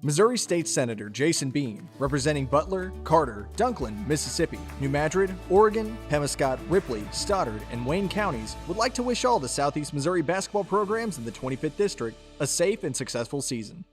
Missouri State Senator Jason Bean, representing Butler, Carter, Dunklin, Mississippi, New Madrid, Oregon, Pemiscot, Ripley, Stoddard, and Wayne counties, would like to wish all the Southeast Missouri basketball programs in the 25th District a safe and successful season.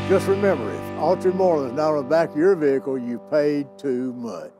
Just remember, if Altry Moreland is not on the back of your vehicle, you paid too much.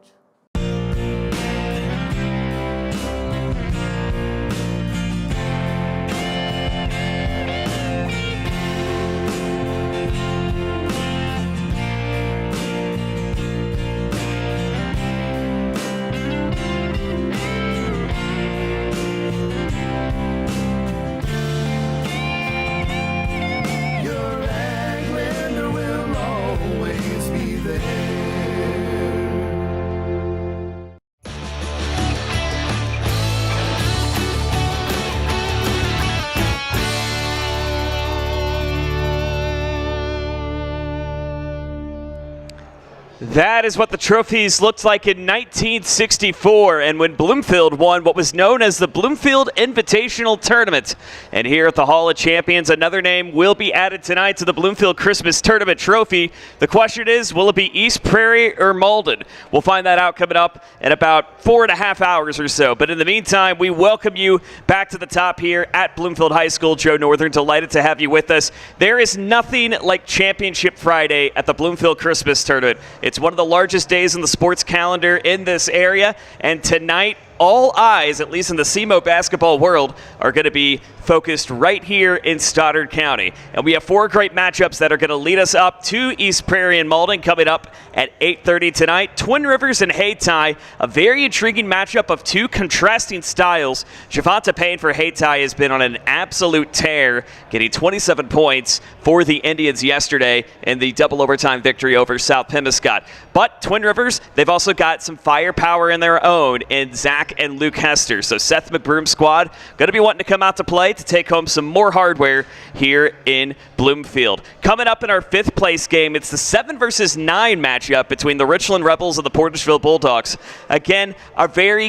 That is what the trophies looked like in 1964, and when Bloomfield won what was known as the Bloomfield Invitational Tournament. And here at the Hall of Champions, another name will be added tonight to the Bloomfield Christmas Tournament trophy. The question is, will it be East Prairie or Malden? We'll find that out coming up in about 4.5 hours or so. But in the meantime, we welcome you back to the top here at Bloomfield High School. Joe Northern, delighted to have you with us. There is nothing like Championship Friday at the Bloomfield Christmas Tournament. It's one of the largest days in the sports calendar in this area, and tonight all eyes, at least in the SEMO basketball world, are going to be focused right here in Stoddard County. And we have 4 great matchups that are going to lead us up to East Prairie and Malden coming up at 8:30 tonight. Twin Rivers and Hayti, a very intriguing matchup of 2 contrasting styles. Javonta Payne for Hayti has been on an absolute tear, getting 27 points for the Indians yesterday in the double overtime victory over South Pemiscot. But Twin Rivers, they've also got some firepower in their own in Zach and Luke Hester. So Seth McBroom's squad going to be wanting to come out to play to take home some more hardware here in Bloomfield. Coming up in our 5th place game, it's the 7 versus 9 matchup between the Richland Rebels and the Porterville Bulldogs. Again, a very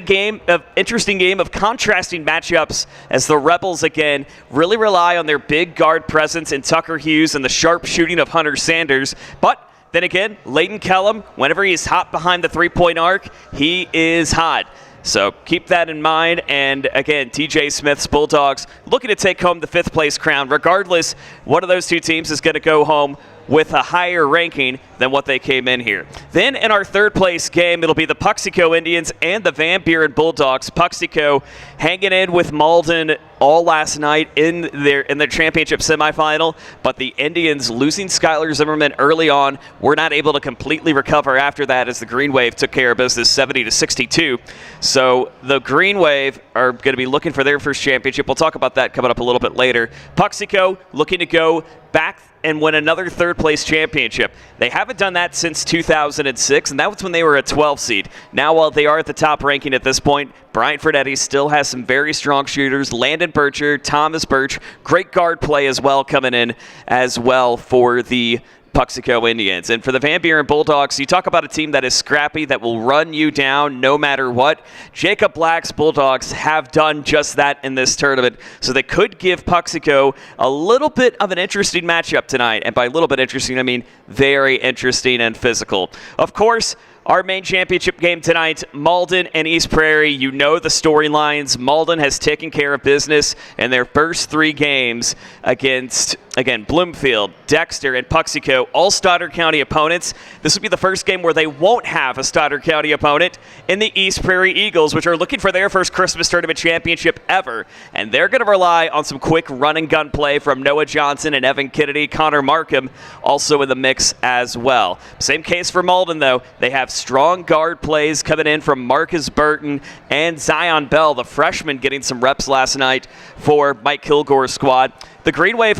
interesting game of contrasting matchups as the Rebels, again, really rely on their big guard presence in Tucker Hughes and the sharp shooting of Hunter Sanders. But then again, Layton Kellum, whenever he's hot behind the three-point arc, he is hot. So keep that in mind. And again, TJ Smith's Bulldogs looking to take home the 5th place crown. Regardless, one of those 2 teams is going to go home with a higher ranking than what they came in here. Then in our 3rd place game, it'll be the Puxico Indians and the Van Buren Bulldogs. Puxico hanging in with Malden all last night in their championship semifinal, but the Indians losing Skylar Zimmerman early on were not able to completely recover after that as the Green Wave took care of business 70-62. So the Green Wave are going to be looking for their first championship. We'll talk about that coming up a little bit later. Puxico looking to go back and win another 3rd place championship. They haven't done that since 2006, and that was when they were a 12 seed. Now, while they are at the top ranking at this point, Bryant Fernetti still has some very strong shooters. Landon Bircher, Thomas Birch, great guard play as well coming in as well for the Puxico Indians. And for the Van Buren Bulldogs, you talk about a team that is scrappy, that will run you down no matter what. Jacob Black's Bulldogs have done just that in this tournament, so they could give Puxico a little bit of an interesting matchup tonight. And by a little bit interesting, I mean very interesting and physical. Of course, Our main championship game tonight, Malden and East Prairie. You know the storylines. Malden has taken care of business in their first 3 games against, again, Bloomfield, Dexter, and Puxico, all Stoddard County opponents. This will be the first game where they won't have a Stoddard County opponent in the East Prairie Eagles, which are looking for their first Christmas Tournament championship ever. And they're going to rely on some quick run-and-gun play from Noah Johnson and Evan Kennedy. Connor Markham also in the mix as well. Same case for Malden, though. They have strong guard plays coming in from Marcus Burton and Zion Bell, the freshman, getting some reps last night for Mike Kilgore's squad. The Green Wave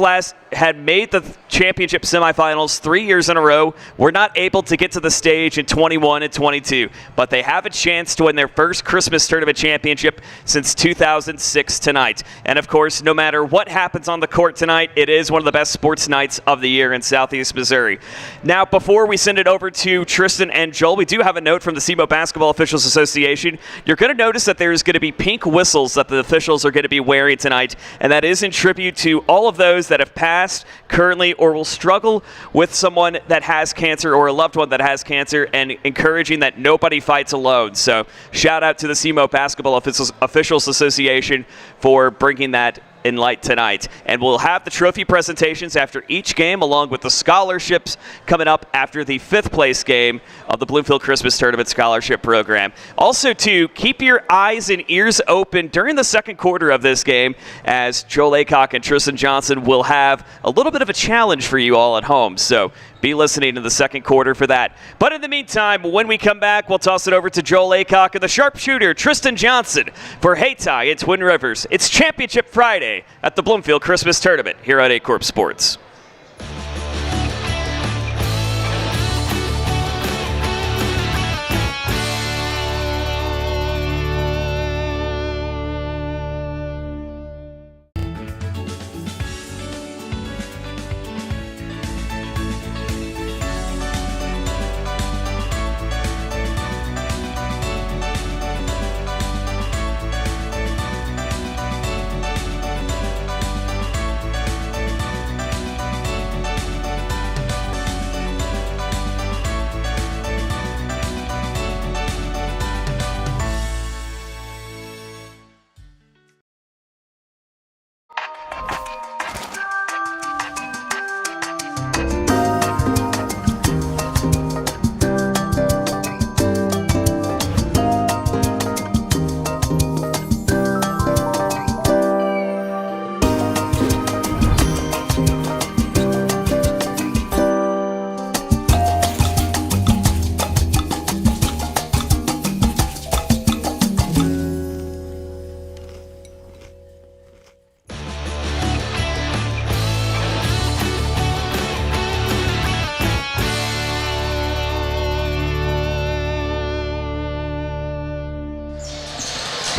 had made the championship semifinals 3 years in a row. Were not able to get to the stage in 21 and 22, but they have a chance to win their first Christmas Tournament championship since 2006 tonight. And of course, no matter what happens on the court tonight, it is one of the best sports nights of the year in Southeast Missouri. Now, before we send it over to Tristan and Joel, we do have a note from the SEMO Basketball Officials Association. You're going to notice that there's going to be pink whistles that the officials are going to be wearing tonight, and that is in tribute to all of those that have passed, currently, or will struggle with someone that has cancer or a loved one that has cancer, and encouraging that nobody fights alone. So shout out to the SEMO Basketball Officials Association for bringing that in light tonight. And we'll have the trophy presentations after each game, along with the scholarships coming up after the 5th place game of the Bloomfield Christmas Tournament Scholarship Program. Also, too, keep your eyes and ears open during the second quarter of this game, as Joel Aycock and Tristan Johnson will have a little bit of a challenge for you all at home. So be listening in the second quarter for that. But in the meantime, when we come back, we'll toss it over to Joel Aycock and the sharpshooter, Tristan Johnson, for Hayti and Twin Rivers. It's Championship Friday at the Bloomfield Christmas Tournament here on A-Corp Sports.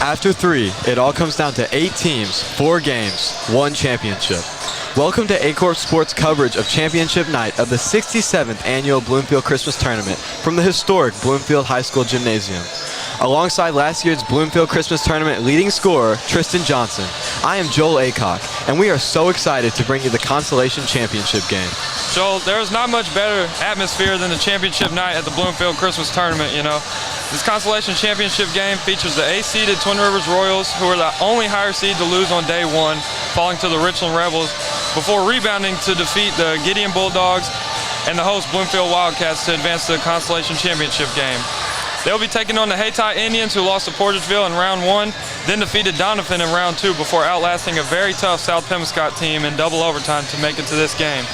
After 3, it all comes down to 8 teams, 4 games, 1 championship. Welcome to A-Corp Sports coverage of Championship Night of the 67th Annual Bloomfield Christmas Tournament from the historic Bloomfield High School Gymnasium. Alongside last year's Bloomfield Christmas Tournament leading scorer, Tristan Johnson, I am Joel Aycock, and we are so excited to bring you the Consolation Championship game. Joel, there's not much better atmosphere than the championship night at the Bloomfield Christmas Tournament, you know. This Consolation Championship game features the A-seeded Twin Rivers Royals, who are the only higher seed to lose on day 1, falling to the Richland Rebels, before rebounding to defeat the Gideon Bulldogs and the host Bloomfield Wildcats to advance to the Consolation Championship game. They'll be taking on the Hayti Indians, who lost to Porterville in round 1, then defeated Donovan in round 2 before outlasting a very tough South Pemiscot team in double overtime to make it to this game.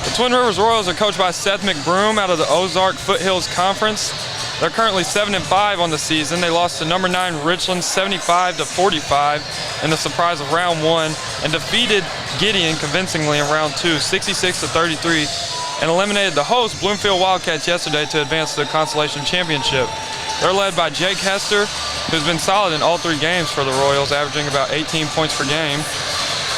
The Twin Rivers Royals are coached by Seth McBroom out of the Ozark Foothills Conference. They're currently 7-5 on the season. They lost to number 9 Richland 75-45 in the surprise of round 1 and defeated Gideon convincingly in round 2, 66-33, and eliminated the host Bloomfield Wildcats yesterday to advance to the Consolation Championship. They're led by Jake Hester, who's been solid in all 3 games for the Royals, averaging about 18 points per game.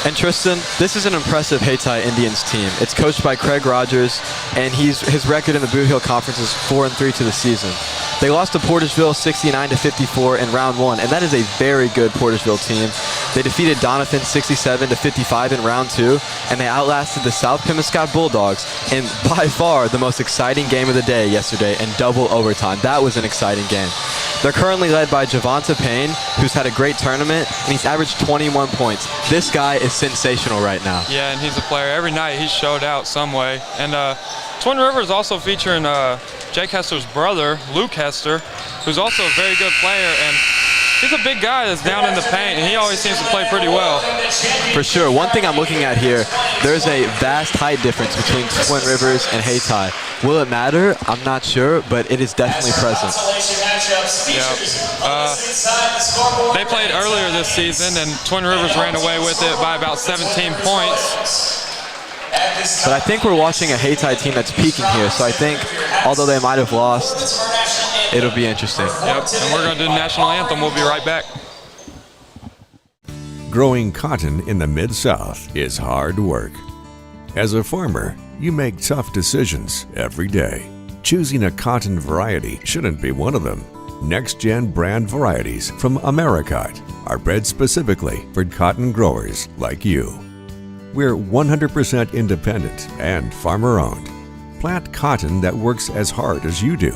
And Tristan, this is an impressive Hayti Indians team. It's coached by Craig Rogers, and his record in the Boot Hill Conference is 4-3 to the season. They lost to Portageville 69-54 in round 1, and that is a very good Portageville team. They defeated Doniphan 67-55 in round 2, and they outlasted the South Pemiscot Bulldogs in by far the most exciting game of the day yesterday in double overtime. That was an exciting game. They're currently led by Javonta Payne, who's had a great tournament, and he's averaged 21 points. This guy is sensational right now. Yeah, and he's a player. Every night he's showed out some way. And Twin Rivers also featuring Jake Hester's brother, Luke Hester, who's also a very good player. And he's a big guy that's down in the paint, and he always seems to play pretty well. For sure. One thing I'm looking at here, there's a vast height difference between Twin Rivers and Hayti. Will it matter? I'm not sure, but it is definitely present. Yeah. They played earlier this season, and Twin Rivers ran away with it by about 17 points. But I think we're watching a Hayti team that's peaking here, so I think although they might have lost, it'll be interesting. Yep, and we're going to do the national anthem. We'll be right back. Growing cotton in the Mid-South is hard work. As a farmer, you make tough decisions every day. Choosing a cotton variety shouldn't be one of them. Next-gen brand varieties from Americot are bred specifically for cotton growers like you. We're 100% independent and farmer-owned. Plant cotton that works as hard as you do.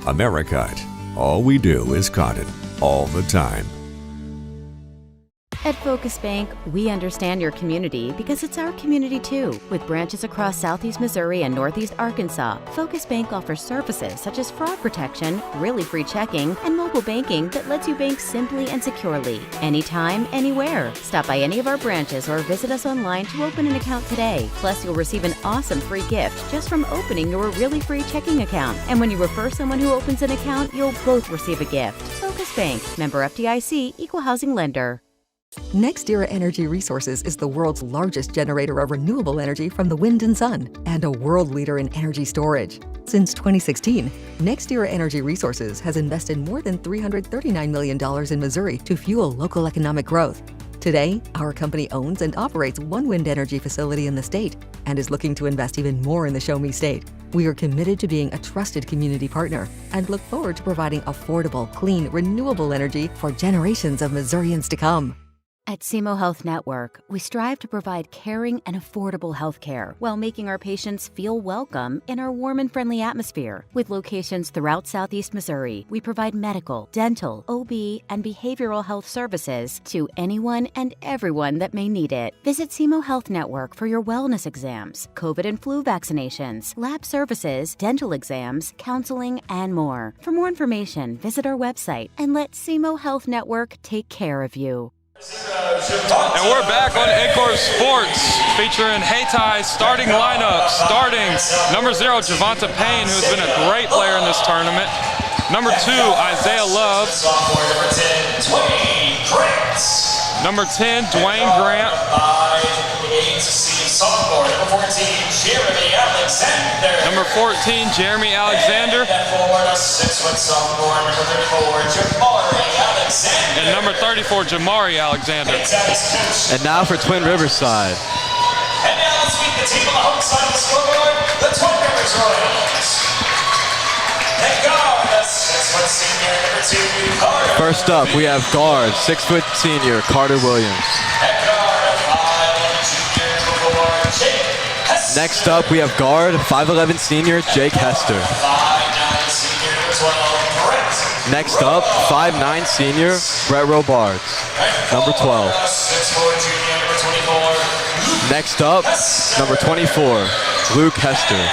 Americot. All we do is cotton, all the time. At Focus Bank, we understand your community because it's our community too. With branches across Southeast Missouri and Northeast Arkansas, Focus Bank offers services such as fraud protection, really free checking, and mobile banking that lets you bank simply and securely. Anytime, anywhere. Stop by any of our branches or visit us online to open an account today. Plus, you'll receive an awesome free gift just from opening your really free checking account. And when you refer someone who opens an account, you'll both receive a gift. Focus Bank, member FDIC, equal housing lender. NextEra Energy Resources is the world's largest generator of renewable energy from the wind and sun, and a world leader in energy storage. Since 2016, NextEra Energy Resources has invested more than $339 million in Missouri to fuel local economic growth. Today, our company owns and operates one wind energy facility in the state and is looking to invest even more in the Show Me State. We are committed to being a trusted community partner and look forward to providing affordable, clean, renewable energy for generations of Missourians to come. At SEMO Health Network, we strive to provide caring and affordable health care while making our patients feel welcome in our warm and friendly atmosphere. With locations throughout Southeast Missouri, we provide medical, dental, OB, and behavioral health services to anyone and everyone that may need it. Visit SEMO Health Network for your wellness exams, COVID and flu vaccinations, lab services, dental exams, counseling, and more. For more information, visit our website and let SEMO Health Network take care of you. And we're back on Acorn Sports, featuring Hayti's starting lineup. Starting number 0, Javonta Payne, who's been a great player in this tournament. Number 2, Isaiah Love. Number 10, Dwayne Grant. Number 14, Jeremy Alexander. And number 34, Jamari Alexander. And now for Twin Rivers side. And now let's meet the team on the home side of the scoreboard, the Twin Rivers Royals. And guard, the 6-foot senior, number 2, Carter. First up, we have guard, 6-foot senior, Carter Williams. And guard, 5'11" junior, number 4, Jake Hester. Next up, we have guard, 5'11" senior, Jake Hester. 5'9" senior, number 12, Brett. Next up, 5'9" senior, Brett Robards, number 12. 6'4" junior, number 24. Next up, number 24, Luke Hester. And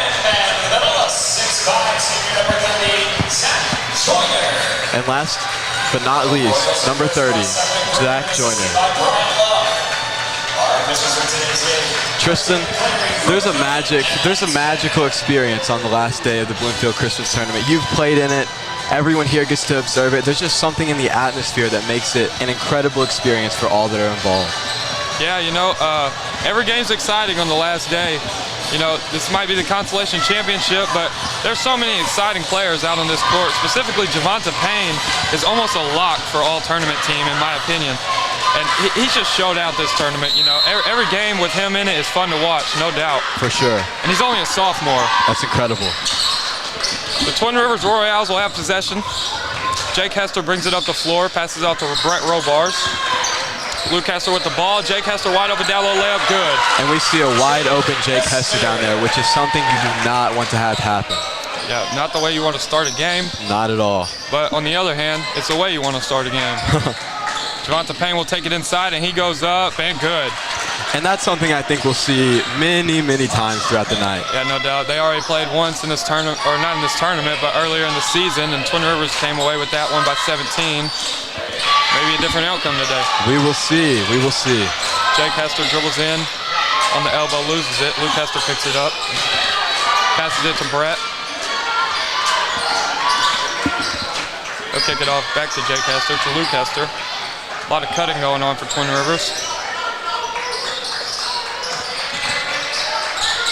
the middle, 6'5" senior, number 30, Zach Joyner. And last but not least, number 30, Zach Joyner. Tristan, there's a magical experience on the last day of the Bloomfield Christmas Tournament. You've played in it. Everyone here gets to observe it. There's just something in the atmosphere that makes it an incredible experience for all that are involved. Yeah, you know, every game's exciting on the last day. You know, this might be the consolation championship, but there's so many exciting players out on this court. Specifically, Javonta Payne is almost a lock for all tournament team, in my opinion. And he's just showed out this tournament. You know, every game with him in it is fun to watch, no doubt. For sure. And he's only a sophomore. That's incredible. The Twin Rivers Royals will have possession. Jake Hester brings it up the floor, passes out to Brett Robards. Luke Hester with the ball. Jake Hester wide open down low layup, good. And we see a wide open Jake Hester down there, which is something you do not want to have happen. Yeah, not the way you want to start a game. Not at all. But on the other hand, it's the way you want to start a game. Javante Payne will take it inside, and he goes up, and good. And that's something I think we'll see many, many times throughout the night. Yeah, no doubt. They already played once in this tournament, or not in this tournament, but earlier in the season, and Twin Rivers came away with that one by 17. Maybe a different outcome today. We will see. We will see. Jake Hester dribbles in on the elbow, loses it. Luke Hester picks it up, passes it to Brett. He'll kick it off back to Jake Hester, to Luke Hester. A lot of cutting going on for Twin Rivers.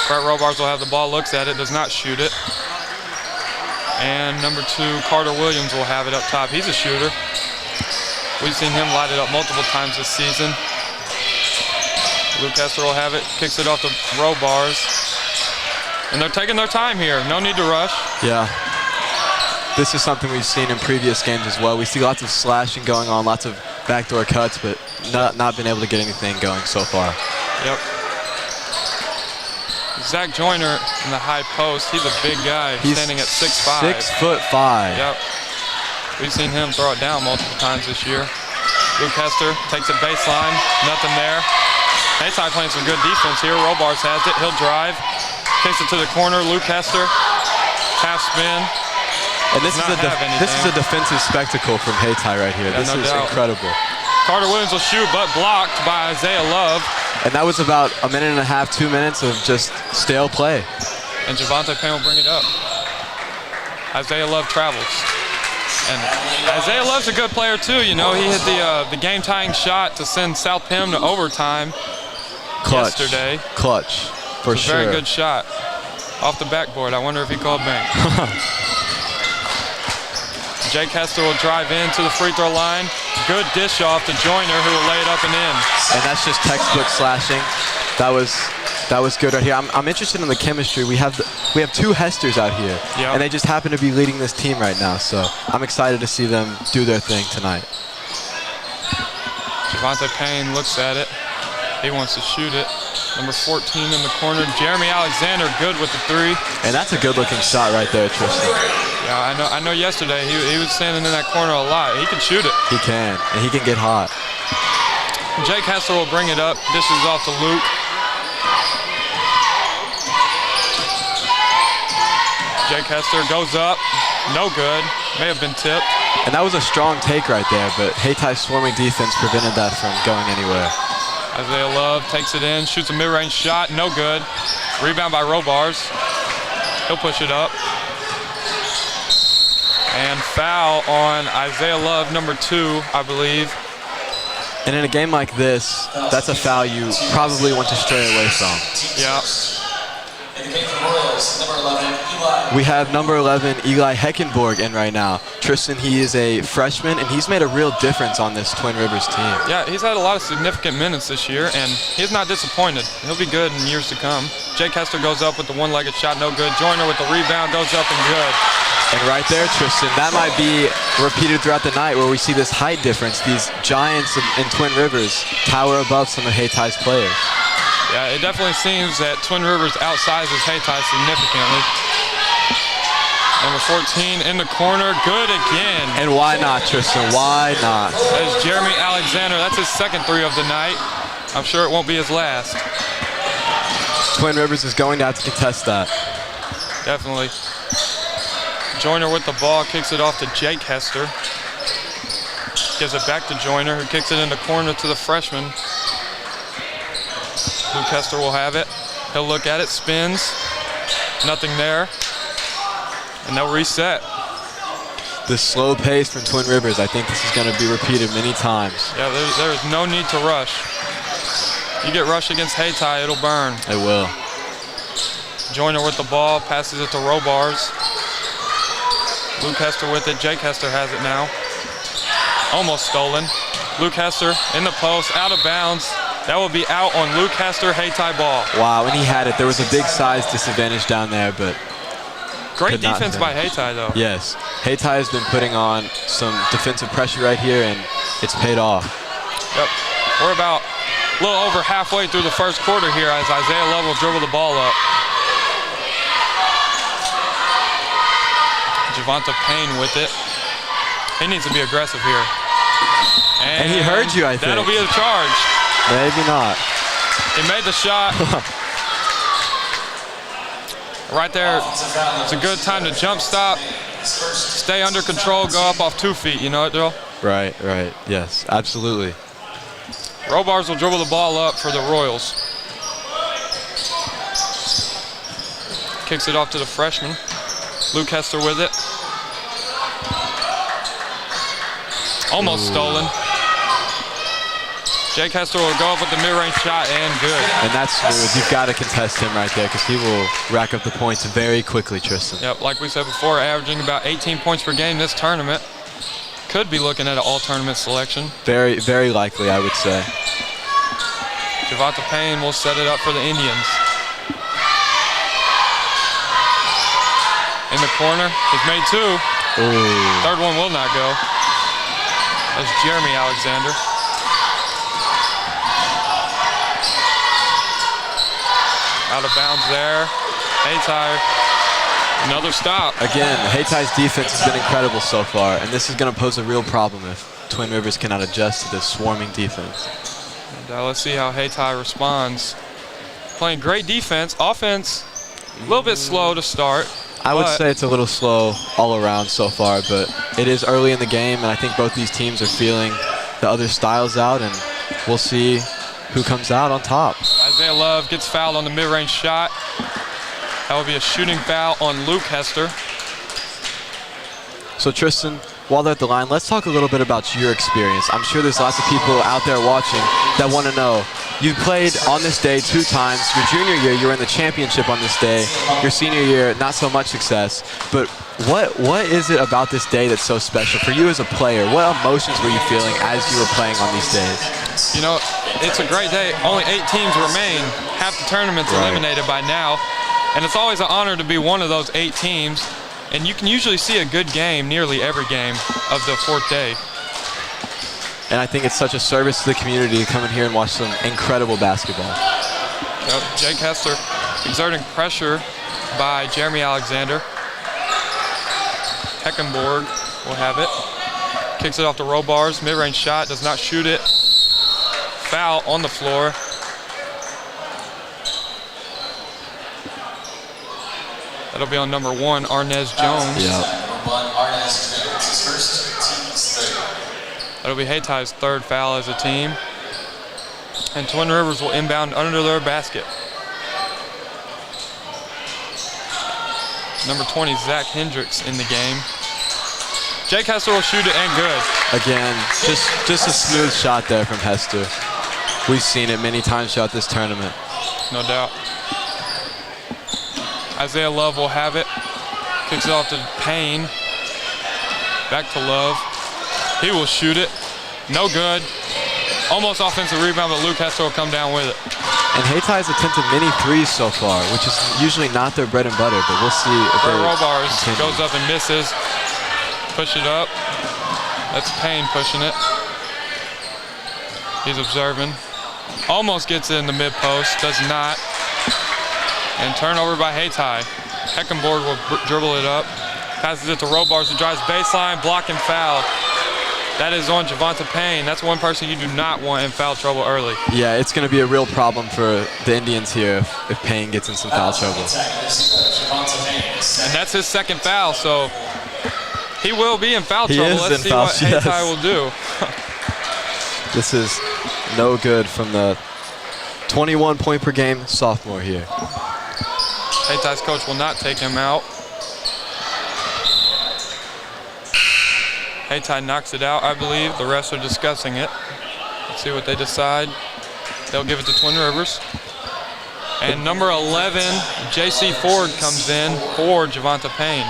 Brett Robars will have the ball, looks at it, does not shoot it. And number 2, Carter Williams will have it up top. He's a shooter. We've seen him light it up multiple times this season. Luke Hester will have it, kicks it off to Robars. And they're taking their time here. No need to rush. Yeah. This is something we've seen in previous games as well. We see lots of slashing going on, lots of backdoor cuts, but not been able to get anything going so far. Yep. Zach Joyner in the high post. He's a big guy, standing at 6'5". 6'5". Yep. We've seen him throw it down multiple times this year. Luke Hester takes it baseline, nothing there. Hayti playing some good defense here. Robars has it. He'll drive, kicks it to the corner. Luke Hester, half spin. And this is a defensive spectacle from Hayti right here. Yeah, this is incredible. Carter Williams will shoot, but blocked by Isaiah Love. And that was about a minute and a half, 2 minutes of just stale play. And Javante Payne will bring it up. Isaiah Love travels. And Isaiah Love's a good player too. You know, he hit the game-tying shot to send South Pim to overtime yesterday. Clutch, for sure. Very good shot off the backboard. I wonder if he called bank. Jake Hester will drive in to the free throw line. Good dish off to Joyner, who will lay it up and in. And that's just textbook slashing. That was good right here. I'm interested in the chemistry. We have 2 Hesters out here, yep. And they just happen to be leading this team right now. So I'm excited to see them do their thing tonight. Javante Payne looks at it. He wants to shoot it. Number 14 in the corner, Jeremy Alexander, good with the 3. And that's a good-looking shot right there, Tristan. Yeah, I know. Yesterday he was standing in that corner a lot. He can shoot it. He can, and he can get hot. Jake Hester will bring it up. Dishes off to Luke. Jake Hester goes up, no good. May have been tipped. And that was a strong take right there, but Hayti's swarming defense prevented that from going anywhere. Isaiah Love takes it in, shoots a mid-range shot, no good. Rebound by Robars. He'll push it up. And foul on Isaiah Love, number 2, I believe. And in a game like this, that's a foul you probably want to stray away from. Yeah. We have number 11, Eli Heckenborg, in right now. Tristan, he is a freshman, and he's made a real difference on this Twin Rivers team. Yeah, he's had a lot of significant minutes this year, and he's not disappointed. He'll be good in years to come. Jake Hester goes up with the one-legged shot, no good. Joyner with the rebound, goes up and good. And right there, Tristan, that might be repeated throughout the night where we see this height difference. These giants in Twin Rivers tower above some of Hayti's players. Yeah, it definitely seems that Twin Rivers outsizes Hayti significantly. Number 14 in the corner, good again. And why not, Tristan? Why not? That is Jeremy Alexander. That's his second 3 of the night. I'm sure it won't be his last. Twin Rivers is going to have to contest that. Definitely. Joyner with the ball, kicks it off to Jake Hester. Gives it back to Joyner, who kicks it in the corner to the freshman. Luke Hester will have it. He'll look at it, spins. Nothing there. And they'll reset. The slow pace from Twin Rivers, I think this is going to be repeated many times. Yeah, there's no need to rush. You get rushed against Hayti, it'll burn. It will. Joyner with the ball, passes it to Robars. Luke Hester with it, Jake Hester has it now. Almost stolen. Luke Hester in the post, out of bounds. That will be out on Luke Hester, Hayti ball. Wow, and he had it. There was a big size disadvantage down there, but great defense by Hayti, though. Yes, Hayti has been putting on some defensive pressure right here, and it's paid off. Yep. We're about a little over halfway through the first quarter here as Isaiah Love will dribble the ball up. Javonte Payne with it. He needs to be aggressive here. And he heard you, I think. That'll be a charge. Maybe not. He made the shot. Right there, it's a good time to jump stop, stay under control, go up off 2 feet. You know it, Joe? Right. Yes, absolutely. Robars will dribble the ball up for the Royals. Kicks it off to the freshman. Luke Hester with it. Almost stolen. Jake Hester will go up with the mid-range shot and good. And that's smooth. You've got to contest him right there because he will rack up the points very quickly, Tristan. Yep, like we said before, averaging about 18 points per game this tournament. Could be looking at an all-tournament selection. Very, very likely, I would say. Javonte Payne will set it up for the Indians. In the corner, he's made 2. Ooh. Third one will not go. That's Jeremy Alexander. Out of bounds there. Haytai, another stop. Again, Haytai's defense has been incredible so far, and this is going to pose a real problem if Twin Rivers cannot adjust to this swarming defense. And let's see how Haytai responds. Playing great defense. Offense, a little bit slow to start. I would say it's a little slow all around so far, but it is early in the game, and I think both these teams are feeling the other styles out, and we'll see who comes out on top. Isaiah Love gets fouled on the mid-range shot. That will be a shooting foul on Luke Hester. So Tristan, while they're at the line, let's talk a little bit about your experience. I'm sure there's lots of people out there watching that want to know. You played on this day 2 times. Your junior year, you were in the championship on this day. Your senior year, not so much success. But what is it about this day that's so special for you as a player? What emotions were you feeling as you were playing on these days? You know, it's a great day. Only 8 teams remain. Half the tournament's eliminated by now. And it's always an honor to be one of those 8 teams. And you can usually see a good game nearly every game of the 4th day. And I think it's such a service to the community to come in here and watch some incredible basketball. Yep, Jake Hester exerting pressure by Jeremy Alexander. Heckenborg will have it. Kicks it off the row bars. Mid-range shot, does not shoot it. Foul on the floor. That'll be on number 1, Arnez Jones. Yep. That'll be Haytai's 3rd foul as a team. And Twin Rivers will inbound under their basket. Number 20, Zach Hendricks in the game. Jake Hester will shoot it and good. Again, just a smooth shot there from Hester. We've seen it many times throughout this tournament. No doubt. Isaiah Love will have it. Kicks it off to Payne. Back to Love. He will shoot it. No good. Almost offensive rebound, but Luke Hester will come down with it. And Haytai's attempted many 3s so far, which is usually not their bread and butter, but we'll see if they Robars continue. goes up and misses. Push it up. That's Payne pushing it. He's observing. Almost gets it in the mid-post, does not. And turnover by Haytai. Heckenborg will dribble it up. Passes it to Robars, who drives baseline, block and foul. That is on Javonte Payne. That's one person you do not want in foul trouble early. Yeah, it's going to be a real problem for the Indians here if Payne gets in some foul trouble. And that's his 2nd foul, so he will be in foul trouble. Let's see what Haytai will do. This is no good from the 21 point per game sophomore here. Haytai's coach will not take him out. Haytai knocks it out, I believe. The refs are discussing it. Let's see what they decide. They'll give it to Twin Rivers. And number 11, J.C. Ford comes in for Javonte Payne.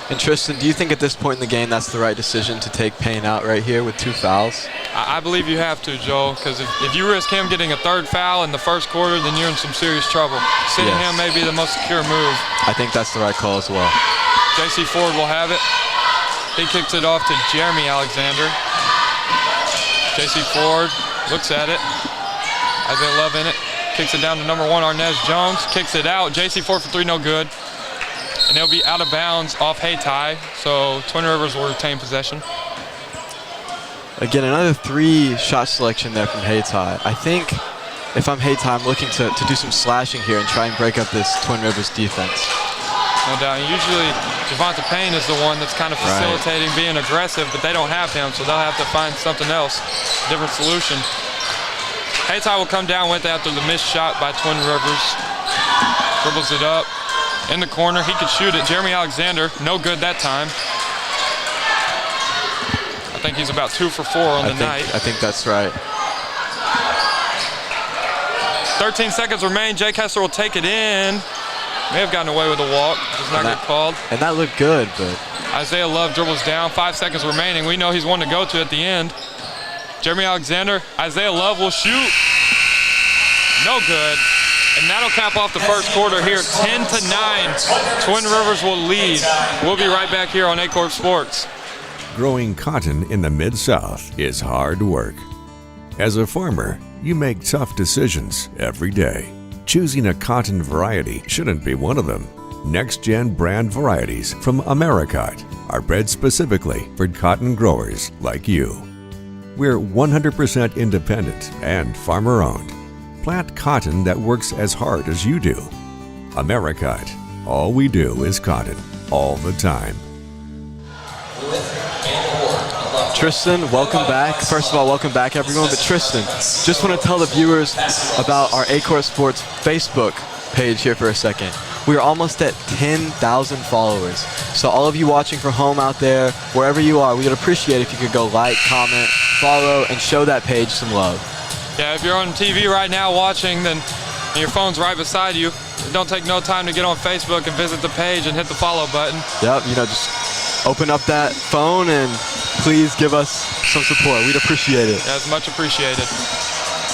And Tristan, do you think at this point in the game that's the right decision to take Payne out right here with 2 fouls? I believe you have to, Joel, because if you risk him getting a 3rd foul in the 1st quarter, then you're in some serious trouble. Sitting him may be the most secure move. I think that's the right call as well. J.C. Ford will have it. He kicks it off to Jeremy Alexander. J.C. Ford looks at it. Isaiah Love in it. Kicks it down to number 1, Arnez Jones. Kicks it out. JC 4 for 3, no good. And they'll be out of bounds off Hayti. So Twin Rivers will retain possession. Again, another 3-shot selection there from Hayti. I think if I'm Hayti, I'm looking to do some slashing here and try and break up this Twin Rivers defense. No doubt. And usually Javante Payne is the one that's kind of facilitating, being aggressive, but they don't have him, so they'll have to find something else, different solution. Hayti will come down with it after the missed shot by Twin Rivers. Dribbles it up in the corner. He could shoot it. Jeremy Alexander, no good that time. I think he's about 2 for 4 on the night. I think that's right. 13 seconds remain. Jay Kessler will take it in. May have gotten away with a walk. Does not get called. And that looked good, but Isaiah Love dribbles down. 5 seconds remaining. We know he's one to go to at the end. Jeremy Alexander. Isaiah Love will shoot. No good. And that'll cap off the first quarter here. 10-9. Twin Rivers will lead. We'll be right back here on A-Corp Sports. Growing cotton in the Mid-South is hard work. As a farmer, you make tough decisions every day. Choosing a cotton variety shouldn't be one of them. Next-gen brand varieties from Americot are bred specifically for cotton growers like you. We're 100% independent and farmer-owned. Plant cotton that works as hard as you do. Americot. All we do is cotton, all the time. Tristan, welcome back. First of all, welcome back, everyone. But Tristan, just want to tell the viewers about our A-Corp Sports Facebook page here for a second. We are almost at 10,000 followers. So all of you watching from home out there, wherever you are, we would appreciate if you could go like, comment, follow, and show that page some love. Yeah, if you're on TV right now watching, then your phone's right beside you. It don't take no time to get on Facebook and visit the page and hit the follow button. Yep, just open up that phone and please give us some support. We'd appreciate it. Yeah, it's much appreciated.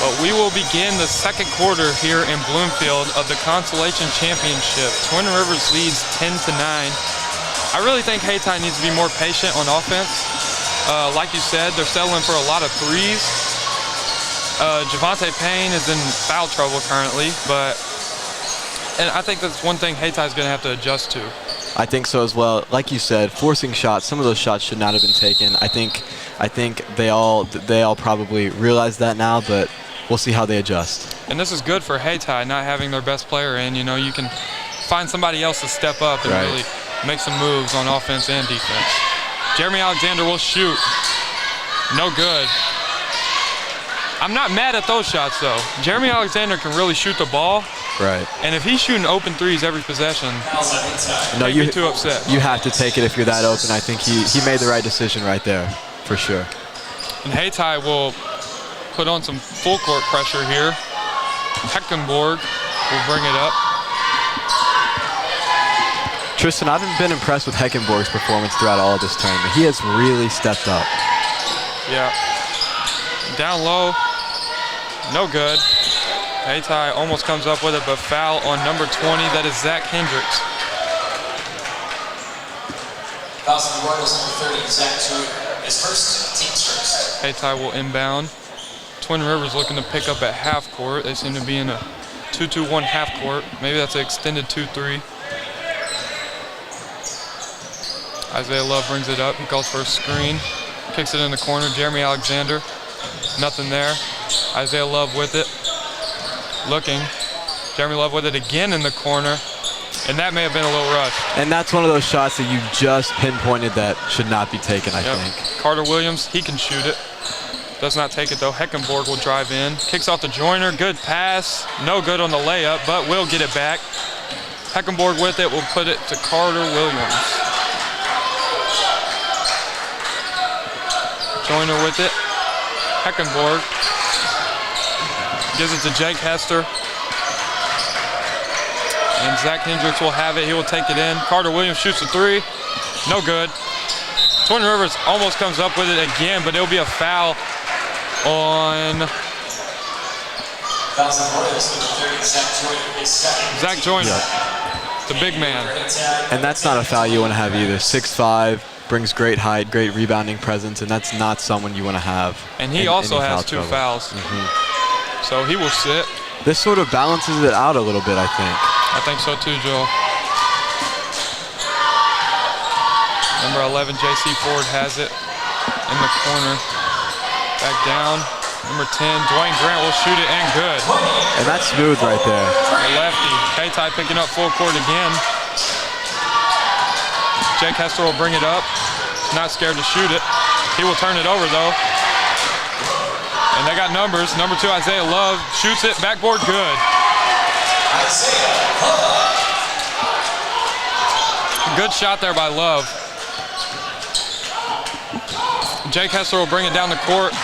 But we will begin the second quarter here in Bloomfield of the Consolation Championship. Twin Rivers leads 10-9. I really think Hayti needs to be more patient on offense. Like you said, they're settling for a lot of threes. Javante Payne is in foul trouble currently, and I think that's one thing Hayti is going to have to adjust to. I think so as well. Like you said, forcing shots. Some of those shots should not have been taken. I think they all probably realize that now, but we'll see how they adjust. And this is good for Hayti not having their best player in. You can find somebody else to step up and really make some moves on offense and defense. Jeremy Alexander will shoot. No good. I'm not mad at those shots though. Jeremy Alexander can really shoot the ball. Right. And if he's shooting open threes every possession, don't be too upset. You have to take it if you're that open. I think he made the right decision right there, for sure. And Hayti will put on some full court pressure here. Heckenborg will bring it up. Tristan, I've been impressed with Heckenborg's performance throughout all of this tournament. He has really stepped up. Yeah. Down low, no good. Hayti almost comes up with it, but foul on number 20. That is Zach Hendricks. Fouls on the Royals, number 30, Zach Joyner is first, team's first. Hayti will inbound. Twin Rivers looking to pick up at half court. They seem to be in a 2-2-1 half court. Maybe that's an extended 2-3. Isaiah Love brings it up. He calls for a screen. Kicks it in the corner. Jeremy Alexander. Nothing there. Isaiah Love with it. Looking. Jeremy Love with it again in the corner. And that may have been a little rushed. And that's one of those shots that you just pinpointed that should not be taken, I think. Carter Williams, he can shoot it. Does not take it though. Heckenborg will drive in. Kicks off to Joyner. Good pass. No good on the layup, but will get it back. Heckenborg with it will put it to Carter Williams. Joyner with it. Heckenborg gives it to Jake Hester. And Zach Hendricks will have it. He will take it in. Carter Williams shoots a three. No good. Twin Rivers almost comes up with it again, but it'll be a foul on Zach Joyner. the big man. And that's not a foul you want to have either. 6'5", brings great height, great rebounding presence, and that's not someone you want to have. And he also has 2 fouls. So he will sit. This sort of balances it out a little bit, I think. I think so too, Joel. Number 11, J.C. Ford has it in the corner. Back down. Number 10, Dwayne Grant will shoot it, and good. And that's smooth right there. The lefty. K-Ty picking up full court again. Jake Hester will bring it up. Not scared to shoot it. He will turn it over, though. And they got numbers. Number 2, Isaiah Love shoots it. Backboard, good. Good shot there by Love. Jake Hester will bring it down the court.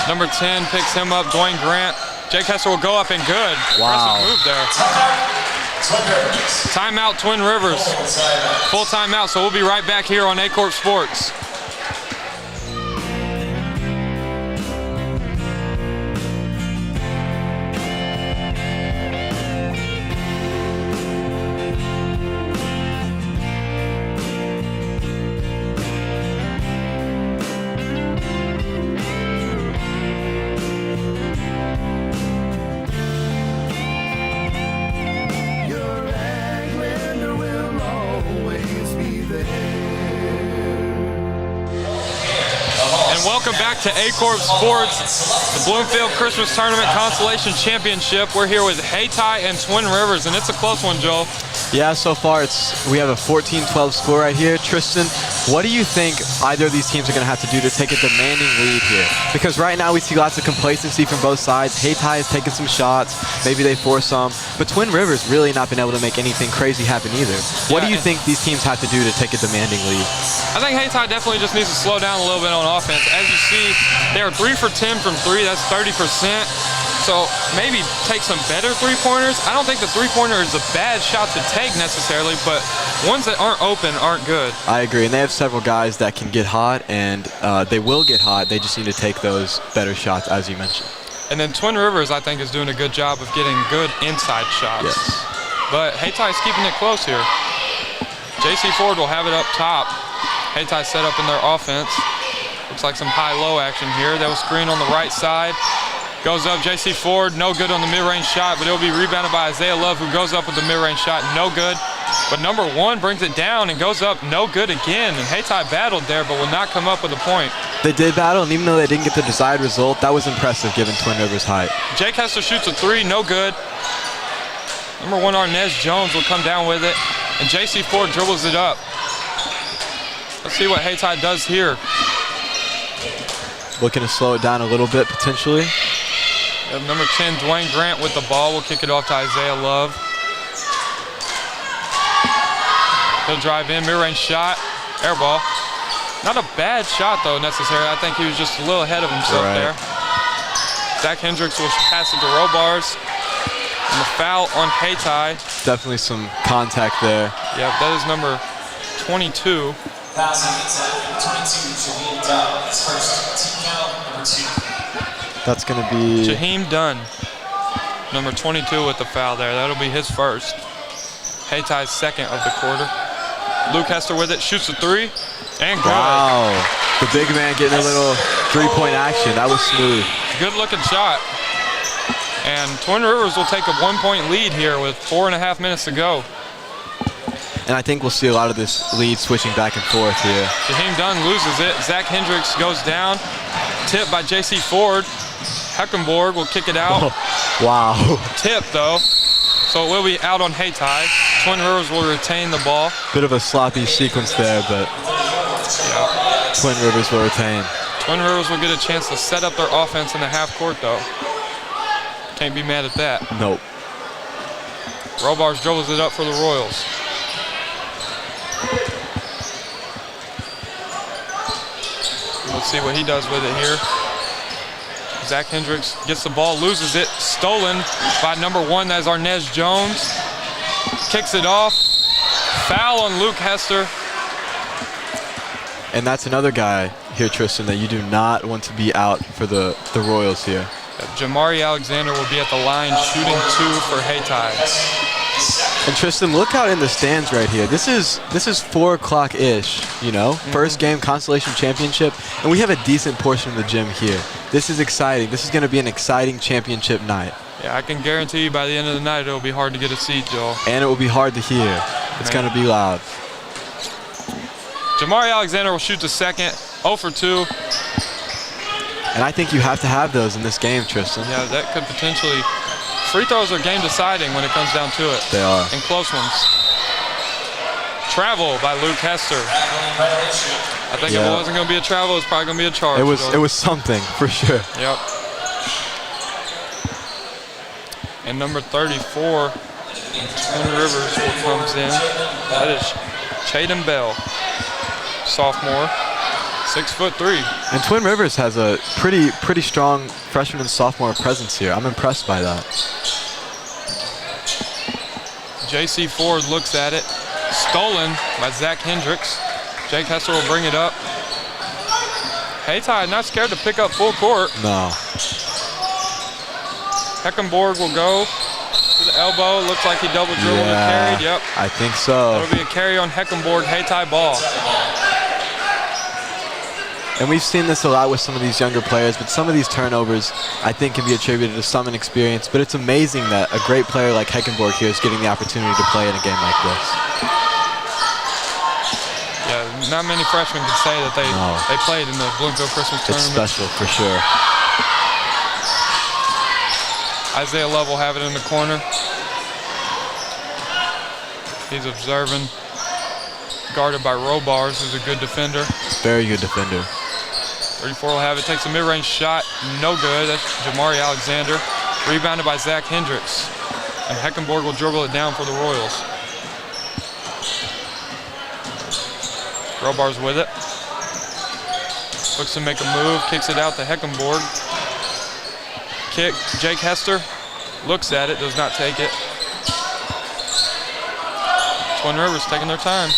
Number 10 picks him up, Dwayne Grant. Jake Hester will go up and good. Wow. Impressive move there. Timeout, Twin Rivers. Full timeout, so we'll be right back here on A-Corp Sports. Welcome back to A-Corp Sports, the Bloomfield Christmas Tournament Consolation Championship. We're here with Hayti and Twin Rivers, and it's a close one, Joel. Yeah, so far we have a 14-12 score right here. Tristan, what do you think either of these teams are going to have to do to take a demanding lead here? Because right now we see lots of complacency from both sides. Hayti has taken some shots, maybe they force some, but Twin Rivers really not been able to make anything crazy happen either. What do you think these teams have to do to take a demanding lead? I think Hayti definitely just needs to slow down a little bit on offense. As you see, they are 3 for 10 from 3. That's 30%. So maybe take some better three-pointers. I don't think the three-pointer is a bad shot to take necessarily, but ones that aren't open aren't good. I agree, and they have several guys that can get hot, and they will get hot. They just need to take those better shots, as you mentioned. And then Twin Rivers, I think, is doing a good job of getting good inside shots. Yes. But Hayti is keeping it close here. J.C. Ford will have it up top. Hayti set up in their offense. Looks like some high-low action here. They will screen on the right side. Goes up, J.C. Ford, no good on the mid-range shot, but it'll be rebounded by Isaiah Love, who goes up with the mid-range shot, no good. But number 1 brings it down and goes up, no good again. And Hayti battled there, but will not come up with a point. They did battle, and even though they didn't get the desired result, that was impressive given Twin Rivers' height. Jake Hester shoots a 3, no good. Number 1, Arnez Jones will come down with it, and J.C. Ford dribbles it up. Let's see what Hayti does here. Looking to slow it down a little bit, potentially. Number 10, Dwayne Grant with the ball. Will kick it off to Isaiah Love. He'll drive in, mid-range shot, air ball. Not a bad shot, though, necessarily. I think he was just a little ahead of himself there. Zach Hendricks will pass it to Robars. And the foul on Hayti. Definitely some contact there. Yeah, that is number 22. That's going to be Jaheim Dunn, number 22 with the foul there. That'll be his first. Hayty's second of the quarter. Luke Hester with it, shoots a 3, and good. Wow, the big man getting a little three-point action. That was smooth. Good looking shot. And Twin Rivers will take a 1-point lead here with 4.5 minutes to go. And I think we'll see a lot of this lead switching back and forth here. Jaheim Dunn loses it. Zach Hendricks goes down. Tipped by J.C. Ford. Heckenborg will kick it out. Oh, wow. Tip, though. So it will be out on Hayti. Twin Rivers will retain the ball. Bit of a sloppy sequence there, but Twin Rivers will retain. Twin Rivers will get a chance to set up their offense in the half court, though. Can't be mad at that. Nope. Robars dribbles it up for the Royals. Let's see what he does with it here. Zach Hendricks gets the ball, loses it, stolen by number 1, that is Arnez Jones. Kicks it off. Foul on Luke Hester. And that's another guy here, Tristan, that you do not want to be out for the Royals here. Jamari Alexander will be at the line shooting 2 for Hayti. And Tristan, look out in the stands right here. This is 4 o'clock-ish, you know? First game, Constellation Championship, and we have a decent portion of the gym here. This is exciting. This is going to be an exciting championship night. Yeah, I can guarantee you by the end of the night it'll be hard to get a seat, Joel. And it will be hard to hear. It's going to be loud. Jamari Alexander will shoot the second, 0 for 2. And I think you have to have those in this game, Tristan. Yeah, that could potentially. Free throws are game deciding when it comes down to it. They are. And close ones. Travel by Luke Hester. I think if it wasn't going to be a travel, it's probably going to be a charge. It was something, for sure. Yep. And number 34, Twin Rivers comes in. That is Chaden Bell, sophomore, 6'3". And Twin Rivers has a pretty strong freshman and sophomore presence here. I'm impressed by that. J.C. Ford looks at it. Stolen by Zach Hendricks. Jake Hester will bring it up. Hayti not scared to pick up full court. No. Heckenborg will go to the elbow. Looks like he double dribbled and carried. Yep. I think so. That'll be a carry on Heckenborg. Hayti ball. And we've seen this a lot with some of these younger players, but some of these turnovers I think can be attributed to some inexperience. But it's amazing that a great player like Heckenborg here is getting the opportunity to play in a game like this. Yeah, not many freshmen can say that they played in the Bloomfield Christmas Tournament. It's special for sure. Isaiah Love will have it in the corner. He's observing. Guarded by Robars, who's a good defender. Very good defender. 34 will have it. Takes a mid-range shot. No good. That's Jamari Alexander. Rebounded by Zach Hendricks. And Heckenborg will dribble it down for the Royals. Robars with it. Looks to make a move. Kicks it out to Heckenborg. Kick. Jake Hester looks at it. Does not take it. Twin Rivers taking their time.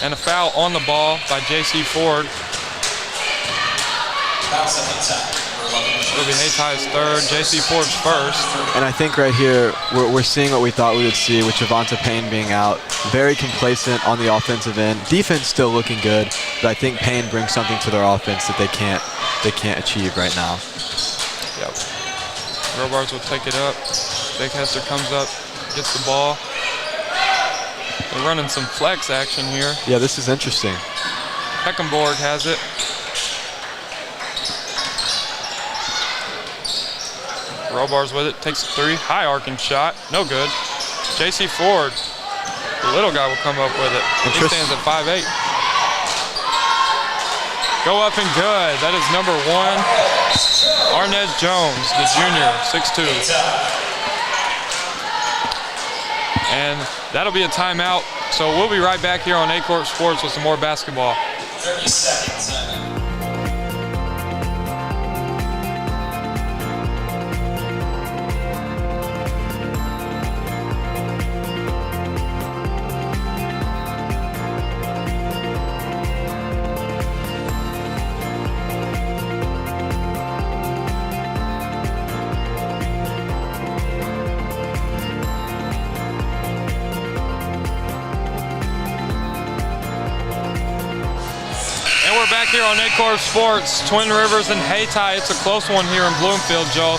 And a foul on the ball by J.C. Ford. It'll be Haytai's third, J.C. Ford's first. And I think right here, we're seeing what we thought we would see with Javonte Payne being out. Very complacent on the offensive end. Defense still looking good, but I think Payne brings something to their offense that they can't achieve right now. Yep. Robars will take it up. Jake Hester comes up, gets the ball. They're running some flex action here. Yeah, this is interesting. Heckenborg has it. Robars with it, takes a three, high arcing shot, no good. J.C. Ford, the little guy will come up with it. He stands at 5'8". Go up and good, that is number 1. Arnez Jones, the junior, 6'2". And that'll be a timeout. So we'll be right back here on A-Corp Sports with some more basketball. 30 seconds. Back here on A-Corp Sports, Twin Rivers and Hayti. It's a close one here in Bloomfield, Joe.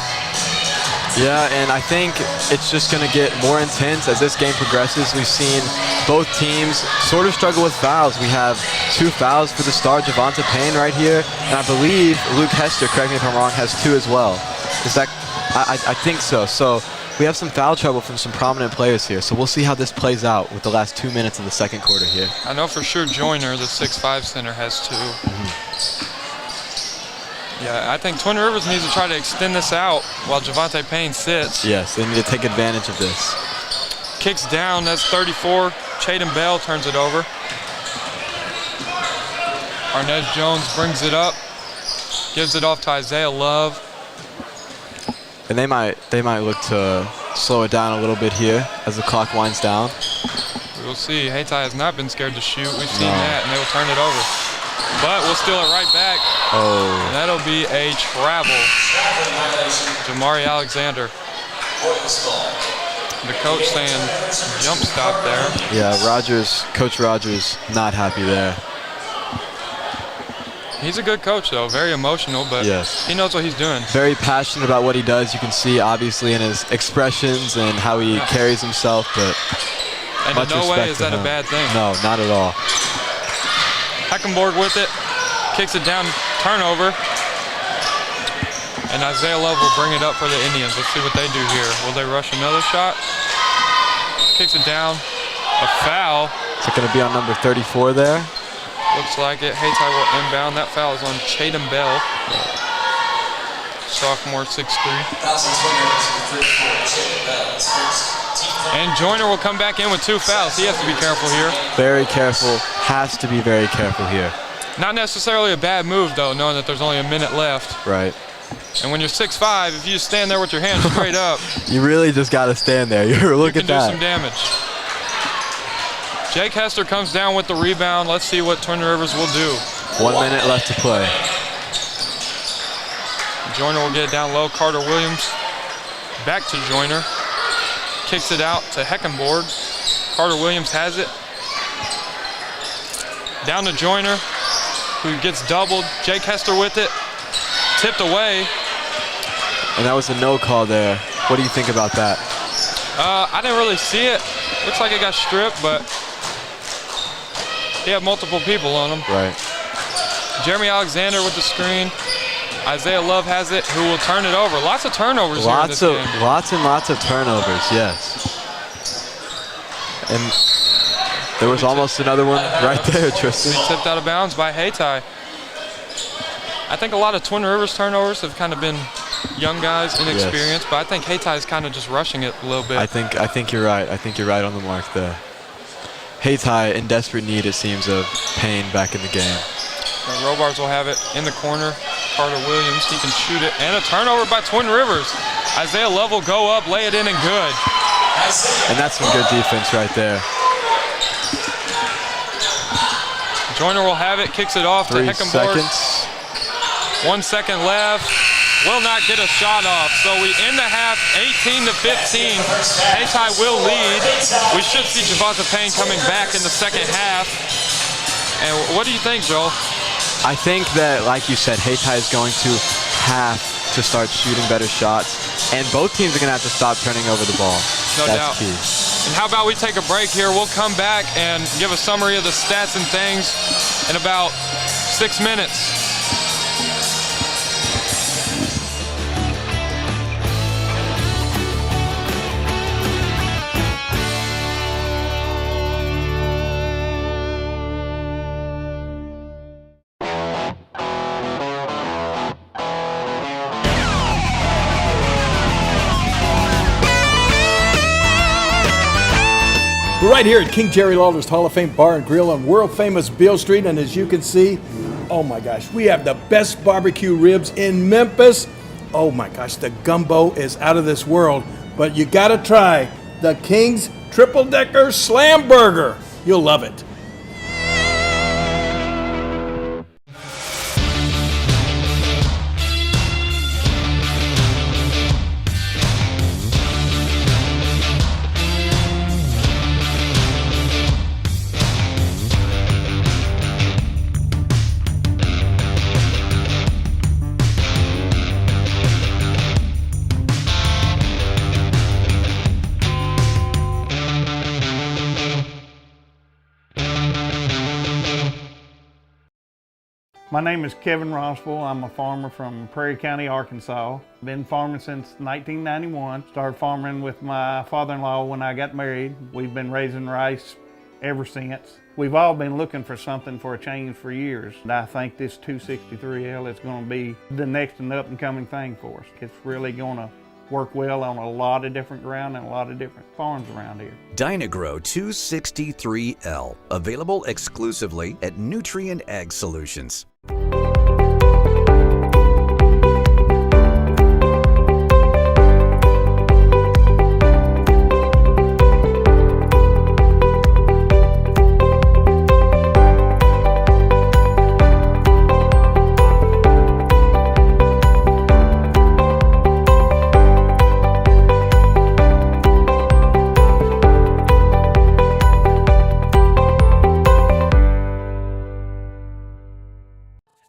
Yeah, and I think it's just going to get more intense as this game progresses. We've seen both teams sort of struggle with fouls. We have 2 fouls for the star, Javonte Payne, right here, and I believe Luke Hester, correct me if I'm wrong, has 2 as well. Is that? I think so. So we have some foul trouble from some prominent players here. So we'll see how this plays out with the last 2 minutes of the second quarter here. I know for sure Joyner, the 6'5" center, has 2. Yeah, I think Twin Rivers needs to try to extend this out while Javonte Payne sits. Yes, they need to take advantage of this. Kicks down, that's 34. Chaden Bell turns it over. Arnez Jones brings it up, gives it off to Isaiah Love. And they might look to slow it down a little bit here as the clock winds down. We will see. Hayti has not been scared to shoot. We've seen that, and they will turn it over. But we'll steal it right back. Oh. And that'll be a travel. Jamari Alexander. The coach saying jump stop there. Yeah, Coach Rogers, not happy there. He's a good coach, though. Very emotional, but yes, he knows what he's doing. Very passionate about what he does. You can see, obviously, in his expressions and how he carries himself. But and in no way is that a bad thing. No, not at all. Heckenborg with it, kicks it down, turnover. And Isaiah Love will bring it up for the Indians. Let's see what they do here. Will they rush another shot? Kicks it down. A foul. Is it going to be on number 34 there? Looks like it. Hayti will inbound. That foul is on Chatham Bell. Sophomore, 6'3". And Joyner will come back in with 2 fouls. He has to be careful here. Very careful. Has to be very careful here. Not necessarily a bad move, though, knowing that there's only a minute left. Right. And when you're 6'5", if you just stand there with your hands straight up, you really just got to stand there. Look at that. You can do some damage. Jake Hester comes down with the rebound. Let's see what Twin Rivers will do. 1 minute left to play. Joyner will get it down low. Carter Williams back to Joyner. Kicks it out to Heckenborg. Carter Williams has it. Down to Joyner, who gets doubled. Jake Hester with it. Tipped away. And that was a no call there. What do you think about that? I didn't really see it. Looks like it got stripped, but he had multiple people on him. Right. Jeremy Alexander with the screen. Isaiah Love has it, who will turn it over. Lots of turnovers here in this game. Lots and lots of turnovers, yes. And there was almost another one right there, Tristan. Tipped out of bounds by Hayti. I think a lot of Twin Rivers turnovers have kind of been young guys, inexperienced, but I think Hayti is kind of just rushing it a little bit. I think you're right. I think you're right on the mark there. Hayti in desperate need, it seems, of pain back in the game. Robars will have it in the corner. Carter Williams, he can shoot it, and a turnover by Twin Rivers. Isaiah Love will go up, lay it in, and good. And that's some good defense right there. Joyner will have it, kicks it off to Heckenborg. 3 seconds. 1 second left. Will not get a shot off. So we end the half 18-15. Hayti will lead. We should see Javonta Payne coming back in the second half. And what do you think, Joel? I think that, like you said, Hayti is going to have to start shooting better shots. And both teams are going to have to stop turning over the ball. No doubt. That's key. And how about we take a break here? We'll come back and give a summary of the stats and things in about 6 minutes. We're right here at King Jerry Lawler's Hall of Fame Bar and Grill on world-famous Beale Street, and as you can see, oh my gosh, we have the best barbecue ribs in Memphis. Oh my gosh, the gumbo is out of this world, but you gotta try the King's Triple Decker Slam Burger. You'll love it. My name is Kevin Rossville. I'm a farmer from Prairie County, Arkansas. Been farming since 1991. Started farming with my father-in-law when I got married. We've been raising rice ever since. We've all been looking for something for a change for years. And I think this 263L is going to be the next and up-and-coming thing for us. It's really going to work well on a lot of different ground and a lot of different farms around here. Dynagrow 263L, available exclusively at Nutrient Ag Solutions.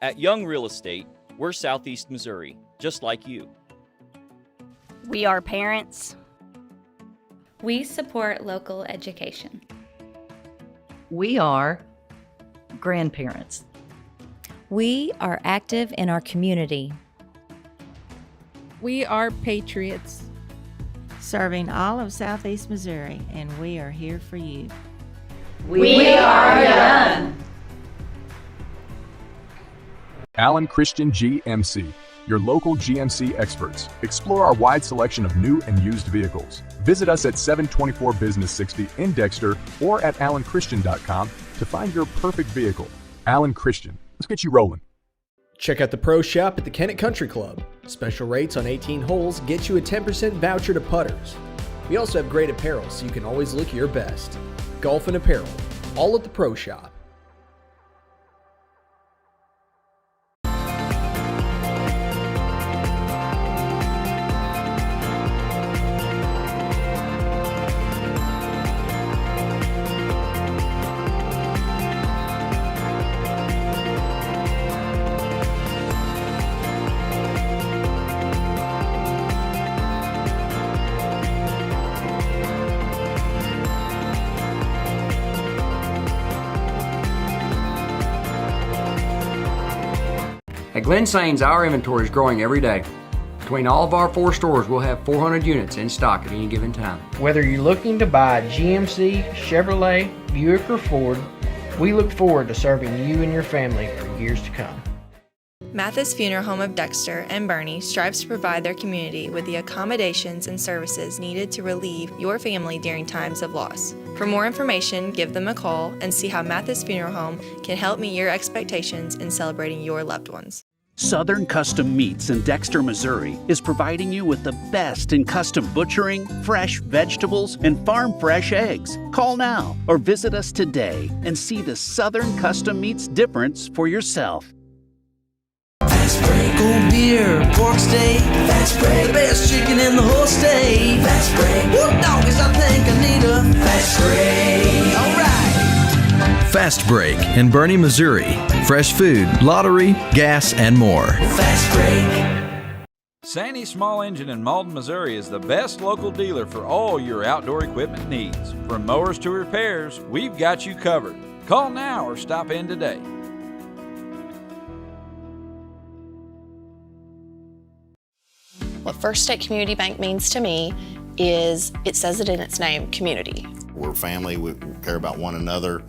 At Young Real Estate, we're Southeast Missouri, just like you. We are parents. We support local education. We are grandparents. We are active in our community. We are patriots. Serving all of Southeast Missouri, and we are here for you. We are young. Allen Christian GMC, your local GMC experts. Explore our wide selection of new and used vehicles. Visit us at 724 Business 60 in Dexter or at allenchristian.com to find your perfect vehicle. Allen Christian, let's get you rolling. Check out the Pro Shop at the Kennett Country Club. Special rates on 18 holes get you a 10% voucher to putters. We also have great apparel so you can always look your best. Golf and apparel, all at the Pro Shop. At Glen Sains, our inventory is growing every day. Between all of our 4 stores, we'll have 400 units in stock at any given time. Whether you're looking to buy a GMC, Chevrolet, Buick, or Ford, we look forward to serving you and your family for years to come. Mathis Funeral Home of Dexter and Bernie strives to provide their community with the accommodations and services needed to relieve your family during times of loss. For more information, give them a call and see how Mathis Funeral Home can help meet your expectations in celebrating your loved ones. Southern Custom Meats in Dexter, Missouri is providing you with the best in custom butchering, fresh vegetables, and farm fresh eggs. Call now or visit us today and see the Southern Custom Meats difference for yourself. Fast Break, cold beer, pork steak. Fast Break, the best chicken in the whole state. Fast Break, whoop doggies, I think I need a Fast Break. All right. Fast Break in Bernie, Missouri. Fresh food, lottery, gas, and more. Fast Break. Sandy Small Engine in Malden, Missouri is the best local dealer for all your outdoor equipment needs. From mowers to repairs, we've got you covered. Call now or stop in today. What First State Community Bank means to me is, it says it in its name, community. We're family, we care about one another,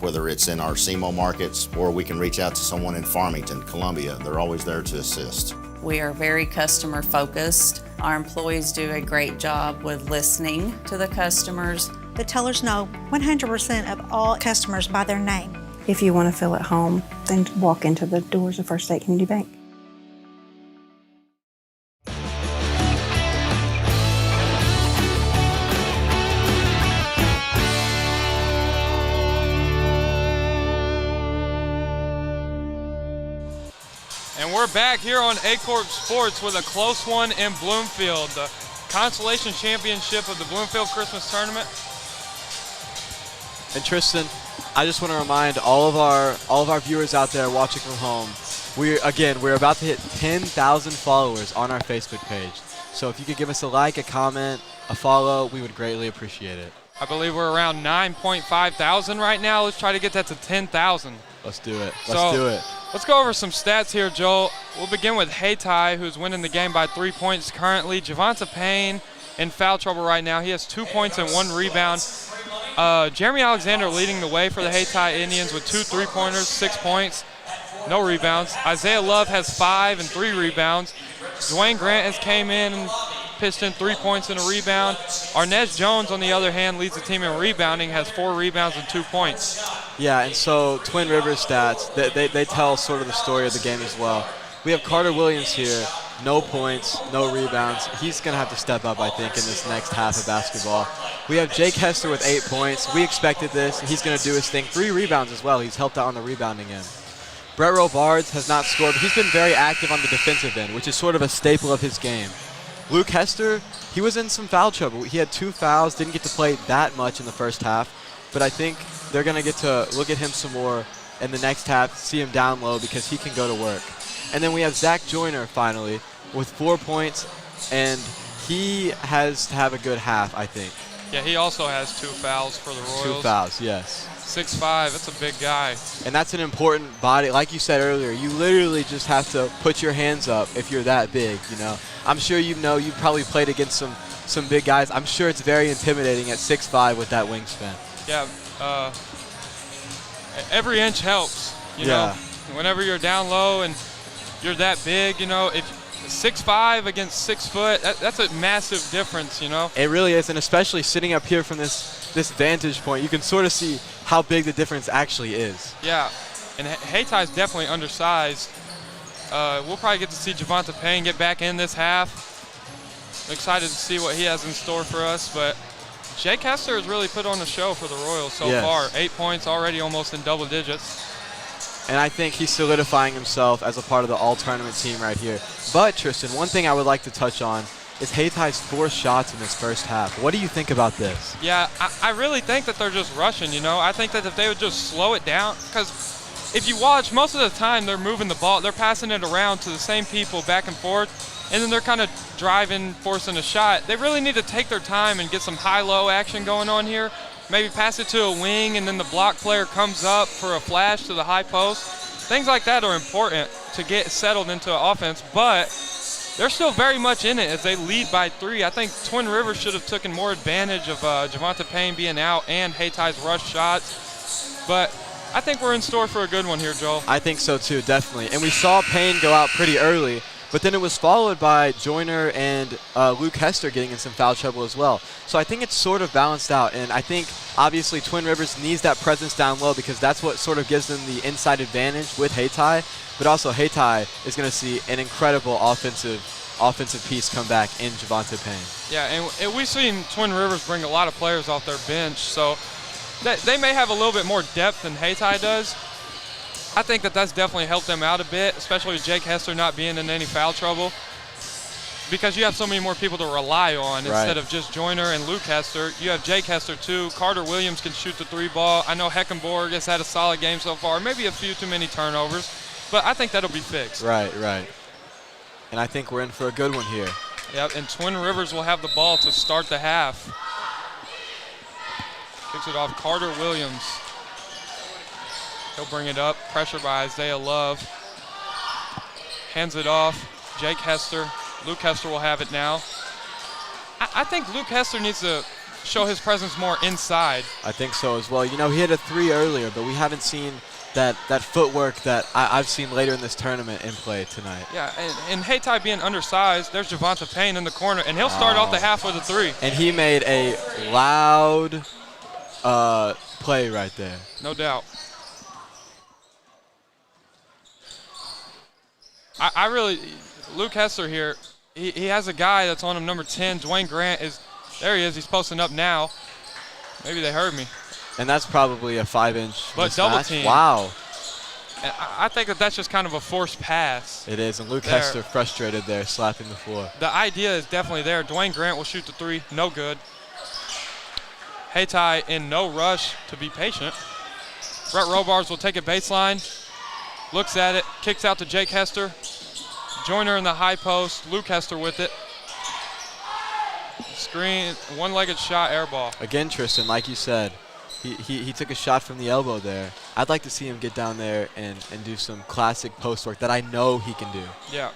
whether it's in our SEMO markets or we can reach out to someone in Farmington, Columbia. They're always there to assist. We are very customer focused. Our employees do a great job with listening to the customers. The tellers know 100% of all customers by their name. If you want to feel at home, then walk into the doors of First State Community Bank. And we're back here on A-Corp Sports with a close one in Bloomfield, the consolation championship of the Bloomfield Christmas Tournament. And Tristan, I just want to remind all of our viewers out there watching from home, we're about to hit 10,000 followers on our Facebook page. So if you could give us a like, a comment, a follow, we would greatly appreciate it. I believe we're around 9.5 thousand right now. Let's try to get that to 10,000. Let's do it. Let's do it. Let's go over some stats here, Joel. We'll begin with Hayti, who's winning the game by 3 points currently. Javonta Payne in foul trouble right now. He has 2 points and 1 rebound. Jeremy Alexander leading the way for the Hayti Indians with 2 3-pointers, 6 points, no rebounds. Isaiah Love has 5 and 3 rebounds. Dwayne Grant has came in and pitched in 3 points and a rebound. Arnez Jones, on the other hand, leads the team in rebounding, has 4 rebounds and 2 points. Yeah, and so Twin Rivers stats, they tell sort of the story of the game as well. We have Carter Williams here, no points, no rebounds. He's going to have to step up, I think, in this next half of basketball. We have Jake Hester with 8 points. We expected this. He's going to do his thing. 3 rebounds as well. He's helped out on the rebounding end. Brett Robards has not scored, but he's been very active on the defensive end, which is sort of a staple of his game. Luke Hester, he was in some foul trouble. He had 2 fouls, didn't get to play that much in the first half, but I think they're going to get to look at him some more in the next half, see him down low because he can go to work. And then we have Zach Joyner finally with 4 points, and he has to have a good half, I think. Yeah, he also has 2 fouls for the Royals. 2 fouls, yes. 6'5", that's a big guy. And that's an important body. Like you said earlier, you literally just have to put your hands up if you're that big, you know. I'm sure you probably played against some big guys. I'm sure it's very intimidating at 6'5" with that wingspan. Yeah, every inch helps, you know. Whenever you're down low and you're that big, you know, if 6'5" against 6 foot, that's a massive difference, you know. It really is, and especially sitting up here from this vantage point, you can sort of see how big the difference actually is. Yeah, and Haytai's definitely undersized. We'll probably get to see Javonte Payne get back in this half. I'm excited to see what he has in store for us, but Jake Hester has really put on a show for the Royals so far. 8 points already, almost in double digits. And I think he's solidifying himself as a part of the all-tournament team right here. But, Tristan, one thing I would like to touch on is Haytai's 4 shots in this first half. What do you think about this? Yeah, I really think that they're just rushing, you know. I think that if they would just slow it down, because if you watch, most of the time they're moving the ball, they're passing it around to the same people back and forth, and then they're kind of driving, forcing a shot. They really need to take their time and get some high-low action going on here. Maybe pass it to a wing, and then the block player comes up for a flash to the high post. Things like that are important to get settled into an offense, but they're still very much in it as they lead by 3. I think Twin Rivers should have taken more advantage of Javonte Payne being out and Haytai's rush shots. But I think we're in store for a good one here, Joel. I think so too, definitely. And we saw Payne go out pretty early, but then it was followed by Joyner and Luke Hester getting in some foul trouble as well. So I think it's sort of balanced out, and I think obviously Twin Rivers needs that presence down low because that's what sort of gives them the inside advantage with Haytai. But also Haytai is going to see an incredible offensive piece come back in Javonte Payne. Yeah, and we've seen Twin Rivers bring a lot of players off their bench, so they may have a little bit more depth than Haytai does. I think that that's definitely helped them out a bit, especially with Jake Hester not being in any foul trouble, because you have so many more people to rely on instead of just Joyner and Luke Hester. You have Jake Hester too. Carter Williams can shoot the 3 ball. I know Heckenborg has had a solid game so far, maybe a few too many turnovers, but I think that'll be fixed. Right. And I think we're in for a good one here. Yep, and Twin Rivers will have the ball to start the half. Kicks it off Carter Williams. He'll bring it up, pressure by Isaiah Love. Hands it off, Jake Hester. Luke Hester will have it now. I think Luke Hester needs to show his presence more inside. I think so as well. You know, he had a 3 earlier, but we haven't seen that footwork that I've seen later in this tournament in play tonight. Yeah, and Haytai being undersized, there's Javonte Payne in the corner, and he'll start off the half with a 3. And he made a loud play right there. No doubt. Luke Hester here, he has a guy that's on him, number 10, Dwayne Grant. There he is, he's posting up now. Maybe they heard me. And that's probably a 5-inch but mismatch. Double team. Wow. And I think that's just kind of a forced pass. It is, and Luke Hester frustrated there, slapping the floor. The idea is definitely there. Dwayne Grant will shoot the 3, no good. Haytai in no rush to be patient. Brett Robards will take it baseline, looks at it, kicks out to Jake Hester. Joyner in the high post, Luke Hester with it. Screen, one-legged shot, air ball. Again, Tristan, like you said, he took a shot from the elbow there. I'd like to see him get down there and do some classic post work that I know he can do. Yeah,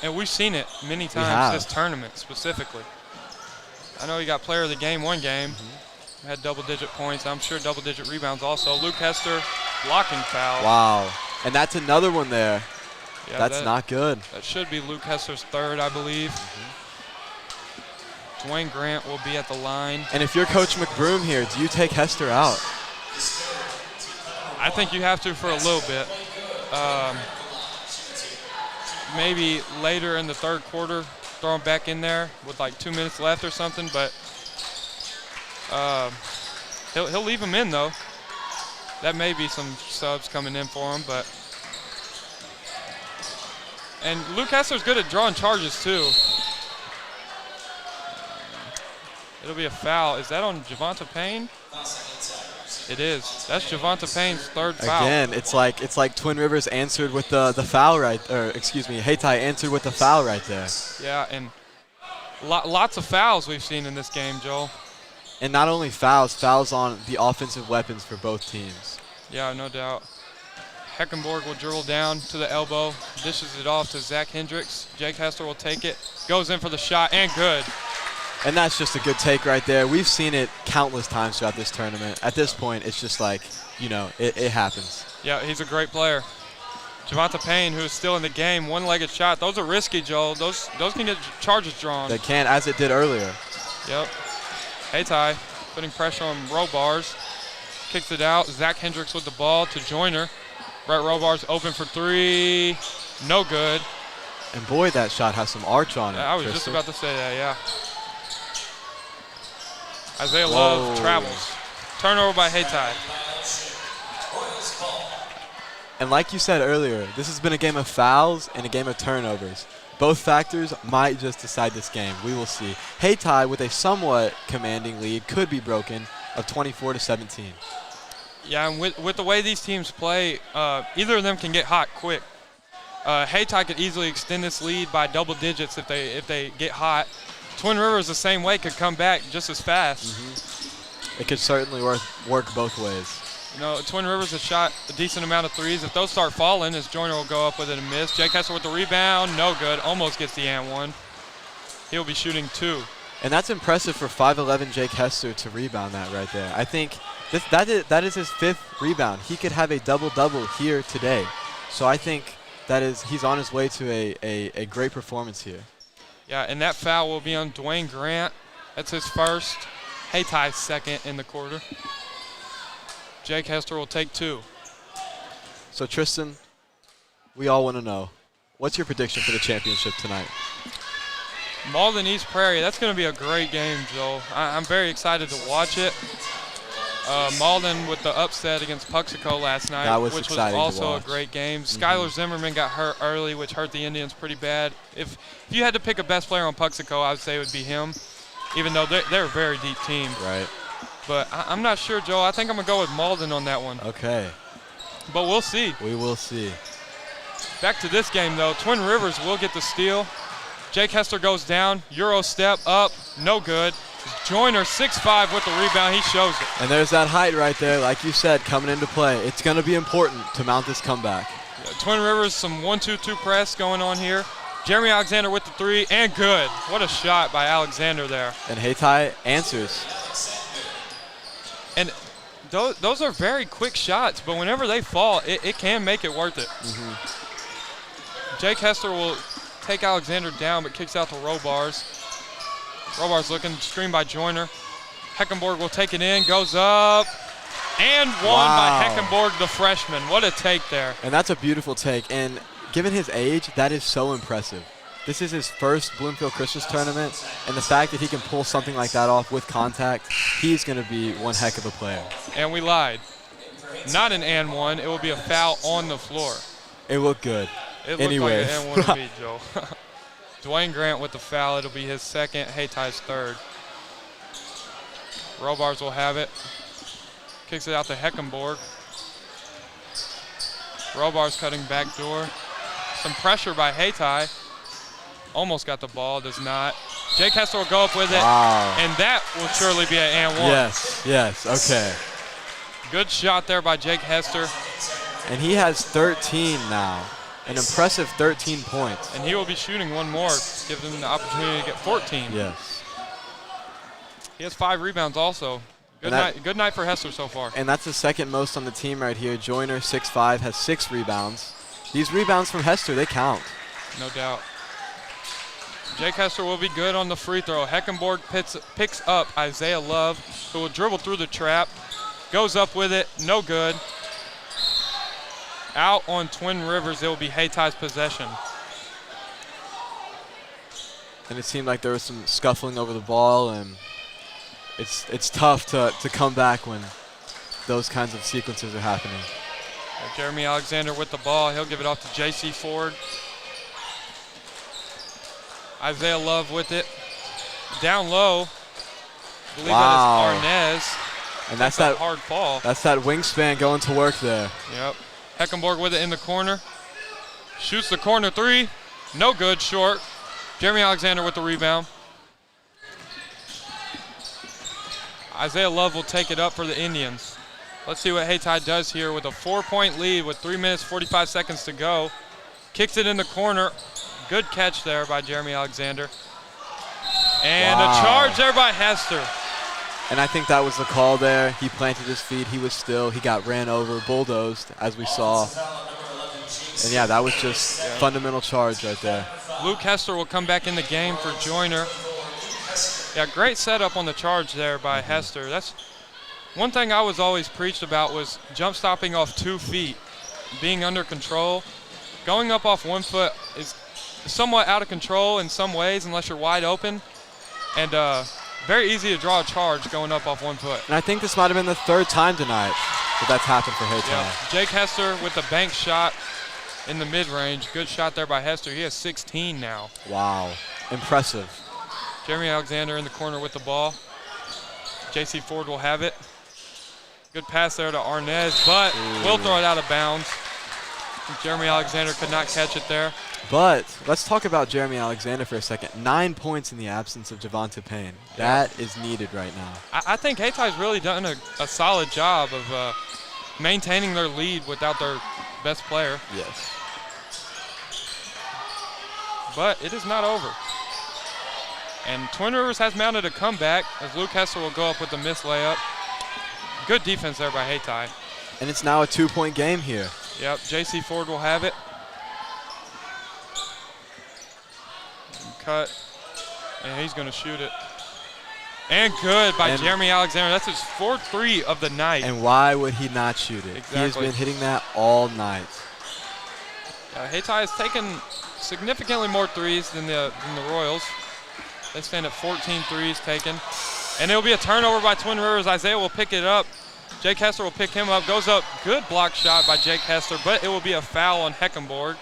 and we've seen it many times this tournament specifically. I know he got player of the game one game, had double-digit points. I'm sure double-digit rebounds also. Luke Hester, blocking foul. Wow, and that's another one there. Yeah, that's not good. That should be Luke Hester's 3rd, I believe. Dwayne Grant will be at the line. And if you're Coach McBroom here, do you take Hester out? I think you have to for a little bit. Maybe later in the 3rd quarter, throw him back in there with like 2 minutes left or something, but he'll leave him in though. That may be some subs coming in for him, but. And Luke Hessler's good at drawing charges too. It'll be a foul. Is that on Javonte Payne? It is. That's Javonta Payne's third foul. Again, it's like Twin Rivers answered with the foul right, or excuse me, Hayti answered with the foul right there. Yeah, and lots of fouls we've seen in this game, Joel. And not only fouls on the offensive weapons for both teams. Yeah, no doubt. Heckenborg will dribble down to the elbow, dishes it off to Zach Hendricks. Jake Hester will take it, goes in for the shot, and good. And that's just a good take right there. We've seen it countless times throughout this tournament. At this point, it's just like, you know, it happens. Yeah, he's a great player. Javonta Payne, who is still in the game, one-legged shot. Those are risky, Joel. Those can get charges drawn. They can, as it did earlier. Yep. Hayti putting pressure on Robars. Kicks it out. Zach Hendricks with the ball to Joyner. Brett Robars open for three. No good. And boy, that shot has some arch on it. I was just about to say that, yeah. Isaiah Love travels. Turnover by Hayti. And like you said earlier, this has been a game of fouls and a game of turnovers. Both factors might just decide this game. We will see. Hayti, with a somewhat commanding lead, could be broken of 24-17. Yeah, and with the way these teams play, either of them can get hot quick. Hayti could easily extend this lead by double digits if they get hot. Twin Rivers the same way could come back just as fast. Mm-hmm. It could certainly work both ways. You know, Twin Rivers has shot a decent amount of threes. If those start falling, as Joyner will go up with it and miss. Jake Hester with the rebound, no good. Almost gets the and one. He'll be shooting 2. And that's impressive for 5'11" Jake Hester to rebound that right there. I think that is his 5th rebound. He could have a double-double here today. So I think he's on his way to a great performance here. Yeah, and that foul will be on Dwayne Grant. That's his first. Haty's second in the quarter. Jake Hester will take 2. So, Tristan, we all want to know, what's your prediction for the championship tonight? Malden East Prairie, that's going to be a great game, Joel. I'm very excited to watch it. Malden with the upset against Puxico last night, which was also a great game. Skylar Zimmerman got hurt early, which hurt the Indians pretty bad. If you had to pick a best player on Puxico, I would say it would be him, even though they're a very deep team. Right. But I'm not sure, Joel. I think I'm going to go with Malden on that one. Okay. But we'll see. We will see. Back to this game, though. Twin Rivers will get the steal. Jake Hester goes down. Euro step up. No good. Joyner, 6'5", with the rebound. He shows it. And there's that height right there, like you said, coming into play. It's going to be important to mount this comeback. Yeah, Twin Rivers, some 1-2-2 press going on here. Jeremy Alexander with the 3, and good. What a shot by Alexander there. And Hayti answers. And those are very quick shots, but whenever they fall, it can make it worth it. Mm-hmm. Jake Hester will take Alexander down, but kicks out to Robars. Robars looking, screened by Joyner. Heckenborg will take it in, goes up, and won by Heckenborg, the freshman. What a take there. And that's a beautiful take. And given his age, that is so impressive. This is his first Bloomfield Christmas Tournament, and the fact that he can pull something like that off with contact, he's going to be one heck of a player. And we lied. Not an and one. It will be a foul on the floor. It looked good. It looked like an and one to me, Joe. Dwayne Grant with the foul. It'll be his second. Haty's third. Robars will have it. Kicks it out to Heckenborg. Robars cutting back door. Some pressure by Hayti. Almost got the ball, does not. Jake Hester will go up with it, and that will surely be an and one. Yes, okay. Good shot there by Jake Hester. And he has 13 now, an impressive 13 points. And he will be shooting one more, give them the opportunity to get 14. Yes. He has 5 rebounds also. Good night for Hester so far. And that's the second most on the team right here. Joyner, 6'5", has 6 rebounds. These rebounds from Hester, they count. No doubt. Jake Hester will be good on the free throw. Heckenborg picks up Isaiah Love, who will dribble through the trap. Goes up with it, no good. Out on Twin Rivers, it will be Haty's possession. And it seemed like there was some scuffling over the ball, and it's tough to come back when those kinds of sequences are happening. Jeremy Alexander with the ball. He'll give it off to J.C. Ford. Isaiah Love with it. Down low. I believe that is Arnez. And that's that hard fall. That's that wingspan going to work there. Yep. Heckenborg with it in the corner. Shoots the corner three. No good, short. Jeremy Alexander with the rebound. Isaiah Love will take it up for the Indians. Let's see what Hayti does here with a 4-point lead with 3 minutes, 45 seconds to go. Kicks it in the corner. Good catch there by Jeremy Alexander. And a charge there by Hester. And I think that was the call there. He planted his feet. He was still. He got ran over, bulldozed, as we saw. And, yeah, that was just fundamental charge right there. Luke Hester will come back in the game for Joyner. Yeah, great setup on the charge there by Hester. That's one thing I was always preached about was jump stopping off 2 feet, being under control. Going up off 1 foot is somewhat out of control in some ways unless you're wide open. And very easy to draw a charge going up off 1 foot. And I think this might have been the 3rd time tonight that that's happened for Hayti. Yeah. Jake Hester with the bank shot in the mid-range. Good shot there by Hester. He has 16 now. Wow, impressive. Jeremy Alexander in the corner with the ball. J.C. Ford will have it. Good pass there to Arnez, but will throw it out of bounds. Jeremy Alexander could not catch it there. But let's talk about Jeremy Alexander for a second. 9 points in the absence of Javonte Payne. That is needed right now. I think Haty's really done a solid job of maintaining their lead without their best player. Yes. But it is not over. And Twin Rivers has mounted a comeback as Luke Hester will go up with a missed layup. Good defense there by Hayti. And it's now a 2-point game here. Yep, J.C. Ford will have it. Cut, and he's going to shoot it. And good by Jeremy Alexander. That's his 4th 3 of the night. And why would he not shoot it? Exactly. He has been hitting that all night. Hayti has taken significantly more threes than the Royals. They stand at 14 threes taken. And it'll be a turnover by Twin Rivers. Isaiah will pick it up. Jake Hester will pick him up. Goes up. Good block shot by Jake Hester, but it will be a foul on Heckenborg.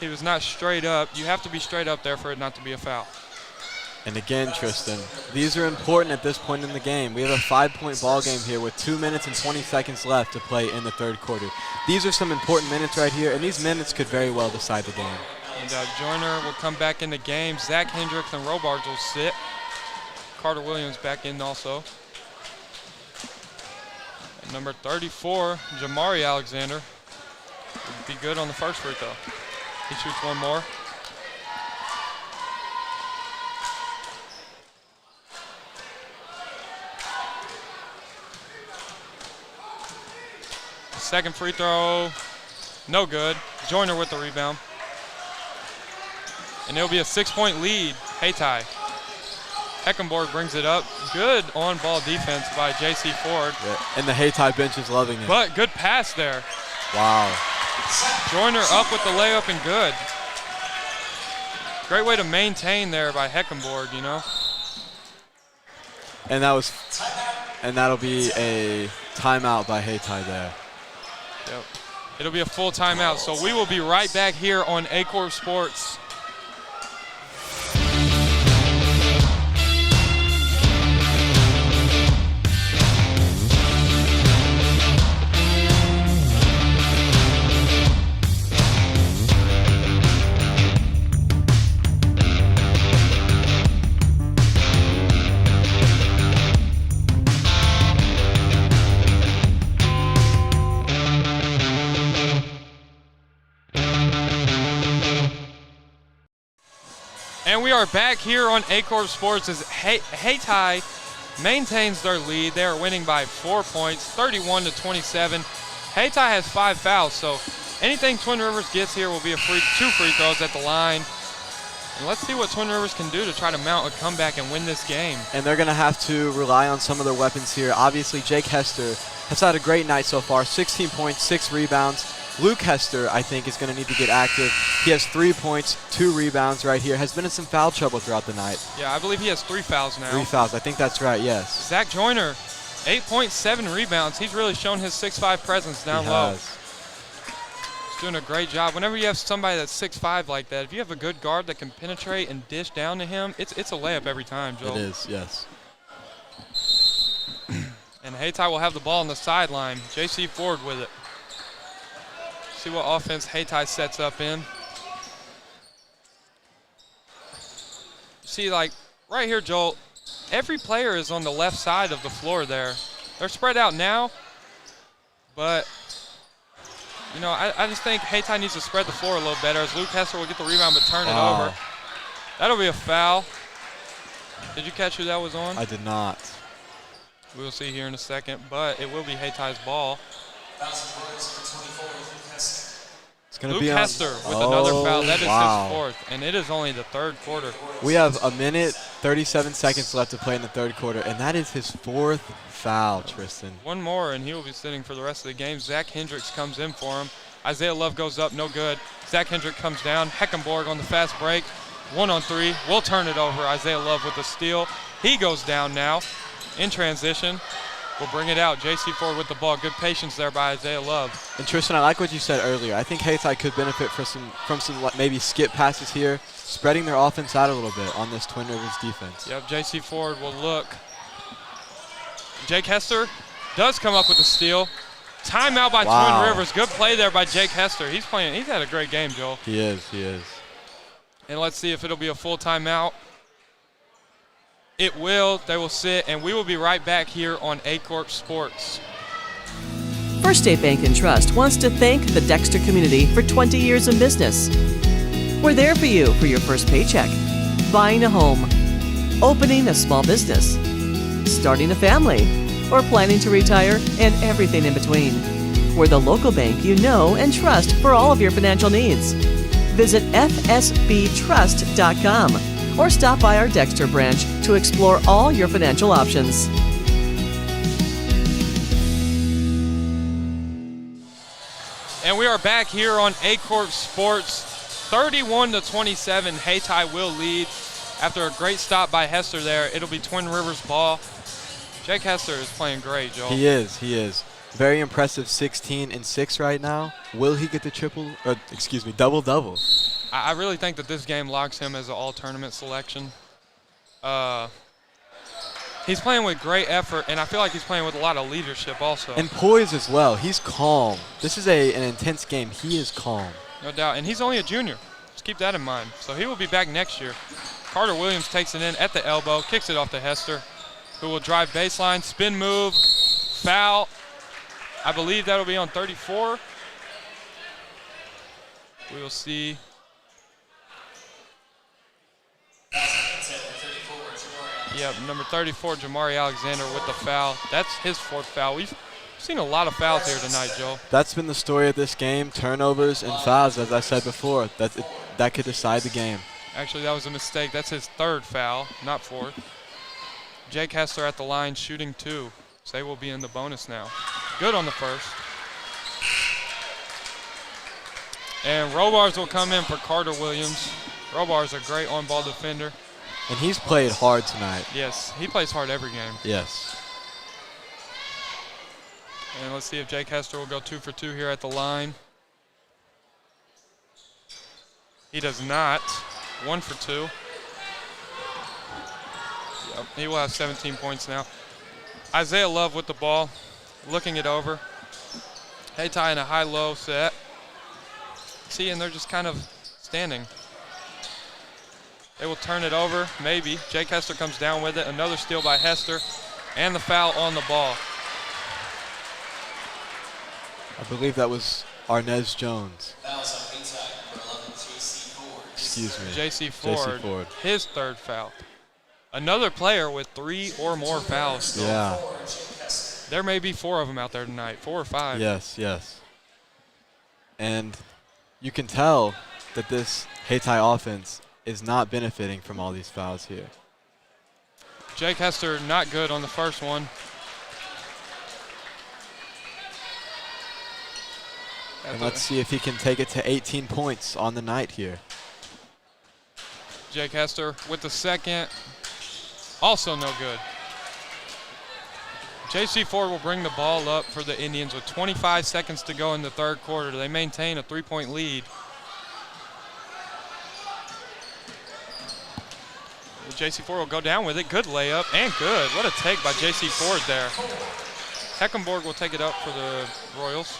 He was not straight up. You have to be straight up there for it not to be a foul. And again, Tristan, these are important at this point in the game. We have a 5-point ball game here with 2 minutes and 20 seconds left to play in the 3rd quarter. These are some important minutes right here, and these minutes could very well decide the game. And Joyner will come back in the game. Zach Hendricks and Robards will sit. Carter Williams back in also. And number 34, Jamari Alexander, would be good on the first free throw. He shoots one more. Second free throw, no good. Joyner with the rebound. And it'll be a 6-point lead, Hayti. Heckenborg brings it up. Good on-ball defense by J.C. Ford. Yeah, and the Hayti bench is loving it. But good pass there. Wow. Joyner up with the layup and good. Great way to maintain there by Heckenborg, you know. And that'll be a timeout by Hayti there. Yep. It'll be a full timeout. So we will be right back here on Acorn Sports. And we are back here on Acorn Sports as Hayti maintains their lead. They are winning by 4 points, 31-27. Hayti has 5 fouls, so anything Twin Rivers gets here will be 2 free throws at the line. And let's see what Twin Rivers can do to try to mount a comeback and win this game. And they're going to have to rely on some of their weapons here. Obviously, Jake Hester has had a great night so far, 16 points, 6 rebounds. Luke Hester, I think, is going to need to get active. He has 3 points, 2 rebounds right here. Has been in some foul trouble throughout the night. Yeah, I believe he has 3 fouls now. 3 fouls. I think that's right, yes. Zach Joyner, 8.7 rebounds. He's really shown his 6'5" presence down low. He's doing a great job. Whenever you have somebody that's 6'5" like that, if you have a good guard that can penetrate and dish down to him, it's a layup every time, Joel. It is, yes. And Hayti will have the ball on the sideline. J.C. Ford with it. See what offense Hayti sets up in. See, like, right here, Joel, every player is on the left side of the floor there. They're spread out now, but, you know, I just think Hayti needs to spread the floor a little better as Luke Hester will get the rebound but turn it over. That'll be a foul. Did you catch who that was on? I did not. We'll see here in a second, but it will be Hayty's ball. It's going to Luke be Hester with another foul. That is his fourth, and it is only the third quarter. We have 1:37 seconds left to play in the third quarter, and that is his fourth foul, Tristan. One more, and he will be sitting for the rest of the game. Zach Hendricks comes in for him. Isaiah Love goes up, no good. Zach Hendricks comes down. Heckenborg on the fast break. 1-on-3. We'll turn it over. Isaiah Love with the steal. He goes down now in transition. We'll bring it out. J.C. Ford with the ball. Good patience there by Isaiah Love. And Tristan, I like what you said earlier. I think Hayti could benefit from some maybe skip passes here, spreading their offense out a little bit on this Twin Rivers defense. Yep, J.C. Ford will look. Jake Hester does come up with the steal. Timeout by Twin Rivers. Good play there by Jake Hester. He's had a great game, Joel. He is. And let's see if it'll be a full timeout. It will. They will sit, and we will be right back here on A-Corp Sports. First State Bank and Trust wants to thank the Dexter community for 20 years in business. We're there for you for your first paycheck, buying a home, opening a small business, starting a family, or planning to retire, and everything in between. We're the local bank you know and trust for all of your financial needs. Visit fsbtrust.com or stop by our Dexter branch to explore all your financial options. And we are back here on A-Corp Sports. 31-27, Hayti will lead after a great stop by Hester there. It'll be Twin Rivers ball. Jake Hester is playing great, Joel. He is. Very impressive 16 and 6 right now. Will he get the double-double? I really think that this game locks him as an all-tournament selection. He's playing with great effort, and I feel like he's playing with a lot of leadership also. And poise as well. He's calm. This is an intense game. He is calm. No doubt, and he's only a junior. Just keep that in mind. So he will be back next year. Carter Williams takes it in at the elbow, kicks it off to Hester, who will drive baseline, spin move, foul. I believe that'll be on 34. We will see. Yep, number 34, Jamari Alexander with the foul. That's his fourth foul. We've seen a lot of fouls here tonight, Joel. That's been the story of this game, turnovers and fouls, as I said before. That could decide the game. Actually, that was a mistake. That's his third foul, not fourth. Jake Hester at the line shooting 2. So they will be in the bonus now. Good on the first. And Robars will come in for Carter Williams. Robar's a great on-ball defender. And he's played hard tonight. Yes, he plays hard every game. Yes. And let's see if Jake Hester will go 2 for 2 here at the line. He does not. 1 for 2. Yep, he will have 17 points now. Isaiah Love with the ball, looking it over. Hayti in a high-low set. See, and they're just kind of standing. They will turn it over, maybe. Jake Hester comes down with it. Another steal by Hester, and the foul on the ball. I believe that was Arnez Jones. Excuse me. J.C. Ford, his third foul. Another player with 3 or more fouls still. Yeah. There may be 4 of them out there tonight, 4 or 5. Yes. And you can tell that this Hayti offense is not benefiting from all these fouls here. Jake Hester not good on the first one. And let's see if he can take it to 18 points on the night here. Jake Hester with the second. Also no good. J.C. Ford will bring the ball up for the Indians with 25 seconds to go in the third quarter. They maintain a 3-point lead. J.C. Ford will go down with it. Good layup and good. What a take by J.C. Ford there. Heckenborg will take it up for the Royals.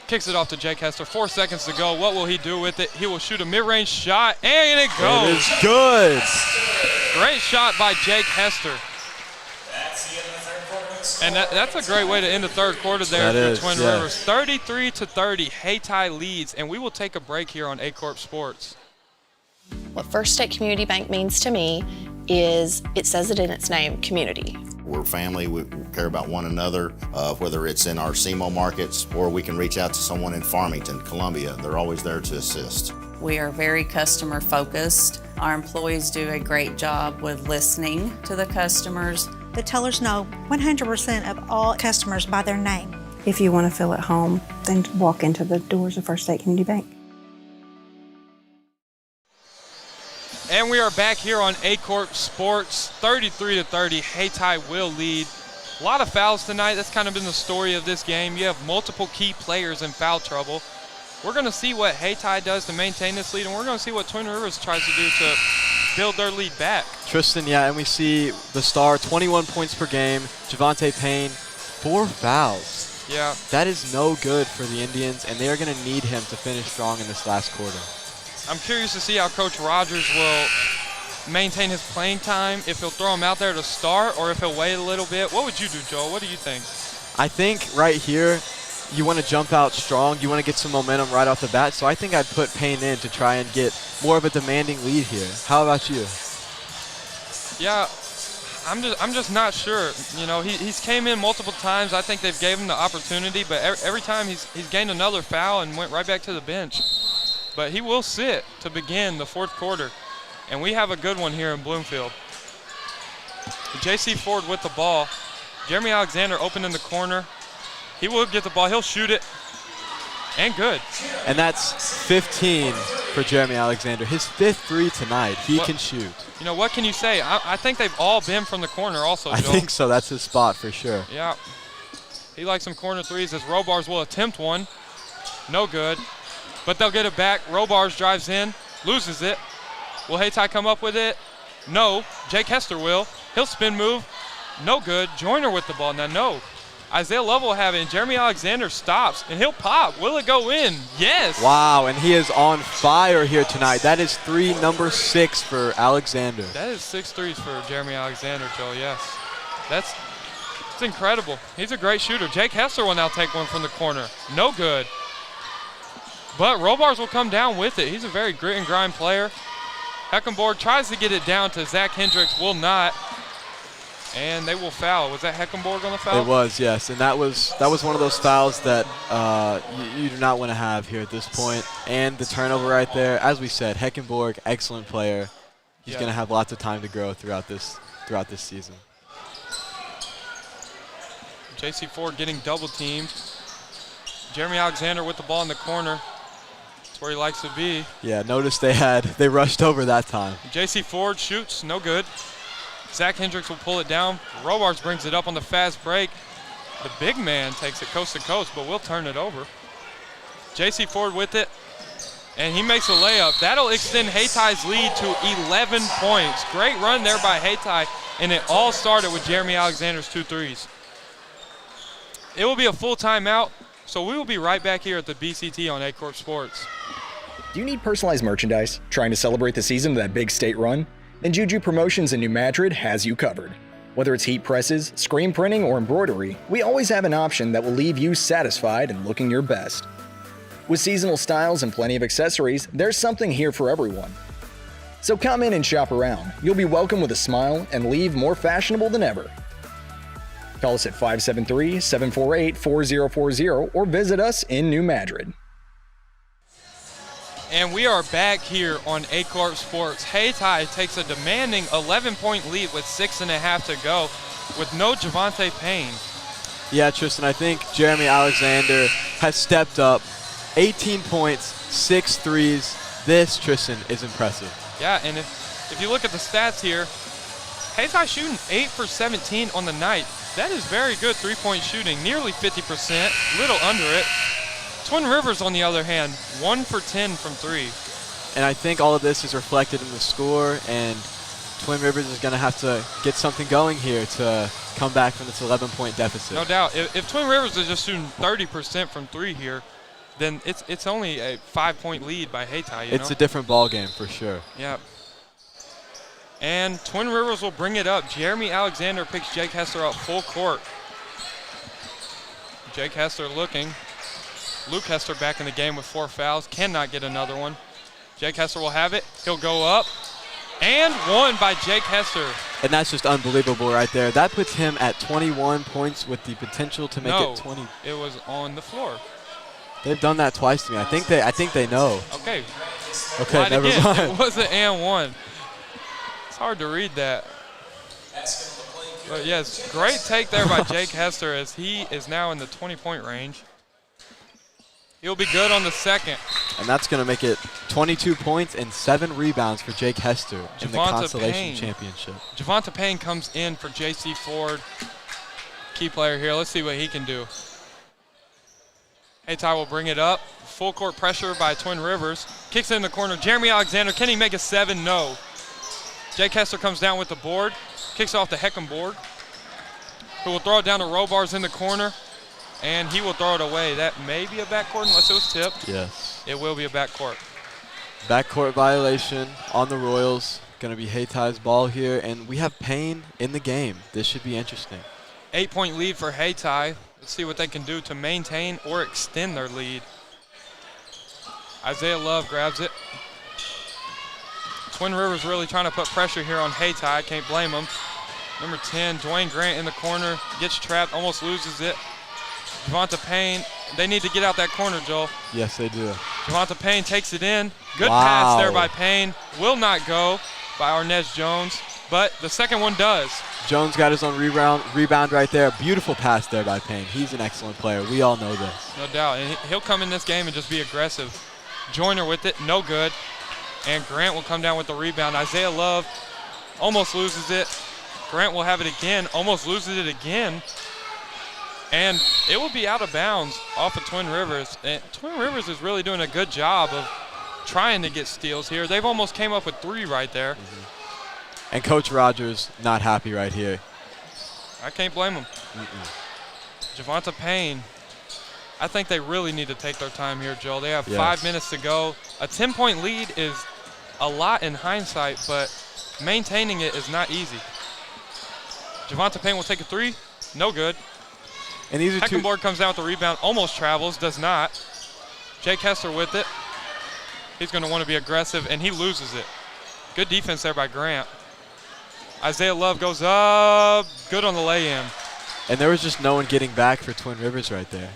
Kicks it off to Jake Hester. 4 seconds to go. What will he do with it? He will shoot a mid-range shot, and it goes. It is good. Great shot by Jake Hester. And that's a great way to end the third quarter there for Twin Rivers. 33-30, Hayti leads, and we will take a break here on A-Corp Sports. What First State Community Bank means to me is, it says it in its name, community. We're family, we care about one another, whether it's in our SEMO markets or we can reach out to someone in Farmington, Columbia. They're always there to assist. We are very customer focused. Our employees do a great job with listening to the customers. The tellers know 100% of all customers by their name. If you want to feel at home, then walk into the doors of First State Community Bank. And we are back here on A-Corp Sports, 33-30. Hayti will lead. A lot of fouls tonight. That's kind of been the story of this game. You have multiple key players in foul trouble. We're going to see what Hayti does to maintain this lead, and we're going to see what Twin Rivers tries to do to build their lead back. Tristan, yeah, and we see the star, 21 points per game. Javante Payne, 4 fouls. Yeah. That is no good for the Indians, and they are going to need him to finish strong in this last quarter. I'm curious to see how Coach Rogers will maintain his playing time, if he'll throw him out there to start or if he'll wait a little bit. What would you do, Joel? What do you think? I think right here, you want to jump out strong. You want to get some momentum right off the bat. So I think I'd put Payne in to try and get more of a demanding lead here. How about you? Yeah, I'm just not sure. You know, he's came in multiple times. I think they've gave him the opportunity, but every time he's gained another foul and went right back to the bench. But he will sit to begin the fourth quarter. And we have a good one here in Bloomfield. J.C. Ford with the ball. Jeremy Alexander open in the corner. He will get the ball. He'll shoot it. And good. And that's 15 for Jeremy Alexander. His 5th three tonight. He can shoot. You know, what can you say? I think they've all been from the corner also, Joel. I think so. That's his spot for sure. Yeah. He likes some corner threes as Robars will attempt one. No good. But they'll get it back. Robars drives in, loses it. Will Hayti come up with it? No. Jake Hester will. He'll spin move. No good. Joyner with the ball. Now, no. Isaiah Love will have it, and Jeremy Alexander stops, and he'll pop. Will it go in? Yes. Wow, and he is on fire here tonight. That is number 6 for Alexander. That is 6 threes for Jeremy Alexander, Joe, yes. It's incredible. He's a great shooter. Jake Hester will now take one from the corner. No good. But Robars will come down with it. He's a very grit and grind player. Heckenborg tries to get it down to Zach Hendricks, will not. And they will foul. Was that Heckenborg on the foul? It was, yes. And that was one of those fouls that you do not want to have here at this point. And the turnover right there, as we said, Heckenborg, excellent player. He's going to have lots of time to grow throughout this season. J.C. Ford getting double teamed. Jeremy Alexander with the ball in the corner. That's where he likes to be. Yeah, notice they rushed over that time. J.C. Ford shoots, no good. Zach Hendricks will pull it down. Robars brings it up on the fast break. The big man takes it coast to coast, but we'll turn it over. J.C. Ford with it, and he makes a layup. That'll extend Hayty's lead to 11 points. Great run there by Hayti, and it all started with Jeremy Alexander's 2 threes. It will be a full timeout, so we will be right back here at the BCT on A-Corp Sports. Do you need personalized merchandise? Trying to celebrate the season of that big state run? Then Juju Promotions in New Madrid has you covered. Whether it's heat presses, screen printing, or embroidery, we always have an option that will leave you satisfied and looking your best. With seasonal styles and plenty of accessories, there's something here for everyone. So come in and shop around. You'll be welcome with a smile and leave more fashionable than ever. Call us at 573-748-4040 or visit us in New Madrid. And we are back here on A-Corp Sports. Hayti takes a demanding 11-point lead with 6.5 to go with no Javante Payne. Yeah, Tristan, I think Jeremy Alexander has stepped up. 18 points, 6 threes. This, Tristan, is impressive. Yeah, and if you look at the stats here, Hayti shooting 8 for 17 on the night. That is very good three-point shooting, nearly 50%, little under it. Twin Rivers, on the other hand, 1 for 10 from 3. And I think all of this is reflected in the score, and Twin Rivers is going to have to get something going here to come back from this 11-point deficit. No doubt. If Twin Rivers is just shooting 30% from 3 here, then it's only a 5-point lead by Hayti. It's a different ball game for sure. Yeah. And Twin Rivers will bring it up. Jeremy Alexander picks Jake Hester up full court. Jake Hester looking. Luke Hester back in the game with 4 fouls. Cannot get another one. Jake Hester will have it. He'll go up. And one by Jake Hester. And that's just unbelievable right there. That puts him at 21 points with the potential to make it 20. It was on the floor. They've done that twice to me. I think they know. Okay. Okay, never mind. It was an and one. It's hard to read that. But yes, great take there by Jake Hester as he is now in the 20-point range. He'll be good on the second. And that's going to make it 22 points and 7 rebounds for Jake Hester in the consolation championship. Javonta Payne comes in for J.C. Ford. Key player here. Let's see what he can do. Hayti will bring it up. Full court pressure by Twin Rivers. Kicks it in the corner. Jeremy Alexander. Can he make a 7? No. Jake Hester comes down with the board. Kicks off the Heckham board. Who will throw it down to Robar's in the corner. And he will throw it away. That may be a backcourt unless it was tipped. Yes. It will be a backcourt. Backcourt violation on the Royals. Going to be Hayty's ball here. And we have Payne in the game. This should be interesting. 8-point lead for Hayti. Let's see what they can do to maintain or extend their lead. Isaiah Love grabs it. Twin Rivers really trying to put pressure here on Hayti. I can't blame them. Number 10, Dwayne Grant in the corner. Gets trapped, almost loses it. Javonta Payne, they need to get out that corner, Joel. Yes, they do. Javonta Payne takes it in. Good pass there by Payne. Will not go by Arnez Jones, but the second one does. Jones got his own rebound right there. Beautiful pass there by Payne. He's an excellent player. We all know this. No doubt. And he'll come in this game and just be aggressive. Joyner with it, no good. And Grant will come down with the rebound. Isaiah Love almost loses it. Grant will have it again, almost loses it again. And it will be out of bounds off of Twin Rivers. And Twin Rivers is really doing a good job of trying to get steals here. They've almost came up with 3 right there. Mm-hmm. And Coach Rogers not happy right here. I can't blame him. Javonta Payne. I think they really need to take their time here, Joel. They have 5 minutes to go. A 10-point lead is a lot in hindsight, but maintaining it is not easy. Javonta Payne will take a 3. No good. And these are Heckenborg comes down with the rebound, almost travels, does not. Jake Hester with it. He's going to want to be aggressive, and he loses it. Good defense there by Grant. Isaiah Love goes up. Good on the lay-in. And there was just no one getting back for Twin Rivers right there.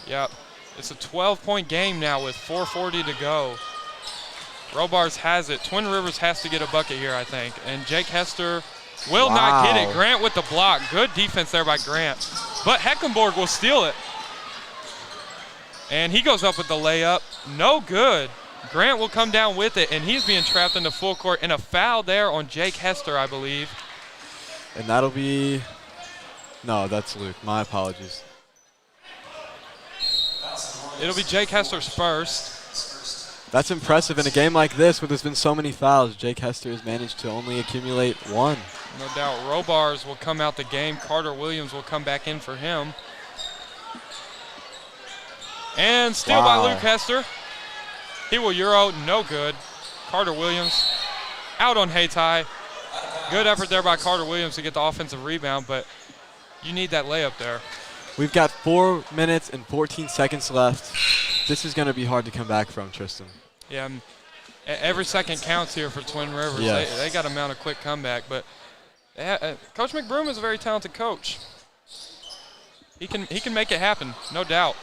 Yep. It's a 12-point game now with 4:40 to go. Robar's has it. Twin Rivers has to get a bucket here, I think. And Jake Hester will not get it. Grant with the block. Good defense there by Grant. But Heckenborg will steal it. And he goes up with the layup. No good. Grant will come down with it, and he's being trapped into full court. And a foul there on Jake Hester, I believe. And that'll be – no, that's Luke. My apologies. It'll be Jake Hester's first. That's impressive. In a game like this where there's been so many fouls, Jake Hester has managed to only accumulate 1. No doubt. Robars will come out the game. Carter Williams will come back in for him. And steal by Luke Hester. He will Euro. No good. Carter Williams out on Hayti. Good effort there by Carter Williams to get the offensive rebound, but you need that layup there. We've got 4 minutes and 14 seconds left. This is going to be hard to come back from, Tristan. Yeah, every second counts here for Twin Rivers. Yes. They got to mount a quick comeback, but Coach McBroom is a very talented coach. He can make it happen, no doubt.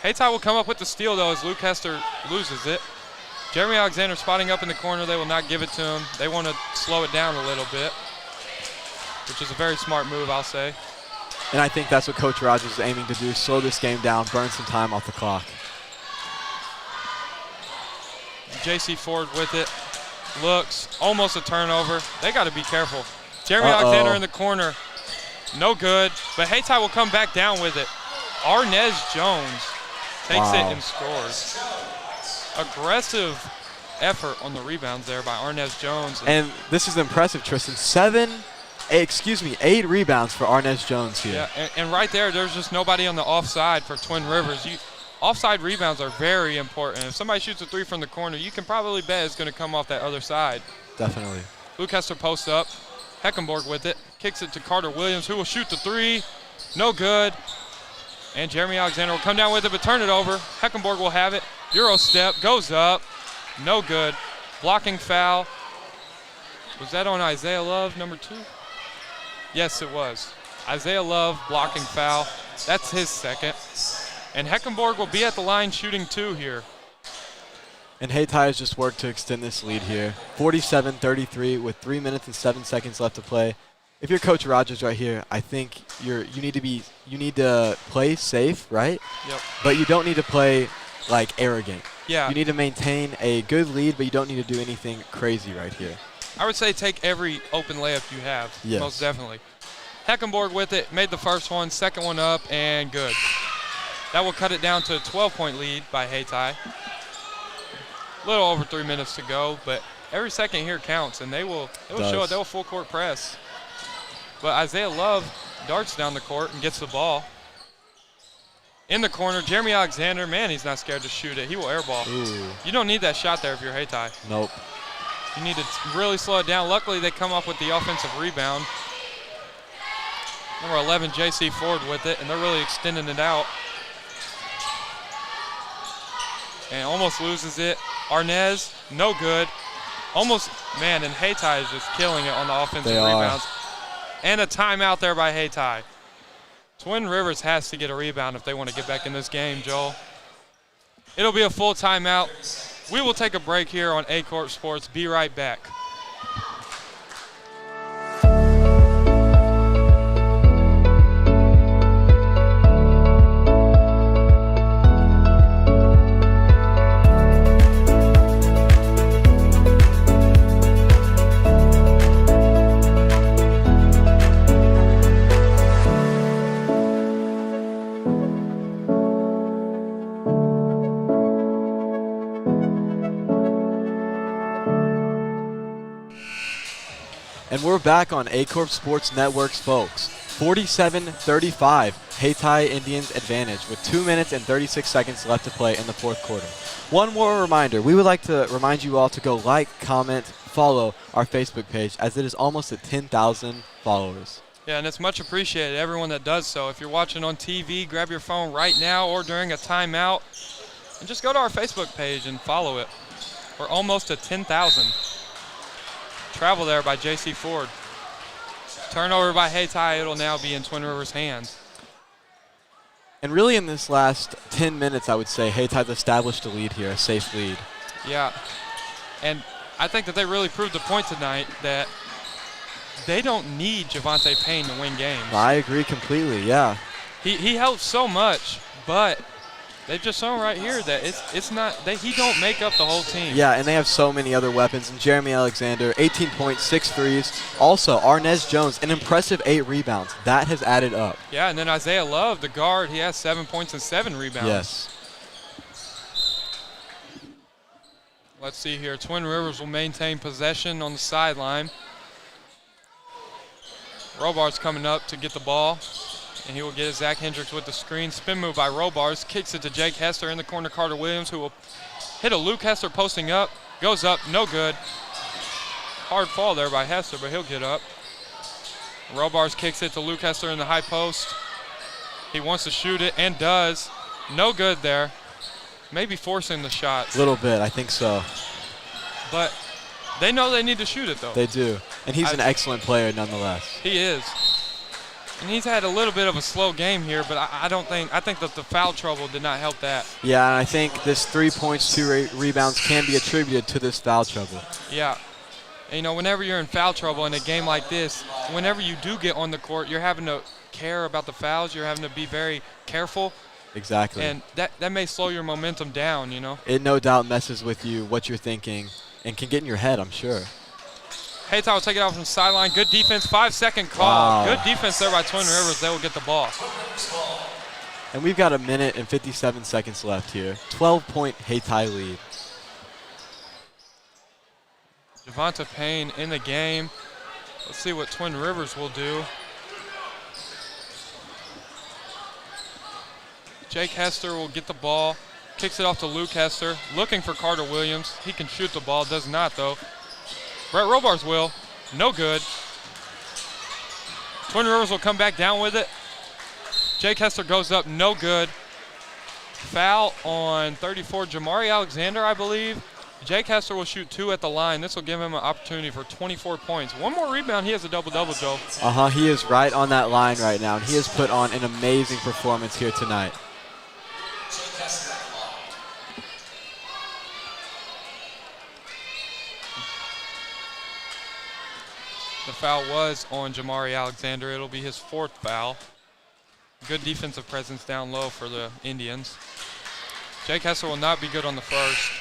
Hayti will come up with the steal, though, as Luke Hester loses it. Jeremy Alexander spotting up in the corner. They will not give it to him. They want to slow it down a little bit, which is a very smart move, I'll say. And I think that's what Coach Rogers is aiming to do, slow this game down, burn some time off the clock. J.C. Ford with it. Looks, almost a turnover. They got to be careful. Jeremy Alexander in the corner. No good, but Hayti will come back down with it. Arnez Jones takes it and scores. Aggressive effort on the rebounds there by Arnez Jones. And this is impressive, Tristan. 8 rebounds for Arnez Jones here. Yeah, and right there's just nobody on the offside for Twin Rivers. Offside rebounds are very important. If somebody shoots a 3 from the corner, you can probably bet it's going to come off that other side. Definitely. Luke Hester posts up. Heckenborg with it. Kicks it to Carter Williams, who will shoot the 3. No good. And Jeremy Alexander will come down with it, but turn it over. Heckenborg will have it. Euro step, goes up. No good. Blocking foul. Was that on Isaiah Love, number 2? Yes, it was. Isaiah Love blocking foul. That's his second. And Heckenborg will be at the line shooting 2 here. And Hayti has just worked to extend this lead here. 47-33 with 3 minutes and 7 seconds left to play. If you're Coach Rogers right here, I think you need to play safe, right? Yep. But you don't need to play like arrogant. Yeah. You need to maintain a good lead, but you don't need to do anything crazy right here. I would say take every open layup you have. Yes. Most definitely. Heckenborg with it, made the first one, second one up, and good. That will cut it down to a 12-point lead by Hayti. A little over 3 minutes to go, but every second here counts, and they will show it. They will full court press. But Isaiah Love darts down the court and gets the ball. In the corner, Jeremy Alexander, man, he's not scared to shoot it. He will airball. Ooh. You don't need that shot there if you're Hayti. Nope. You need to really slow it down. Luckily, they come up with the offensive rebound. Number 11, J.C. Ford with it, and they're really extending it out. And almost loses it. Arnez, no good. Almost, man, and Hayti is just killing it on the offensive rebounds. And a timeout there by Hayti. Twin Rivers has to get a rebound if they want to get back in this game, Joel. It'll be a full timeout. We will take a break here on A Corp Sports. Be right back. And we're back on A Corp Sports Networks, folks. 47-35, Hayti Indians advantage with 2 minutes and 36 seconds left to play in the fourth quarter. One more reminder, we would like to remind you all to go like, comment, follow our Facebook page, as it is almost at 10,000 followers. Yeah, and it's much appreciated, everyone that does so. If you're watching on TV, grab your phone right now or during a timeout, and just go to our Facebook page and follow it. We're almost at 10,000. Travel there by J.C. Ford. Turnover by Hayti. It'll now be in Twin Rivers' hands. And really in this last 10 minutes, I would say, Hayti's established a lead here, a safe lead. Yeah. And I think that they really proved the point tonight that they don't need Javante Payne to win games. I agree completely, yeah. He helps so much, but they've just shown right here that it's not he don't make up the whole team. Yeah, and they have so many other weapons. And Jeremy Alexander, 18 points, 6 threes. Also, Arnez Jones, an impressive 8 rebounds. That has added up. Yeah, and then Isaiah Love, the guard, he has 7 points and 7 rebounds. Yes. Let's see here. Twin Rivers will maintain possession on the sideline. Robar's coming up to get the ball. And he will get Zach Hendricks with the screen. Spin move by Robars. Kicks it to Jake Hester in the corner. Carter Williams, who will hit a Luke Hester posting up. Goes up, no good. Hard fall there by Hester, but he'll get up. Robars kicks it to Luke Hester in the high post. He wants to shoot it and does. No good there. Maybe forcing the shot. A little bit, I think so. But they know they need to shoot it, though. They do. And he's an excellent player nonetheless. He is. And he's had a little bit of a slow game here, but I think that the foul trouble did not help that. Yeah, and I think this 3 points, 2 rebounds can be attributed to this foul trouble. Yeah. And, you know, whenever you're in foul trouble in a game like this, whenever you do get on the court, you're having to care about the fouls. You're having to be very careful. Exactly. And that may slow your momentum down, you know. It no doubt messes with you, what you're thinking, and can get in your head, I'm sure. Hayti will take it out from the sideline. Good defense, 5-second call. Wow. Good defense there by Twin Rivers. They will get the ball. And we've got 1 minute and 57 seconds left here. 12-point Hayti lead. Javonta Payne in the game. Let's see what Twin Rivers will do. Jake Hester will get the ball, kicks it off to Luke Hester, looking for Carter Williams. He can shoot the ball, does not though. Brett Robards will, no good. Twin Rivers will come back down with it. Jake Hester goes up, no good. Foul on 34, Jamari Alexander, I believe. Jake Hester will shoot 2 at the line. This will give him an opportunity for 24 points. One more rebound, he has a double-double, Joe. He is right on that line right now, and he has put on an amazing performance here tonight. The foul was on Jamari Alexander. It'll be his 4th foul. Good defensive presence down low for the Indians. Jake Hester will not be good on the first.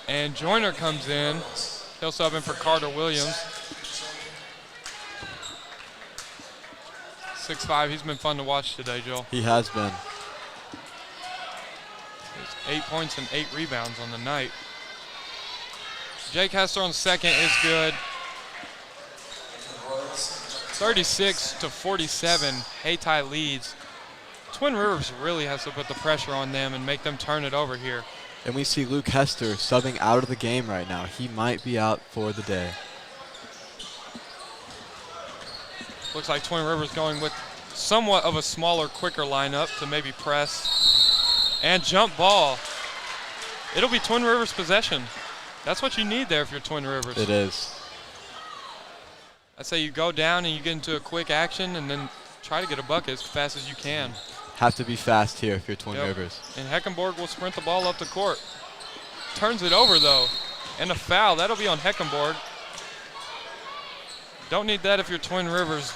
And Joyner comes in. He'll sub in for Carter Williams. 6'5", he's been fun to watch today, Joel. He has been. 8 points and 8 rebounds on the night. Jake Hester on the second is good. 36-47, Hayti leads. Twin Rivers really has to put the pressure on them and make them turn it over here. And we see Luke Hester subbing out of the game right now. He might be out for the day. Looks like Twin Rivers going with somewhat of a smaller, quicker lineup to maybe press. And jump ball. It'll be Twin Rivers possession. That's what you need there if you're Twin Rivers. It is. I say you go down and you get into a quick action and then try to get a bucket as fast as you can. Have to be fast here if you're Twin Rivers. And Heckenborg will sprint the ball up the court. Turns it over though. And a foul, that'll be on Heckenborg. Don't need that if you're Twin Rivers.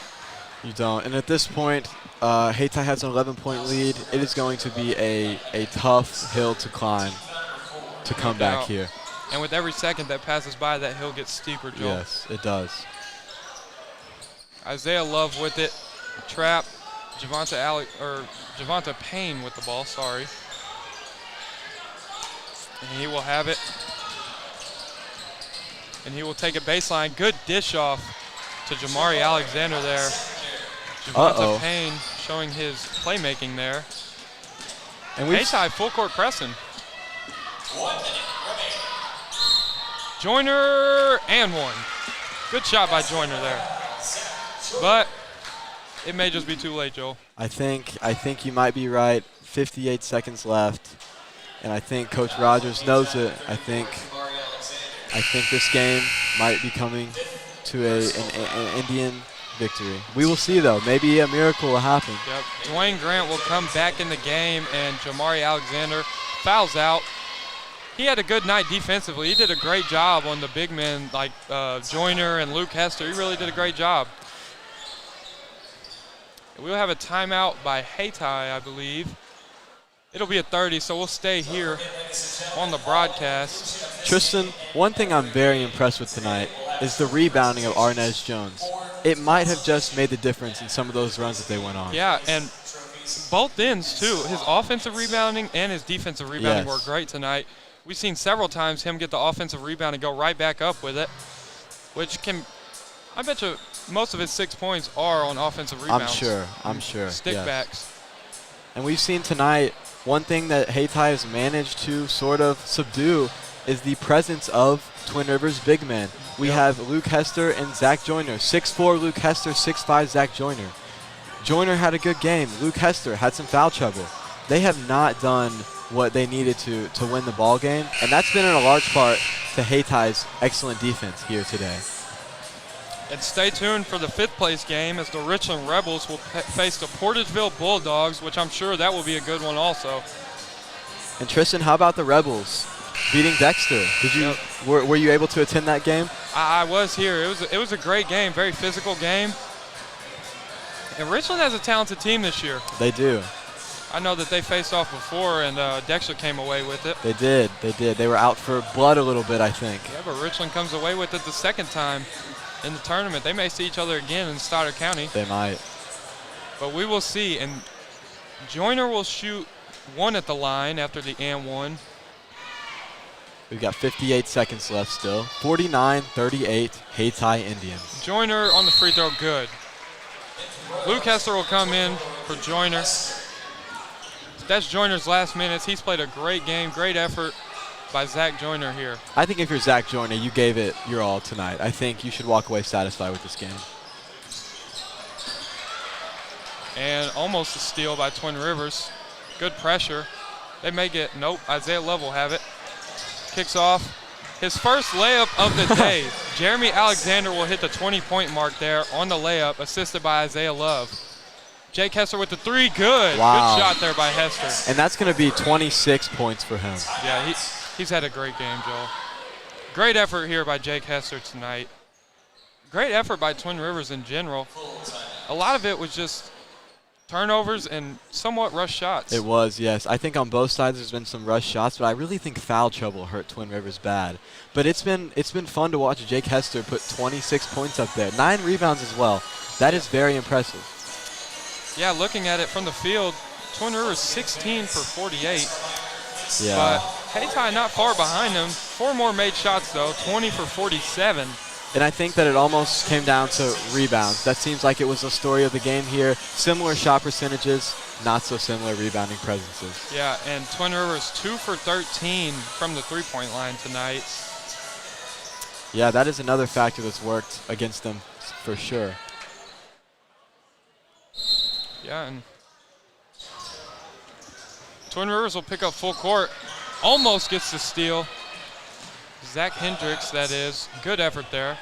You don't. And at this point, Hayti has an 11-point lead. It is going to be a tough hill to climb to come back here. And with every second that passes by, that hill gets steeper, Joel. Yes, it does. Isaiah Love with it. Trap. Javonta Payne with the ball, sorry. And he will have it. And he will take it baseline. Good dish off to Jamari Alexander there. Javonta Payne showing his playmaking there. And Hayti full court pressing. Joyner and one. Good shot by Joyner there. But it may just be too late, Joel. I think you might be right. 58 seconds left. And I think Coach Rogers knows it. I think this game might be coming to an Indian victory. We will see, though. Maybe a miracle will happen. Yep. Dwayne Grant will come back in the game, and Jamari Alexander fouls out. He had a good night defensively. He did a great job on the big men like Joyner and Luke Hester. He really did a great job. We'll have a timeout by Hayti, I believe. It'll be a 30, so we'll stay here on the broadcast. Tristan, one thing I'm very impressed with tonight is the rebounding of Arnez Jones. It might have just made the difference in some of those runs that they went on. Yeah, and both ends, too. His offensive rebounding and his defensive rebounding were great tonight. We've seen several times him get the offensive rebound and go right back up with it, which can, I bet you most of his 6 points are on offensive rebounds. I'm sure. Stickbacks. Yes. And we've seen tonight, one thing that Hayti has managed to sort of subdue is the presence of Twin Rivers big men. We have Luke Hester and Zach Joyner. 6'4" Luke Hester, 6'5" Zach Joyner. Joyner had a good game. Luke Hester had some foul trouble. They have not done what they needed to win the ball game, and that's been in a large part to Hayty's excellent defense here today. And stay tuned for the 5th place game as the Richland Rebels will face the Portageville Bulldogs, which I'm sure that will be a good one also. And Tristan, how about the Rebels beating Dexter? Did you were you able to attend that game? I was here. It was a great game, very physical game. And Richland has a talented team this year. They do. I know that they faced off before, and Dexter came away with it. They did. They were out for blood a little bit, I think. Yeah, but Richland comes away with it the second time in the tournament. They may see each other again in Stoddard County. They might. But we will see. And Joyner will shoot one at the line after the and one. We've got 58 seconds left still. 49-38, Hayti Indians. Joyner on the free throw, good. Luke Hester will come in for Joyner. That's Joyner's last minutes. He's played a great game, great effort by Zach Joyner here. I think if you're Zach Joyner, you gave it your all tonight. I think you should walk away satisfied with this game. And almost a steal by Twin Rivers. Good pressure. They may get, nope, Isaiah Love will have it. Kicks off. His first layup of the day. Jeremy Alexander will hit the 20-point mark there on the layup, assisted by Isaiah Love. Jake Hester with the three, good. Wow. Good shot there by Hester. And that's going to be 26 points for him. Yeah, he's had a great game, Joel. Great effort here by Jake Hester tonight. Great effort by Twin Rivers in general. A lot of it was just turnovers and somewhat rush shots. It was, yes. I think on both sides there's been some rush shots, but I really think foul trouble hurt Twin Rivers bad. But it's been fun to watch Jake Hester put 26 points up there. 9 rebounds as well. That is very impressive. Yeah, looking at it from the field, Twin Rivers 16 for 48. Yeah. But Hayti not far behind them. 4 more made shots, though, 20 for 47. And I think that it almost came down to rebounds. That seems like it was the story of the game here. Similar shot percentages, not so similar rebounding presences. Yeah, and Twin Rivers 2 for 13 from the three-point line tonight. Yeah, that is another factor that's worked against them for sure. Yeah, and Twin Rivers will pick up full court. Almost gets the steal. Zach Hendricks, that is. Good effort there.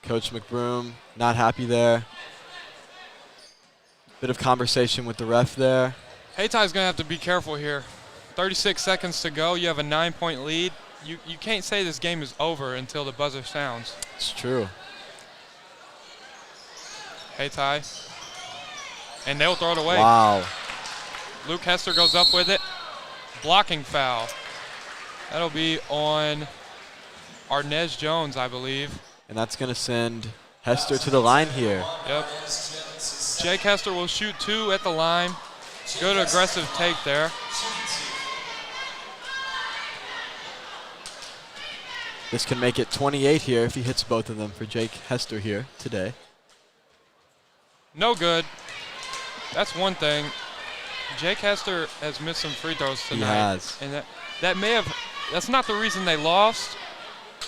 Coach McBroom not happy there. Bit of conversation with the ref there. Hayty's going to have to be careful here. 36 seconds to go. You have a 9-point lead. You can't say this game is over until the buzzer sounds. It's true. Hayti. And they'll throw it away. Wow. Luke Hester goes up with it. Blocking foul. That'll be on Arnez Jones, I believe. And that's going to send Hester to the line here. Yep. Jake Hester will shoot 2 at the line. Good aggressive take there. This can make it 28 here if he hits both of them for Jake Hester here today. No good. That's one thing. Jake Hester has missed some free throws tonight. He has. And that may have, that's not the reason they lost,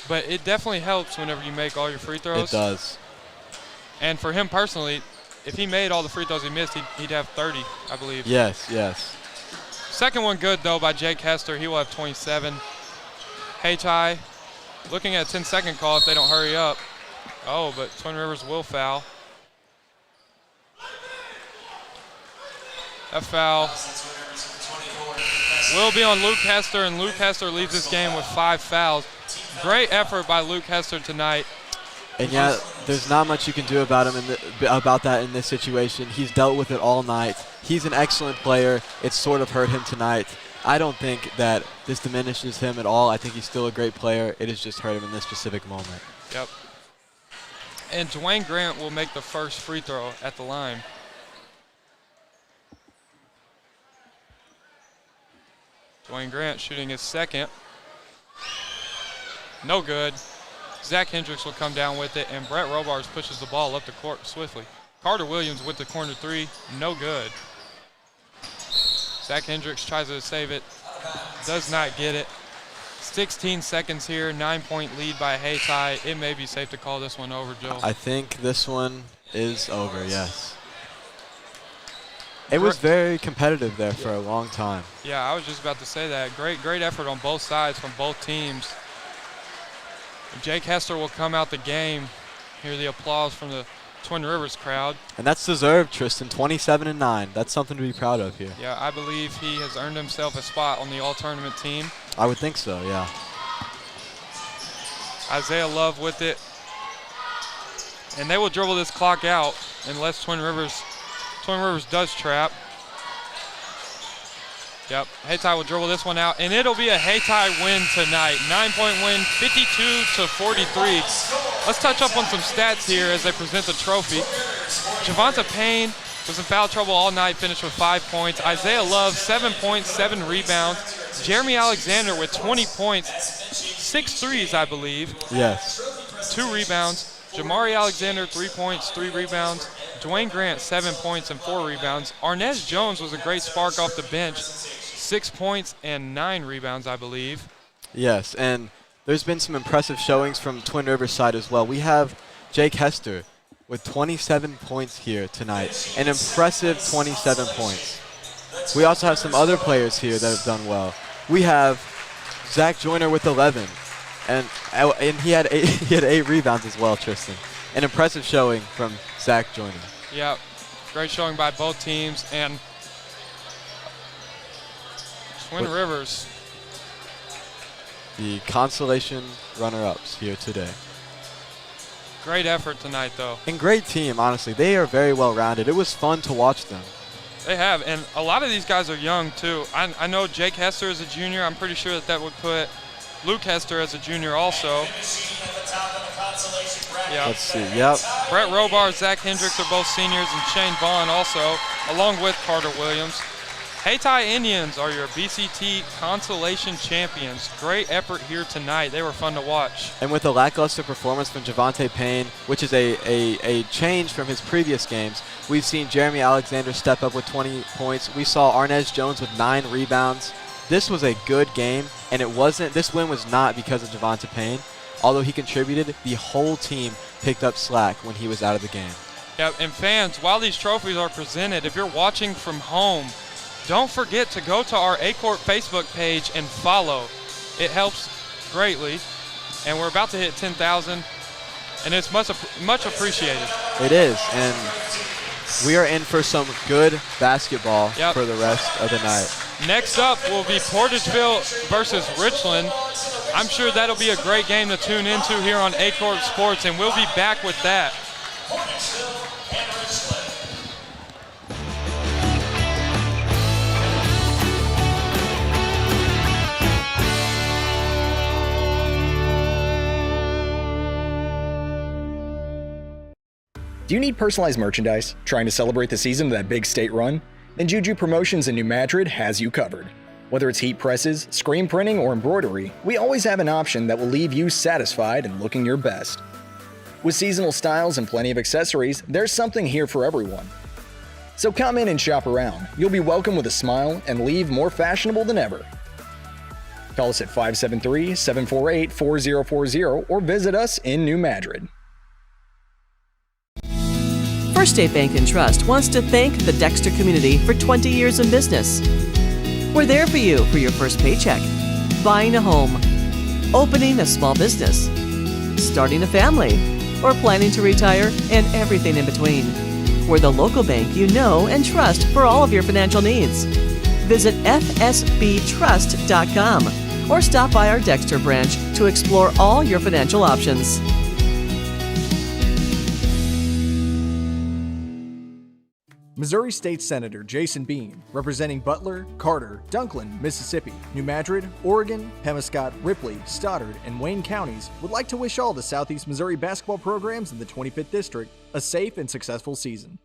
but it definitely helps whenever you make all your free throws. It does. And for him personally, if he made all the free throws he missed, he'd have 30, I believe. Yes, yes. Second one good, though, by Jake Hester. He will have 27. Hayti looking at a 10-second call if they don't hurry up. Oh, but Twin Rivers will foul. That foul will be on Luke Hester, and Luke Hester leaves this game with 5 fouls. Great effort by Luke Hester tonight. And yeah, there's not much you can do about him about that in this situation. He's dealt with it all night. He's an excellent player. It's sort of hurt him tonight. I don't think that this diminishes him at all. I think he's still a great player. It has just hurt him in this specific moment. Yep. And Dwayne Grant will make the first free throw at the line. Dwayne Grant shooting his second. No good. Zach Hendricks will come down with it, and Brett Robards pushes the ball up the court swiftly. Carter Williams with the corner 3, no good. Zach Hendricks tries to save it, does not get it. 16 seconds here, 9-point lead by Hayti. It may be safe to call this one over, Joel. I think this one is over, yes. It was very competitive there for a long time. Yeah, I was just about to say that. Great effort on both sides from both teams. Jake Hester will come out the game. Hear the applause from the Twin Rivers crowd. And that's deserved, Tristan. 27-9. That's something to be proud of here. Yeah, I believe he has earned himself a spot on the all-tournament team. I would think so, yeah. Isaiah Love with it. And they will dribble this clock out unless Twin Rivers does trap. Yep, Hayti will dribble this one out, and it'll be a Hayti win tonight. 9-point win, 52-43. Let's touch up on some stats here as they present the trophy. Javonta Payne was in foul trouble all night, finished with 5 points. Isaiah Love, 7 points, 7 rebounds. Jeremy Alexander with 20 points, 6 threes, I believe. Yes. 2 rebounds. Jamari Alexander, 3 points, 3 rebounds. Dwayne Grant, 7 points and 4 rebounds. Arnez Jones was a great spark off the bench, 6 points and 9 rebounds, I believe. Yes, and there's been some impressive showings from Twin Rivers side as well. We have Jake Hester with 27 points here tonight, an impressive 27 points. We also have some other players here that have done well. We have Zach Joyner with 11, and he had 8 rebounds as well, Tristan. An impressive showing from Zach Joyner. Yeah, great showing by both teams, and Twin Rivers, the consolation runner-ups here today. Great effort tonight, though. And great team, honestly. They are very well-rounded. It was fun to watch them. They have, and a lot of these guys are young, too. I know Jake Hester is a junior. I'm pretty sure that would put Luke Hester as a junior also. Yeah. Let's see, yep. Brett Robar, Zach Hendricks are both seniors, and Shane Vaughn also, along with Carter Williams. Hayti Indians are your BCT consolation champions. Great effort here tonight. They were fun to watch. And with a lackluster performance from Javante Payne, which is a change from his previous games, we've seen Jeremy Alexander step up with 20 points. We saw Arnez Jones with 9 rebounds. This was a good game, and this win was not because of Javante Payne. Although he contributed, the whole team picked up slack when he was out of the game. Yep, and fans, while these trophies are presented, if you're watching from home, don't forget to go to our A-Court Facebook page and follow. It helps greatly, and we're about to hit 10,000, and it's much appreciated. It is, and we are in for some good basketball for the rest of the night. Next up will be Portageville versus Richland. I'm sure that'll be a great game to tune into here on A-Court Sports, and we'll be back with that. Do you need personalized merchandise? Trying to celebrate the season of that big state run? Then Juju Promotions in New Madrid has you covered. Whether it's heat presses, screen printing, or embroidery, we always have an option that will leave you satisfied and looking your best. With seasonal styles and plenty of accessories, there's something here for everyone. So come in and shop around. You'll be welcome with a smile and leave more fashionable than ever. Call us at 573-748-4040 or visit us in New Madrid. First State Bank and Trust wants to thank the Dexter community for 20 years in business. We're there for you for your first paycheck, buying a home, opening a small business, starting a family, or planning to retire, and everything in between. We're the local bank you know and trust for all of your financial needs. Visit fsbtrust.com or stop by our Dexter branch to explore all your financial options. Missouri State Senator Jason Bean, representing Butler, Carter, Dunklin, Mississippi, New Madrid, Oregon, Pemiscot, Ripley, Stoddard, and Wayne counties, would like to wish all the Southeast Missouri basketball programs in the 25th District a safe and successful season.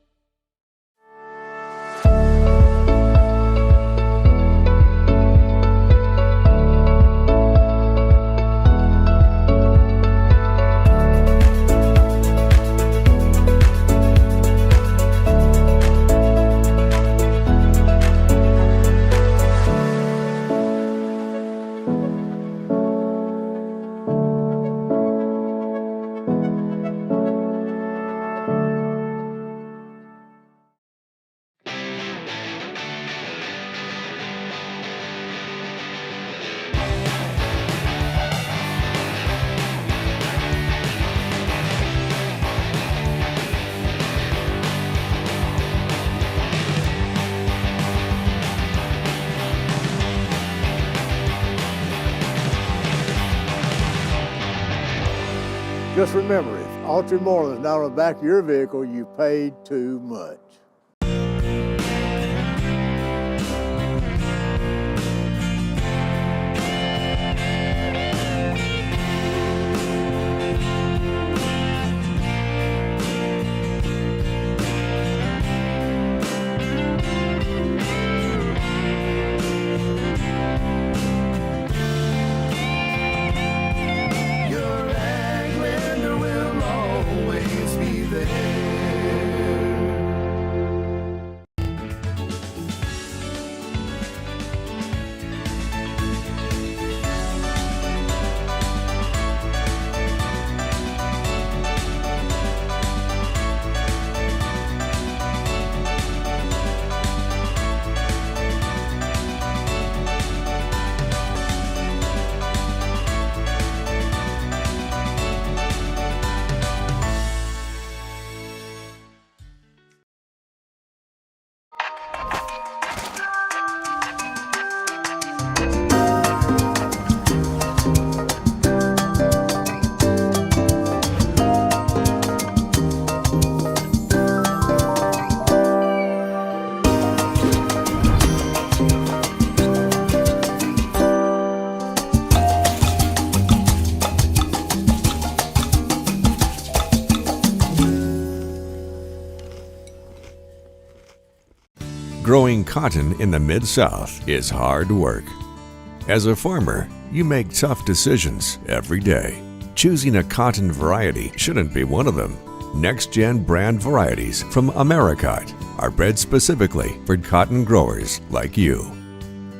Just remember, if Autry Moreland's not on the back of your vehicle, you paid too much. Growing cotton in the Mid-South is hard work. As a farmer, you make tough decisions every day. Choosing a cotton variety shouldn't be one of them. Next-gen brand varieties from Americot are bred specifically for cotton growers like you.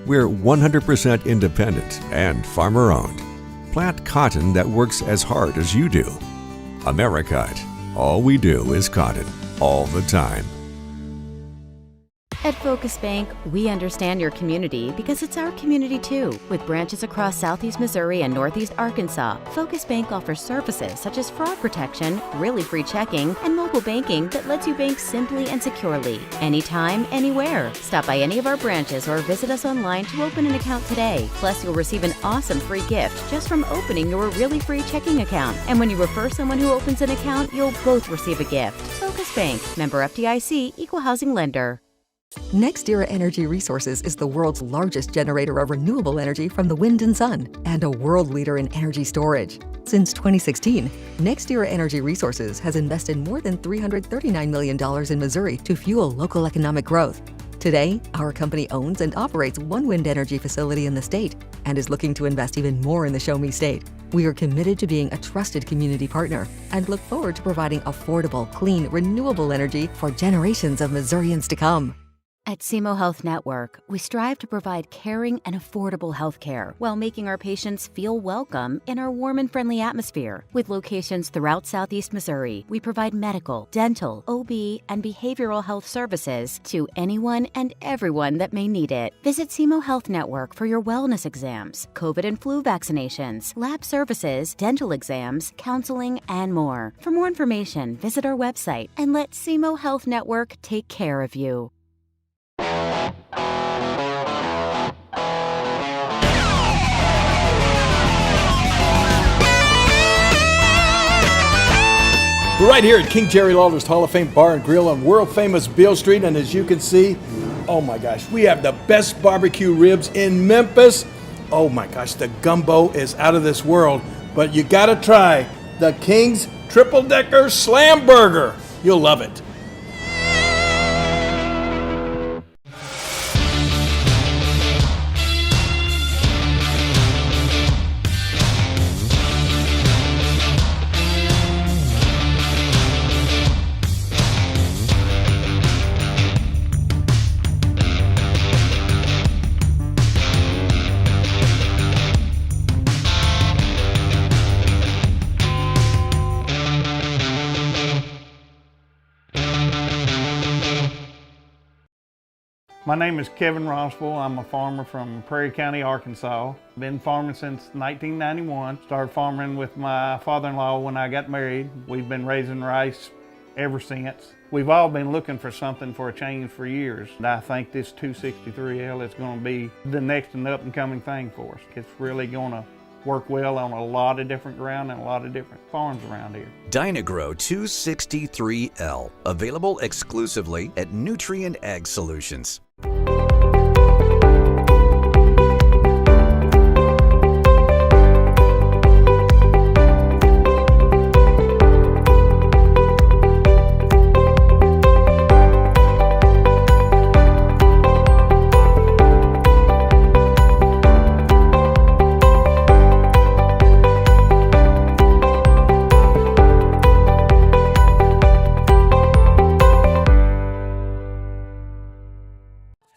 We're 100% independent and farmer-owned. Plant cotton that works as hard as you do. Americot. All we do is cotton, all the time. At Focus Bank, we understand your community because it's our community too. With branches across Southeast Missouri and Northeast Arkansas, Focus Bank offers services such as fraud protection, really free checking, and mobile banking that lets you bank simply and securely, anytime, anywhere. Stop by any of our branches or visit us online to open an account today. Plus, you'll receive an awesome free gift just from opening your really free checking account. And when you refer someone who opens an account, you'll both receive a gift. Focus Bank, member FDIC, equal housing lender. NextEra Energy Resources is the world's largest generator of renewable energy from the wind and sun, and a world leader in energy storage. Since 2016, NextEra Energy Resources has invested more than $339 million in Missouri to fuel local economic growth. Today, our company owns and operates one wind energy facility in the state and is looking to invest even more in the Show Me State. We are committed to being a trusted community partner and look forward to providing affordable, clean, renewable energy for generations of Missourians to come. At SEMO Health Network, we strive to provide caring and affordable health care while making our patients feel welcome in our warm and friendly atmosphere. With locations throughout Southeast Missouri, we provide medical, dental, OB, and behavioral health services to anyone and everyone that may need it. Visit SEMO Health Network for your wellness exams, COVID and flu vaccinations, lab services, dental exams, counseling, and more. For more information, visit our website and let SEMO Health Network take care of you. We're right here at King Jerry Lawler's Hall of Fame Bar and Grill on world famous Beale Street, and as you can see, oh my gosh, we have the best barbecue ribs in Memphis. Oh my gosh, the gumbo is out of this world, but you gotta try the King's Triple Decker Slam Burger. You'll love it. My name is Kevin Rossville. I'm a farmer from Prairie County, Arkansas. Been farming since 1991. Started farming with my father-in-law when I got married. We've been raising rice ever since. We've all been looking for something for a change for years. And I think this 263L is going to be the next and up-and-coming thing for us. It's really going to work well on a lot of different ground and a lot of different farms around here. Dynagro 263L, available exclusively at Nutrient Ag Solutions.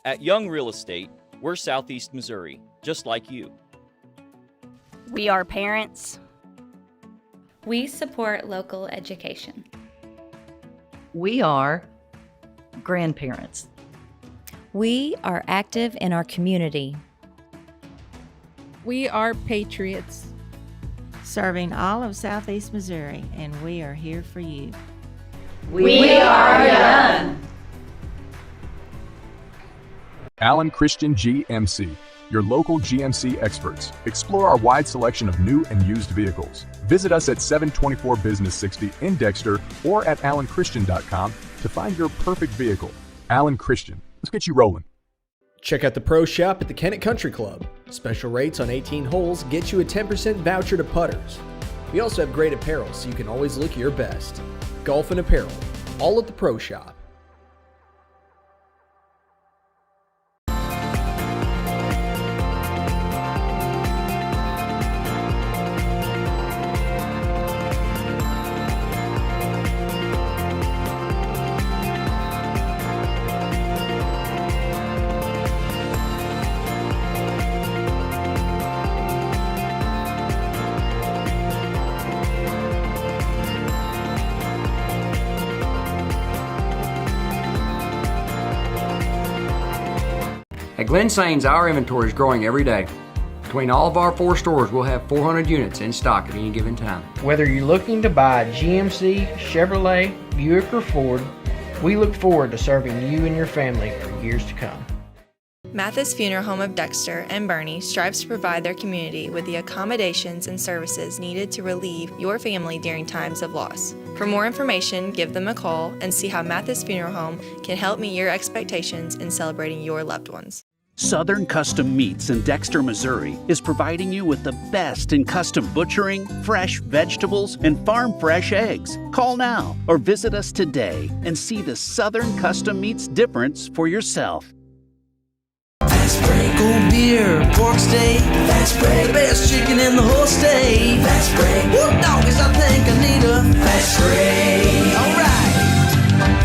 At Young Real Estate, we're Southeast Missouri, just like you. We are parents. We support local education. We are grandparents. We are active in our community. We are patriots. Serving all of Southeast Missouri, and we are here for you. We are young. Allen Christian GMC, your local GMC experts. Explore our wide selection of new and used vehicles. Visit us at 724 Business 60 in Dexter or at allenchristian.com to find your perfect vehicle. Allen Christian, let's get you rolling. Check out the Pro Shop at the Kennett Country Club. Special rates on 18 holes get you a 10% voucher to putters. We also have great apparel so you can always look your best. Golf and apparel, all at the Pro Shop. At Glen Sains, our inventory is growing every day. Between all of our 4 stores, we'll have 400 units in stock at any given time. Whether you're looking to buy a GMC, Chevrolet, Buick, or Ford, we look forward to serving you and your family for years to come. Mathis Funeral Home of Dexter and Bernie strives to provide their community with the accommodations and services needed to relieve your family during times of loss. For more information, give them a call and see how Mathis Funeral Home can help meet your expectations in celebrating your loved ones. Southern Custom Meats in Dexter, Missouri is providing you with the best in custom butchering, fresh vegetables, and farm fresh eggs. Call now or visit us today and see the Southern Custom Meats difference for yourself. Fast Break, cold beer, pork steak. Fast Break, the best chicken in the whole state. Fast Break, whoop doggies, I think I need a Fast Break. All right.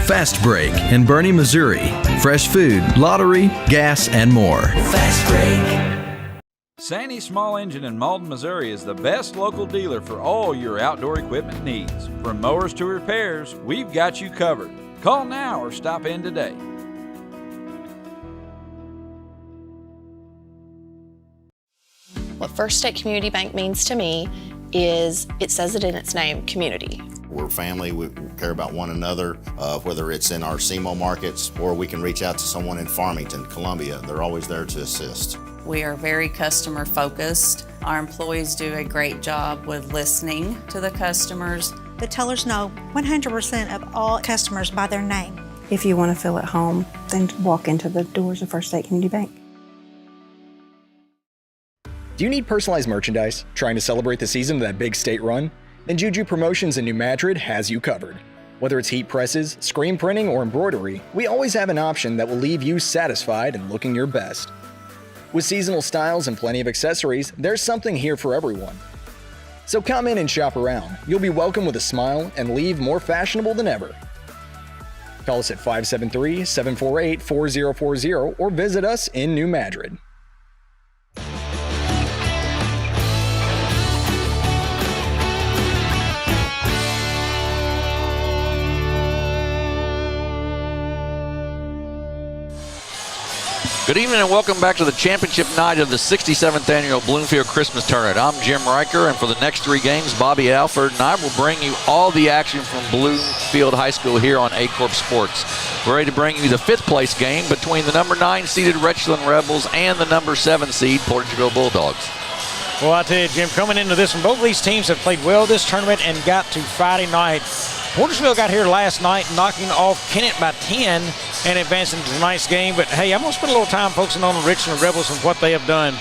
Fast Break in Bernie, Missouri. Fresh food, lottery, gas, and more. Fast Break. Sandy Small Engine in Malden, Missouri is the best local dealer for all your outdoor equipment needs. From mowers to repairs, we've got you covered. Call now or stop in today. What First State Community Bank means to me is, it says it in its name, community. We're family, we care about one another, whether it's in our SEMO markets or we can reach out to someone in Farmington, Columbia. They're always there to assist. We are very customer focused. Our employees do a great job with listening to the customers. The tellers know 100% of all customers by their name. If you want to feel at home, then walk into the doors of First State Community Bank. Do you need personalized merchandise? Trying to celebrate the season of that big state run? Then Juju Promotions in New Madrid has you covered. Whether it's heat presses, screen printing, or embroidery, we always have an option that will leave you satisfied and looking your best. With seasonal styles and plenty of accessories, there's something here for everyone. So come in and shop around. You'll be welcome with a smile and leave more fashionable than ever. Call us at 573-748-4040 or visit us in New Madrid. Good evening and welcome back to the championship night of the 67th annual Bloomfield Christmas Tournament. I'm Jim Riker, and for the next 3 games, Bobby Alford and I will bring you all the action from Bloomfield High School here on A-Corp Sports. We're ready to bring you the 5th place game between the number 9 seeded Richland Rebels and the number 7 seed Porterville Bulldogs. Well, I tell you, Jim, coming into this one, both of these teams have played well this tournament and got to Friday night. Portersville got here last night, knocking off Kennett by 10 and advancing to tonight's game. But, hey, I'm going to spend a little time focusing on the Richland Rebels and what they have done.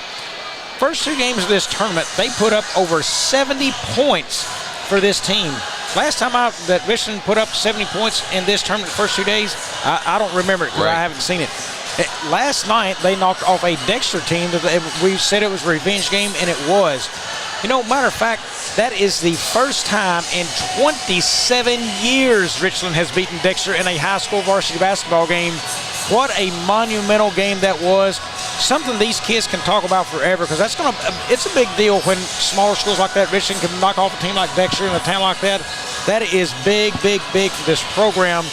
First 2 games of this tournament, they put up over 70 points for this team. Last time that Richland put up 70 points in this tournament, the first 2 days, I don't remember it because I haven't seen it. Last night, they knocked off a Dexter team that we said it was a revenge game, and it was. You know, matter of fact, that is the first time in 27 years Richland has beaten Dexter in a high school varsity basketball game. What a monumental game that was. Something these kids can talk about forever, because it's a big deal when smaller schools like that, Richland, can knock off a team like Dexter in a town like that. That is big, big, big for this program.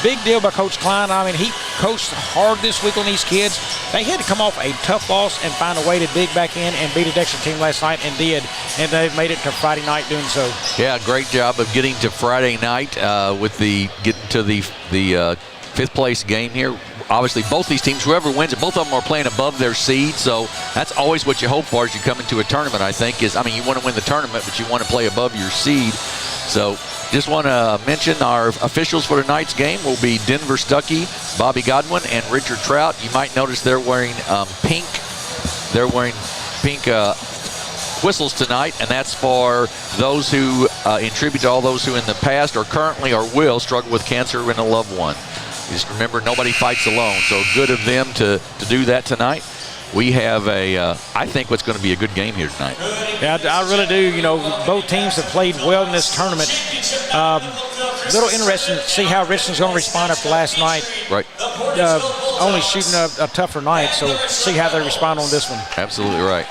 Big deal by Coach Klein. I mean, he coached hard this week on these kids. They had to come off a tough loss and find a way to dig back in and beat a Dexter team last night, and did. And they've made it to Friday night doing so. Yeah, great job of getting to Friday night getting to the 5th place game here. Obviously, both these teams, whoever wins it, both of them are playing above their seed. So that's always what you hope for as you come into a tournament, I think, is, I mean, you want to win the tournament, but you want to play above your seed. So just want to mention our officials for tonight's game will be Denver Stuckey, Bobby Godwin, and Richard Trout. You might notice they're wearing pink. They're wearing pink whistles tonight, and that's for those who, in tribute to all those who in the past or currently or will struggle with cancer in a loved one. Just remember, nobody fights alone, so good of them to do that tonight. We have I think what's going to be a good game here tonight. Yeah, I really do. You know, both teams have played well in this tournament. A little interesting to see how Richland's going to respond after last night. Right. Only shooting a tougher night, so see how they respond on this one. Absolutely right.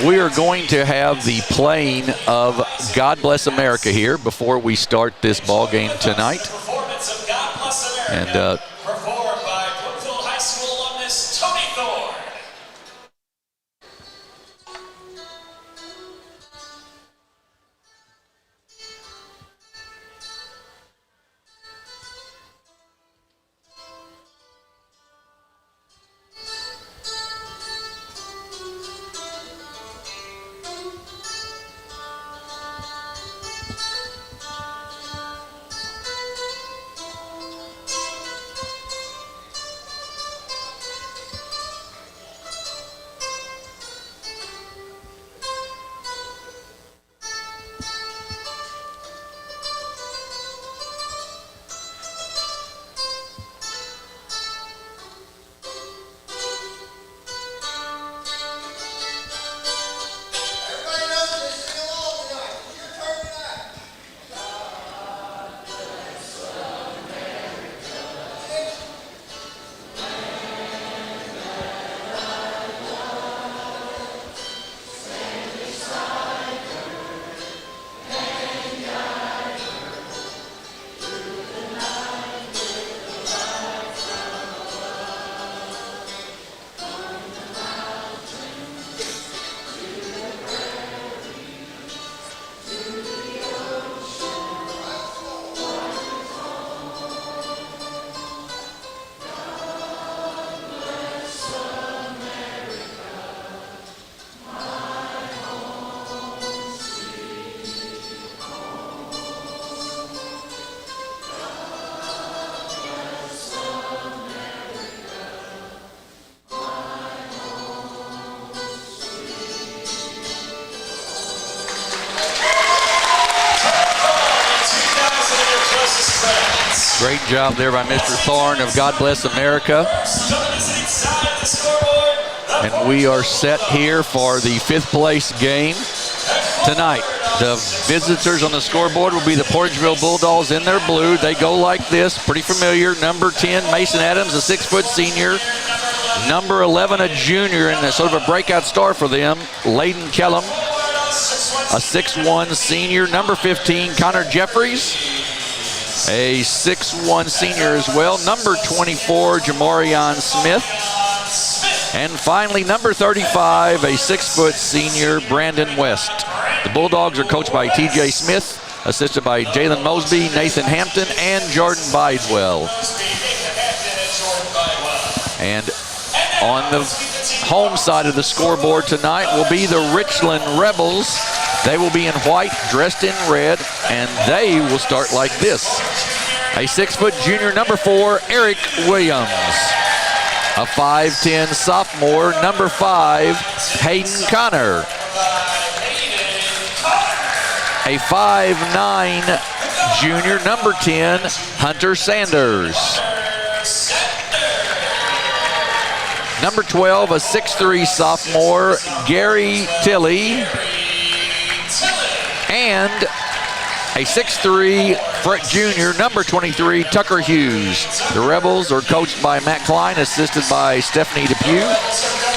We are going to have the playing of God Bless America here before we start this ball game tonight. And Great job there by Mr. Thorne of God Bless America. And we are set here for the 5th place game tonight. The visitors on the scoreboard will be the Portageville Bulldogs in their blue. They go like this, pretty familiar. Number 10, Mason Adams, a 6-foot senior. Number 11, a junior, and sort of a breakout star for them, Layden Kellum, a 6'1 senior. Number 15, Connor Jeffries, a 6'1 senior as well. Number 24, Jamarion Smith. And finally, number 35, a 6-foot senior, Brandon West. The Bulldogs are coached by T.J. Smith, assisted by Jalen Mosby, Nathan Hampton, and Jordan Bidewell. And on the home side of the scoreboard tonight will be the Richland Rebels. They will be in white, dressed in red, and they will start like this. A 6-foot junior, number 4, Eric Williams. A 5'10 sophomore, number 5, Hayden Connor. A 5'9 junior, number 10, Hunter Sanders. Number 12, a 6'3 sophomore, Gary Tilley. And a 6'3 junior, number 23, Tucker Hughes. The Rebels are coached by Matt Klein, assisted by Stephanie Depew.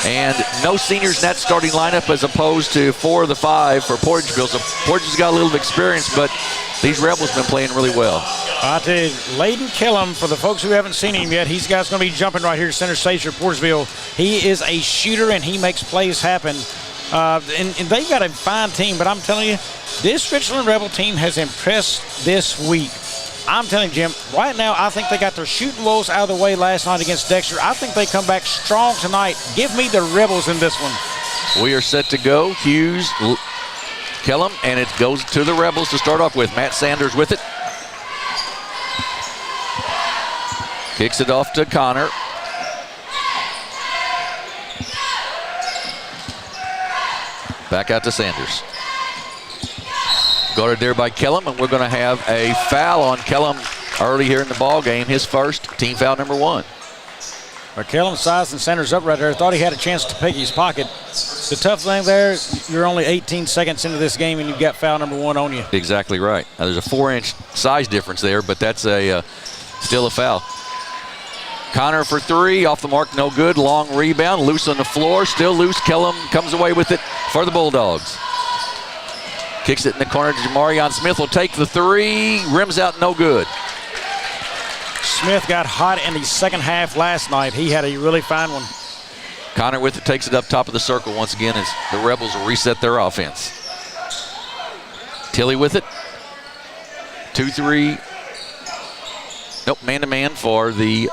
And no seniors in that starting lineup as opposed to 4 of the 5 for Portageville. So Portageville's got a little experience, but these Rebels have been playing really well. I tell you, Layden Kellum, for the folks who haven't seen him yet, he's going to be jumping right here at center stage for Portageville. He is a shooter, and he makes plays happen. And they've got a fine team, but I'm telling you, this Richland Rebel team has impressed this week. I'm telling you, Jim, right now I think they got their shooting woes out of the way last night against Dexter. I think they come back strong tonight. Give me the Rebels in this one. We are set to go. Hughes, Kellum, and it goes to the Rebels to start off with. Matt Sanders with it. Kicks it off to Connor. Back out to Sanders. Guarded there by Kellum, and we're going to have a foul on Kellum early here in the ball game. His first, team foul number 1. Well, Kellum sizing Sanders up right there. Thought he had a chance to pick his pocket. The tough thing there, you're only 18 seconds into this game, and you've got foul number 1 on you. Exactly right. Now, there's a 4-inch size difference there, but that's still a foul. Connor for 3, off the mark, no good. Long rebound, loose on the floor, still loose. Kellum comes away with it for the Bulldogs. Kicks it in the corner to Jamarion Smith, will take the 3, rims out, no good. Smith got hot in the second half last night. He had a really fine one. Connor with it, takes it up top of the circle once again as the Rebels will reset their offense. Tilley with it. 2-3. Nope, man-to-man for the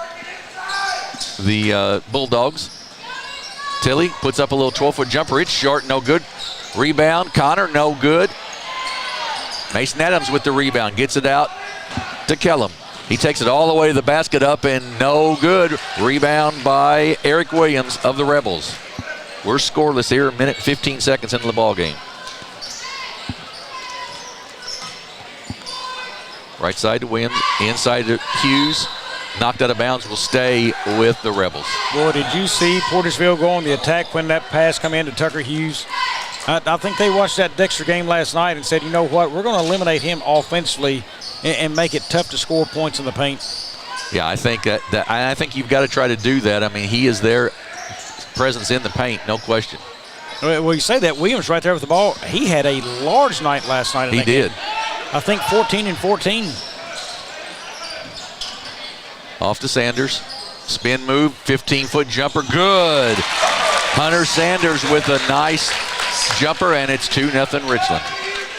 Bulldogs. Tilley puts up a little 12-foot jumper. It's short, no good. Rebound, Connor, no good. Mason Adams with the rebound, gets it out to Kellum. He takes it all the way to the basket, up and no good. Rebound by Eric Williams of the Rebels. We're scoreless here, a minute 15 seconds into the ball game. Right side to Williams, inside to Hughes. Knocked out of bounds, will stay with the Rebels. Boy, did you see Portageville go on the attack when that pass come in to Tucker Hughes? I think they watched that Dexter game last night and said, you know what, we're going to eliminate him offensively and make it tough to score points in the paint. Yeah, I think I think you've got to try to do that. I mean, he is their presence in the paint, no question. Well, you say that, Williams right there with the ball, he had a large night last night. He did. I think 14 and 14. Off to Sanders. Spin move, 15-foot jumper, good. Hunter Sanders with a nice jumper, and it's 2-0 Richland.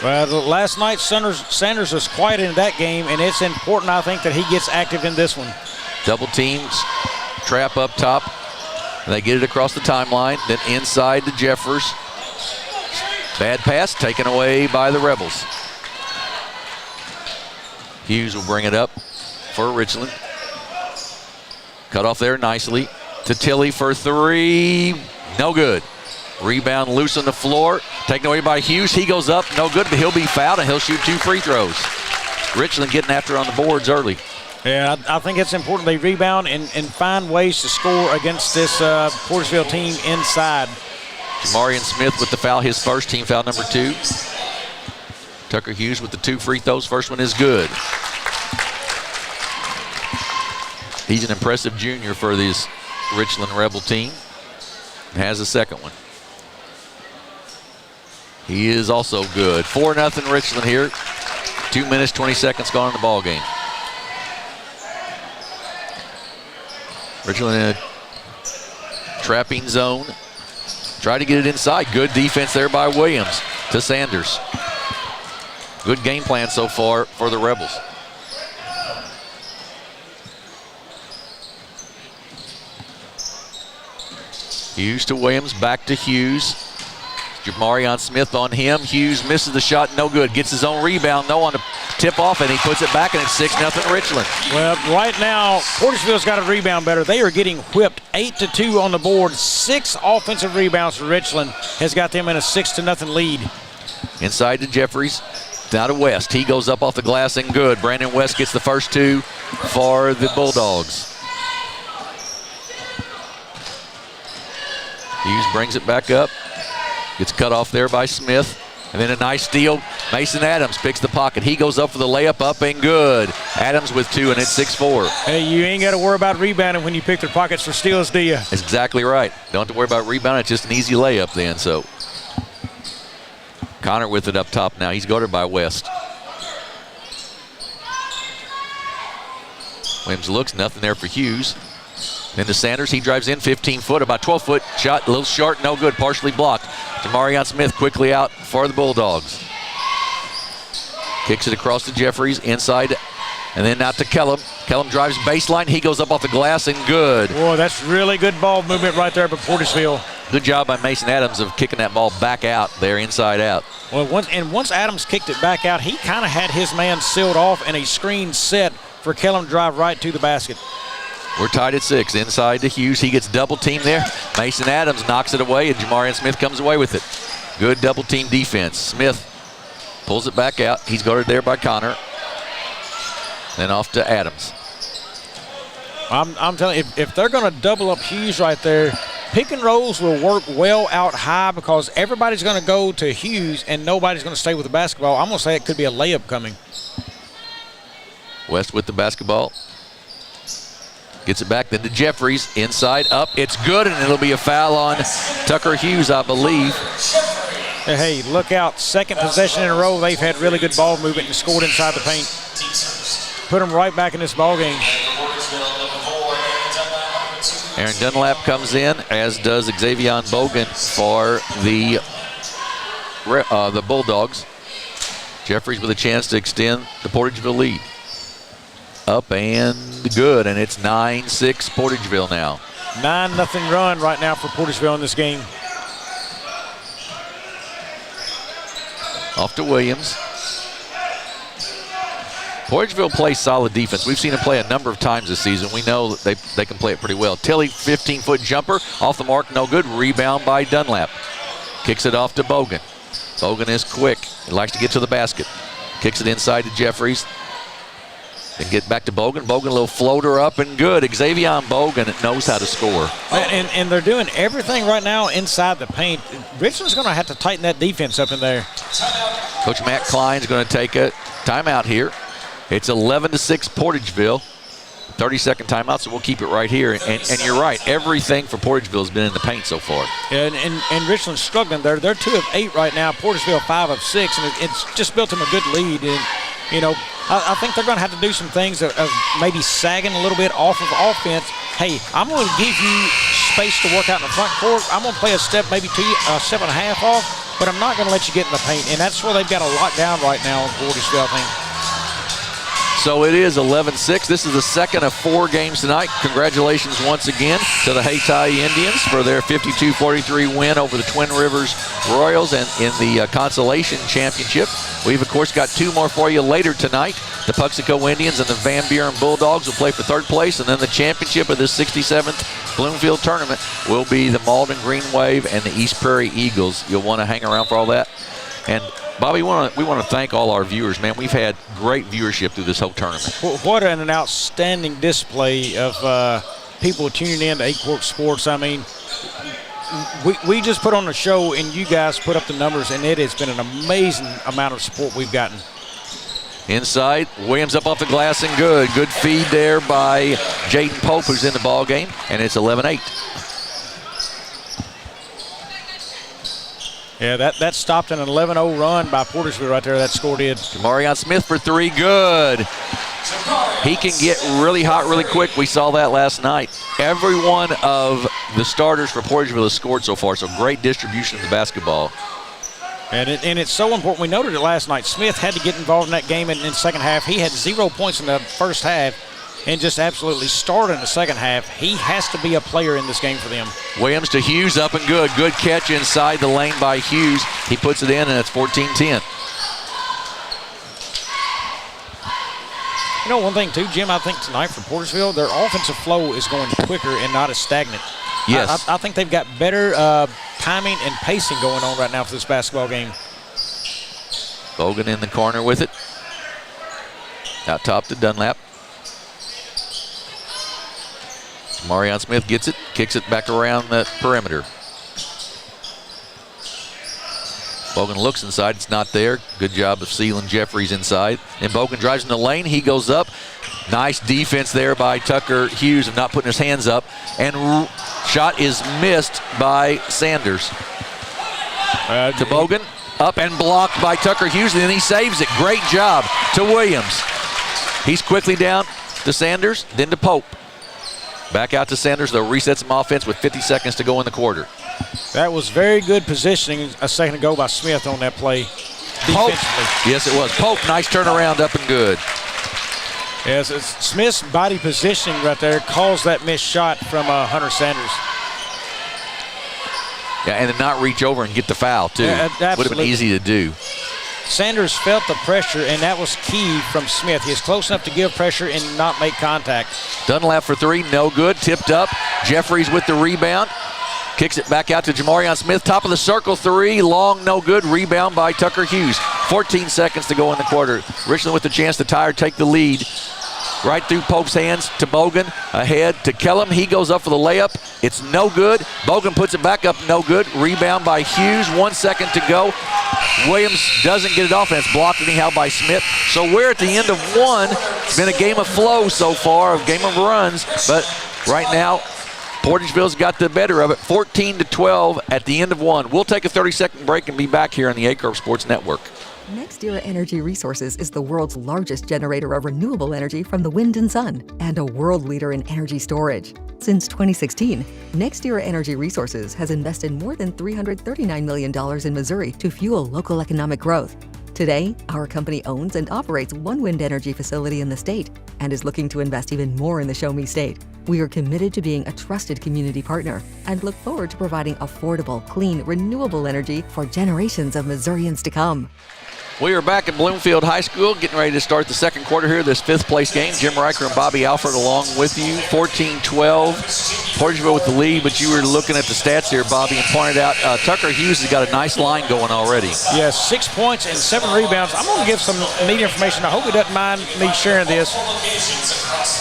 Well, last night Sanders was quiet in that game, and it's important, I think, that he gets active in this one. Double teams, trap up top. They get it across the timeline, then inside to Jeffers. Bad pass taken away by the Rebels. Hughes will bring it up for Richland. Cut off there nicely to Tilley for 3. No good. Rebound loose on the floor. Taken away by Hughes. He goes up. No good, but he'll be fouled and he'll shoot 2 free throws. Richland getting after on the boards early. Yeah, I think it's important they rebound and find ways to score against this Portersville team inside. Jamarian Smith with the foul, his first, team foul number 2. Tucker Hughes with the 2 free throws. First one is good. He's an impressive junior for this Richland Rebel team. Has a second one. He is also good. 4-0 Richland here. 2 minutes, 20 seconds gone in the ball game. Richland in a trapping zone. Try to get it inside. Good defense there by Williams to Sanders. Good game plan so far for the Rebels. Hughes to Williams, back to Hughes. Jamarion Smith on him. Hughes misses the shot, no good. Gets his own rebound, no on to tip off, and he puts it back, and it's 6-0 Richland. Well, right now, Portersville's got to rebound better. They are getting whipped 8-2 on the board. 6 offensive rebounds for Richland has got them in a 6-0 lead. Inside to Jeffries, down to West. He goes up off the glass and good. Brandon West gets the first 2 for the Bulldogs. Hughes brings it back up. Gets cut off there by Smith. And then a nice steal. Mason Adams picks the pocket. He goes up for the layup, up and good. Adams with 2, and it's 6-4. Hey, you ain't got to worry about rebounding when you pick their pockets for steals, do you? That's exactly right. Don't have to worry about rebounding. It's just an easy layup then. So Connor with it up top now. He's guarded by West. Williams looks, nothing there for Hughes. Then to Sanders, he drives in 15 foot, about 12 foot shot, a little short, no good, partially blocked. Jamarion Smith quickly out for the Bulldogs. Kicks it across to Jeffries, inside, and then out to Kellum. Kellum drives baseline, he goes up off the glass and good. Boy, that's really good ball movement right there by Portersville. Good job by Mason Adams of kicking that ball back out there, inside out. Well, once Adams kicked it back out, he kind of had his man sealed off and a screen set for Kellum to drive right to the basket. We're tied at 6. Inside to Hughes. He gets double teamed there. Mason Adams knocks it away, and Jamarian Smith comes away with it. Good double team defense. Smith pulls it back out. He's guarded there by Connor. Then off to Adams. I'm telling you, if they're going to double up Hughes right there, pick and rolls will work well out high because everybody's going to go to Hughes and nobody's going to stay with the basketball. I'm going to say it could be a layup coming. West with the basketball. Gets it back then to Jeffries. Inside, up, it's good, and it'll be a foul on Tucker Hughes, I believe. Hey, look out. Second possession in a row. They've had really good ball movement and scored inside the paint. Put them right back in this ball game. Aaron Dunlap comes in, as does Xavier Bogan for the Bulldogs. Jeffries with a chance to extend the Portageville lead. Up and good, and it's 9-6 Portageville now. 9-0 run right now for Portersville in this game. Off to Williams. Portageville plays solid defense. We've seen them play a number of times this season. We know that they can play it pretty well. Tilley, 15-foot jumper, off the mark, no good. Rebound by Dunlap. Kicks it off to Bogan. Bogan is quick. He likes to get to the basket. Kicks it inside to Jeffries. Then get back to Bogan. Bogan, a little floater up and good. Xavier Bogan knows how to score. And they're doing everything right now inside the paint. Richland's going to have to tighten that defense up in there. Coach Matt Klein's going to take a timeout here. It's 11-6 Portageville. 30-second timeout, so we'll keep it right here. And you're right, everything for Portageville has been in the paint so far. And Richland's struggling. They're 2 of 8 right now. Portersville 5 of 6, and it's just built them a good lead. And you know, I think they're going to have to do some things of maybe sagging a little bit off of offense. Hey, I'm going to give you space to work out in the front court. I'm going to play a step, maybe a step and a half off, but I'm not going to let you get in the paint. And that's where they've got a lockdown right now in Portersville, I think. So it is 11-6. This is the second of 4 games tonight. Congratulations once again to the Hayti Indians for their 52-43 win over the Twin Rivers Royals and in the Consolation Championship. We've, of course, got 2 more for you later tonight. The Puxico Indians and the Van Buren Bulldogs will play for 3rd place, and then the championship of the 67th Bloomfield Tournament will be the Malden Green Wave and the East Prairie Eagles. You'll want to hang around for all that. And Bobby, we want to thank all our viewers, man. We've had great viewership through this whole tournament. What an outstanding display of people tuning in to 8 Court Sports. I mean, we just put on a show, and you guys put up the numbers, and it has been an amazing amount of support we've gotten. Inside, Williams up off the glass and good. Good feed there by Jaden Pope, who's in the ball game, and it's 11-8. Yeah, that stopped an 11-0 run by Portersville right there. That score did. Jamarion Smith for 3, good. He can get really hot really quick. We saw that last night. Every one of the starters for Portersville has scored so far, so great distribution of the basketball. And it's so important. We noted it last night. Smith had to get involved in that game in the second half. He had 0 points in the first half and just absolutely started in the second half. He has to be a player in this game for them. Williams to Hughes, up and good. Good catch inside the lane by Hughes. He puts it in, and it's 14-10. You know, one thing, too, Jim, I think tonight for Portersville, their offensive flow is going quicker and not as stagnant. Yes. I think they've got better timing and pacing going on right now for this basketball game. Bogan in the corner with it. Out top to Dunlap. Marion Smith gets it, kicks it back around the perimeter. Bogan looks inside, it's not there. Good job of sealing Jeffries inside. And Bogan drives in the lane, he goes up. Nice defense there by Tucker Hughes of not putting his hands up. And shot is missed by Sanders. To Bogan, up and blocked by Tucker Hughes, and then he saves it. Great job to Williams. He's quickly down to Sanders, then to Pope. Back out to Sanders. They'll reset some offense with 50 seconds to go in the quarter. That was very good positioning a second ago by Smith on that play defensively. Pope. Yes, it was. Pope, nice turnaround, up and good. Yes, Smith's body positioning right there caused that missed shot from Hunter Sanders. Yeah, and to not reach over and get the foul, too. Yeah, would have been easy to do. Sanders felt the pressure, and that was key from Smith. He was close enough to give pressure and not make contact. Dunlap for 3, no good. Tipped up. Jeffries with the rebound. Kicks it back out to Jamarion Smith. Top of the circle 3, long, no good. Rebound by Tucker Hughes. 14 seconds to go in the quarter. Richland with the chance to tie or take the lead. Right through Pope's hands to Bogan. Ahead to Kellum. He goes up for the layup. It's no good. Bogan puts it back up, no good. Rebound by Hughes. 1 second to go. Williams doesn't get it off, and it's blocked anyhow by Smith. So we're at the end of 1. It's been a game of flow so far, a game of runs. But right now, Portersville's got the better of it. 14-12 at the end of 1. We'll take a 30-second break and be back here on the Acre Sports Network. NextEra Energy Resources is the world's largest generator of renewable energy from the wind and sun, and a world leader in energy storage. Since 2016, NextEra Energy Resources has invested more than $339 million in Missouri to fuel local economic growth. Today, our company owns and operates one wind energy facility in the state and is looking to invest even more in the Show Me State. We are committed to being a trusted community partner and look forward to providing affordable, clean, renewable energy for generations of Missourians to come. We are back at Bloomfield High School, getting ready to start the second quarter here, this 5th place game. Jim Riker and Bobby Alford along with you. 14-12. Portersville with the lead, but you were looking at the stats here, Bobby, and pointed out Tucker Hughes has got a nice line going already. Yes, 6 points and 7 rebounds. I'm going to give some neat information. I hope he doesn't mind me sharing this.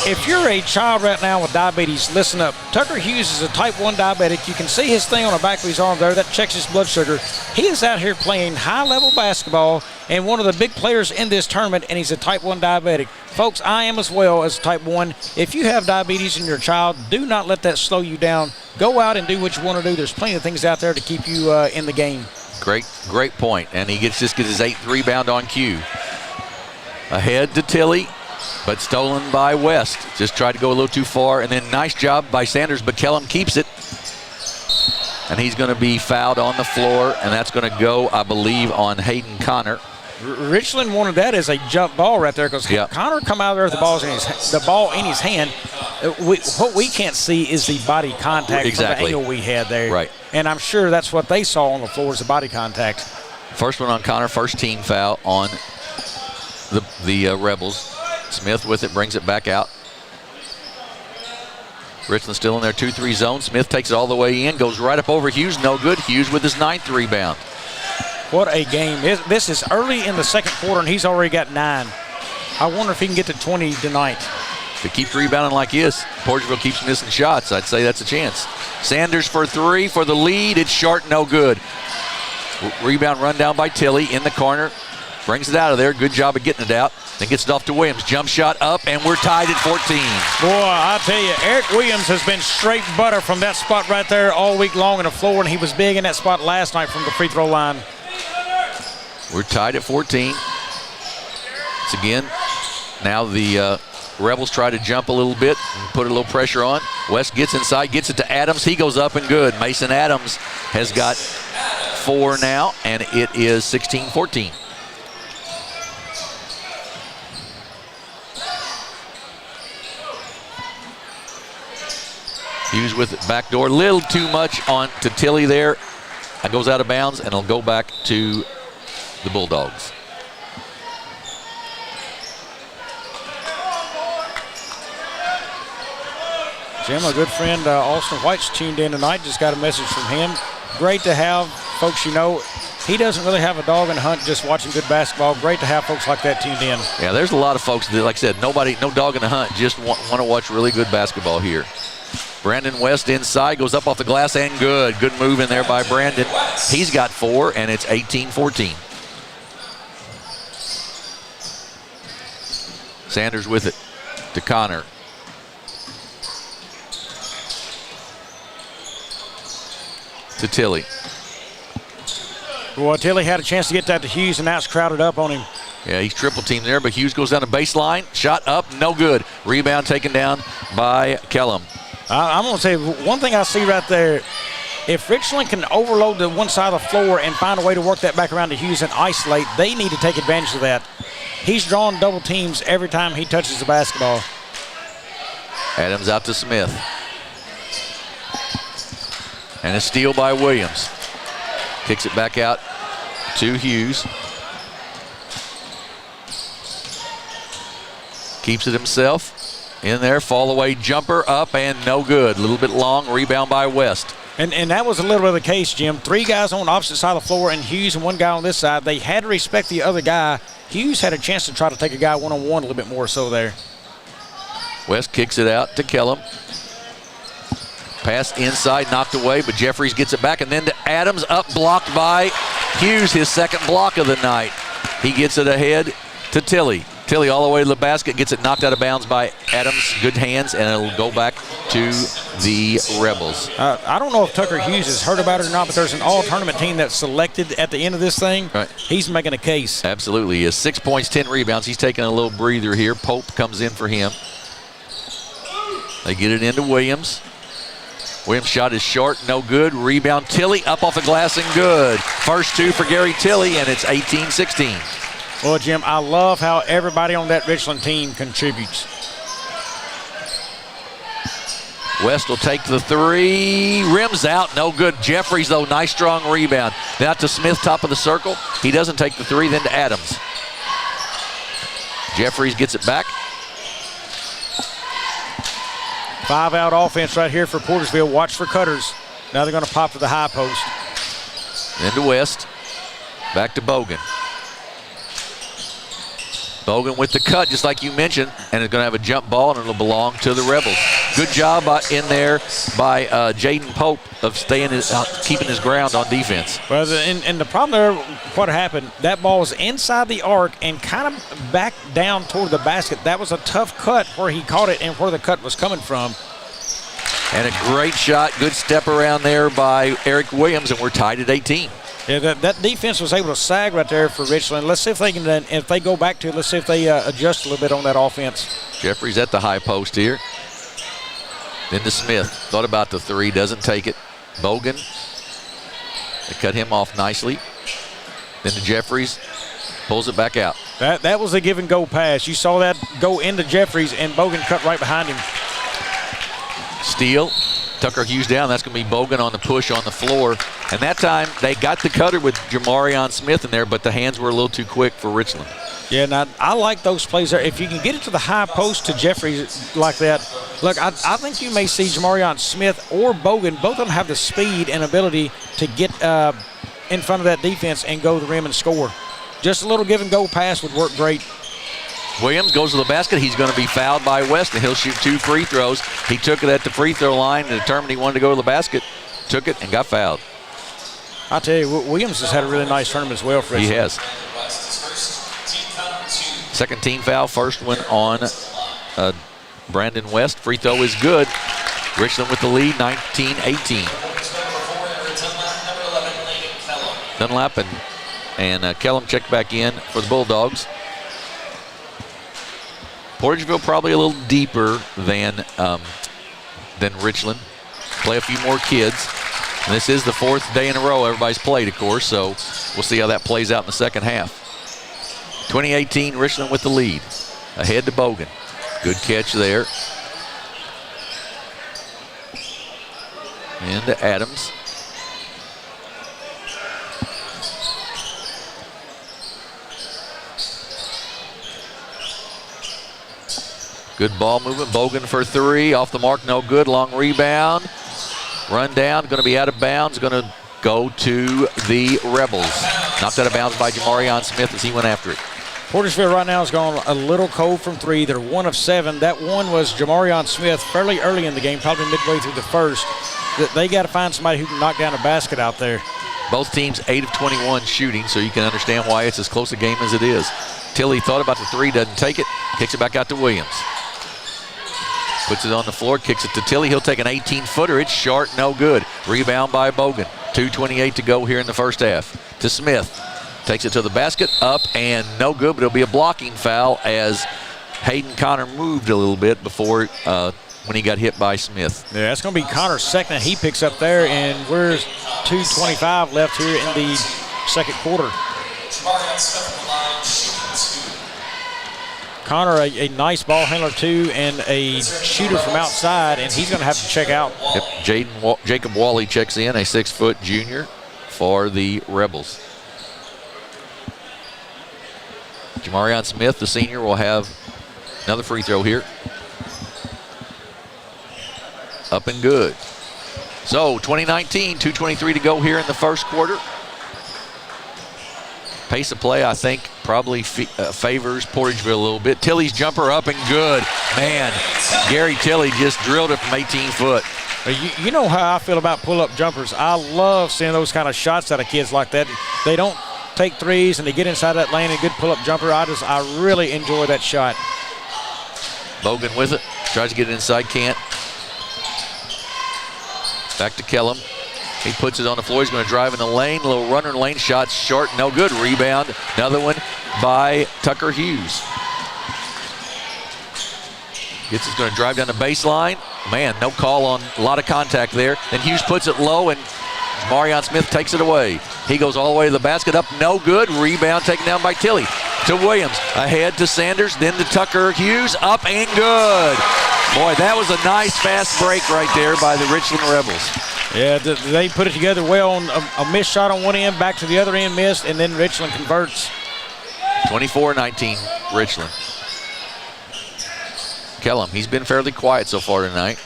If you're a child right now with diabetes, listen up. Tucker Hughes is a type 1 diabetic. You can see his thing on the back of his arm there. That checks his blood sugar. He is out here playing high-level basketball and one of the big players in this tournament, and he's a type 1 diabetic. Folks, I am as well as type 1. If you have diabetes in your child, do not let that slow you down. Go out and do what you want to do. There's plenty of things out there to keep you in the game. Great point. And he gets his 8th rebound on cue. Ahead to Tilley, but stolen by West. Just tried to go a little too far, and then nice job by Sanders, but Kellum keeps it. And he's going to be fouled on the floor, and that's going to go, I believe, on Hayden Connor. Richland wanted that as a jump ball right there because Connor come out there with the ball in his hand. What we can't see is the body contact from the angle we had there. Right. And I'm sure that's what they saw on the floor is the body contact. First one on Connor, first team foul on the Rebels. Smith with it, brings it back out. Richland still in their 2-3 zone. Smith takes it all the way in, goes right up over Hughes, no good. Hughes with his 9th rebound. What a game. This is early in the second quarter, and he's already got 9. I wonder if he can get to 20 tonight. If he keeps rebounding like he is, Porterville keeps missing shots. I'd say that's a chance. Sanders for 3 for the lead. It's short, no good. Rebound run down by Tilly in the corner. Brings it out of there. Good job of getting it out. Then gets it off to Williams. Jump shot up, and we're tied at 14. Boy, I tell you, Eric Williams has been straight butter from that spot right there all week long on the floor, and he was big in that spot last night from the free throw line. We're tied at 14. It's again, now the Rebels try to jump a little bit and put a little pressure on. West gets inside, gets it to Adams. He goes up and good. Mason Adams has got 4 now, and it is 16-14. Hughes with it back door. Little too much on to Tilly there. It goes out of bounds, and it'll go back to the Bulldogs. Jim, a good friend, Austin White's tuned in tonight. Just got a message from him. Great to have folks, he doesn't really have a dog in the hunt just watching good basketball. Great to have folks like that tuned in. Yeah, there's a lot of folks that, like I said, no dog in the hunt, just want to watch really good basketball here. Brandon West inside, goes up off the glass and good. Good move in there by Brandon. He's got 4, and it's 18-14. Sanders with it to Connor. To Tilly. Well, Tilly had a chance to get that to Hughes, and now it's crowded up on him. Yeah, he's triple teamed there, but Hughes goes down the baseline. Shot up, no good. Rebound taken down by Kellum. I'm going to say one thing I see right there. If Richland can overload the one side of the floor and find a way to work that back around to Hughes and isolate, they need to take advantage of that. He's drawing double teams every time he touches the basketball. Adams out to Smith. And a steal by Williams. Kicks it back out to Hughes. Keeps it himself. In there, fall away jumper up and no good. A little bit long, rebound by West. And that was a little bit of the case, Jim. 3 guys on the opposite side of the floor and Hughes and 1 guy on this side. They had to respect the other guy. Hughes had a chance to try to take a guy one-on-one a little bit more so there. West kicks it out to Kellum. Pass inside, knocked away, but Jeffries gets it back, and then to Adams, up blocked by Hughes, his second block of the night. He gets it ahead to Tilly. Tilly all the way to the basket, gets it knocked out of bounds by Adams. Good hands, and it'll go back to the Rebels. I don't know if Tucker Hughes has heard about it or not, but there's an all-tournament team that's selected at the end of this thing. Right. He's making a case. Absolutely. He has 6 points, 10 rebounds. He's taking a little breather here. Pope comes in for him. They get it into Williams. Williams' shot is short, no good. Rebound, Tilly up off the glass and good. First 2 for Gary Tilly, and it's 18-16. Well, Jim, I love how everybody on that Richland team contributes. West will take the 3. Rims out, no good. Jeffries, though, nice strong rebound. Now to Smith, top of the circle. He doesn't take the 3, then to Adams. Jeffries gets it back. 5-out offense right here for Portersville. Watch for cutters. Now they're going to pop to the high post. Then to West. Back to Bogan. Bogan with the cut, just like you mentioned, and it's going to have a jump ball, and it'll belong to the Rebels. Good job in there by Jaden Pope of keeping his ground on defense. Well, and the problem there, what happened, that ball was inside the arc and kind of back down toward the basket. That was a tough cut where he caught it and where the cut was coming from. And a great shot, good step around there by Eric Williams, and we're tied at 18. Yeah, that defense was able to sag right there for Richland. Let's see if they can, if they go back to it, let's see if they adjust a little bit on that offense. Jeffries at the high post here. Then to Smith. Thought about the 3, doesn't take it. Bogan. They cut him off nicely. Then to Jeffries. Pulls it back out. That was a give and go pass. You saw that go into Jeffries, and Bogan cut right behind him. Steal. Tucker Hughes down. That's going to be Bogan on the push on the floor. And that time, they got the cutter with Jamarion Smith in there, but the hands were a little too quick for Richland. Yeah, now I like those plays there. If you can get it to the high post to Jeffries like that, look, I think you may see Jamarion Smith or Bogan. Both of them have the speed and ability to get in front of that defense and go to the rim and score. Just a little give-and-go pass would work great. Williams goes to the basket. He's going to be fouled by Weston. He'll shoot 2 free throws. He took it at the free throw line and determined he wanted to go to the basket. Took it and got fouled. I tell you, Williams has had a really nice tournament as well for us. He has. Second team foul, first one on Brandon West. Free throw is good. Richland with the lead, 19-18. Dunlap and Kellum checked back in for the Bulldogs. Portageville probably a little deeper than Richland. Play a few more kids. And this is the 4th day in a row everybody's played, of course, so we'll see how that plays out in the second half. 2018, Richland with the lead. Ahead to Bogan. Good catch there. Into Adams. Good ball movement. Bogan for 3. Off the mark, no good. Long rebound. Run down. Going to be out of bounds. Going to go to the Rebels. Knocked out of bounds by Jamarion Smith as he went after it. Portersville right now has gone a little cold from 3. They're 1 of 7. That one was Jamarion Smith fairly early in the game, probably midway through the first. They got to find somebody who can knock down a basket out there. Both teams 8 of 21 shooting, so you can understand why it's as close a game as it is. Tilly thought about the 3, doesn't take it, kicks it back out to Williams. Puts it on the floor, kicks it to Tilly. He'll take an 18-footer. It's short, no good. Rebound by Bogan. 2:28 to go here in the first half. To Smith. Takes it to the basket, up and no good, but it'll be a blocking foul as Hayden Connor moved a little bit before when he got hit by Smith. Yeah, that's going to be Connor's second that he picks up there, and we're 2:25 left here in the second quarter. Connor, a nice ball handler too, and a shooter from outside, and he's going to have to check out. Yep, Jacob Wally checks in, a 6-foot junior for the Rebels. Jamarion Smith, the senior, will have another free throw here. Up and good. So 2019, 2:23 to go here in the first quarter. Pace of play, I think, probably favors Portageville a little bit. Tilly's jumper up and good. Man, Gary Tilly just drilled it from 18 foot. You know how I feel about pull-up jumpers. I love seeing those kind of shots out of kids like that. They don't take threes and they get inside that lane, a good pull-up jumper. I really enjoy that shot. Bogan with it, tries to get it inside, can't. Back to Kellum. He puts it on the floor. He's going to drive in the lane. A little runner lane shot, short, no good. Rebound. Another one by Tucker Hughes. Gets is going to drive down the baseline. Man, no call on a lot of contact there. Then Hughes puts it low, and Marion Smith takes it away. He goes all the way to the basket, up, no good. Rebound taken down by Tilly. To Williams, ahead to Sanders, then to Tucker Hughes, up and good. Boy, that was a nice fast break right there by the Richland Rebels. Yeah, they put it together well on a missed shot on one end, back to the other end, missed, and then Richland converts. 24-19, Richland. Kellum, he's been fairly quiet so far tonight.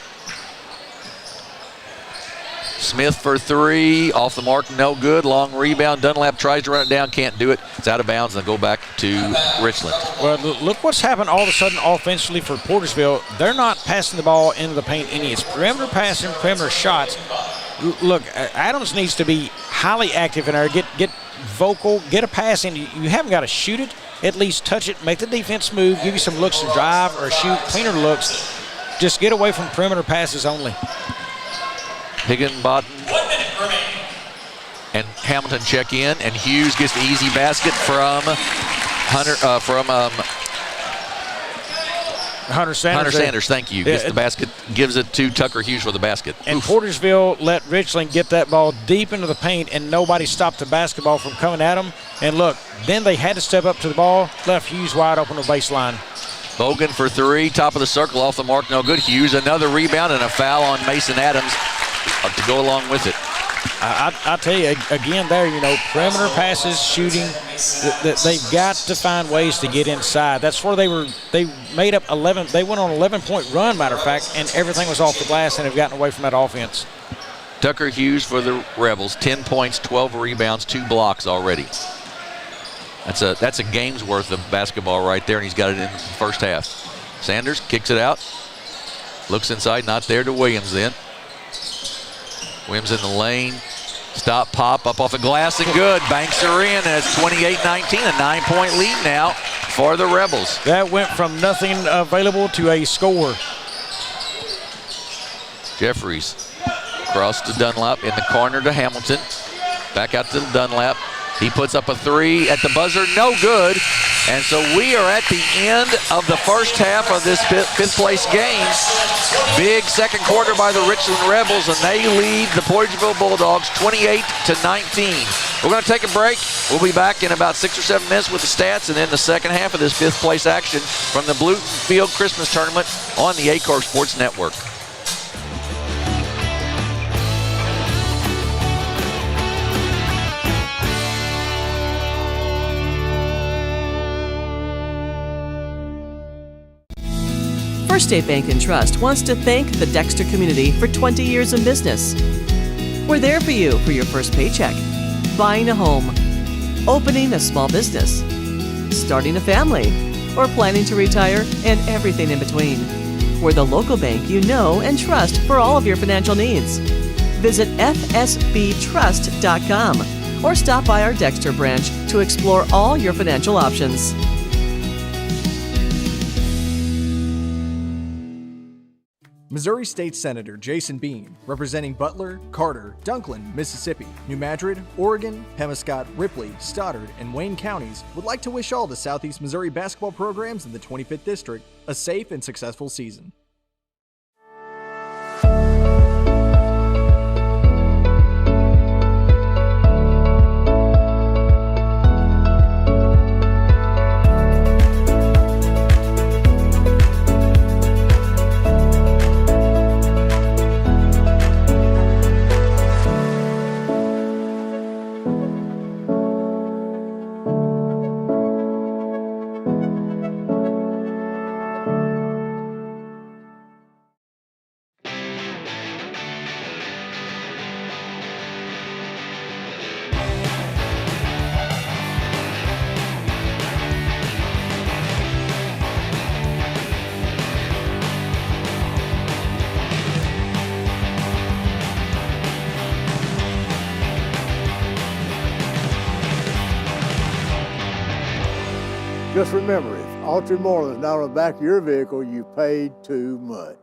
Smith for 3, off the mark, no good. Long rebound. Dunlap tries to run it down, can't do it. It's out of bounds, and they'll go back to Richland. Well, look what's happened all of a sudden offensively for Portersville. They're not passing the ball into the paint any. It's perimeter passing, perimeter shots. Look, Adams needs to be highly active in there. Get vocal, get a pass in. You haven't got to shoot it. At least touch it, make the defense move, give you some looks to drive or shoot, cleaner looks. Just get away from perimeter passes only. Higginbottom and Hamilton check in, and Hughes gets the easy basket from Hunter Sanders. Hunter Sanders, thank you. Gets the basket, gives it to Tucker Hughes for the basket. And Portersville let Richland get that ball deep into the paint, and nobody stopped the basketball from coming at them. And look, then they had to step up to the ball, left Hughes wide open the baseline. Bogan for 3, top of the circle, off the mark, no good. Hughes, another rebound and a foul on Mason Adams to go along with it. I tell you, again there, perimeter passes, shooting, they've got to find ways to get inside. That's where they made up 11. They went on an 11-point run, matter of fact, and everything was off the glass, and have gotten away from that offense. Tucker Hughes for the Rebels, 10 points, 12 rebounds, 2 blocks already. That's a game's worth of basketball right there, and he's got it in the first half. Sanders kicks it out. Looks inside, not there to Williams then. Williams in the lane. Stop, pop, up off the glass and good. Banks her in, and it's 28-19, a 9-point lead now for the Rebels. That went from nothing available to a score. Jeffries across to Dunlap, in the corner to Hamilton. Back out to Dunlap. He puts up a 3 at the buzzer, no good. And so we are at the end of the first half of this fifth place game. Big second quarter by the Richland Rebels, and they lead the Portageville Bulldogs 28-19. We're going to take a break. We'll be back in about 6 or 7 minutes with the stats, and then the second half of this fifth place action from the Bloomfield Christmas Tournament on the Acorn Sports Network. First State Bank and Trust wants to thank the Dexter community for 20 years in business. We're there for you for your first paycheck, buying a home, opening a small business, starting a family, or planning to retire, and everything in between. We're the local bank you know and trust for all of your financial needs. Visit fsbtrust.com or stop by our Dexter branch to explore all your financial options. Missouri State Senator Jason Bean, representing Butler, Carter, Dunklin, Mississippi, New Madrid, Oregon, Pemiscot, Ripley, Stoddard, and Wayne counties, would like to wish all the Southeast Missouri basketball programs in the 25th District a safe and successful season. Just remember, if Autry Moreland's not on the back of your vehicle, you paid too much.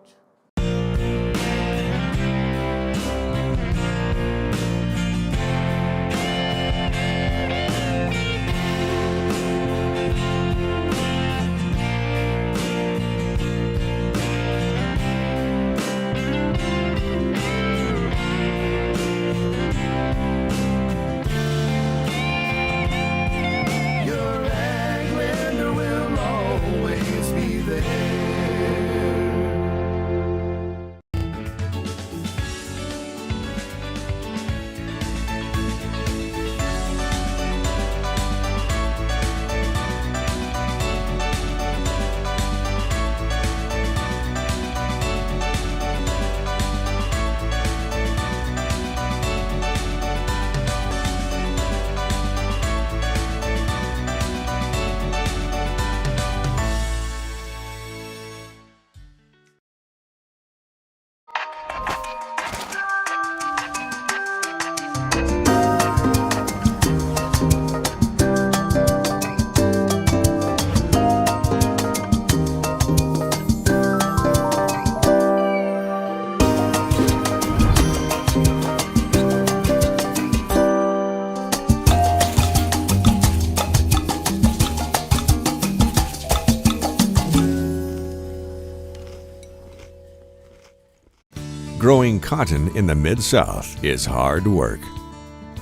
Growing cotton in the Mid-South is hard work.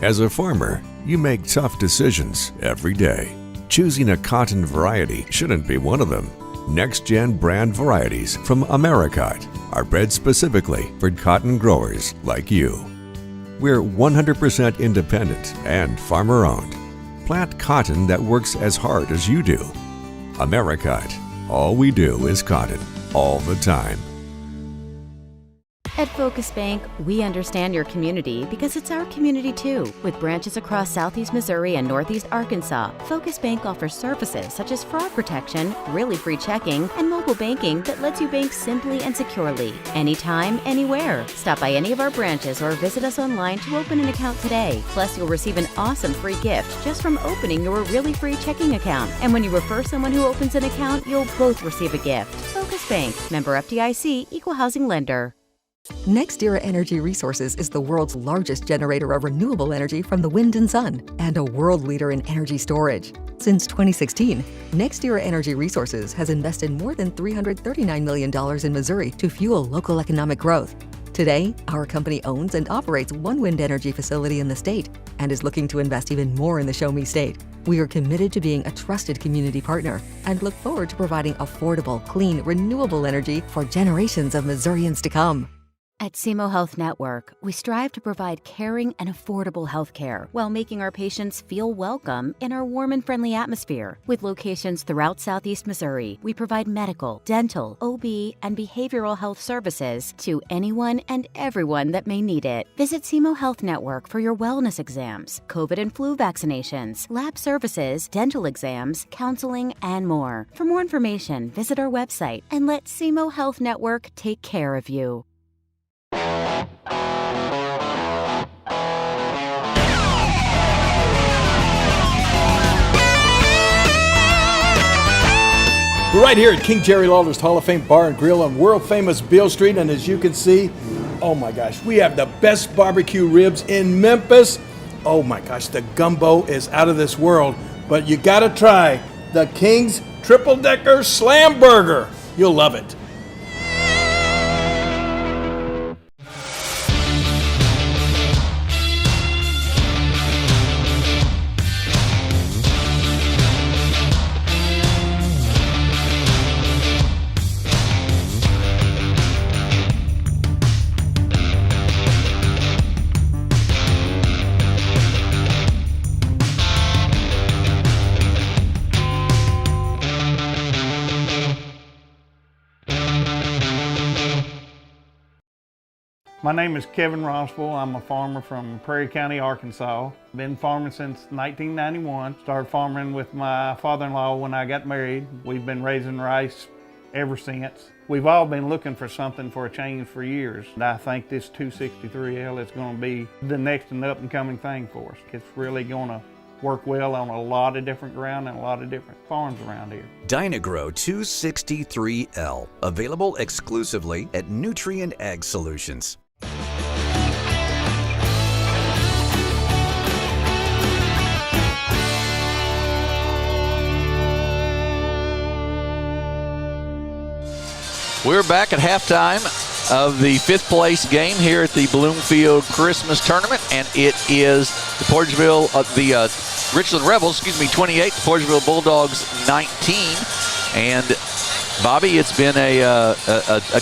As a farmer, you make tough decisions every day. Choosing a cotton variety shouldn't be one of them. Next-gen brand varieties from Americot are bred specifically for cotton growers like you. We're 100% independent and farmer-owned. Plant cotton that works as hard as you do. Americot. All we do is cotton, all the time. At Focus Bank, we understand your community because it's our community too. With branches across Southeast Missouri and Northeast Arkansas, Focus Bank offers services such as fraud protection, really free checking, and mobile banking that lets you bank simply and securely. Anytime, anywhere. Stop by any of our branches or visit us online to open an account today. Plus, you'll receive an awesome free gift just from opening your really free checking account. And when you refer someone who opens an account, you'll both receive a gift. Focus Bank, member FDIC, equal housing lender. NextEra Energy Resources is the world's largest generator of renewable energy from the wind and sun, and a world leader in energy storage. Since 2016, NextEra Energy Resources has invested more than $339 million in Missouri to fuel local economic growth. Today, our company owns and operates one wind energy facility in the state and is looking to invest even more in the Show Me State. We are committed to being a trusted community partner and look forward to providing affordable, clean, renewable energy for generations of Missourians to come. At SEMO Health Network, we strive to provide caring and affordable health care while making our patients feel welcome in our warm and friendly atmosphere. With locations throughout Southeast Missouri, we provide medical, dental, OB, and behavioral health services to anyone and everyone that may need it. Visit SEMO Health Network for your wellness exams, COVID and flu vaccinations, lab services, dental exams, counseling, and more. For more information, visit our website and let SEMO Health Network take care of you. We're right here at King Jerry Lawler's Hall of Fame Bar and Grill on world-famous Beale Street, and as you can see, oh my gosh, we have the best barbecue ribs in Memphis. Oh my gosh, the gumbo is out of this world, but you gotta try the King's Triple Decker Slam Burger. You'll love it. My name is Kevin Rossville. I'm a farmer from Prairie County, Arkansas. Been farming since 1991. Started farming with my father-in-law when I got married. We've been raising rice ever since. We've all been looking for something for a change for years. And I think this 263L is going to be the next and up-and-coming thing for us. It's really going to work well on a lot of different ground and a lot of different farms around here. Dynagrow 263L, available exclusively at Nutrient Ag Solutions. We're back at halftime of the fifth place game here at the Bloomfield Christmas Tournament, and it is the Richland Rebels, 28, the Porterville Bulldogs 19. And Bobby, it's been a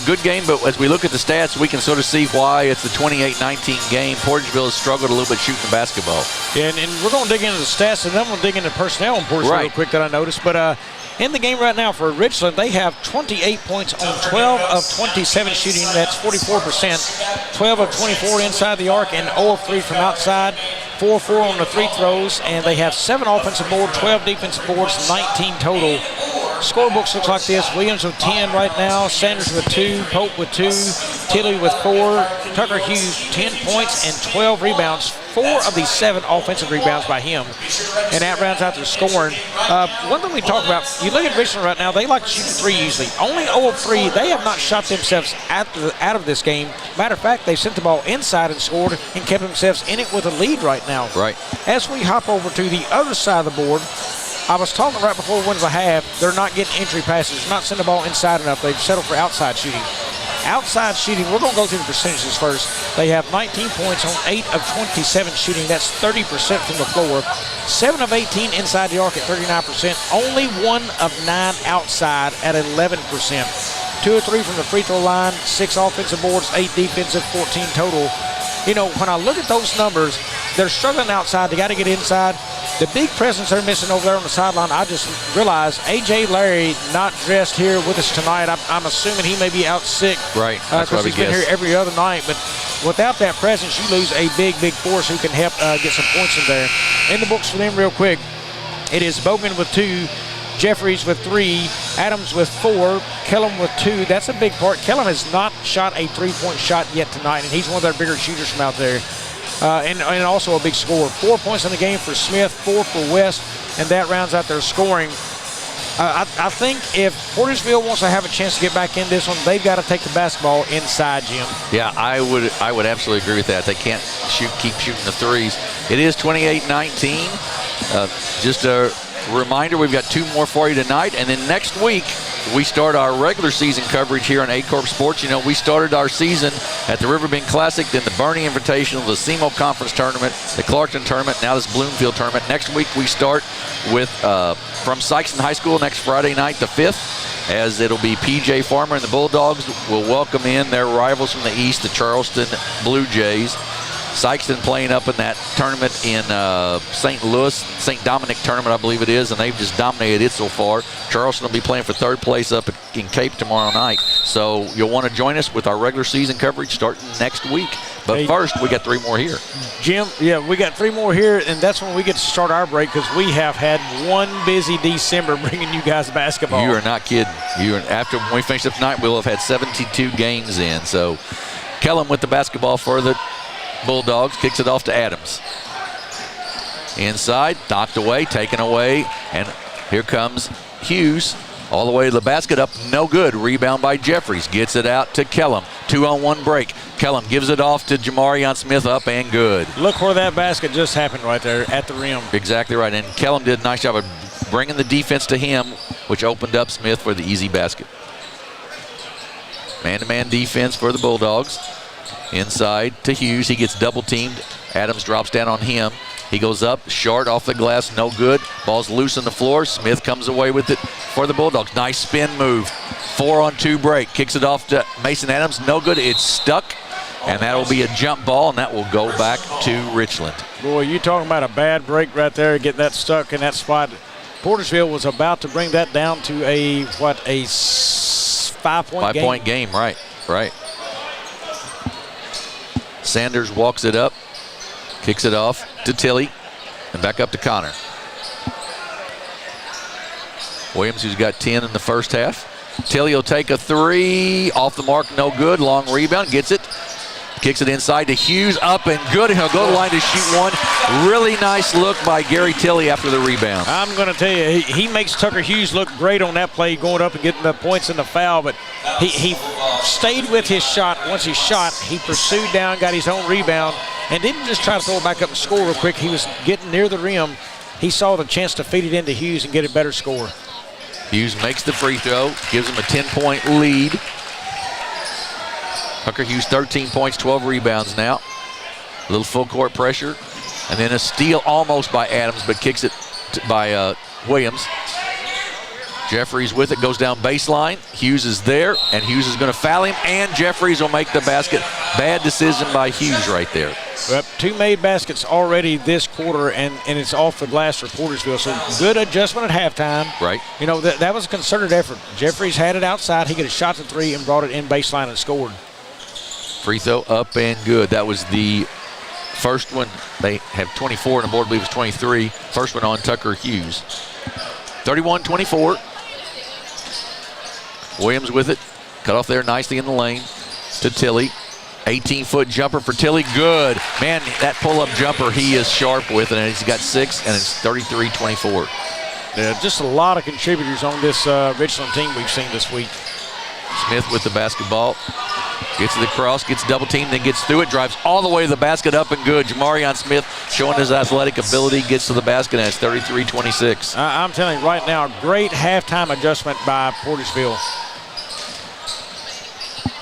good game, but as we look at the stats, we can sort of see why it's the 28-19 game. Porterville has struggled a little bit shooting the basketball. Yeah, and we're going to dig into the stats, and then we'll dig into personnel in Porterville real quick that I noticed. But in the game right now for Richland, they have 28 points on 12 of 27 shooting. That's 44%. 12 of 24 inside the arc and 0 of 3 from outside. 4-4 on the free throws, and they have 7 offensive boards, 12 defensive boards, 19 total. Scorebooks looks like this. Williams with 10 right now, Sanders with 2, Pope with 2, Tilley with 4, Tucker Hughes 10 points and 12 rebounds, 4 of the 7 offensive rebounds by him, and that rounds out their scoring. One thing we talk about, you look at Richland right now, they like to shoot the 3 usually. Only 0 of 3. They have not shot themselves out of this game. Matter of fact, they sent the ball inside and scored and kept themselves in it with a lead right now. Right. As we hop over to the other side of the board, I was talking right before we went to the half, they're not getting entry passes, not sending the ball inside enough. They've settled for outside shooting. Outside shooting, we're going to go through the percentages first. They have 19 points on 8 of 27 shooting. That's 30% from the floor. 7 of 18 inside the arc at 39%. Only 1 of 9 outside at 11%. 2 or 3 from the free throw line, 6 offensive boards, 8 defensive, 14 total. You know, when I look at those numbers, they're struggling outside. They got to get inside. The big presence they're missing over there on the sideline, I just realized A.J. Larry not dressed here with us tonight. I'm assuming he may be out sick. Right. That's because he's been here every other night. But without that presence, you lose a big force who can help get some points in there. In the books for them real quick, it is Bogan with 2, Jeffries with 3, Adams with 4, Kellum with 2. That's a big part. Kellum has not shot a three-point shot yet tonight, and he's one of their bigger shooters from out there. And also a big scorer. 4 points in the game for Smith, 4 for West, and that rounds out their scoring. I think if Portersville wants to have a chance to get back in this one, they've got to take the basketball inside, Jim. Yeah, I would absolutely agree with that. They can't keep shooting the threes. It is 28-19. Just a reminder, we've got 2 more for you tonight, and then next week we start our regular season coverage here on A-Corp Sports. You know, we started our season at the Riverbend Classic, then the Bernie Invitational, the SEMO Conference Tournament, the Clarkton Tournament, now this Bloomfield Tournament. Next week we start with from Sykeston High School next Friday night, the 5th, as it'll be P.J. Farmer and the Bulldogs will welcome in their rivals from the East, the Charleston Blue Jays. Sykeston playing up in that tournament in St. Louis, St. Dominic tournament, I believe it is, and they've just dominated it so far. Charleston will be playing for 3rd place up in Cape tomorrow night. So you'll want to join us with our regular season coverage starting next week. But first, we got 3 more here. Jim, yeah, we got 3 more here, and that's when we get to start our break because we have had one busy December bringing you guys basketball. You are not kidding. After we finish up tonight, we'll have had 72 games in. So Kellum with the basketball for the Bulldogs, kicks it off to Adams. Inside, knocked away, taken away, and here comes Hughes all the way to the basket, up no good. Rebound by Jeffries, gets it out to Kellum. 2-on-1 break. Kellum gives it off to Jamarion Smith, up and good. Look where that basket just happened right there at the rim. Exactly right, and Kellum did a nice job of bringing the defense to him, which opened up Smith for the easy basket. Man-to-man defense for the Bulldogs. Inside to Hughes, he gets double teamed. Adams drops down on him. He goes up, short off the glass, no good. Ball's loose on the floor. Smith comes away with it for the Bulldogs. Nice spin move. 4-on-2 break. Kicks it off to Mason Adams, no good. It's stuck, and that'll be a jump ball, and that will go back to Richland. Boy, you talking about a bad break right there, getting that stuck in that spot. Portersville was about to bring that down to a 5-point game. 5-point game, right. Sanders walks it up, kicks it off to Tilley, and back up to Connor. Williams, who's got 10 in the first half. Tilley will take a 3, off the mark, no good. Long rebound, gets it, kicks it inside to Hughes, up and good. He'll go to the line to shoot 1. Really nice look by Gary Tilley after the rebound. I'm going to tell you, he makes Tucker Hughes look great on that play, going up and getting the points in the foul, but he stayed with his shot. Once he shot, he pursued down, got his own rebound, and didn't just try to throw it back up and score real quick. He was getting near the rim. He saw the chance to feed it into Hughes and get a better score. Hughes makes the free throw, gives him a 10-point lead. Tucker Hughes 13 points, 12 rebounds now. A little full court pressure. And then a steal almost by Adams, but kicks it by Williams. Jeffries with it, goes down baseline. Hughes is there, and Hughes is going to foul him, and Jeffries will make the basket. Bad decision by Hughes right there. Well, 2 made baskets already this quarter, and it's off the glass for Portersville. So good adjustment at halftime. Right. You know, that was a concerted effort. Jeffries had it outside. He got a shot to 3 and brought it in baseline and scored. Free throw up and good. That was the first one. They have 24, and the board I believe is 23. First one on Tucker Hughes. 31-24. Williams with it. Cut off there nicely in the lane to Tilley. 18-foot jumper for Tilley. Good. Man, that pull-up jumper he is sharp with, and he's got 6, and it's 33-24. Yeah, just a lot of contributors on this Richland team we've seen this week. Smith with the basketball. Gets to the cross, gets double teamed, then gets through it, drives all the way to the basket, up and good. Jamarion Smith showing his athletic ability, gets to the basket, and it's 33-26. I'm telling you right now, great halftime adjustment by Portersville.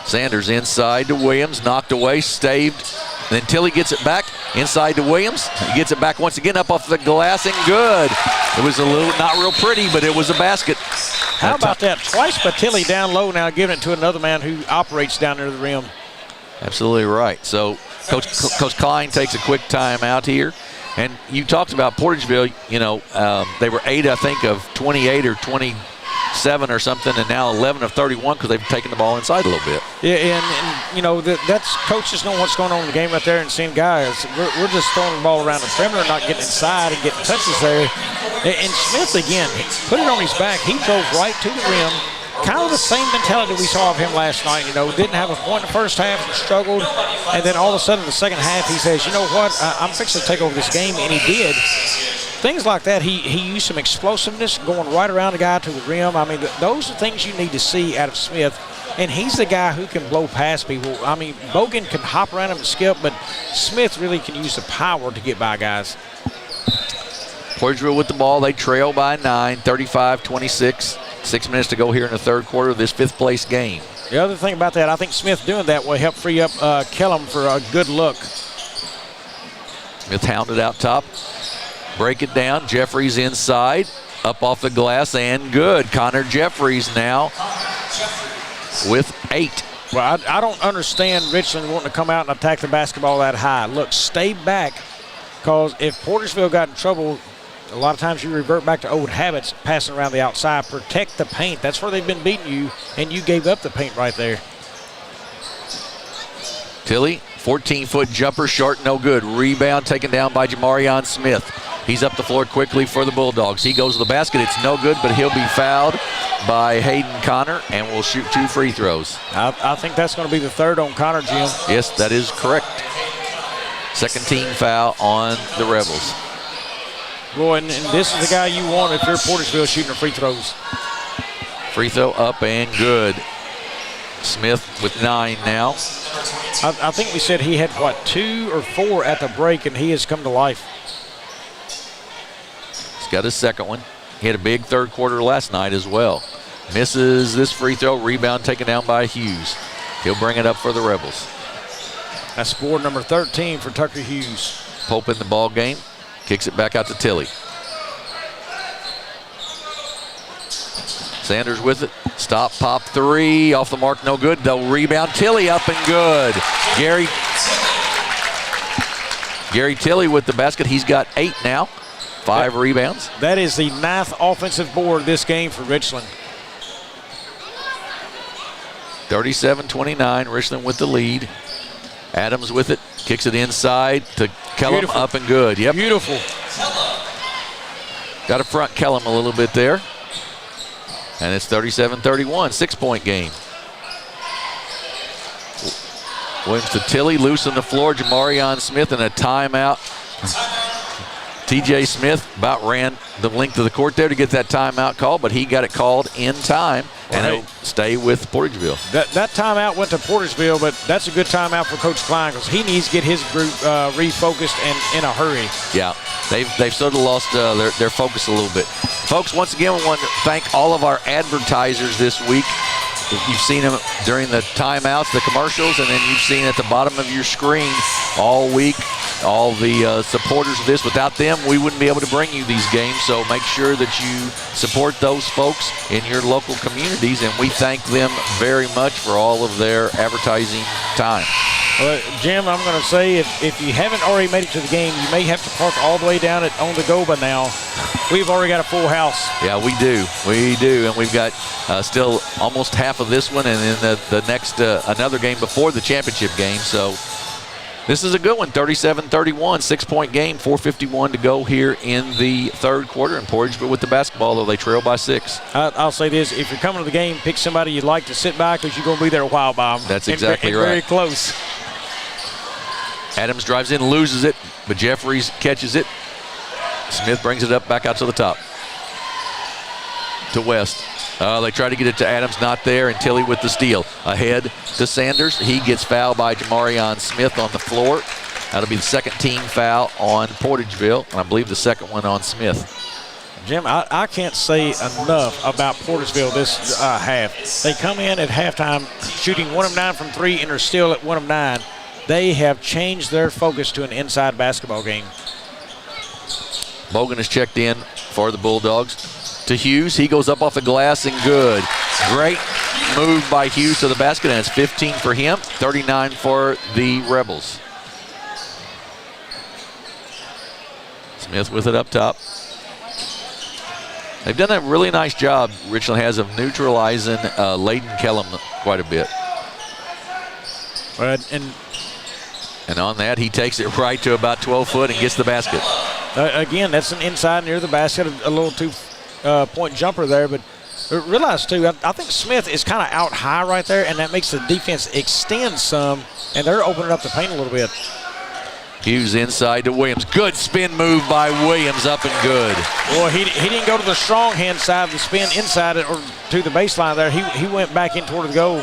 Sanders inside to Williams, knocked away, staved. And then Tilley gets it back inside to Williams. He gets it back once again up off the glass and good. It was a little, not real pretty, but it was a basket. How about that? Twice by Tilley down low now, giving it to another man who operates down near the rim. Absolutely right. So Coach Klein takes a quick timeout here. And you talked about Portageville, they were 8, I think, of 28 or 27 or something, and now 11 of 31 because they've taken the ball inside a little bit. Yeah, and that's coaches know what's going on in the game right there and seeing guys. We're just throwing the ball around the perimeter, not getting inside and getting touches there. And Smith, again, put it on his back. He drove right to the rim. Kind of the same mentality we saw of him last night. Didn't have a point in the first half and struggled. And then all of a sudden in the second half, he says, you know what, I'm fixing to take over this game. And he did. Things like that, he used some explosiveness, going right around the guy to the rim. I mean, those are things you need to see out of Smith. And he's the guy who can blow past people. I mean, Bogan can hop around him and skip, but Smith really can use the power to get by guys. Portageville with the ball. They trail by 9, 35-26. 6 minutes to go here in the third quarter of this 5th place game. The other thing about that, I think Smith doing that will help free up Kellum for a good look. Smith hounded out top. Break it down. Jeffries inside. Up off the glass and good. Connor Jeffries now with 8. Well, I don't understand Richland wanting to come out and attack the basketball that high. Look, stay back, because if Portersville got in trouble, a lot of times you revert back to old habits, passing around the outside. Protect the paint. That's where they've been beating you, and you gave up the paint right there. Tilley, 14-foot jumper, short, no good. Rebound taken down by Jamarion Smith. He's up the floor quickly for the Bulldogs. He goes to the basket. It's no good, but he'll be fouled by Hayden Connor and will shoot 2 free throws. I think that's going to be the third on Connor, Jim. Yes, that is correct. Second team foul on the Rebels. Boy, and this is the guy you want if you're Portersville shooting the free throws. Free throw up and good. Smith with 9 now. I think we said he had, 2 or 4 at the break, and he has come to life. He's got his second one. He had a big third quarter last night as well. Misses this free throw. Rebound taken down by Hughes. He'll bring it up for the Rebels. That's board number 13 for Tucker Hughes. Pope in the ball game. Kicks it back out to Tilley. Sanders with it. Stop, pop 3. Off the mark, no good. They'll rebound. Tilley up and good. Gary Tilley with the basket. He's got 8 now. 5 rebounds. That is the 9th offensive board this game for Richland. 37-29. Richland with the lead. Adams with it. Kicks it inside to Kellum. Beautiful. Up and good. Yep. Beautiful. Got to front Kellum a little bit there. And it's 37-31, 6-point game. Williams to Tilley, loose on the floor. Jamarion Smith in a timeout. TJ Smith about ran the length of the court there to get that timeout call, but he got it called in time, and he'll stay with Portageville. That timeout went to Portageville, but that's a good timeout for Coach Klein because he needs to get his group refocused and in a hurry. Yeah, they've sort of lost their focus a little bit. Folks, once again, we want to thank all of our advertisers this week. You've seen them during the timeouts, the commercials, and then you've seen at the bottom of your screen all week all the supporters of this. Without them, we wouldn't be able to bring you these games, so make sure that you support those folks in your local communities, and we thank them very much for all of their advertising time. Well, Jim, I'm going to say if you haven't already made it to the game, you may have to park all the way down at On the Go by now. We've already got a full house. Yeah, we do, and we've got still almost half of this one, and then the next another game before the championship game. So this is a good one, 37-31, 6-point game, 4:51 to go here in the third quarter. And Portageville with the basketball, though they trail by 6. I'll say this: if you're coming to the game, pick somebody you'd like to sit by because you're going to be there a while by them. That's exactly right. Very close. Adams drives in, loses it, but Jeffries catches it. Smith brings it up back out to the top. To West. They try to get it to Adams, not there, and Tilley with the steal. Ahead to Sanders. He gets fouled by Jamarion Smith on the floor. That'll be the second team foul on Portageville, and I believe the second one on Smith. Jim, I can't say enough about Portageville this half. They come in at halftime shooting 1 of 9 from 3, and are still at 1 of 9. They have changed their focus to an inside basketball game. Bogan is checked in for the Bulldogs. To Hughes, he goes up off the glass and good. Great move by Hughes to the basket, and it's 15 for him, 39 for the Rebels. Smith with it up top. They've done a really nice job, Richland has, of neutralizing Layden Kellum quite a bit. And on that, he takes it right to about 12 foot and gets the basket. Again, that's an inside near the basket, a little two-point jumper there. But realize, too, I think Smith is kind of out high right there, and that makes the defense extend some, and they're opening up the paint a little bit. Hughes inside to Williams. Good spin move by Williams, up and good. Well, he didn't go to the strong hand side of the spin inside it or to the baseline there. He went back in toward the goal.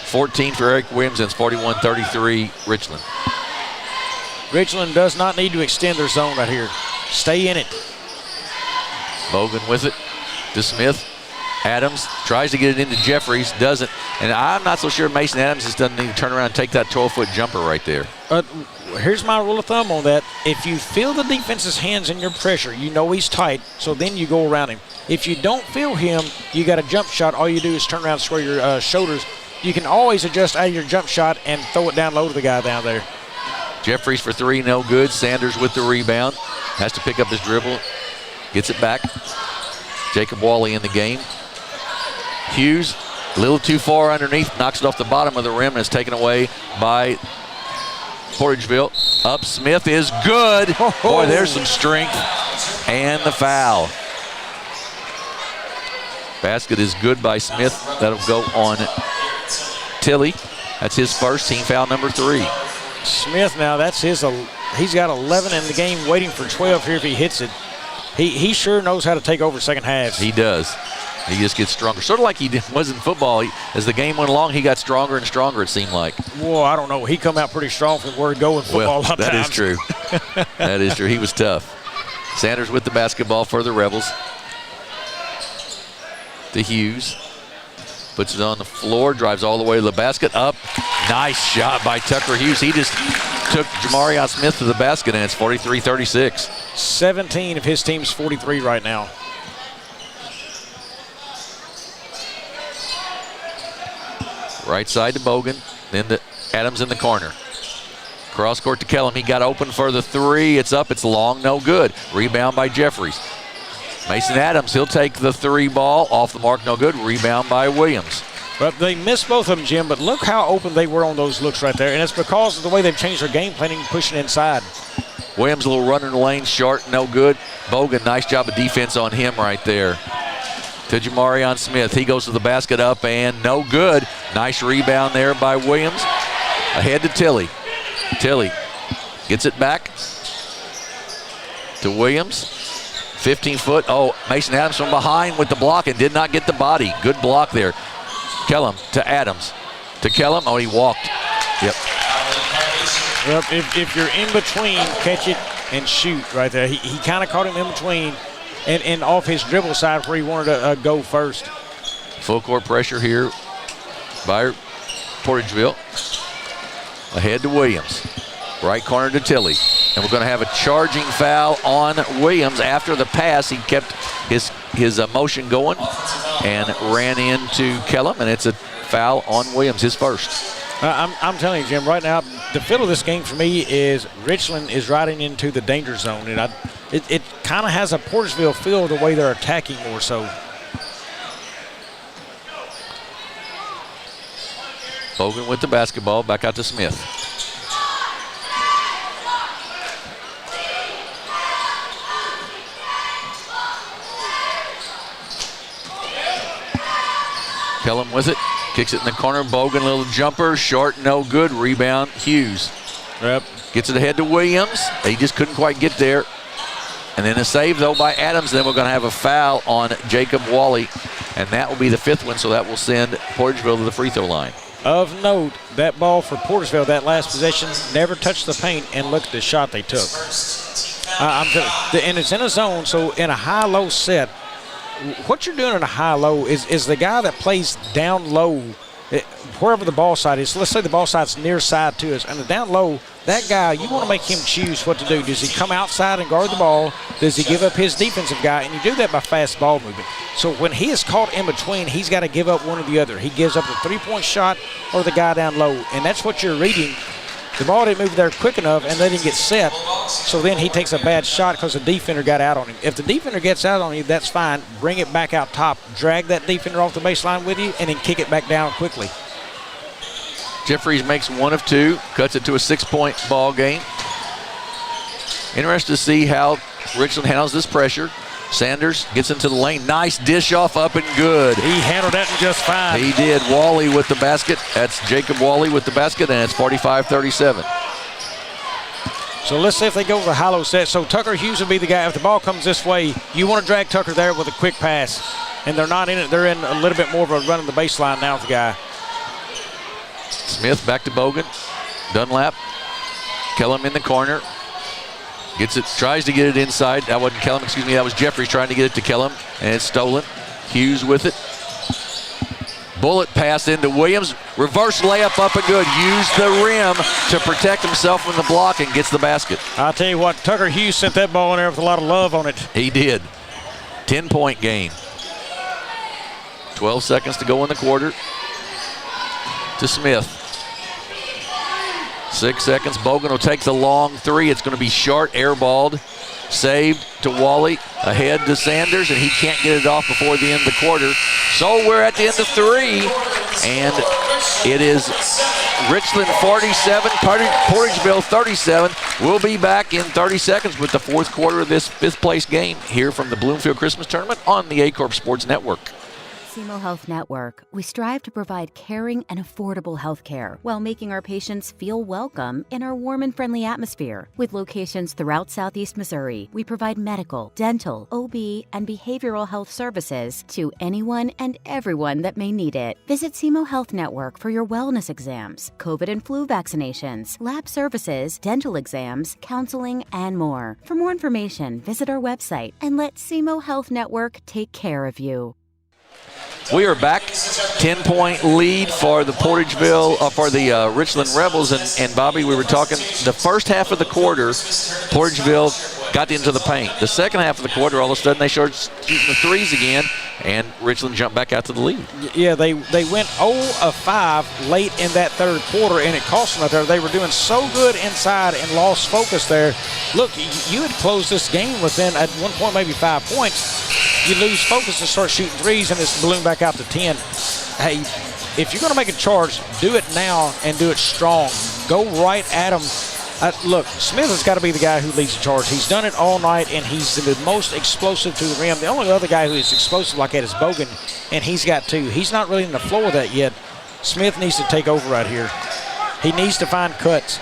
14 for Eric Williams, and it's 41-33 Richland. Richland does not need to extend their zone right here. Stay in it. Bogan with it to Smith. Adams tries to get it into Jeffries, doesn't. And I'm not so sure Mason Adams just doesn't need to turn around and take that 12-foot jumper right there. Here's my rule of thumb on that. If you feel the defense's hands in your pressure, you know he's tight, so then you go around him. If you don't feel him, you got a jump shot. All you do is turn around and square your shoulders. You can always adjust out of your jump shot and throw it down low to the guy down there. Jeffries for three, no good. Sanders with the rebound. Has to pick up his dribble. Gets it back. Jacob Wally in the game. Hughes, a little too far underneath, knocks it off the bottom of the rim and is taken away by Portageville. Up, Smith is good. Boy, there's some strength. And the foul. Basket is good by Smith. That'll go on Tilly. That's his first, team foul number 3. Smith now, he's got 11 in the game, waiting for 12 here if he hits it. He sure knows how to take over second halves. He does. He just gets stronger. Sort of like he was in football. As the game went along, he got stronger and stronger, it seemed like. Well, I don't know. He come out pretty strong from where to go in football a lot of times. That is true. That is true. He was tough. Sanders with the basketball for the Rebels. To Hughes. Puts it on the floor, drives all the way to the basket. Up. Nice shot by Tucker Hughes. He just took Jamarion Smith to the basket, and it's 43-36. 17 of his team's 43 right now. Right side to Bogan, then to Adams in the corner. Cross court to Kellum. He got open for the three. It's up, it's long, no good. Rebound by Jeffries. Mason Adams, he'll take the three ball. Off the mark, no good. Rebound by Williams. But they missed both of them, Jim, but look how open they were on those looks right there. And it's because of the way they've changed their game planning, pushing inside. Williams, a little runner in the lane, short, no good. Bogan, nice job of defense on him right there. To Jamarion Smith. He goes to the basket, up and no good. Nice rebound there by Williams. Ahead to Tilly. Tilly gets it back to Williams. 15-foot. Oh, Mason Adams from behind with the block and did not get the body. Good block there. Kellum to Adams. To Kellum. Oh, he walked. Yep. Well, if you're in between, catch it and shoot right there. He kind of caught him in between. And off his dribble side where he wanted to go first. Full court pressure here by Portageville. Ahead to Williams. Right corner to Tilly. And we're going to have a charging foul on Williams after the pass. He kept his motion going and ran into Kellum, and it's a foul on Williams, his first. I'm telling you, Jim, right now, the feel of this game for me is Richland is riding into the danger zone. And it kind of has a Portageville feel the way they're attacking more so. Bogan with the basketball, back out to Smith. Kellum with it, kicks it in the corner. Bogan, little jumper, short, no good. Rebound, Hughes. Yep. Gets it ahead to Williams. He just couldn't quite get there. And then a save, though, by Adams. Then we're going to have a foul on Jacob Wally, and that will be the 5th one, so that will send Portageville to the free throw line. Of note, that ball for Portageville, that last possession, never touched the paint, and look at the shot they took. And it's in a zone, so in a high-low set, what you're doing in a high-low is the guy that plays down low, wherever the ball side is. So let's say the ball side's near side to us, and the down low, that guy, you want to make him choose what to do. Does he come outside and guard the ball? Does he give up his defensive guy? And you do that by fast ball movement. So when he is caught in between, he's got to give up one or the other. He gives up the three-point shot or the guy down low, and that's what you're reading. The ball didn't move there quick enough, and they didn't get set. So then he takes a bad shot because the defender got out on him. If the defender gets out on you, that's fine. Bring it back out top. Drag that defender off the baseline with you, and then kick it back down quickly. Jeffries makes 1 of 2, cuts it to a 6-point ball game. Interested to see how Richland handles this pressure. Sanders gets into the lane. Nice dish off, up and good. He handled that just fine. He did. Wally with the basket. That's Jacob Wally with the basket, and it's 45-37. So let's see if they go with a high-low set. So Tucker Hughes will be the guy. If the ball comes this way, you want to drag Tucker there with a quick pass. And they're not in it. They're in a little bit more of a run in the baseline now with the guy. Smith back to Bogan. Dunlap. Kellum in the corner. Gets it, tries to get it inside. That wasn't Kellum, excuse me. That was Jeffries trying to get it to Kellum, and it's stolen. Hughes with it. Bullet pass into Williams. Reverse layup up and good. Used the rim to protect himself from the block and gets the basket. I'll tell you what, Tucker Hughes sent that ball in there with a lot of love on it. He did. 10-point game. 12 seconds to go in the quarter. To Smith. 6 seconds. Bogan will take the long 3. It's going to be short, airballed. Saved to Wally. Ahead to Sanders, and he can't get it off before the end of the quarter. So we're at the end of 3, and it is Richland 47, Portageville 37. We'll be back in 30 seconds with the 4th quarter of this 5th place game here from the Bloomfield Christmas Tournament on the A-Corp Sports Network. SEMO Health Network, we strive to provide caring and affordable health care while making our patients feel welcome in our warm and friendly atmosphere. With locations throughout Southeast Missouri, we provide medical, dental, OB, and behavioral health services to anyone and everyone that may need it. Visit SEMO Health Network for your wellness exams, COVID and flu vaccinations, lab services, dental exams, counseling, and more. For more information, visit our website and let SEMO Health Network take care of you. We are back. 10-point lead for the Richland Rebels. And Bobby, we were talking the first half of the quarter, Portageville got into the paint. The second half of the quarter, all of a sudden they started shooting the threes again, and Richland jumped back out to the lead. Yeah, they went 0 of 5 late in that third quarter, and it cost them out there. They were doing so good inside and lost focus there. Look, you had closed this game within, at one point, maybe 5 points. You lose focus and start shooting threes, and it's ballooned back out to 10. Hey, if you're going to make a charge, do it now and do it strong. Go right at them. Look, Smith has got to be the guy who leads the charge. He's done it all night, and he's the most explosive to the rim. The only other guy who is explosive like that is Bogan, and he's got 2. He's not really in the flow of that yet. Smith needs to take over right here. He needs to find cuts.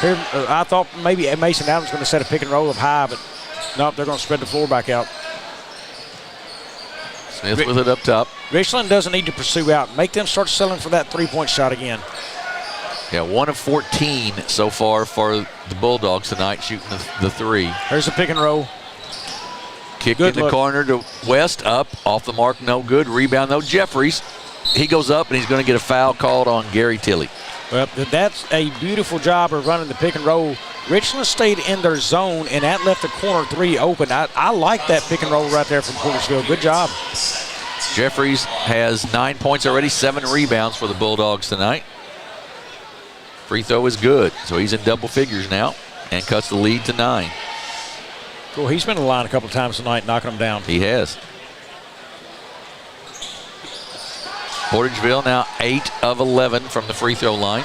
Here, I thought maybe Mason Adams was going to set a pick and roll up high, but nope, they're going to spread the floor back out. Smith with it up top. Richland doesn't need to pursue out. Make them start selling for that 3-point shot again. Yeah, 1 of 14 so far for the Bulldogs tonight, shooting the 3. There's a pick and roll. Kick in the corner to West, up, off the mark, no good. Rebound, though, Jeffries. He goes up, and he's going to get a foul called on Gary Tilley. Well, that's a beautiful job of running the pick and roll. Richland stayed in their zone, and that left the corner 3 open. I like that pick and roll right there from Portersville. Good job. Jeffries has 9 points already, 7 rebounds for the Bulldogs tonight. Free throw is good, so he's in double figures now and cuts the lead to 9. Cool, he's been in the line a couple of times tonight, knocking them down. He has. Portageville now 8 of 11 from the free throw line.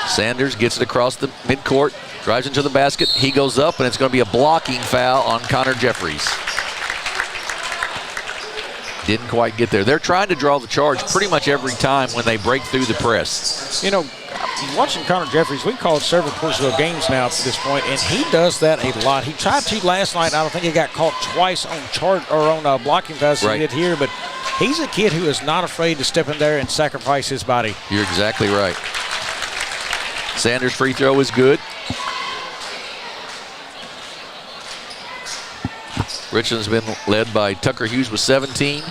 Sanders gets it across the midcourt, drives into the basket. He goes up, and it's going to be a blocking foul on Connor Jeffries. Didn't quite get there. They're trying to draw the charge pretty much every time when they break through the press. You know, watching Connor Jeffries, we called several Portageville games now to this point, and he does that a lot. He tried to last night. I don't think he got caught twice on blocking fouls he did here, but he's a kid who is not afraid to step in there and sacrifice his body. You're exactly right. Sanders' free throw is good. Richland's been led by Tucker Hughes with 17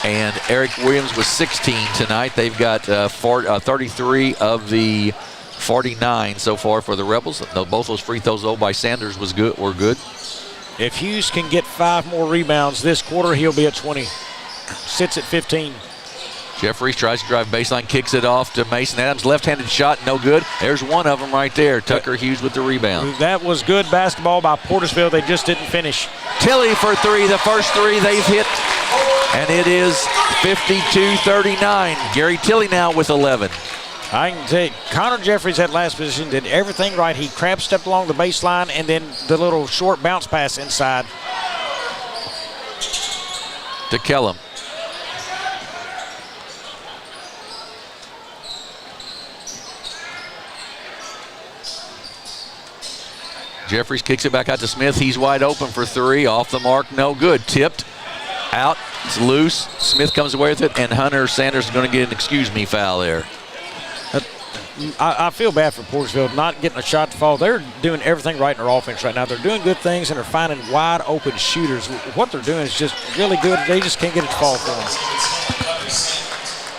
and Eric Williams with 16 tonight. They've got 33 of the 49 so far for the Rebels. Both those free throws, though, by Sanders were good. If Hughes can get 5 more rebounds this quarter, he'll be at 20. Sits at 15. Jeffries tries to drive baseline, kicks it off to Mason Adams. Left-handed shot, no good. There's one of them right there. Tucker Hughes with the rebound. That was good basketball by Portersville. They just didn't finish. Tilley for three, the first three they've hit. And it is 52-39. Gary Tilley now with 11. I can tell you, Connor Jeffries at last position did everything right. He crab stepped along the baseline and then the little short bounce pass inside. To Kellum. Jeffries kicks it back out to Smith. He's wide open for three. Off the mark, no good. Tipped, out, it's loose. Smith comes away with it, and Hunter Sanders is going to get an excuse me foul there. I feel bad for Portersville not getting a shot to fall. They're doing everything right in their offense right now. They're doing good things, and they're finding wide open shooters. What they're doing is just really good. They just can't get it to fall for them.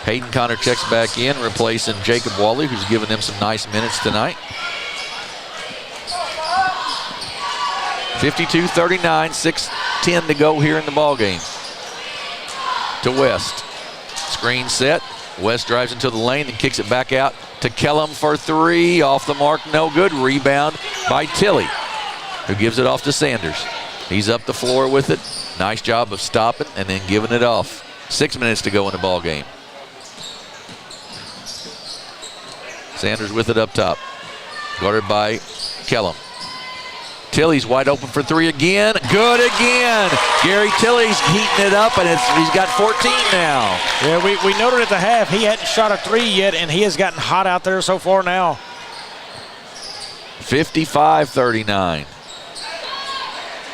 Hayden Connor checks back in, replacing Jacob Wally, who's given them some nice minutes tonight. 52-39, 6:10 to go here in the ball game. To West. Screen set. West drives into the lane and kicks it back out to Kellum for three. Off the mark, no good. Rebound by Tilley, who gives it off to Sanders. He's up the floor with it. Nice job of stopping and then giving it off. 6 minutes to go in the ball game. Sanders with it up top. Guarded by Kellum. Tilley's wide open for three again. Good again. Gary Tilley's heating it up, and he's got 14 now. Yeah, we noted at the half he hadn't shot a three yet, and he has gotten hot out there so far now. 55-39.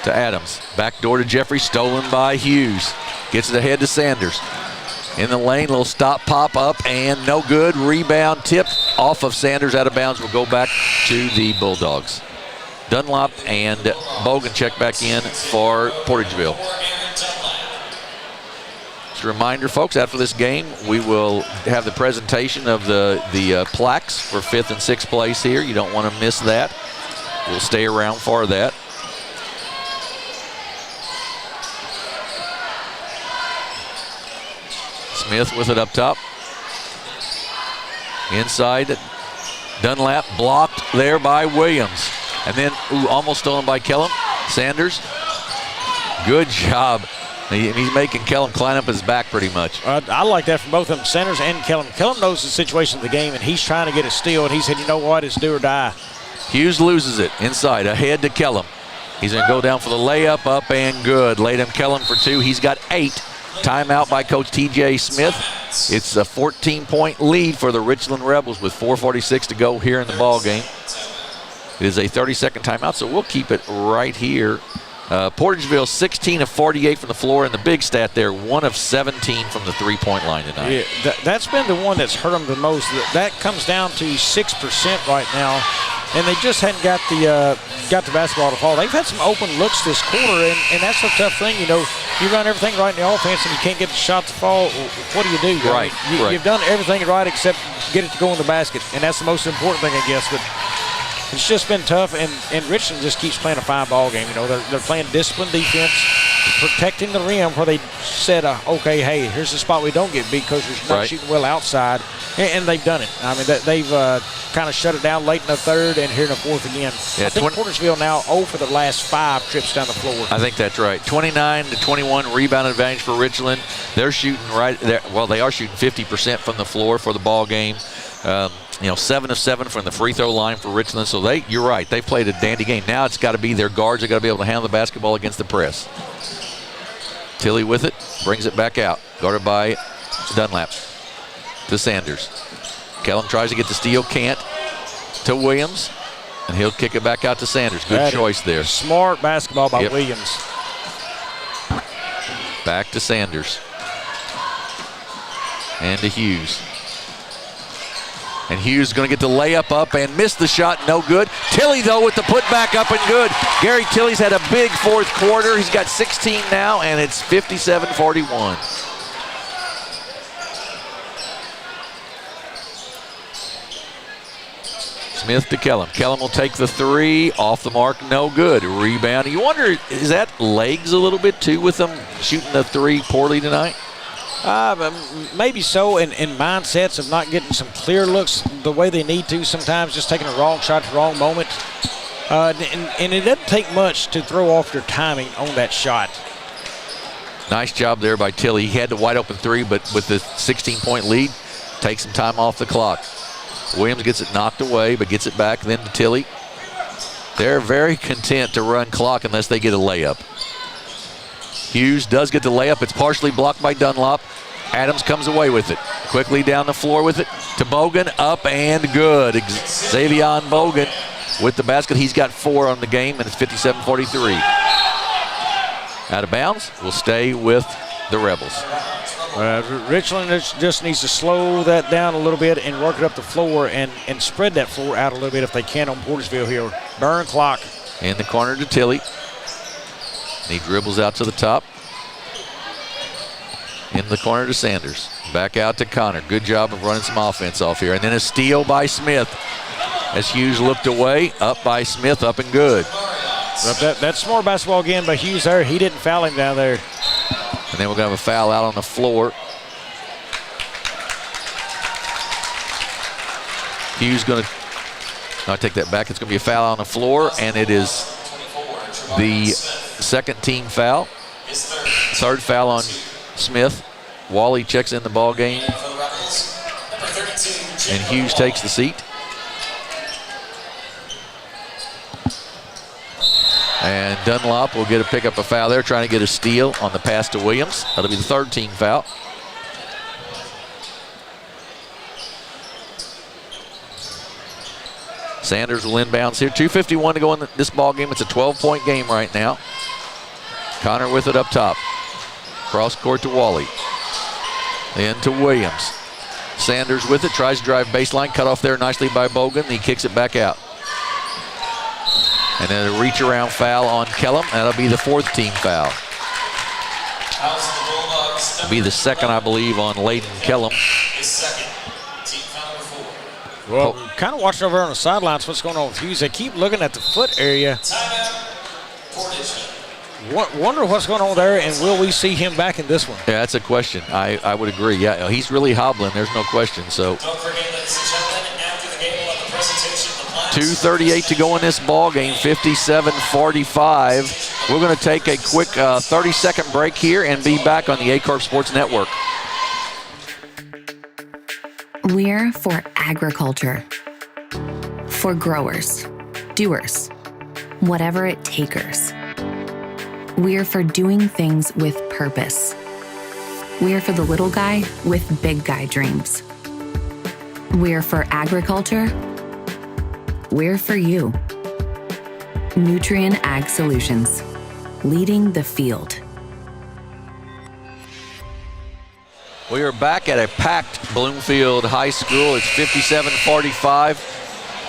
To Adams. Back door to Jeffrey, stolen by Hughes. Gets it ahead to Sanders. In the lane, little stop, pop up, and no good. Rebound tipped off of Sanders, out of bounds. Will go back to the Bulldogs. Dunlop and Bogan check back in for Portageville. Just a reminder, folks, after this game, we will have the presentation of the plaques for 5th and 6th place here. You don't want to miss that. We'll stay around for that. Smith with it up top. Inside, Dunlap blocked there by Williams. And then, almost stolen by Kellum. Sanders, good job. He's making Kellum climb up his back pretty much. I like that from both of them, Sanders and Kellum. Kellum knows the situation of the game, and he's trying to get a steal, and he said, you know what, it's do or die. Hughes loses it inside, ahead to Kellum. He's going to go down for the layup, up and good. Laid him Kellum for two. He's got 8. Timeout by Coach T.J. Smith. It's a 14-point lead for the Richland Rebels with 4:46 to go here in the ball game. It is a 30-second timeout, so we'll keep it right here. Portageville 16 of 48 from the floor, and the big stat there, 1 of 17 from the three-point line tonight. Yeah, that's been the one that's hurt them the most. That comes down to 6% right now, and they just hadn't got the basketball to fall. They've had some open looks this quarter, and that's a tough thing. You know, you run everything right in the offense, and you can't get the shot to fall. What do you do? Right. You've done everything right except get it to go in the basket, and that's the most important thing, I guess. But it's just been tough, and Richland just keeps playing a fine ball game. You know, they're playing disciplined defense, protecting the rim where they said, okay, hey, here's the spot we don't get beat because we're not shooting well outside, and they've done it. I mean, they've kind of shut it down late in the third and here in the fourth again. Yeah, I think Portersville now 0 for the last 5 trips down the floor. I think that's right. 29-21 rebound advantage for Richland. They're shooting right there. Well, they are shooting 50% from the floor for the ball game. 7 of 7 from the free throw line for Richland. So you're right, they played a dandy game. Now it's got to be their guards. They've got to be able to handle the basketball against the press. Tilley with it, brings it back out. Guarded by Dunlap to Sanders. Kellum tries to get the steal, can't. To Williams, and he'll kick it back out to Sanders. Good choice there. Smart basketball by Williams. Back to Sanders. And to Hughes. And Hughes is going to get the layup up and miss the shot, no good. Tilley, though, with the putback up and good. Gary Tilley's had a big fourth quarter. He's got 16 now, and it's 57-41. Smith to Kellum. Kellum will take the three. Off the mark, no good. Rebound. You wonder, is that legs a little bit, too, with them shooting the three poorly tonight? Maybe so, in mindsets of not getting some clear looks the way they need to sometimes, just taking a wrong shot at the wrong moment. And it doesn't take much to throw off your timing on that shot. Nice job there by Tilley. He had the wide open three, but with the 16-point lead, takes some time off the clock. Williams gets it knocked away, but gets it back then to Tilley. They're very content to run clock unless they get a layup. Hughes does get the layup. It's partially blocked by Dunlop. Adams comes away with it. Quickly down the floor with it to Bogan. Up and good. Xavion Bogan with the basket. He's got 4 on the game, and it's 57-43. Out of bounds. Will stay with the Rebels. Richland just needs to slow that down a little bit and work it up the floor and spread that floor out a little bit if they can on Portersville here. Burn clock. In the corner to Tilley. He dribbles out to the top. In the corner to Sanders. Back out to Connor. Good job of running some offense off here. And then a steal by Smith. As Hughes looked away, up by Smith, up and good. That's smart basketball again by Hughes there. He didn't foul him down there. And then we're going to have a foul out on the floor. Hughes going to, no, I take that back. It's going to be a foul on the floor, and it is the second team foul. Third foul on Smith. Wally checks in the ball game. And Hughes takes the seat. And Dunlop will pick up a foul there, trying to get a steal on the pass to Williams. That'll be the third team foul. Sanders will inbounds here. 2:51 to go in this ball game. It's a 12-point game right now. Connor with it up top. Cross court to Wally. Then to Williams. Sanders with it, tries to drive baseline, cut off there nicely by Bogan. He kicks it back out. And then a reach around foul on Kellum. That'll be the fourth team foul. It'll be the second, I believe, on Layden Kellum. Well, kind of watching over on the sidelines what's going on with Hughes. They keep looking at the foot area. Wonder what's going on there, and will we see him back in this one? Yeah, that's a question. I would agree. Yeah, he's really hobbling. There's no question. So 2:38 to go in this ball game, 57-45. We're going to take a quick 30-second break here and be back on the A-Corp Sports Network. We're for agriculture, for growers, doers, whatever it takers. We're for doing things with purpose. We're for the little guy with big guy dreams. We're for agriculture. We're for you. Nutrien Ag Solutions, leading the field. We are back at a packed Bloomfield High School. It's 57-45.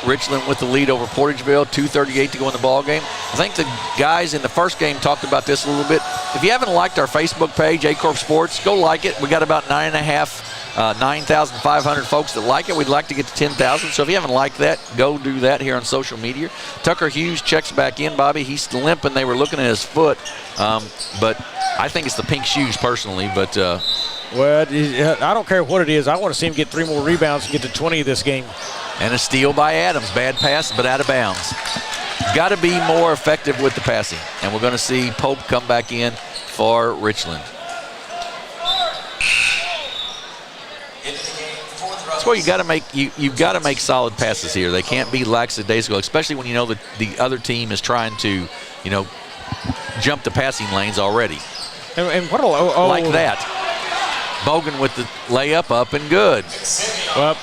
Richland with the lead over Portageville. 2:38 to go in the ball game. I think the guys in the first game talked about this a little bit. If you haven't liked our Facebook page, A-Corp Sports, go like it. We got about 9,500 folks that like it. We'd like to get to 10,000. So if you haven't liked that, go do that here on social media. Tucker Hughes checks back in, Bobby. He's limping. They were looking at his foot. But I think it's the pink shoes personally. But well, I don't care what it is. I want to see him get 3 more rebounds and get to 20 this game. And a steal by Adams. Bad pass, but out of bounds. Got to be more effective with the passing. And we're going to see Pope come back in for Richland. That's where you got to make you've got to make solid passes here. They can't be lackadaisical, especially when you know that the other team is trying to, jump the passing lanes already. And what like that. Bogan with the layup, up and good. Well,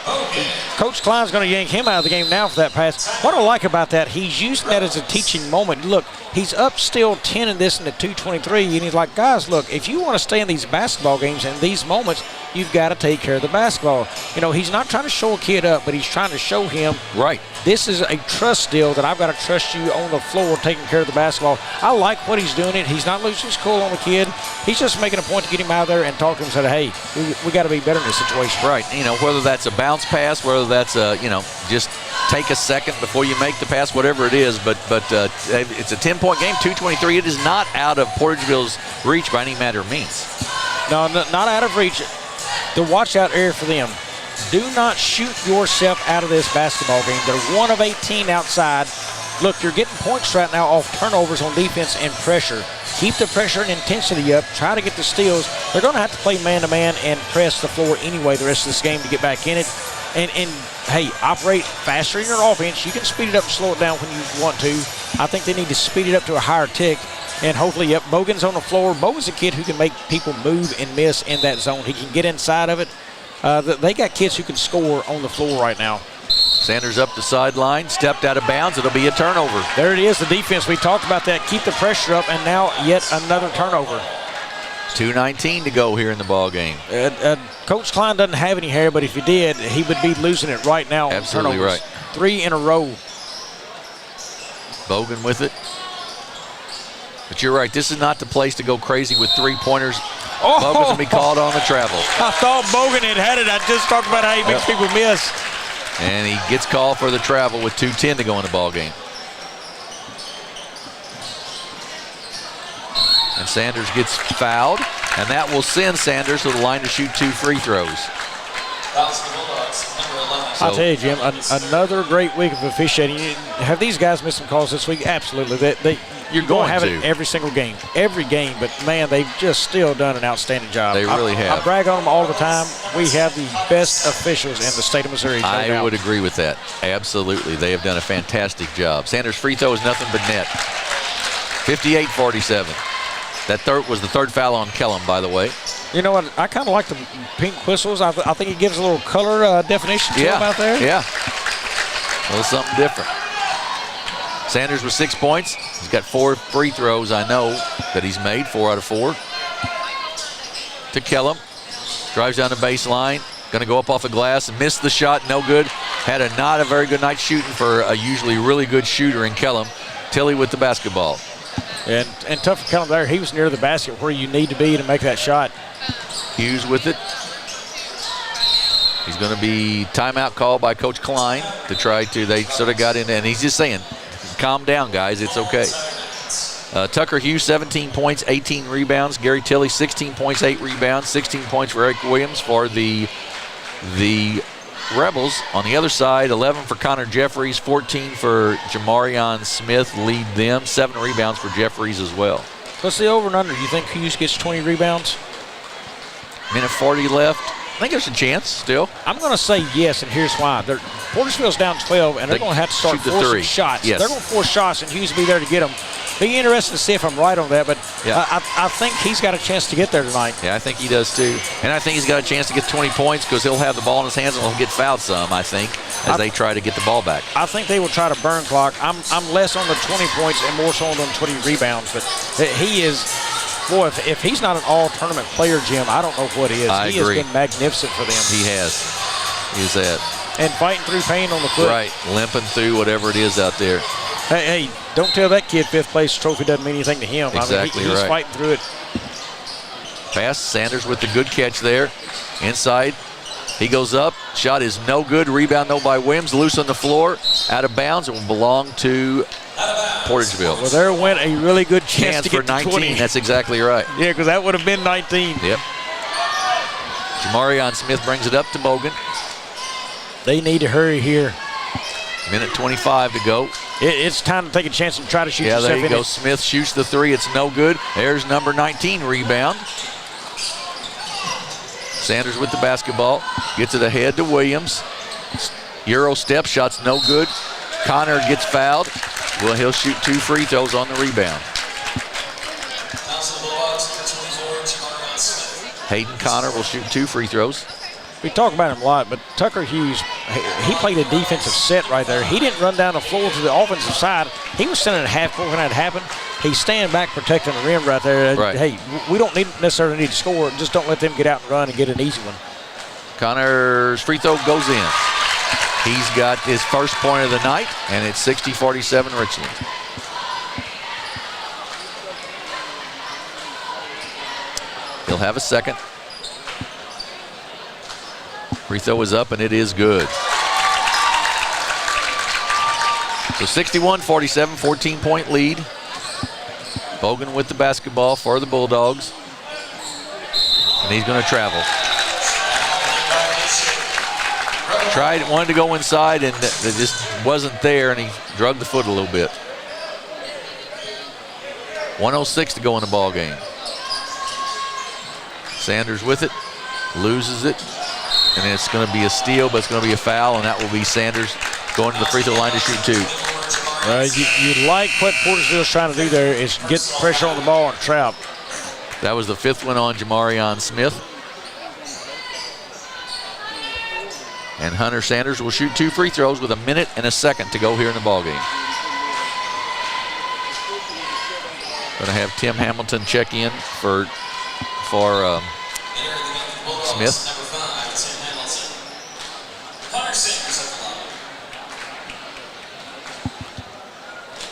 Coach Klein's going to yank him out of the game now for that pass. What I like about that, he's using that as a teaching moment. Look, he's up still 10 in this in the 2:23, and he's like, guys, look, if you want to stay in these basketball games and these moments, you've got to take care of the basketball. He's not trying to show a kid up, but he's trying to show him, right, this is a trust deal that I've got to trust you on the floor taking care of the basketball. I like what he's doing. He's not losing his cool on the kid. He's just making a point to get him out of there and talk to him and say, hey, we got to be better in this situation. Right. Whether that's a bounce pass, whether that's a, just take a second before you make the pass, whatever it is. But it's a 10-point game, 2:23. It is not out of Portageville's reach by any matter of means. No, not out of reach. The watch-out area for them. Do not shoot yourself out of this basketball game. They're 1 of 18 outside. Look, you're getting points right now off turnovers on defense and pressure. Keep the pressure and intensity up. Try to get the steals. They're going to have to play man-to-man and press the floor anyway the rest of this game to get back in it. And hey, operate faster in your offense. You can speed it up and slow it down when you want to. I think they need to speed it up to a higher tick. And hopefully, yep, Bogan's on the floor. Bogan's a kid who can make people move and miss in that zone. He can get inside of it. They got kids who can score on the floor right now. Sanders up the sideline, stepped out of bounds. It'll be a turnover. There it is, the defense. We talked about that. Keep the pressure up, and now yet another turnover. 2:19 to go here in the ball game. Coach Klein doesn't have any hair, but if he did, he would be losing it right now. Absolutely right. 3 in a row. Bogan with it. But you're right, this is not the place to go crazy with three-pointers. Oh. Bogan's going to be called on the travel. I thought Bogan had it. I just talked about how he makes people miss. And he gets called for the travel with 2:10 to go in the ball game. And Sanders gets fouled, and that will send Sanders to the line to shoot 2 free throws. I'll tell you, Jim, another great week of officiating. Have these guys missed some calls this week? Absolutely. You're going to have it every single game. Every game, but, man, they've just still done an outstanding job. They really have. I brag on them all the time. We have the best officials in the state of Missouri. I would agree with that. Absolutely. They have done a fantastic job. Sanders' free throw is nothing but net. 58-47. That was the third foul on Kellum, by the way. You know what? I kind of like the pink whistles. I think it gives a little color definition to them out there. Yeah. A little something different. Sanders with 6 points. He's got 4 free throws, I know, that he's made, 4 out of 4. To Kellum. Drives down the baseline. Going to go up off the glass and miss the shot. No good. Had not a very good night shooting for a usually really good shooter in Kellum. Tilly with the basketball. And tough for Kellum there. He was near the basket where you need to be to make that shot. Hughes with it. He's going to be timeout called by Coach Klein to try to, they sort of got in, and he's just saying, calm down, guys, it's okay. Tucker Hughes, 17 points, 18 rebounds. Gary Tilley, 16 points, 8 rebounds. 16 points for Eric Williams for the Rebels. On the other side, 11 for Connor Jeffries, 14 for Jamarion Smith lead them. 7 rebounds for Jeffries as well. What's the over and under? You think Hughes gets 20 rebounds? Minute 40 left. I think there's a chance still. I'm going to say yes, and here's why. Portersville's down 12, and they're going to have to start forcing shots. Yes. They're going to force shots, and Hughes will be there to get them. Be interested to see if I'm right on that, but yeah. I think he's got a chance to get there tonight. Yeah, I think he does too. And I think he's got a chance to get 20 points because he'll have the ball in his hands and he'll get fouled some, I think, as they try to get the ball back. I think they will try to burn clock. I'm less on the 20 points and more so on the 20 rebounds, but he is... Boy, if he's not an all-tournament player, Jim, I don't know what he is. He has been magnificent for them. He has. He's that. And fighting through pain on the foot. Right, limping through whatever it is out there. Hey, don't tell that kid 5th place trophy doesn't mean anything to him. Exactly he's fighting through it. Pass, Sanders with the good catch there. Inside, he goes up. Shot is no good. Rebound, though, by Williams. Loose on the floor. Out of bounds. It will belong to Portageville. Well, there went a really good chance to get for 19. 20. That's exactly right. Yeah, because that would have been 19. Yep. Jamarion Smith brings it up to Bogan. They need to hurry here. Minute 25 to go. It's time to take a chance and try to shoot yourself in. Yeah, there you go. Smith shoots the 3. It's no good. There's number 19 rebound. Sanders with the basketball. Gets it ahead to Williams. Euro step. Shot's no good. Connor gets fouled. Well, he'll shoot 2 free throws on the rebound. Hayden Connor will shoot 2 free throws. We talk about him a lot, but Tucker Hughes, he played a defensive set right there. He didn't run down the floor to the offensive side. He was standing at half court when that happened. He's standing back protecting the rim right there. Right. Hey, we don't necessarily need to score. Just don't let them get out and run and get an easy one. Connor's free throw goes in. He's got his first point of the night, and it's 60-47 Richland. He'll have a second. Free throw is up, and it is good. So 61-47, 14-point lead. Bogan with the basketball for the Bulldogs. And he's going to travel. Wanted to go inside, and it just wasn't there, and he drugged the foot a little bit. 1:06 to go in the ball game. Sanders with it, loses it, and it's going to be a steal, but it's going to be a foul, and that will be Sanders going to the free throw line to shoot 2. You like what Portersville's trying to do there is get pressure on the ball and trap. That was the 5th one on Jamarion Smith. And Hunter Sanders will shoot 2 free throws with 1 minute and a second to go here in the ball game. Going to have Tim Hamilton check in for Smith.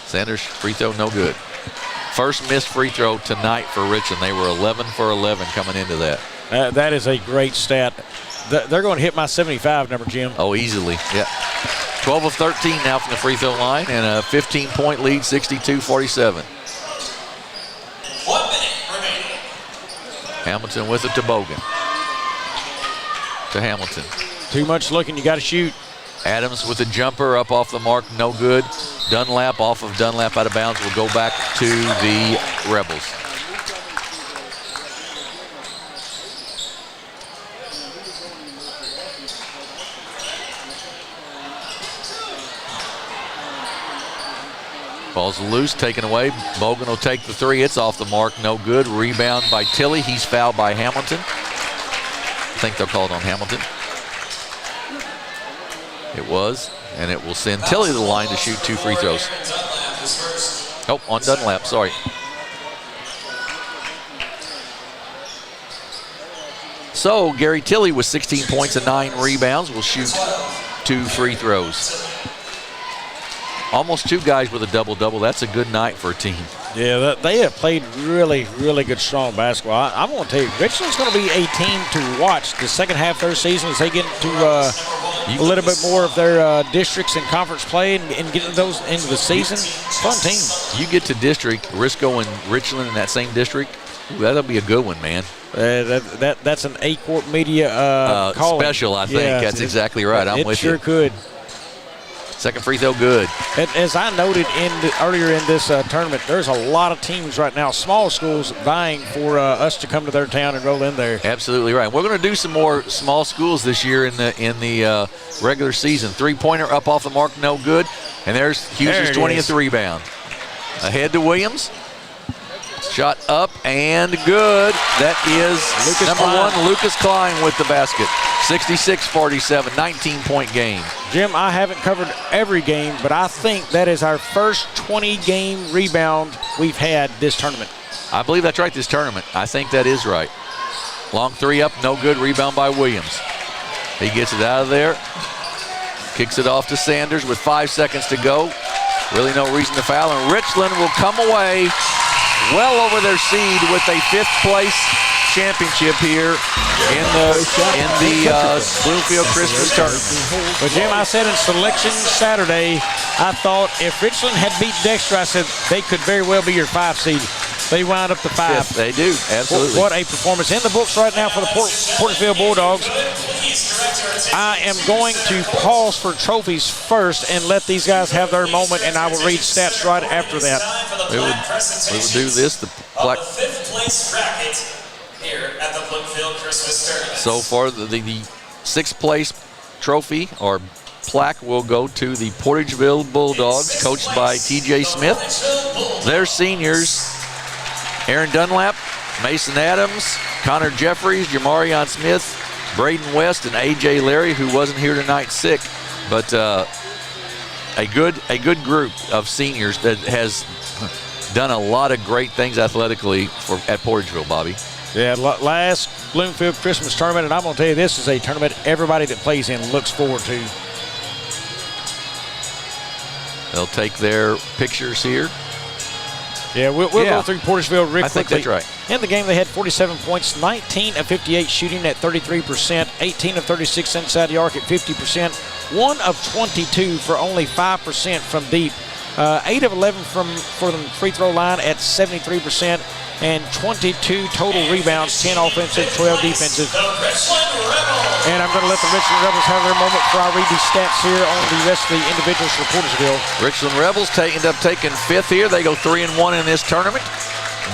Sanders free throw no good. First missed free throw tonight for Richland. They were 11 for 11 coming into that. That is a great stat. They're going to hit my 75 number, Jim. Oh, easily, yeah. 12 of 13 now from the free throw line, and a 15-point lead, 62-47. 1 minute remaining. Hamilton with it to Bogan. To Hamilton. Too much looking, you got to shoot. Adams with a jumper up off the mark, no good. Dunlap off of Dunlap out of bounds will go back to the Rebels. Ball's loose, taken away. Bogan will take the 3. It's off the mark, no good. Rebound by Tilley. He's fouled by Hamilton. I think they'll call it on Hamilton. It was, and it will send Tilley to the line to shoot 2 free throws. Oh, on Dunlap, sorry. So Gary Tilley with 16 points and 9 rebounds will shoot 2 free throws. Almost 2 guys with a double-double. That's a good night for a team. Yeah, they have played really, really good, strong basketball. I'm going to tell you, Richland's going to be a team to watch the second half of their season as they get into a little bit more of their districts and conference play and getting those into the season. Fun team. You get to district, Risco and Richland in that same district, that'll be a good one, man. That's an A-Corp media calling. Special, I think. Yeah, that's exactly right. I'm with you. It sure could. Second free throw good. As I noted earlier in this tournament, there's a lot of teams right now, small schools, vying for us to come to their town and roll in there. Absolutely right. We're going to do some more small schools this year in the regular season. 3-pointer up off the mark, no good. And there's Hughes' 20th rebound. Ahead to Williams. Shot up and good. That is number 1, Lucas Klein with the basket. 66-47, 19-point game. Jim, I haven't covered every game, but I think that is our first 20-game rebound we've had this tournament. I believe that's right, this tournament. I think that is right. Long 3 up, no good. Rebound by Williams. He gets it out of there. Kicks it off to Sanders with 5 seconds to go. Really no reason to foul, and Richland will come away well over their seed with a 5th place championship here in the Bloomfield Christmas Tournament. Well, Jim, I said in selection Saturday, I thought if Richland had beat Dexter, I said they could very well be your 5 seed. They wound up the 5. Yes, they do, absolutely. What a performance. In the books right now for the Portersville Bulldogs. I am going to pause for trophies first and let these guys have their moment, and I will read stats right after that. We will do this. The 5th place bracket here at the Bloomfield Christmas Tournament. So far, the 6th place trophy or plaque will go to the Portageville Bulldogs, coached by T.J. Smith. Their seniors, Aaron Dunlap, Mason Adams, Connor Jeffries, Jamarion Smith, Braden West, and A.J. Larry, who wasn't here tonight sick, but a good group of seniors that has done a lot of great things athletically at Portageville, Bobby. Yeah, last Bloomfield Christmas Tournament, and I'm going to tell you, this is a tournament everybody that plays in looks forward to. They'll take their pictures here. Yeah, we'll go through Portersville real quickly. I think that's right. In the game, they had 47 points, 19 of 58 shooting at 33%, 18 of 36 inside the arc at 50%, 1 of 22 for only 5% from deep. 8 of 11 for the free throw line at 73%, and 22 total rebounds, 10 offensive, 12 defensive. And I'm going to let the Richland Rebels have their moment before I read these stats here on the rest of the individuals for Portersville. Richland Rebels end up taking 5th here. They go 3-1 in this tournament.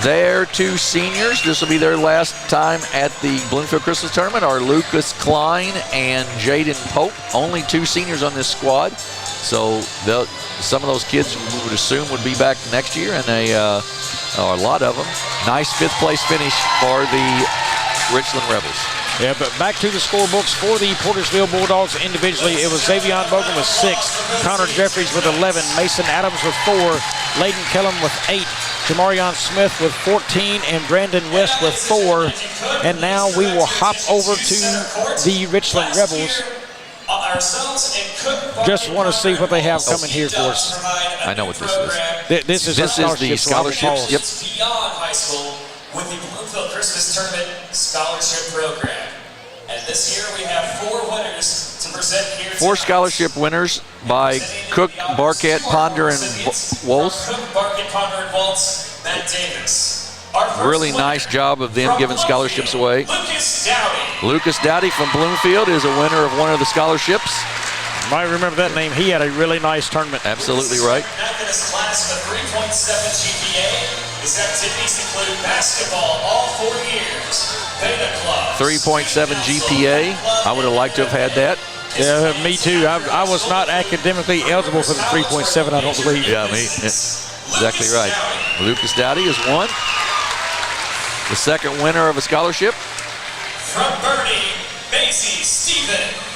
Their 2 seniors, this will be their last time at the Bloomfield Christmas Tournament, are Lucas Klein and Jaden Pope. Only 2 seniors on this squad. So some of those kids we would assume would be back next year, and a lot of them. Nice 5th place finish for the Richland Rebels. Yeah, but back to the scorebooks for the Portersville Bulldogs individually. It was Xavion Bogan with 6, Connor Jeffries with 11, Mason Adams with 4, Layden Kellum with 8, Jamarion Smith with 14, and Brandon West with 4. And now we will hop over to the Richland Rebels. Just want to see what they have coming here for us. I know what this is. This is the scholarships. Yep. Beyond high school with the Bloomfield Christmas Tournament Scholarship Program. And this year we have 4 winners to present here. 4 scholarship winners by Cook, Barquette, Ponder, and Wolz. Cook, Barquette, Ponder, and Wolz, Matt Davis. Really nice job of them giving scholarships away. Lucas Dowdy. Lucas Dowdy from Bloomfield is a winner of one of the scholarships. Might remember that name. He had a really nice tournament. Absolutely right. This class with 3.7 GPA. His activities include basketball all 4 years, Beta Club. 3.7 GPA. I would have liked to have had that. Yeah, me too. I was not academically eligible for the 3.7, I don't believe. Yeah, me. Exactly right. Lucas Dowdy is one. The second winner of a scholarship. From Bernie, Macy Stevens.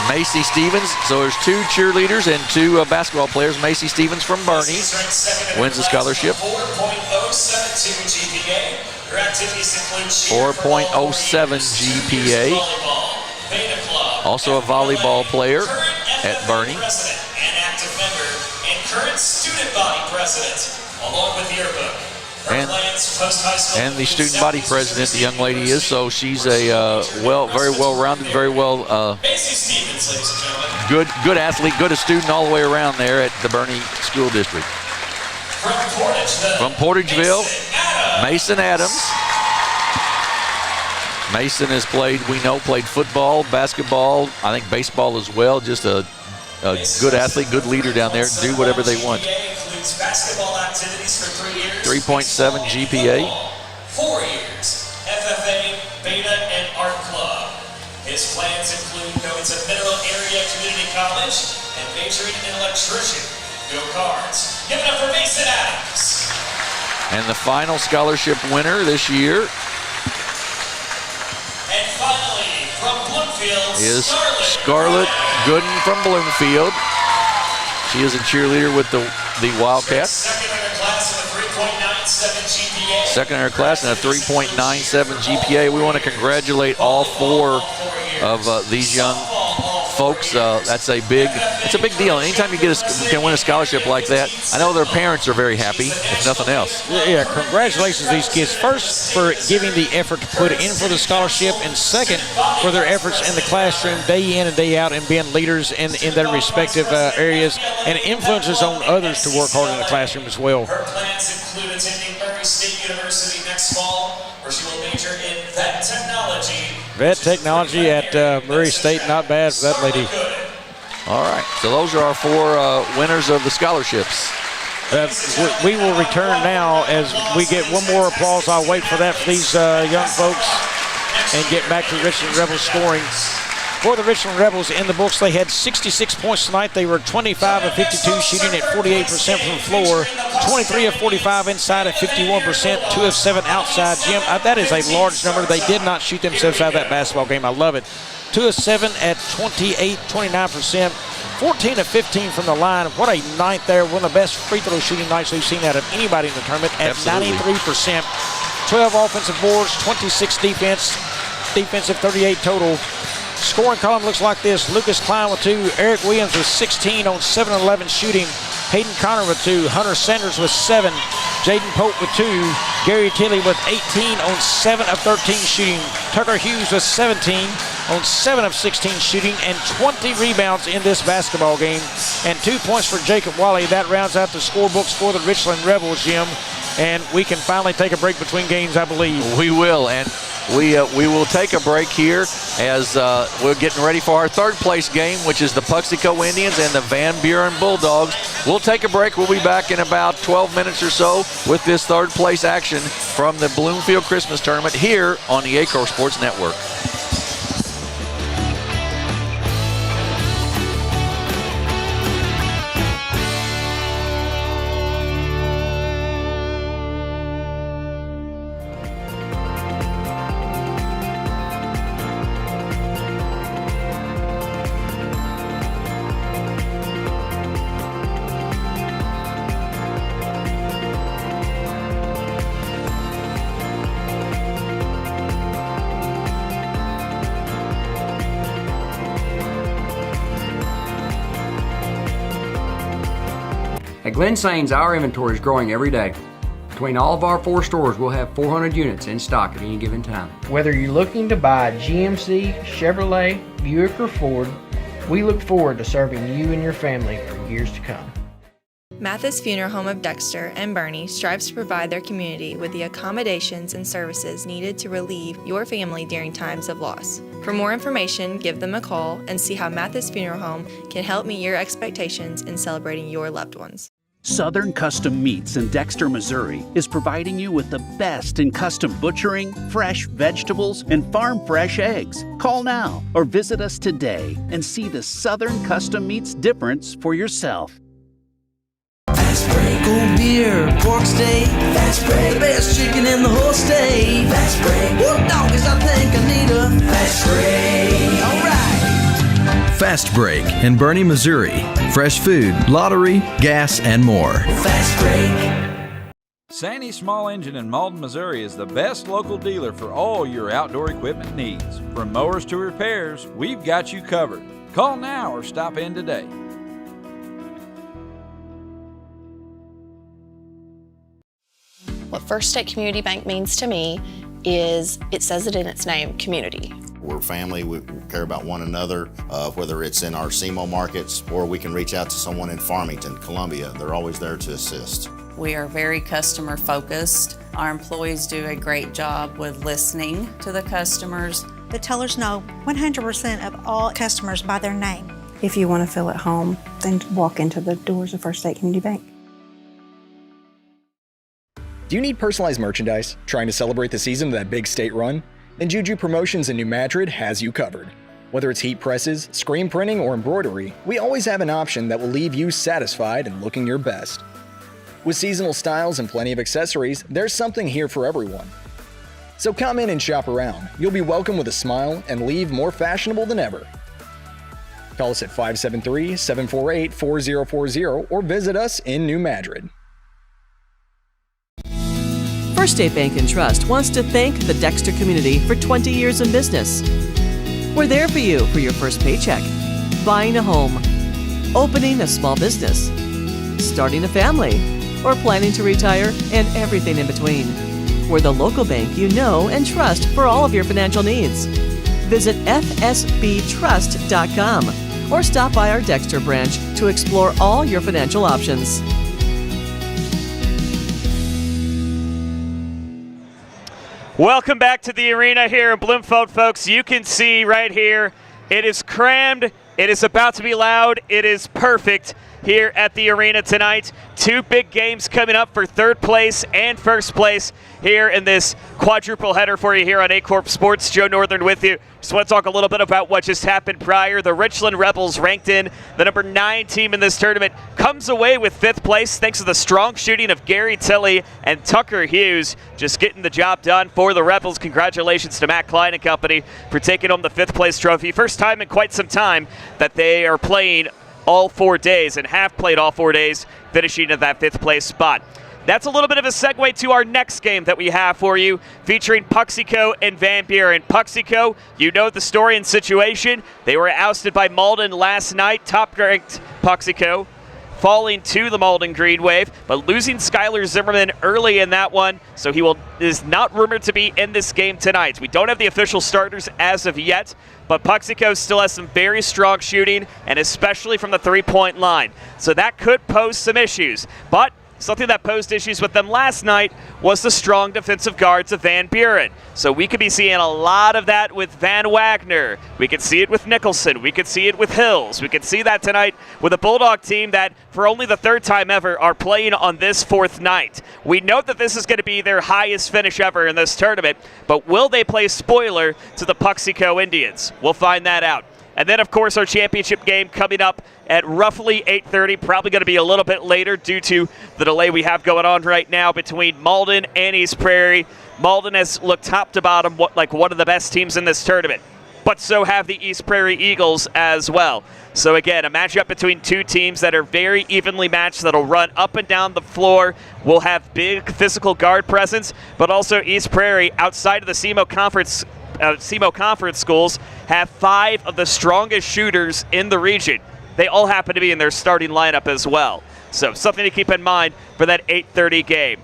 Macy Stevens. So there's 2 cheerleaders and 2 basketball players. Macy Stevens from Bernie wins the scholarship. 4.072 GPA. Her activities include 4.07 GPA. Also a volleyball player at Bernie. And active member and current student body president, along with yearbook. And the student body president, the young lady is, so she's a very well-rounded, very well good athlete, good a student all the way around there at the Bernie School District. From Portageville, Mason Adams. Mason has played football, basketball, I think baseball as well. Just a good athlete, good leader down there. Do whatever they want. Basketball activities for 3 years. 3.7 GPA. 4 years. FFA, Beta, and Art Club. His plans include going to Mineral Area Community College and majoring in electrician. Go Cards. Give it up for Mason Adams. And the final scholarship winner this year and finally, from Bloomfield is Scarlett Gooden from Bloomfield. She is a cheerleader with the Wildcats. Second in her class with a 3.97 GPA. Second in her class and a 3.97 GPA. We want to congratulate all 4 of these young folks. That's a big deal. Anytime you can win a scholarship like that, I know their parents are very happy, if nothing else. Yeah, congratulations to these kids. First, for giving the effort to put in for the scholarship, and second, for their efforts in the classroom day in and day out and being leaders in their respective areas and influences on others to work hard in the classroom as well. Her plans include attending Murray State University next fall, where she will major in vet technology. Vet technology at Murray State, not bad for that lady. All right, so those are our 4 winners of the scholarships. We will return now as we get one more applause. I'll wait for that for these young folks and get back to Richland Rebels scoring. For the Richland Rebels in the books, they had 66 points tonight. They were 25 of 52, shooting at 48% from the floor, 23 of 45 inside at 51%, 2 of 7 outside. Jim, that is a large number. They did not shoot themselves out of that basketball game. I love it. 2 of 7 at 29%, 14 of 15 from the line. What a night there. One of the best free throw shooting nights we've seen out of anybody in the tournament at Absolutely. 93%. 12 offensive boards, 26 defensive 38 total. Scoring column looks like this. Lucas Klein with 2, Eric Williams with 16 on 7 of 11 shooting, Hayden Connor with 2, Hunter Sanders with 7, Jaden Pope with 2, Gary Tilley with 18 on 7 of 13 shooting, Tucker Hughes with 17, on 7 of 16 shooting and 20 rebounds in this basketball game. And 2 points for Jacob Wally. That rounds out the scorebooks for the Richland Rebels, Jim. And we can finally take a break between games, I believe. We will, and we will take a break here as we're getting ready for our third place game, which is the Puxico Indians and the Van Buren Bulldogs. We'll take a break. We'll be back in about 12 minutes or so with this third place action from the Bloomfield Christmas Tournament here on the Acor Sports Network. At Glen Sains, our inventory is growing every day. Between all of our 4 stores, we'll have 400 units in stock at any given time. Whether you're looking to buy a GMC, Chevrolet, Buick, or Ford, we look forward to serving you and your family for years to come. Mathis Funeral Home of Dexter and Bernie strives to provide their community with the accommodations and services needed to relieve your family during times of loss. For more information, give them a call and see how Mathis Funeral Home can help meet your expectations in celebrating your loved ones. Southern Custom Meats in Dexter, Missouri is providing you with the best in custom butchering, fresh vegetables, and farm fresh eggs. Call now or visit us today and see the Southern Custom Meats difference for yourself. Fast break, cold beer, pork steak. Fast break, the best chicken in the whole state. Fast break, whoop doggies, I think I need a fast break. All right. Fast Break in Bernie, Missouri. Fresh food, lottery, gas, and more. Fast Break. Sandy Small Engine in Malden, Missouri is the best local dealer for all your outdoor equipment needs. From mowers to repairs, we've got you covered. Call now or stop in today. What First State Community Bank means to me is it says it in its name, community. We're family, we care about one another, whether it's in our SEMO markets or we can reach out to someone in Farmington, Columbia. They're always there to assist. We are very customer focused. Our employees do a great job with listening to the customers. The tellers know 100% of all customers by their name. If you want to feel at home, then walk into the doors of First State Community Bank. Do you need personalized merchandise? Trying to celebrate the season of that big state run? Then Juju Promotions in New Madrid has you covered. Whether it's heat presses, screen printing, or embroidery, we always have an option that will leave you satisfied and looking your best. With seasonal styles and plenty of accessories, there's something here for everyone. So come in and shop around. You'll be welcome with a smile and leave more fashionable than ever. Call us at 573-748-4040 or visit us in New Madrid. First State Bank and Trust wants to thank the Dexter community for 20 years in business. We're there for you for your first paycheck, buying a home, opening a small business, starting a family, or planning to retire, and everything in between. We're the local bank you know and trust for all of your financial needs. Visit fsbtrust.com or stop by our Dexter branch to explore all your financial options. Welcome back to the arena here in Bloomfield, folks. You can see right here, it is crammed. It is about to be loud. It is perfect here at the arena tonight. 2 big games coming up for 3rd place and 1st place here in this quadruple header for you here on A-Corp Sports. Joe Northern with you. Just want to talk a little bit about what just happened prior. The Richland Rebels, ranked in the number 9 team in this tournament, comes away with 5th place thanks to the strong shooting of Gary Tilley and Tucker Hughes, just getting the job done for the Rebels. Congratulations to Matt Klein and company for taking home the 5th place trophy. First time in quite some time that they are playing all 4 days and have played all 4 days, finishing at that 5th place spot. That's a little bit of a segue to our next game that we have for you, featuring Puxico and Van Buren. Puxico, you know the story and situation. They were ousted by Malden last night, top-ranked Puxico, falling to the Malden Green Wave, but losing Skylar Zimmerman early in that one, so he is not rumored to be in this game tonight. We don't have the official starters as of yet, but Puxico still has some very strong shooting, and especially from the three-point line. So that could pose some issues. But something that posed issues with them last night was the strong defensive guards of Van Buren. So we could be seeing a lot of that with Van Wagner. We could see it with Nicholson. We could see it with Hills. We could see that tonight with a Bulldog team that, for only the third time ever, are playing on this fourth night. We know that this is going to be their highest finish ever in this tournament, but will they play spoiler to the Puxico Indians? We'll find that out. And then, of course, our championship game coming up at roughly 8:30, probably going to be a little bit later due to the delay we have going on right now between Malden and East Prairie. Malden has looked top to bottom like one of the best teams in this tournament, but so have the East Prairie Eagles as well. So again, a matchup between two teams that are very evenly matched, that'll run up and down the floor, will have big physical guard presence, but also East Prairie, outside of the SEMO Conference schools, have 5 of the strongest shooters in the region. They all happen to be in their starting lineup as well. So something to keep in mind for that 8:30 game.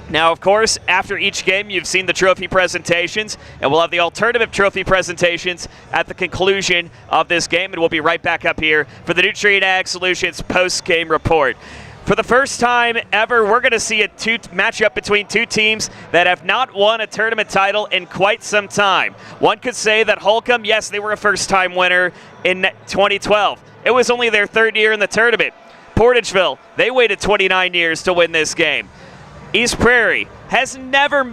Now, of course, after each game, you've seen the trophy presentations, and we'll have the alternative trophy presentations at the conclusion of this game, and we'll be right back up here for the Nutrient Ag Solutions post-game report. For the first time ever, we're going to see a matchup between two teams that have not won a tournament title in quite some time. One could say that Holcomb, yes, they were a first-time winner in 2012. It was only their third year in the tournament. Portageville, they waited 29 years to win this game. East Prairie has never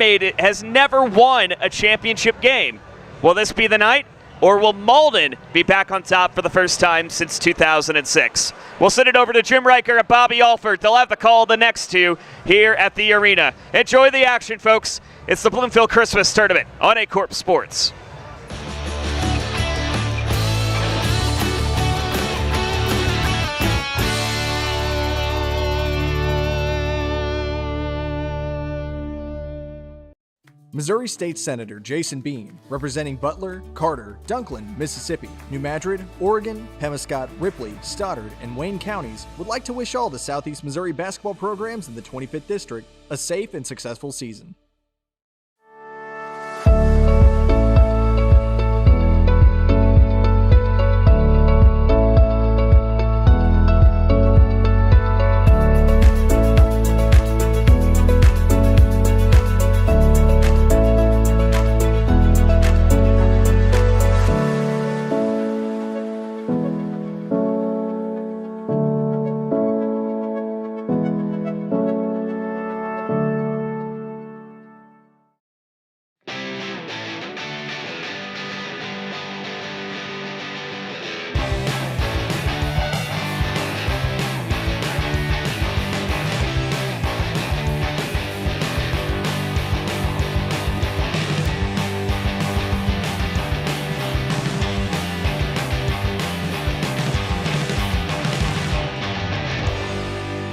won a championship game. Will this be the night? Or will Malden be back on top for the first time since 2006? We'll send it over to Jim Riker and Bobby Alford. They'll have the call the next two here at the arena. Enjoy the action, folks. It's the Bloomfield Christmas Tournament on A Corp Sports. Missouri State Senator Jason Bean, representing Butler, Carter, Dunklin, Mississippi, New Madrid, Oregon, Pemiscot, Ripley, Stoddard, and Wayne counties, would like to wish all the Southeast Missouri basketball programs in the 25th District a safe and successful season.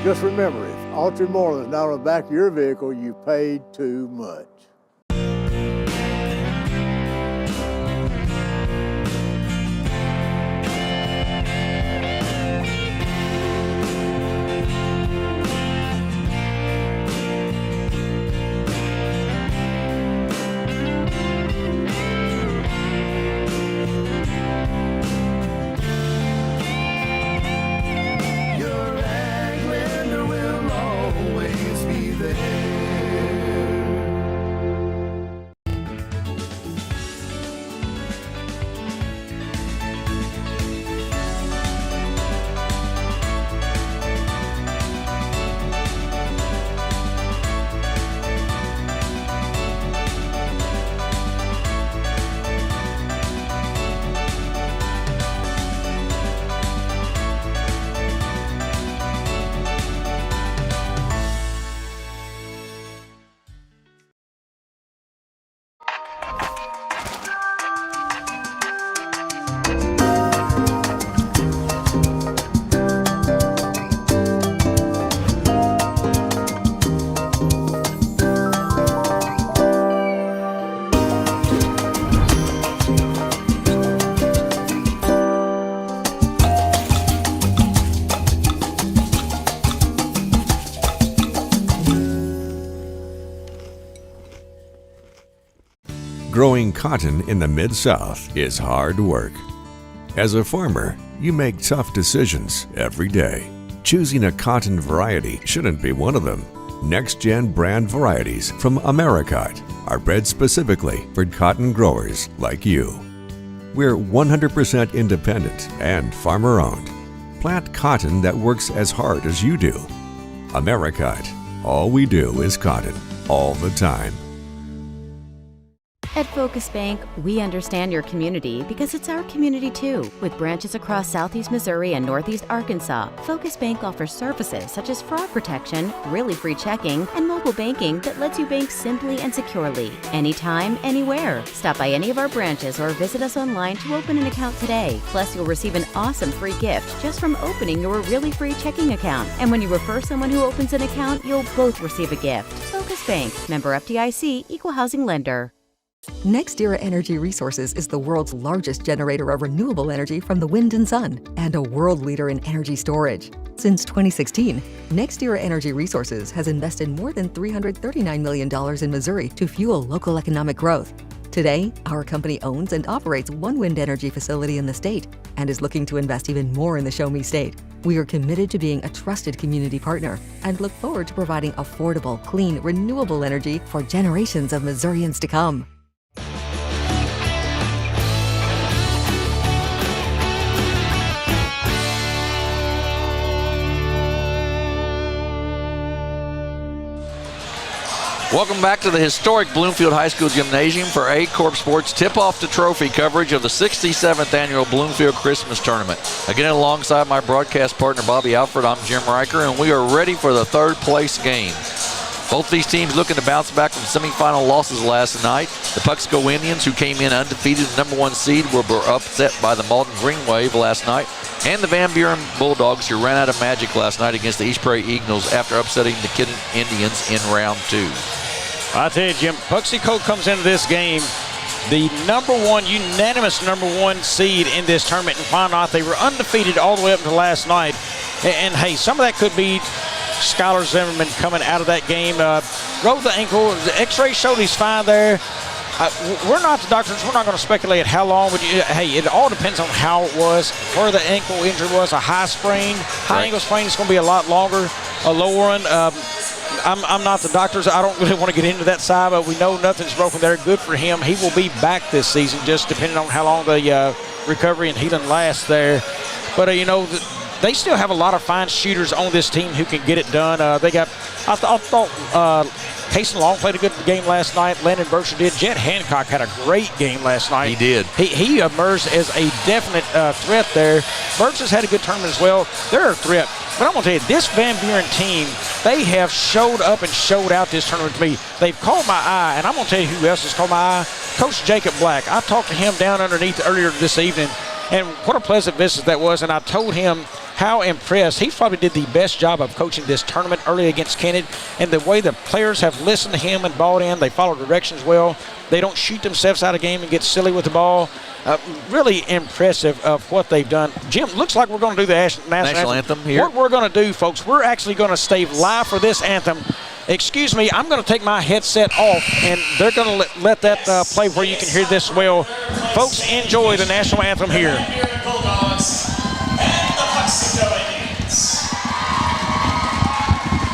Just remember, if Altry Moreland's not on the back of your vehicle, you paid too much. Growing cotton in the Mid-South is hard work. As a farmer, you make tough decisions every day. Choosing a cotton variety shouldn't be one of them. Next-gen brand varieties from Americot are bred specifically for cotton growers like you. We're 100% independent and farmer-owned. Plant cotton that works as hard as you do. Americot. All we do is cotton, all the time. At Focus Bank, we understand your community because it's our community too. With branches across Southeast Missouri and Northeast Arkansas, Focus Bank offers services such as fraud protection, really free checking, and mobile banking that lets you bank simply and securely, anytime, anywhere. Stop by any of our branches or visit us online to open an account today. Plus, you'll receive an awesome free gift just from opening your really free checking account. And when you refer someone who opens an account, you'll both receive a gift. Focus Bank, member FDIC, equal housing lender. NextEra Energy Resources is the world's largest generator of renewable energy from the wind and sun, and a world leader in energy storage. Since 2016, NextEra Energy Resources has invested more than $339 million in Missouri to fuel local economic growth. Today, our company owns and operates one wind energy facility in the state and is looking to invest even more in the Show Me State. We are committed to being a trusted community partner and look forward to providing affordable, clean, renewable energy for generations of Missourians to come. Welcome back to the historic Bloomfield High School Gymnasium for A-Corp Sports tip-off to trophy coverage of the 67th Annual Bloomfield Christmas Tournament. Again, alongside my broadcast partner Bobby Alford, I'm Jim Riker, and we are ready for the third place game. Both these teams looking to bounce back from semifinal losses last night. The Puxico Indians, who came in undefeated, #1 seed, were upset by the Malden Green Wave last night. And the Van Buren Bulldogs, who ran out of magic last night against the East Prairie Eagles after upsetting the Kidden Indians in round 2. I tell you, Jim, Puxico comes into this game the unanimous number one seed in this tournament, and found out they were undefeated all the way up until last night. And hey, some of that could be Skylar Zimmerman coming out of that game. Rolled the ankle. The x-ray showed he's fine there. We're not the doctors. We're not going to speculate how long. But hey, it all depends on how it was, where the ankle injury was. A high ankle sprain is going to be a lot longer. A lower one. I'm not the doctors. I don't really want to get into that side, but we know nothing's broken there. Good for him. He will be back this season, just depending on how long the recovery and healing lasts there. But they still have a lot of fine shooters on this team who can get it done. They got, I thought Cason Long played a good game last night. Landon Bircher did. Jet Hancock had a great game last night. He did. He emerged as a definite threat there. Bircher's had a good tournament as well. They're a threat. But I'm going to tell you, this Van Buren team, they have showed up and showed out this tournament to me. They've caught my eye, and I'm going to tell you who else has caught my eye. Coach Jacob Black. I talked to him down underneath earlier this evening, and what a pleasant visit that was. And I told him how impressed. He probably did the best job of coaching this tournament early against Kennedy, and the way the players have listened to him and bought in. They follow directions well. They don't shoot themselves out of game and get silly with the ball. Really impressive of what they've done. Jim, looks like we're going to do the national anthem here. What we're going to do, folks, we're actually going to stay live for this anthem. Excuse me, I'm going to take my headset off, and they're going to let that play where you can hear this well. Folks, enjoy the national anthem here. Bulldogs and the Puxico Indians.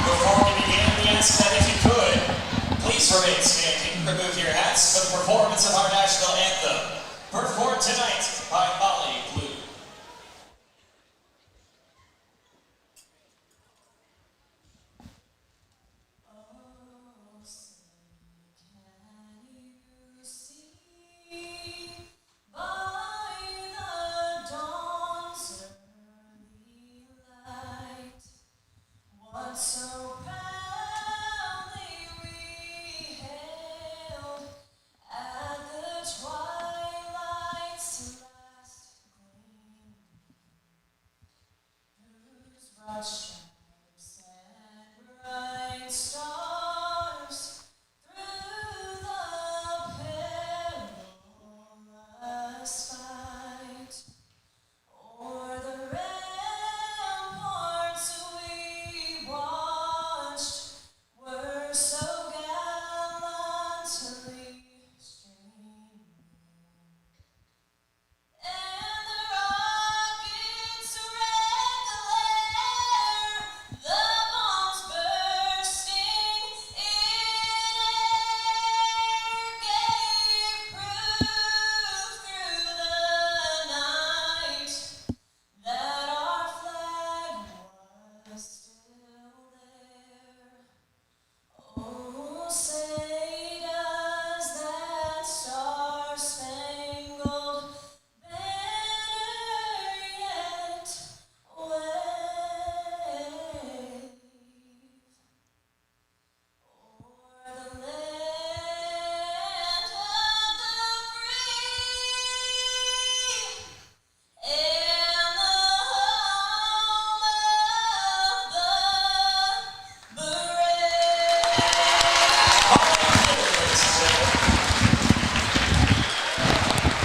Before we begin, we ask that if you could, please remain standing, remove your hats for the performance of our national anthem. Performed tonight by Molly Blue. So proudly we hailed at the twilight's last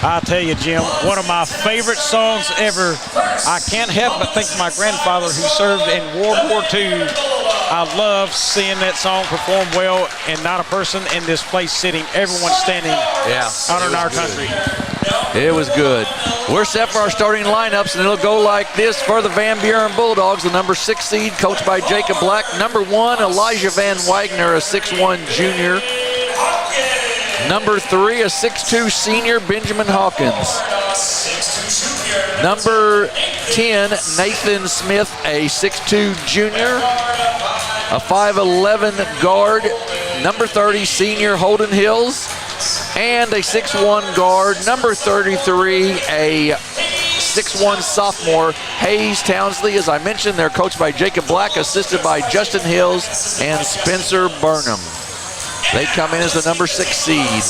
I tell you, Jim, one of my favorite songs ever. I can't help but think of my grandfather who served in World War II. I love seeing that song performed well, and not a person in this place sitting, everyone standing honoring our country. It was good. We're set for our starting lineups, and it'll go like this for the Van Buren Bulldogs. The number 6 seed, coached by Jacob Black. Number 1, Elijah Van Wagner, a 6'1 junior. Number 3, a 6'2 senior, Benjamin Hawkins. Number 10, Nathan Smith, a 6'2 junior. A 5'11 guard, number 30, senior, Holden Hills. And a 6'1 guard, number 33, a 6'1 sophomore, Hayes Townsley. As I mentioned, they're coached by Jacob Black, assisted by Justin Hills and Spencer Burnham. They come in as the number 6 seed.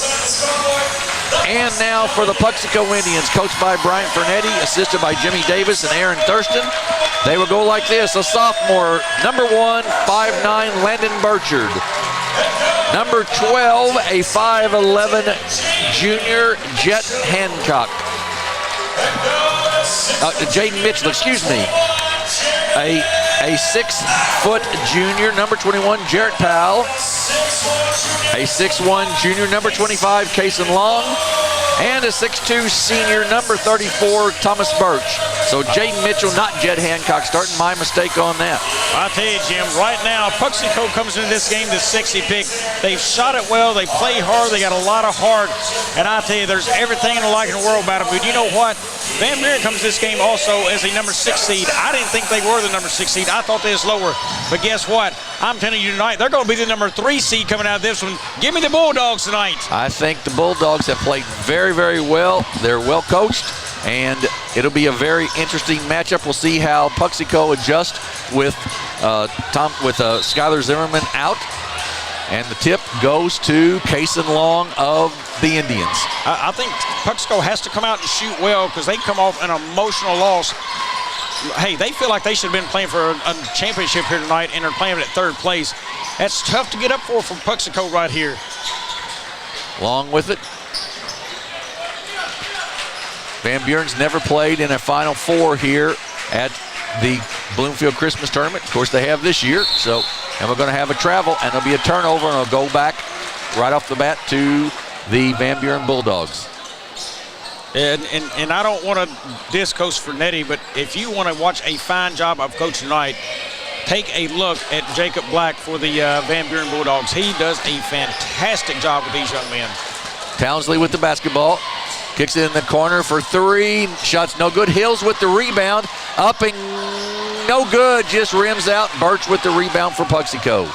And now for the Puxico Indians, coached by Bryant Fernetti, assisted by Jimmy Davis and Aaron Thurston. They will go like this: a sophomore, number 1, 5'9", Landon Burchard. Number 12, a 5'11 junior, Jet Hancock. Jaden Mitchell, excuse me. A 6-foot junior, number 21, Jarrett Powell. A 6'1 junior, number 25, Kason Long. And a 6'2 senior, number 34, Thomas Birch. So Jaden Mitchell, not Jed Hancock, starting. My mistake on that. I tell you, Jim, right now, Puxico comes into this game the 60 pick. They've shot it well. They play hard. They got a lot of heart. And I tell you, there's everything in the like in the world about them. But you know what? Van Buren comes to this game also as a number 6 seed. I didn't think they were the number 6 seed. I thought they was lower. But guess what? I'm telling you tonight, they're going to be the number 3 seed coming out of this one. Give me the Bulldogs tonight. I think the Bulldogs have played very, very well. They're well coached, and it'll be a very interesting matchup. We'll see how Puxico adjusts with Skylar Zimmerman out. And the tip goes to Kason Long of the Indians. I think Puxico has to come out and shoot well because they come off an emotional loss. Hey, they feel like they should have been playing for a championship here tonight, and they're playing at 3rd place. That's tough to get up for from Puxico right here. Long with it. Van Buren's never played in a Final Four here at the Bloomfield Christmas Tournament. Of course, they have this year. So, and we're going to have a travel, and there'll be a turnover, and it'll go back right off the bat to the Van Buren Bulldogs. And I don't want to diss Coach Fernetti, but if you want to watch a fine job of Coach tonight, take a look at Jacob Black for the Van Buren Bulldogs. He does a fantastic job with these young men. Townsley with the basketball. Kicks it in the corner for 3. Shots no good. Hills with the rebound. Up and no good. Just rims out. Birch with the rebound for Puxico.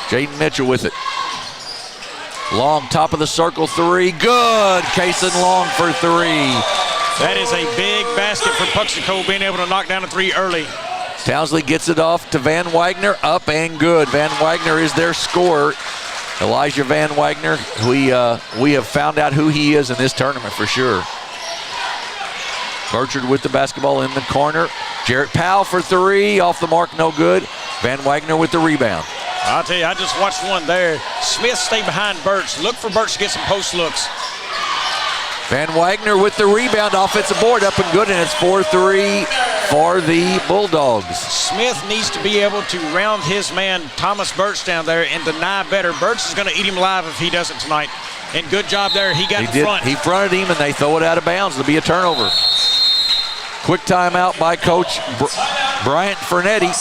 Jaden Mitchell with it. Long, top of the circle, 3. Good. Kason Long for 3. That is a big basket for Puxico, being able to knock down a 3 early. Townsley gets it off to Van Wagner. Up and good. Van Wagner is their scorer. Elijah Van Wagner, we have found out who he is in this tournament for sure. Burchard with the basketball in the corner. Jarrett Powell for 3, off the mark, no good. Van Wagner with the rebound. I'll tell you, I just watched one there. Smith stayed behind Birch. Look for Birch to get some post looks. Van Wagner with the rebound, offensive board, up and good, and it's 4-3 for the Bulldogs. Smith needs to be able to round his man, Thomas Birch, down there and deny better. Birch is going to eat him alive if he doesn't tonight. And good job there. He got in front. He fronted him, and they throw it out of bounds. It'll be a turnover. Quick timeout by Coach Bryant Fernetti.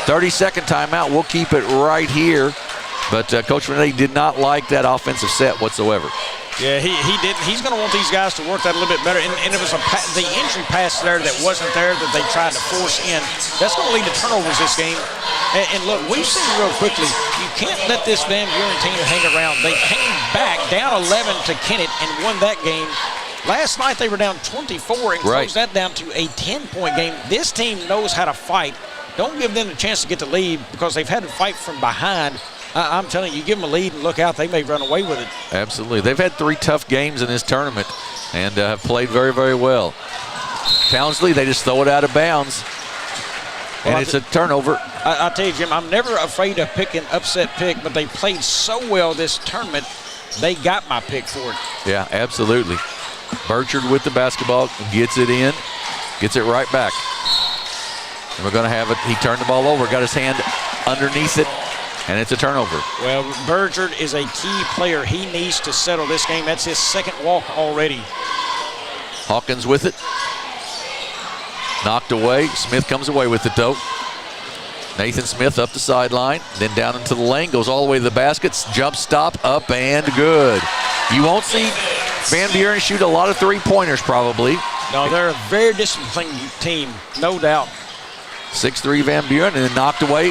30-second timeout. We'll keep it right here. But Coach Fernetti did not like that offensive set whatsoever. Yeah, he didn't. He's going to want these guys to work that a little bit better. And it was the entry pass there that wasn't there that they tried to force in. That's going to lead to turnovers this game. And look, we've seen real quickly, you can't let this Van Buren team hang around. They came back down 11 to Kennett and won that game. Last night they were down 24 and closed that down to a 10-point game. This team knows how to fight. Don't give them the chance to get the lead because they've had to fight from behind. I'm telling you, give them a lead and look out, they may run away with it. Absolutely. They've had 3 tough games in this tournament and have played very, very well. Townsley, they just throw it out of bounds. And it's a turnover. I tell you, Jim, I'm never afraid to pick an upset pick, but they played so well this tournament. they got my pick for it. Yeah, absolutely. Burchard with the basketball, gets it in, gets it right back. And we're going to have it. He turned the ball over, got his hand underneath it, and it's a turnover. Well, Burchard is a key player. He needs to settle this game. That's his second walk already. Hawkins with it. Knocked away. Smith comes away with it, though. Nathan Smith up the sideline, then down into the lane, goes all the way to the baskets, jump stop, up and good. You won't see Van Buren shoot a lot of three-pointers probably. No, they're a very disciplined team, no doubt. 6'3" Van Buren, and then knocked away.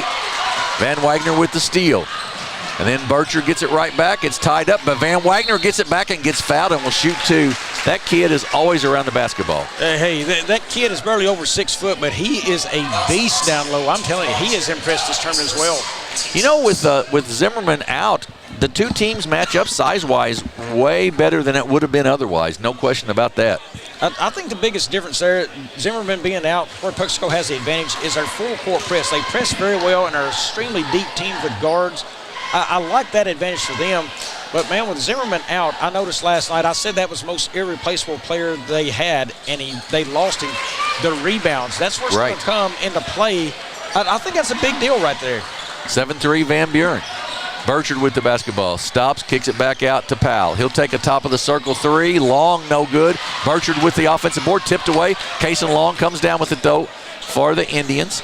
Van Wagner with the steal. And then Burchard gets it right back. It's tied up, but Van Wagner gets it back and gets fouled and will shoot two. That kid is always around the basketball. Hey, that kid is barely over 6 foot, but he is a beast down low. I'm telling you, he has impressed this tournament as well. You know, with Zimmerman out, the two teams match up size-wise way better than it would have been otherwise. No question about that. I think the biggest difference there, Zimmerman being out, where Puxico has the advantage, is our full-court press. They press very well and are extremely deep team with guards. I like that advantage for them. But, man, with Zimmerman out, I noticed last night, I said that was the most irreplaceable player they had, and they lost him. The rebounds, that's what's going to come into play. I think that's a big deal right there. 7-3 Van Buren. Burchard with the basketball. Stops, kicks it back out to Powell. He'll take a top of the circle three. Long, no good. Burchard with the offensive board, tipped away. Kaysen Long comes down with it, though, for the Indians.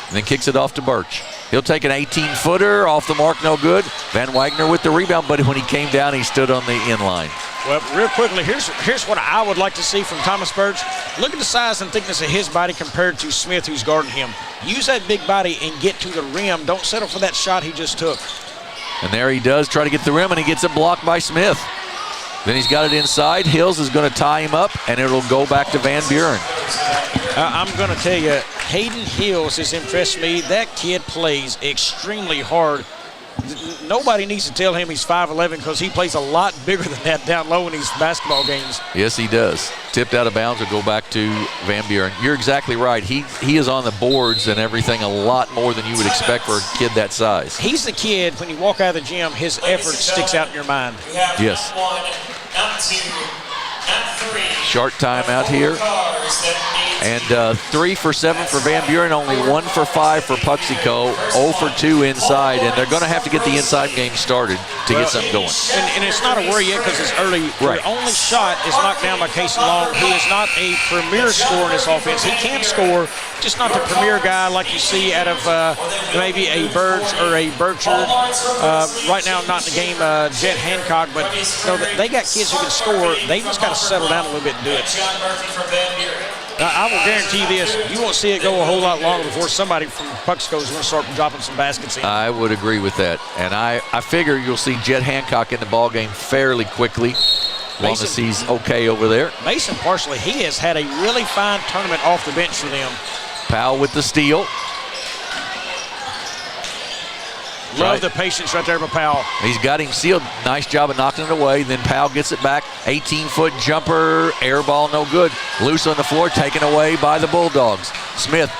And then kicks it off to Birch. He'll take an 18-footer off the mark, no good. Van Wagner with the rebound, but when he came down, he stood on the in line. Well, real quickly, here's what I would like to see from Thomas Birch. Look at the size and thickness of his body compared to Smith, who's guarding him. Use that big body and get to the rim. Don't settle for that shot he just took. And there he does, try to get the rim, and he gets it blocked by Smith. Then he's got it inside. Hills is going to tie him up, and it'll go back to Van Buren. I'm going to tell you, Hayden Hills has impressed me. That kid plays extremely hard. Nobody needs to tell him he's 5'11" because he plays a lot bigger than that down low in these basketball games. Yes, he does. Tipped out of bounds will go back to Van Buren. You're exactly right. He is on the boards and everything a lot more than you would expect for a kid that size. He's the kid, when you walk out of the gym, his effort sticks out in your mind. Yes. Short timeout here. And 3 for 7 for Van Buren, only 1 for 5 for Puxico, 0 for 2 inside, and they're going to have to get the inside game started to get something going. And it's not a worry yet because it's early. Right. The only shot is knocked down by Kaysen Long, who is not a premier scorer in this offense. He can score, just not the premier guy like you see out of maybe a Birch or a Burchard. Right now, not in the game, Jet Hancock, but they got kids who can score. They just got to settle down a little bit and do it. I will guarantee you this, you won't see it go a whole lot longer before somebody from Puxico is going to start dropping some baskets in. I would agree with that. And I figure you'll see Jet Hancock in the ballgame fairly quickly. Long as he's okay over there. Mason Parsley, he has had a really fine tournament off the bench for them. Powell with the steal. Love the patience right there by Powell. He's got him sealed. Nice job of knocking it away. Then Powell gets it back. 18-foot jumper. Air ball, no good. Loose on the floor, taken away by the Bulldogs. Smith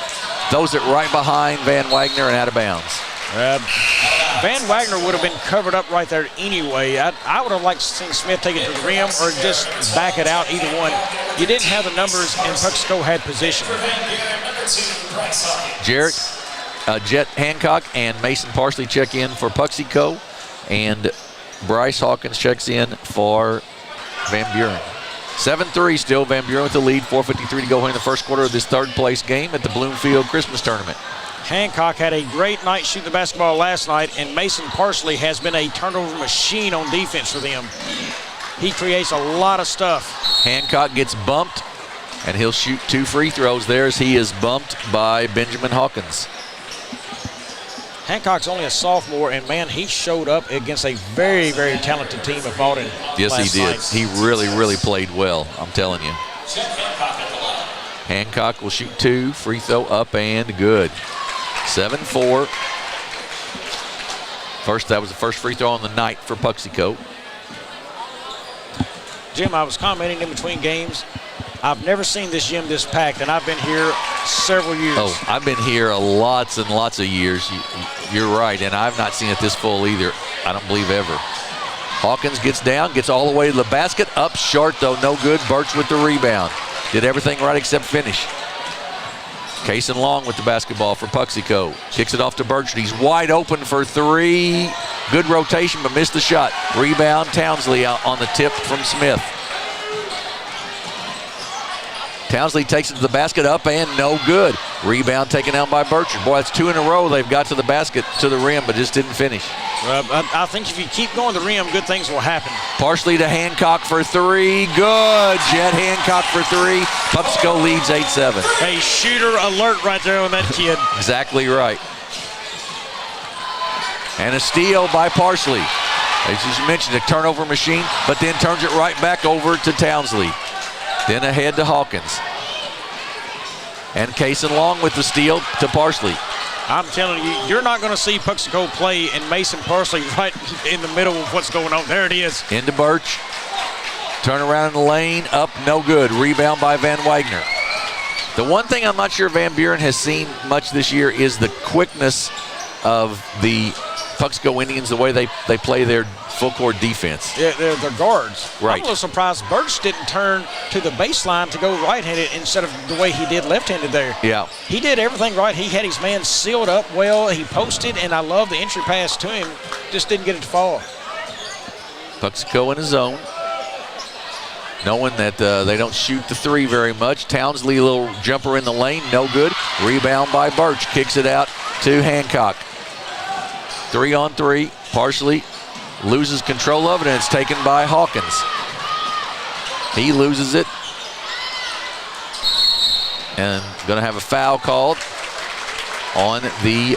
throws it right behind Van Wagner and out of bounds. Van Wagner would have been covered up right there anyway. I would have liked to see Smith take it to the rim or just back it out, either one. You didn't have the numbers, and Puxico had position. Jet Hancock and Mason Parsley check in for Puxico, and Bryce Hawkins checks in for Van Buren. 7-3 still, Van Buren with the lead, 4:53 to go in the first quarter of this third-place game at the Bloomfield Christmas Tournament. Hancock had a great night shooting the basketball last night, and Mason Parsley has been a turnover machine on defense for them. He creates a lot of stuff. Hancock gets bumped, and he'll shoot 2 free throws there as he is bumped by Benjamin Hawkins. Hancock's only a sophomore, and, man, he showed up against a very, very talented team of Malden. Yes, he did. Night. He really, really played well, I'm telling you. Hancock will shoot 2, free throw up and good. 7-4. That was the first free throw on the night for Puxico. Jim, I was commenting in between games. I've never seen this gym this packed, and I've been here several years. Oh, I've been here lots and lots of years. You're right, and I've not seen it this full either. I don't believe ever. Hawkins gets down, gets all the way to the basket. Up short, though, no good. Birch with the rebound. Did everything right except finish. Cason Long with the basketball for Puxico. Kicks it off to Birch. He's wide open for three. Good rotation, but missed the shot. Rebound, Townsley out on the tip from Smith. Townsley takes it to the basket, up and no good. Rebound taken down by Birch. Boy, that's 2 in a row. They've got to the basket, to the rim, but just didn't finish. I think if you keep going to the rim, good things will happen. Partially to Hancock for three. Good. Jet Hancock for three. Puxico leads 8-7. Hey, shooter alert right there on that kid. Exactly right. And a steal by Parsley. As you mentioned, a turnover machine, but then turns it right back over to Townsley. Then ahead to Hawkins. And Cason Long with the steal to Parsley. I'm telling you, you're not going to see Puxico play and Mason Parsley right in the middle of what's going on. There it is. Into Birch. Turn around in the lane. Up, no good. Rebound by Van Wagner. The one thing I'm not sure Van Buren has seen much this year is the quickness of the Puxico Indians, the way they play their full court defense. Yeah, they're guards. Right. I'm a little surprised Birch didn't turn to the baseline to go right-handed instead of the way he did left-handed there. Yeah. He did everything right. He had his man sealed up well. He posted, and I love the entry pass to him. Just didn't get it to fall. Puxico in his zone. Knowing that they don't shoot the three very much. Townsley, a little jumper in the lane, no good. Rebound by Birch, kicks it out to Hancock. 3-on-3, Parsley loses control of it, and it's taken by Hawkins. He loses it. And going to have a foul called on the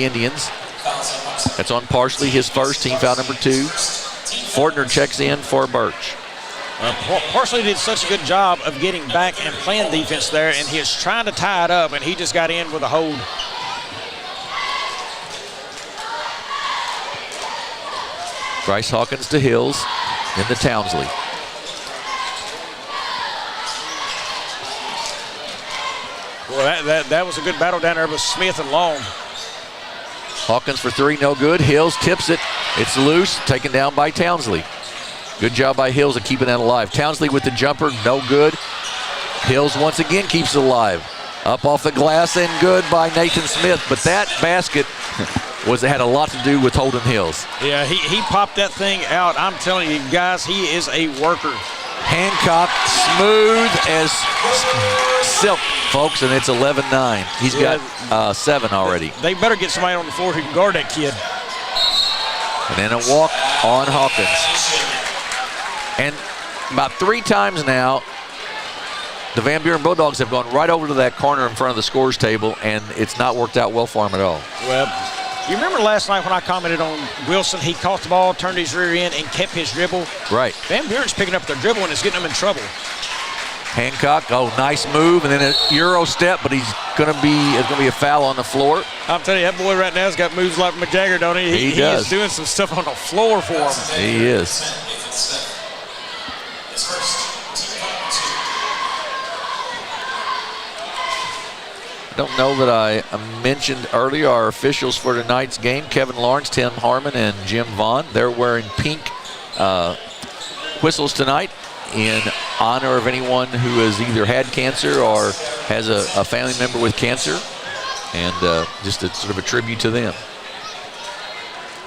Indians. That's on Parsley, his first, team foul number 2. Fortner checks in for Birch. Parsley did such a good job of getting back and playing defense there, and he was trying to tie it up, and he just got in with a hold. Bryce Hawkins to Hills, then to Townsley. Boy, that was a good battle down there with Smith and Long. Hawkins for three, no good. Hills tips it. It's loose, taken down by Townsley. Good job by Hills of keeping that alive. Townsley with the jumper, no good. Hills once again keeps it alive. Up off the glass and good by Nathan Smith, but that basket had a lot to do with Holden Hills. Yeah, he popped that thing out. I'm telling you guys, he is a worker. Hancock smooth as silk, folks, and it's 11-9. He's got 7 already. They better get somebody on the floor who can guard that kid. And then a walk on Hawkins. And about 3 times now, the Van Buren Bulldogs have gone right over to that corner in front of the scores table, and it's not worked out well for them at all. Well, you remember last night when I commented on Wilson, he caught the ball, turned his rear end, and kept his dribble? Right. Van Buren's picking up their dribble, and it's getting them in trouble. Hancock, nice move, and then a Euro step, but it's gonna be a foul on the floor. I'm telling you, that boy right now has got moves like Mick Jagger, don't he? He does. Is doing some stuff on the floor for him. He is. I don't know that I mentioned earlier our officials for tonight's game: Kevin Lawrence, Tim Harmon, and Jim Vaughn. They're wearing pink whistles tonight in honor of anyone who has either had cancer or has a family member with cancer, and just a sort of a tribute to them.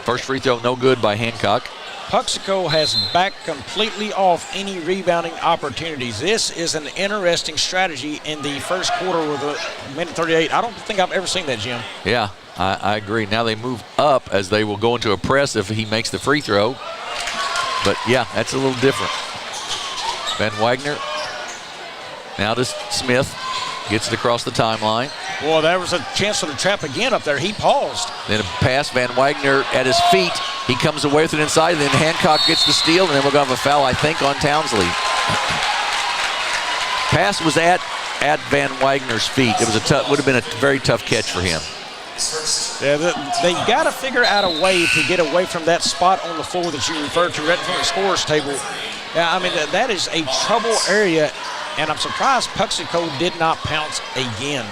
First free throw, no good by Hancock. Puxico has backed completely off any rebounding opportunities. This is an interesting strategy in the first quarter with a minute 38. I don't think I've ever seen that, Jim. Yeah, I agree. Now they move up as they will go into a press if he makes the free throw. But yeah, that's a little different. Van Wagner now to Smith. Gets it across the timeline. Well, there was a chance for the trap again up there. He paused. Then a pass, Van Wagner at his feet. He comes away with it inside, and then Hancock gets the steal, and then we're going to have a foul, I think, on Townsley. Pass was at Van Wagner's feet. It was would have been a very tough catch for him. Yeah, they got to figure out a way to get away from that spot on the floor that you referred to right in front of the scorer's table. Yeah, I mean, that is a trouble area, and I'm surprised Puxico did not pounce again.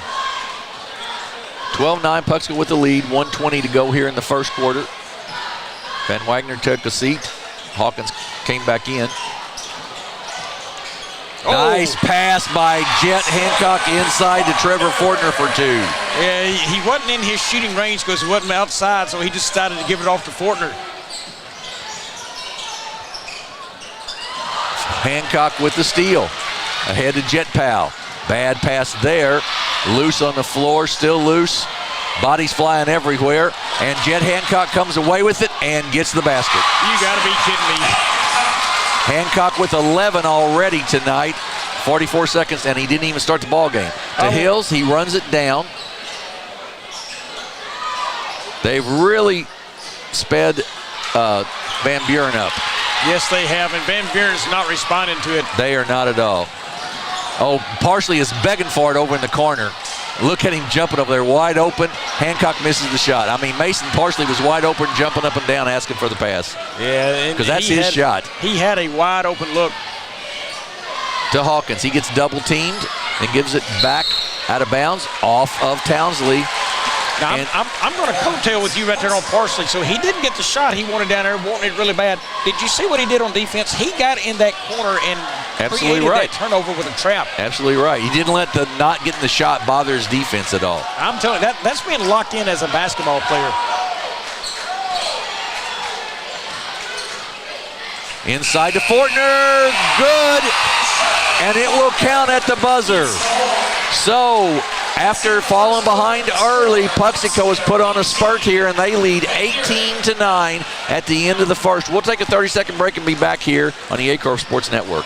12-9, Puxico with the lead, 1:20 to go here in the first quarter. Van Wagner took a seat. Hawkins came back in. Nice pass by Jet Hancock inside to Trevor Fortner for 2. Yeah, he wasn't in his shooting range because he wasn't outside, so he just decided to give it off to Fortner. Hancock with the steal. Ahead to Jet Powell. Bad pass there. Loose on the floor, still loose. Bodies flying everywhere. And Jet Hancock comes away with it and gets the basket. You got to be kidding me. Hancock with 11 already tonight. 44 seconds, and he didn't even start the ball game. To Hills, he runs it down. They've really sped Van Buren up. Yes, they have, and Van Buren's not responding to it. They are not at all. Oh, Parsley is begging for it over in the corner. Look at him jumping over there, wide open. Hancock misses the shot. I mean, Mason Parsley was wide open, jumping up and down, asking for the pass. Yeah, because that's his shot. He had a wide open look. To Hawkins, he gets double teamed and gives it back out of bounds, off of Townsley. Now, I'm going to coattail with you right there on Parsley. So he didn't get the shot he wanted down there, wanted it really bad. Did you see what he did on defense? He got in that corner and created that turnover with a trap. Absolutely right. He didn't let the not getting the shot bother his defense at all. I'm telling you, that's being locked in as a basketball player. Inside to Fortner, good, and it will count at the buzzer. So, after falling behind early, Puxico has put on a spurt here, and they lead 18-9 at the end of the first. We'll take a 30-second break and be back here on the Acorn Sports Network.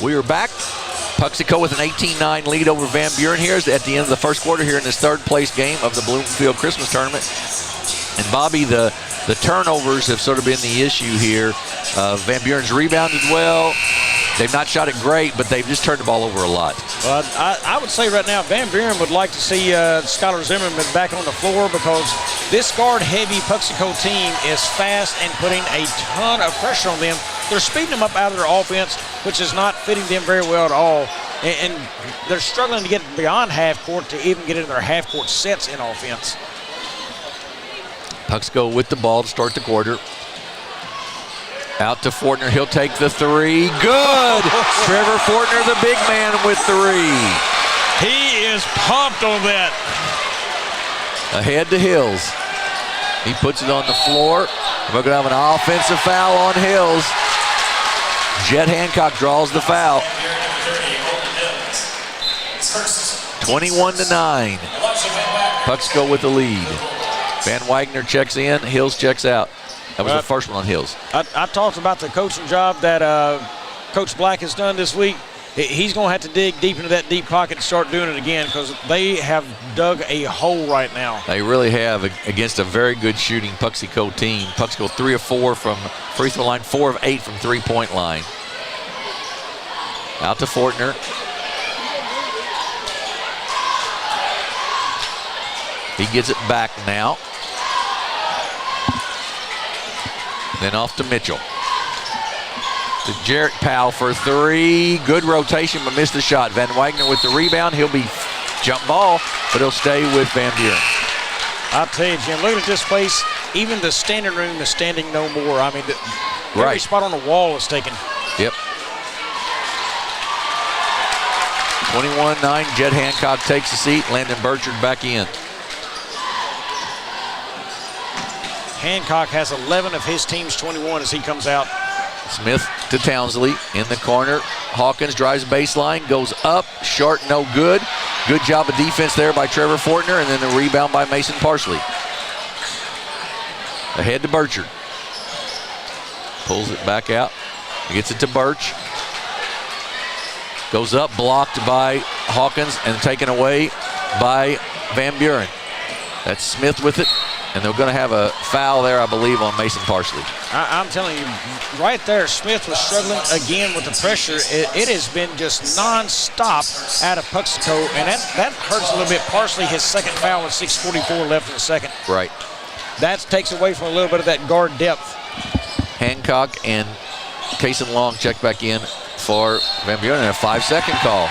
We are back. Puxico with an 18-9 lead over Van Buren here at the end of the first quarter here in this third place game of the Bloomfield Christmas Tournament. And Bobby, the turnovers have sort of been the issue here. Van Buren's rebounded well. They've not shot it great, but they've just turned the ball over a lot. Well, I would say right now Van Buren would like to see Skylar Zimmerman back on the floor because this guard-heavy Puxico team is fast and putting a ton of pressure on them. They're speeding them up out of their offense, which is not fitting them very well at all. And they're struggling to get beyond half court to even get into their half court sets in offense. Puxico with the ball to start the quarter. Out to Fortner, he'll take the three. Good! Trevor Fortner, the big man with 3. He is pumped on that. Ahead to Hills. He puts it on the floor. We're going to have an offensive foul on Hills. Jet Hancock draws the foul. 21-9. Puxico with the lead. Van Wagner checks in, Hills checks out. That was the first one on Hills. I talked about the coaching job that Coach Black has done this week. He's going to have to dig deep into that deep pocket and start doing it again because they have dug a hole right now. They really have against a very good shooting Puxico team. Puxico 3 of 4 from free throw line, 4 of 8 from three-point line. Out to Fortner. He gets it back now. Then off to Mitchell. To Jarrett Powell for 3. Good rotation, but missed the shot. Van Wagner with the rebound. He'll be jump ball, but he'll stay with Van Buren. I'll tell you, Jim, looking at this place, even the standing room is standing no more. I mean, every spot on the wall is taken. Yep. 21-9, Jet Hancock takes a seat. Landon Burchard back in. Hancock has 11 of his team's 21 as he comes out. Smith to Townsley in the corner. Hawkins drives baseline, goes up, short, no good. Good job of defense there by Trevor Fortner, and then the rebound by Mason Parsley. Ahead to Burchard. Pulls it back out. He gets it to Birch. Goes up, blocked by Hawkins, and taken away by Van Buren. That's Smith with it, and they're going to have a foul there, I believe, on Mason Parsley. I'm telling you, right there, Smith was struggling again with the pressure. It has been just non-stop out of Puxico, and that hurts a little bit. Parsley, his second foul with 6:44 left in the second. Right. That takes away from a little bit of that guard depth. Hancock and Kaysen Long check back in for Van Buren, and a 5-second call.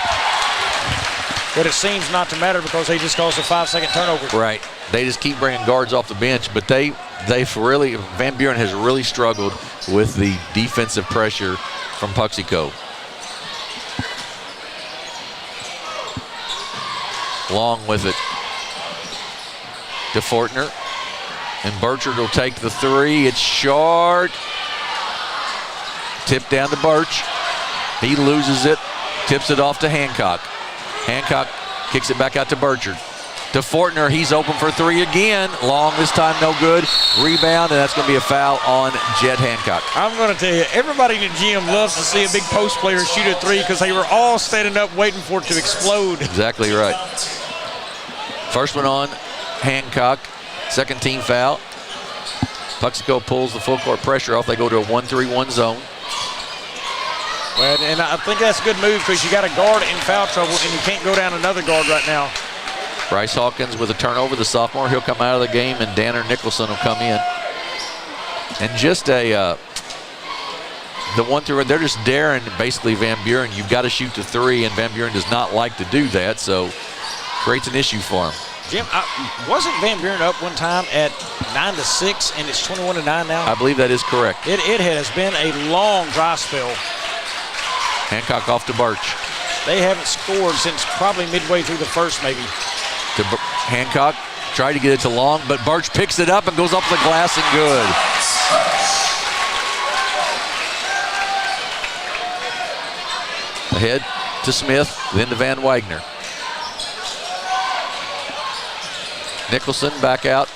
But it seems not to matter because they just caused a 5-second turnover. Right. They just keep bringing guards off the bench, but they've really, Van Buren has really struggled with the defensive pressure from Puxico. Long with it to Fortner, and Burchard will take the three. It's short. Tip down to Birch. He loses it, tips it off to Hancock. Hancock kicks it back out to Burchard. To Fortner, he's open for three again. Long this time, no good. Rebound, and that's going to be a foul on Jed Hancock. I'm going to tell you, everybody in the gym loves to see a big post player shoot a three because they were all standing up waiting for it to explode. Exactly right. First one on Hancock, second team foul. Puxico pulls the full court pressure off. They go to a 1-3-1 zone. Well, and I think that's a good move because you got a guard in foul trouble and you can't go down another guard right now. Bryce Hawkins with a turnover, the sophomore. He'll come out of the game, and Danner Nicholson will come in. And just the 1-3, they're just daring basically Van Buren. You've got to shoot the three, and Van Buren does not like to do that, so creates an issue for him. Jim, wasn't Van Buren up one time at 9-6, and it's 21-9 now? I believe that is correct. It has been a long dry spell. Hancock off to Birch. They haven't scored since probably midway through the first, maybe. To Hancock, tried to get it to Long, but Birch picks it up and goes up the glass and good. Ahead to Smith, then to Van Wagner. Nicholson back out.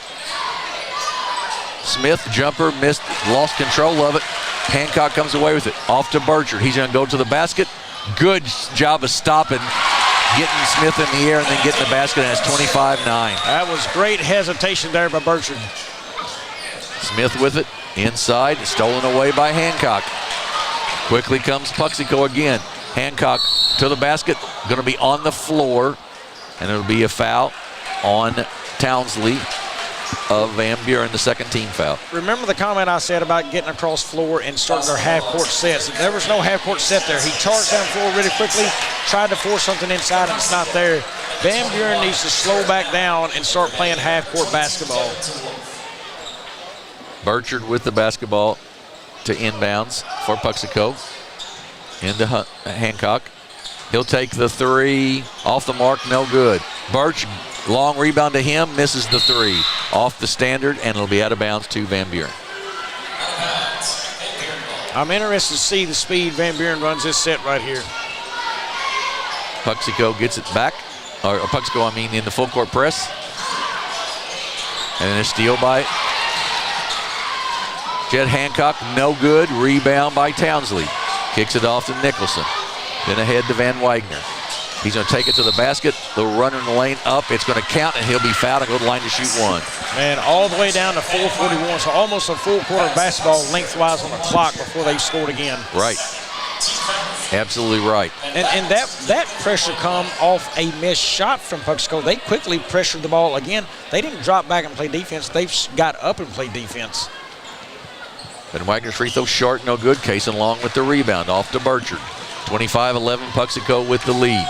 Smith, jumper, missed, lost control of it. Hancock comes away with it. Off to Burchard. He's going to go to the basket. Good job of stopping, getting Smith in the air and then getting the basket, and it's 25-9. That was great hesitation there by Burchard. Smith with it. Inside, stolen away by Hancock. Quickly comes Puxico again. Hancock to the basket. Going to be on the floor, and it'll be a foul on Townsley of Van Buren, the second team foul. Remember the comment I said about getting across floor and starting their half-court sets. There was no half-court set there. He charged down floor really quickly, tried to force something inside, and it's not there. Van Buren needs to slow back down and start playing half-court basketball. Burchard with the basketball to inbounds for Puxico. Into Hancock. He'll take the three. Off the mark, no good. Birch, long rebound to him, misses the three. Off the standard, and it'll be out of bounds to Van Buren. I'm interested to see the speed Van Buren runs this set right here. Puxico gets it back. Or Puxico, I mean, in the full court press. And then a steal by Jed Hancock, no good. Rebound by Townsley. Kicks it off to Nicholson. Then ahead to Van Wagner. He's going to take it to the basket. They'll run in the lane up. It's going to count, and he'll be fouled and go to the line to shoot one. Man, all the way down to 4:41, so almost a full quarter of basketball lengthwise on the clock before they scored again. Right. Absolutely right. And that pressure come off a missed shot from Puxico. They quickly pressured the ball again. They didn't drop back and play defense. They got up and played defense. Van Wagner's free throw short, no good. Kaysen Long with the rebound, off to Burchard. 25-11, Puxico with the lead.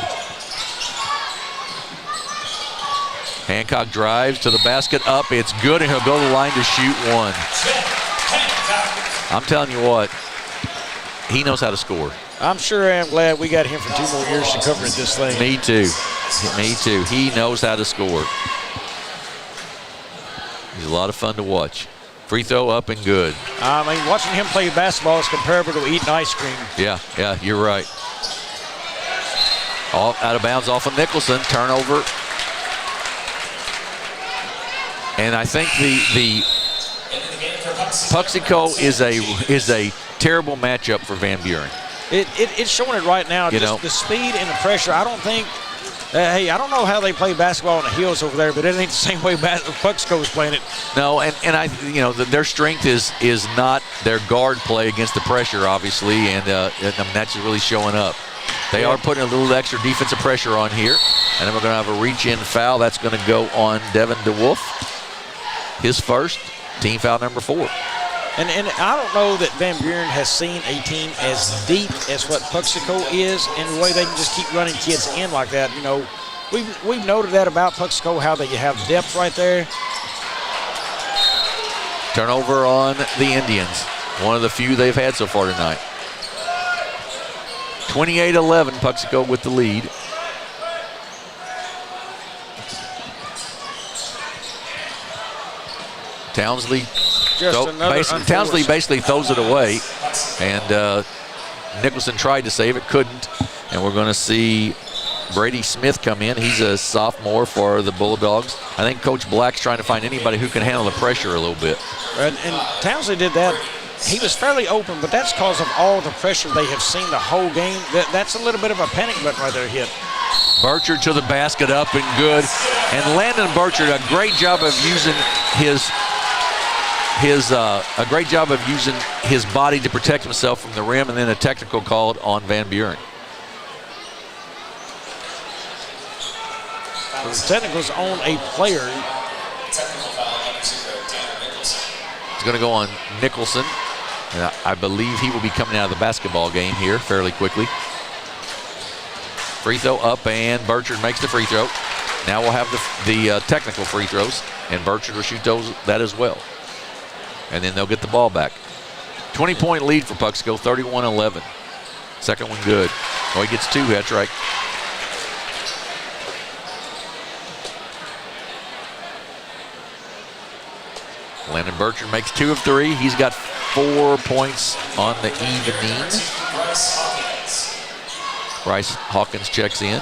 Hancock drives to the basket, up, it's good, and he'll go to the line to shoot one. I'm telling you what, he knows how to score. I'm sure I'm glad we got him for 2 more years to cover this thing. Me too. Me too. He knows how to score. He's a lot of fun to watch. Free throw up and good. I mean, watching him play basketball is comparable to eating ice cream. Yeah, you're right. All out of bounds off of Nicholson. Turnover. And I think the Puxico is a terrible matchup for Van Buren. It's showing it right now. Just the speed and the pressure. I don't think. Hey, I don't know how they play basketball on the hills over there, but it ain't the same way Puxico is playing it. No, and their strength is not their guard play against the pressure, obviously, and that's really showing up. They are putting a little extra defensive pressure on here, and then we're going to have a reach-in foul. That's going to go on Devin DeWolf. His first, team foul number 4. And I don't know that Van Buren has seen a team as deep as what Puxico is, and the way they can just keep running kids in like that. We've noted that about Puxico, how they have depth right there. Turnover on the Indians, one of the few they've had so far tonight. 28-11, Puxico with the lead. Townsley basically throws it away, and Nicholson tried to save it, couldn't. And we're going to see Brady Smith come in. He's a sophomore for the Bulldogs. I think Coach Black's trying to find anybody who can handle the pressure a little bit. And Townsley did that. He was fairly open, but that's because of all the pressure they have seen the whole game. That's a little bit of a panic button right there hit. Burchard to the basket, up and good. And Landon Burchard, a great job of using his body to protect himself from the rim, and then a technical called on Van Buren. The technical's on a player. It's going to go on Nicholson, and I believe he will be coming out of the basketball game here fairly quickly. Free throw up, and Burchard makes the free throw. Now we'll have the technical free throws, and Burchard will shoot that as well. And then they'll get the ball back. 20-point lead for Puxico, 31-11. Second one good. Oh, he gets 2, that's right. Landon Burchard makes 2 of 3. He's got 4 points on the evening. Bryce Hawkins checks in.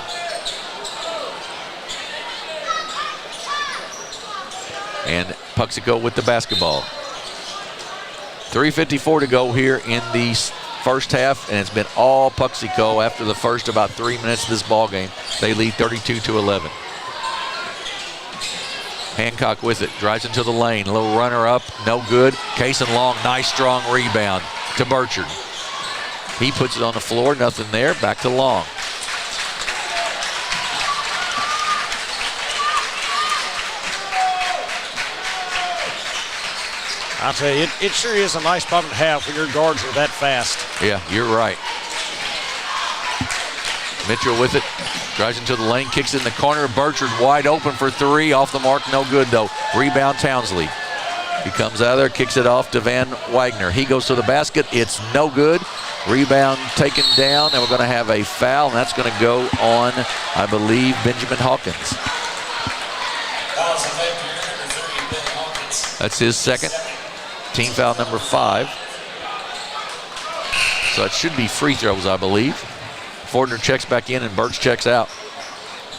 And Puxico with the basketball. 3:54 to go here in the first half, and it's been all Puxico after the first about 3 minutes of this ball game. They lead 32-11. Hancock with it, drives into the lane, a little runner up, no good. Cason Long, nice strong rebound to Burchard. He puts it on the floor, nothing there, back to Long. I'll tell you, it sure is a nice problem to have when your guards are that fast. Yeah, you're right. Mitchell with it, drives into the lane, kicks it in the corner. Burchard wide open for 3, off the mark, no good though. Rebound Townsley. He comes out of there, kicks it off to Van Wagner. He goes to the basket, it's no good. Rebound taken down, and we're going to have a foul, and that's going to go on, I believe, Benjamin Hawkins. That's his second. Team foul number 5. So it should be free throws, I believe. Fordner checks back in and Birch checks out.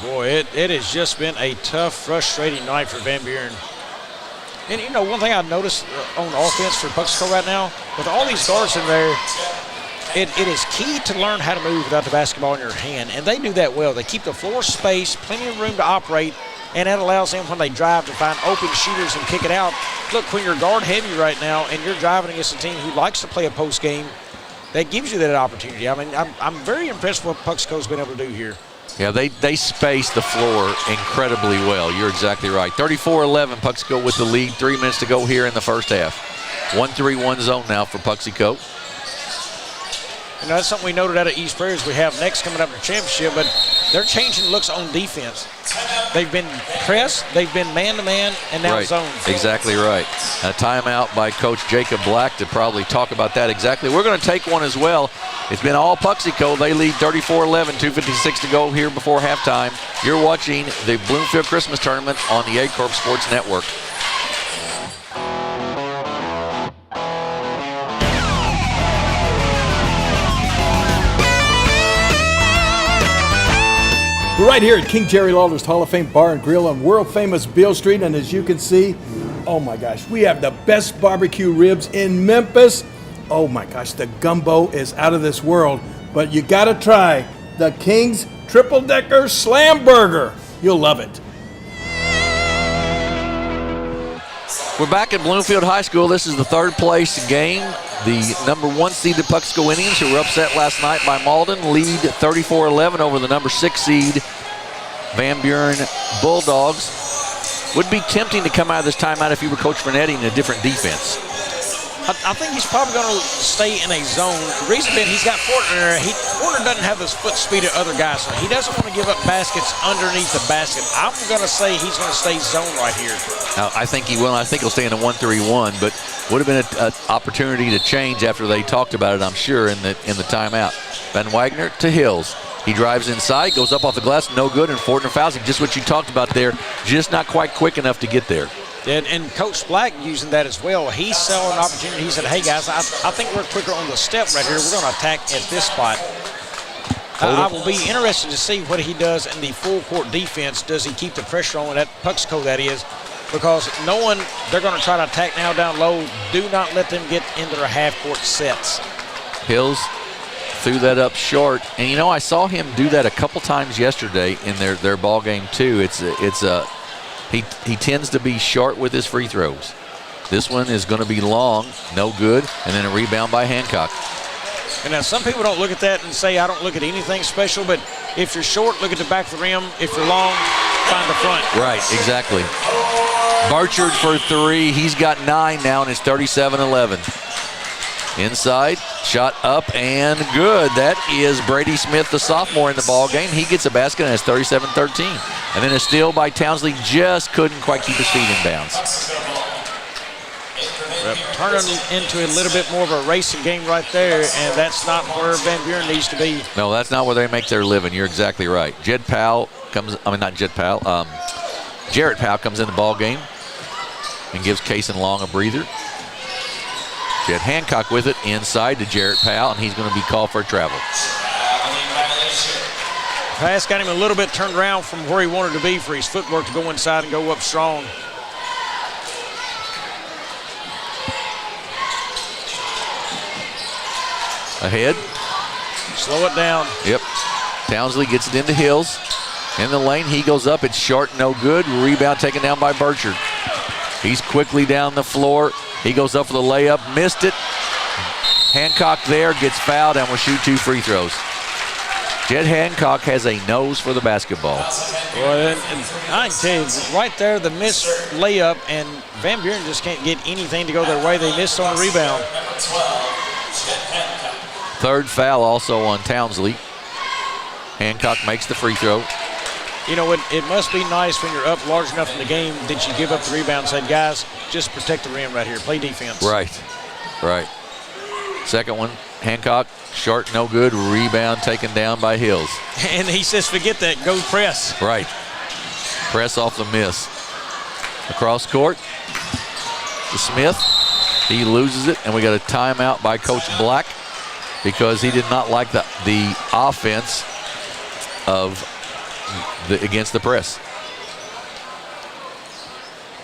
Boy, it has just been a tough, frustrating night for Van Buren. And you know, one thing I've noticed on offense for Puxico right now, with all these guards in there, it is key to learn how to move without the basketball in your hand, and they do that well. They keep the floor space, plenty of room to operate, and that allows them when they drive to find open shooters and kick it out. Look, when you're guard heavy right now and you're driving against a team who likes to play a post game, that gives you that opportunity. I mean, I'm very impressed with what Puxico's been able to do here. Yeah, they space the floor incredibly well. You're exactly right. 34-11, Puxico with the lead. 3 minutes to go here in the first half. 1-3-1 zone now for Puxico. You know, that's something we noted out of East Prairie we have next coming up in the championship, but they're changing looks on defense. They've been press, they've been man-to-man, and now zone. Exactly right. A timeout by Coach Jacob Black to probably talk about that exactly. We're going to take one as well. It's been all Puxico. They lead 34-11, 2:56 to go here before halftime. You're watching the Bloomfield Christmas Tournament on the A-Corp Sports Network. We're right here at King Jerry Lawler's Hall of Fame Bar and Grill on world-famous Beale Street, and as you can see, oh my gosh, we have the best barbecue ribs in Memphis. Oh my gosh, the gumbo is out of this world. But you gotta try the King's Triple Decker Slam Burger. You'll love it. We're back at Bloomfield High School. This is the third place game. The number 1 seeded Puxco Indians, who were upset last night by Malden, lead 34-11 over the number 6 seed Van Buren Bulldogs. Would be tempting to come out of this timeout if you were Coach Vernetti in a different defense. I think he's probably going to stay in a zone. The reason being, he's got Fortner there. Fortner doesn't have the foot speed of other guys, so he doesn't want to give up baskets underneath the basket. I'm going to say he's going to stay zone right here. I think he will. I think he'll stay in a 1-3-1, but would have been an opportunity to change after they talked about it, I'm sure, in the timeout. Van Wagner to Hills. He drives inside, goes up off the glass, no good, and Fortner fouls him. Just what you talked about there, just not quite quick enough to get there. And Coach Black using that as well. He saw an opportunity. He said, hey, guys, I think we're quicker on the step right here. We're going to attack at this spot. I will be interested to see what he does in the full court defense. Does he keep the pressure on at Puxco, that is? Because knowing they're going to try to attack now down low, do not let them get into their half-court sets. Hills threw that up short. And, you know, I saw him do that a couple times yesterday in their ball game, too. He tends to be short with his free throws. This one is going to be long, no good, and then a rebound by Hancock. And now some people don't look at that and say, I don't look at anything special, but if you're short, look at the back of the rim. If you're long, find the front. Right, exactly. Burchard for 3. He's got 9 now, and it's 37-11. Inside, shot up and good. That is Brady Smith, the sophomore, in the ball game. He gets a basket, and it's 37-13. And then a steal by Townsley, just couldn't quite keep his feet in bounds. Turning into a little bit more of a racing game right there, and that's not where Van Buren needs to be. No, that's not where they make their living. You're exactly right. Jarrett Powell comes in the ball game and gives Kaysen Long a breather. Jed Hancock with it inside to Jarrett Powell, and he's going to be called for a travel. Pass got him a little bit turned around from where he wanted to be for his footwork to go inside and go up strong. Ahead. Slow it down. Yep. Townsley gets it into Hills. In the lane, he goes up. It's short, no good. Rebound taken down by Burchard. He's quickly down the floor. He goes up for the layup, missed it. Hancock there, gets fouled, and will shoot 2 free throws. Jed Hancock has a nose for the basketball. Well, and I can tell you, right there, the missed layup, and Van Buren just can't get anything to go their way. They missed on the rebound. Third foul also on Townsley. Hancock makes the free throw. You know, it must be nice when you're up large enough in the game that you give up the rebound and say, guys, just protect the rim right here. Play defense. Right. Second one, Hancock, short, no good. Rebound taken down by Hills. And he says, forget that, go press. Right. Press off the miss. Across court to Smith. He loses it, and we got a timeout by Coach Black because he did not like the offense against the press.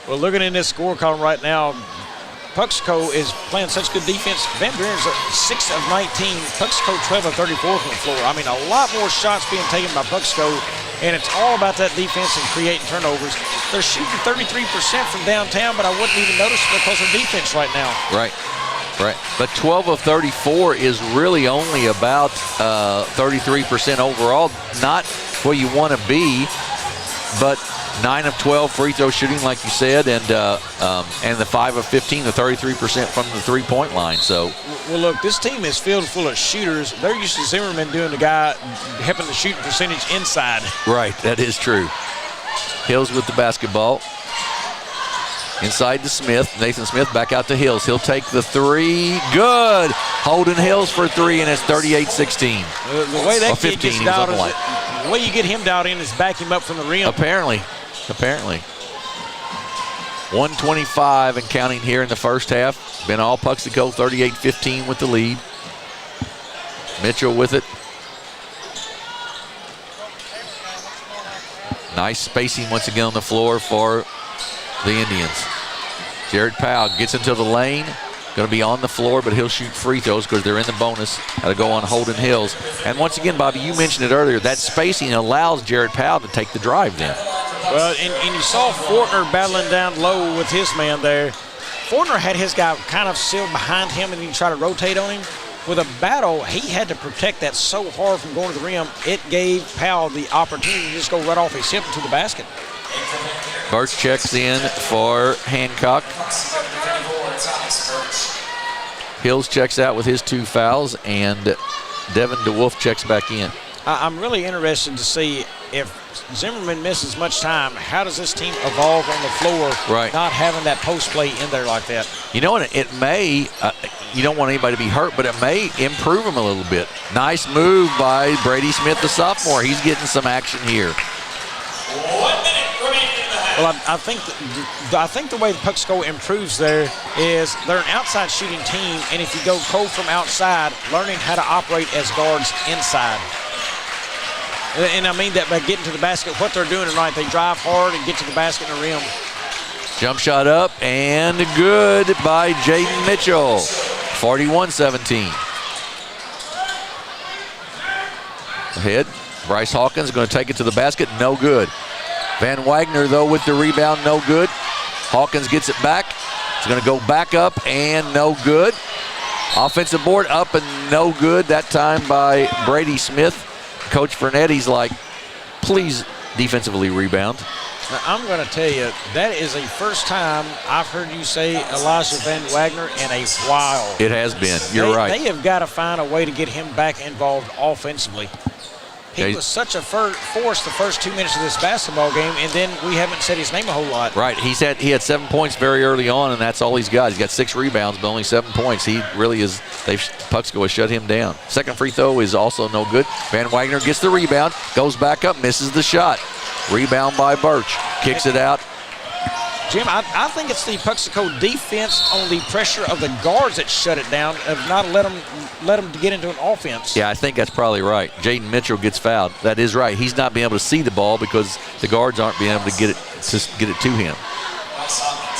Well, looking in this score column right now, Puxco is playing such good defense. Van Buren's 6 of 19. Puxco 12 of 34 from the floor. I mean, a lot more shots being taken by Puxco, and it's all about that defense and creating turnovers. They're shooting 33% from downtown, but I wouldn't even notice it because of defense right now. Right. But 12 of 34 is really only about 33% overall. Not where you want to be, but 9 of 12 free throw shooting, like you said, and the 5 of 15, the 33% from the three-point line. So, well, look, this team is filled full of shooters. They're used to Zimmerman doing the guy helping the shooting percentage inside. Right, that is true. Hills with the basketball. Inside to Smith. Nathan Smith back out to Hills. He'll take the 3. Good. Holden Hills for 3, and it's 38-16. The way that kid gets dialed, the way you get him dialed in is back him up from the rim. Apparently. 125 and counting here in the first half. Been all Puxico, 38-15 with the lead. Mitchell with it. Nice spacing once again on the floor for the Indians. Jarrett Powell gets into the lane, Going to be on the floor, but he'll shoot free throws because they're in the bonus. Got to go on Holden Hills. And once again, Bobby, you mentioned it earlier, that spacing allows Jared Powell to take the drive then. Well, and you saw Fortner battling down low with his man there. Fortner had his guy kind of sealed behind him and he tried to rotate on him. With a battle, he had to protect that so hard from going to the rim, it gave Powell the opportunity to just go right off his hip into the basket. Birch checks in for Hancock. Hills checks out with his 2 fouls, and Devin DeWolf checks back in. I'm really interested to see if Zimmerman misses much time, how does this team evolve on the floor, not having that post play in there like that? You know, and it may, you don't want anybody to be hurt, but it may improve him a little bit. Nice move by Brady Smith, the sophomore. He's getting some action here. 1 minute remaining in the half. Well, I think the way the Puxico improves there is they're an outside shooting team, and if you go cold from outside, learning how to operate as guards inside. And I mean that by getting to the basket, what they're doing tonight, they drive hard and get to the basket and the rim. Jump shot up and good by Jaden Mitchell. 41-17. Ahead, Bryce Hawkins going to take it to the basket, no good. Van Wagner, though, with the rebound, no good. Hawkins gets it back. It's going to go back up and no good. Offensive board up and no good, that time by Brady Smith. Coach Fernetti's like, please defensively rebound. Now, I'm going to tell you, that is the first time I've heard you say Elijah Van Wagner in a while. It has been. You're right. They have got to find a way to get him back involved offensively. He was such a force the first 2 minutes of this basketball game, and then we haven't said his name a whole lot. Right. He had 7 points very early on, and that's all he's got. He's got 6 rebounds, but only 7 points. He really is. Puxico has shut him down. Second free throw is also no good. Van Wagner gets the rebound, goes back up, misses the shot. Rebound by Birch. Kicks it out. Jim, I think it's the Puxico defense on the pressure of the guards that shut it down, of not let them get into an offense. Yeah, I think that's probably right. Jaden Mitchell gets fouled. That is right. He's not being able to see the ball because the guards aren't being able to get it to him.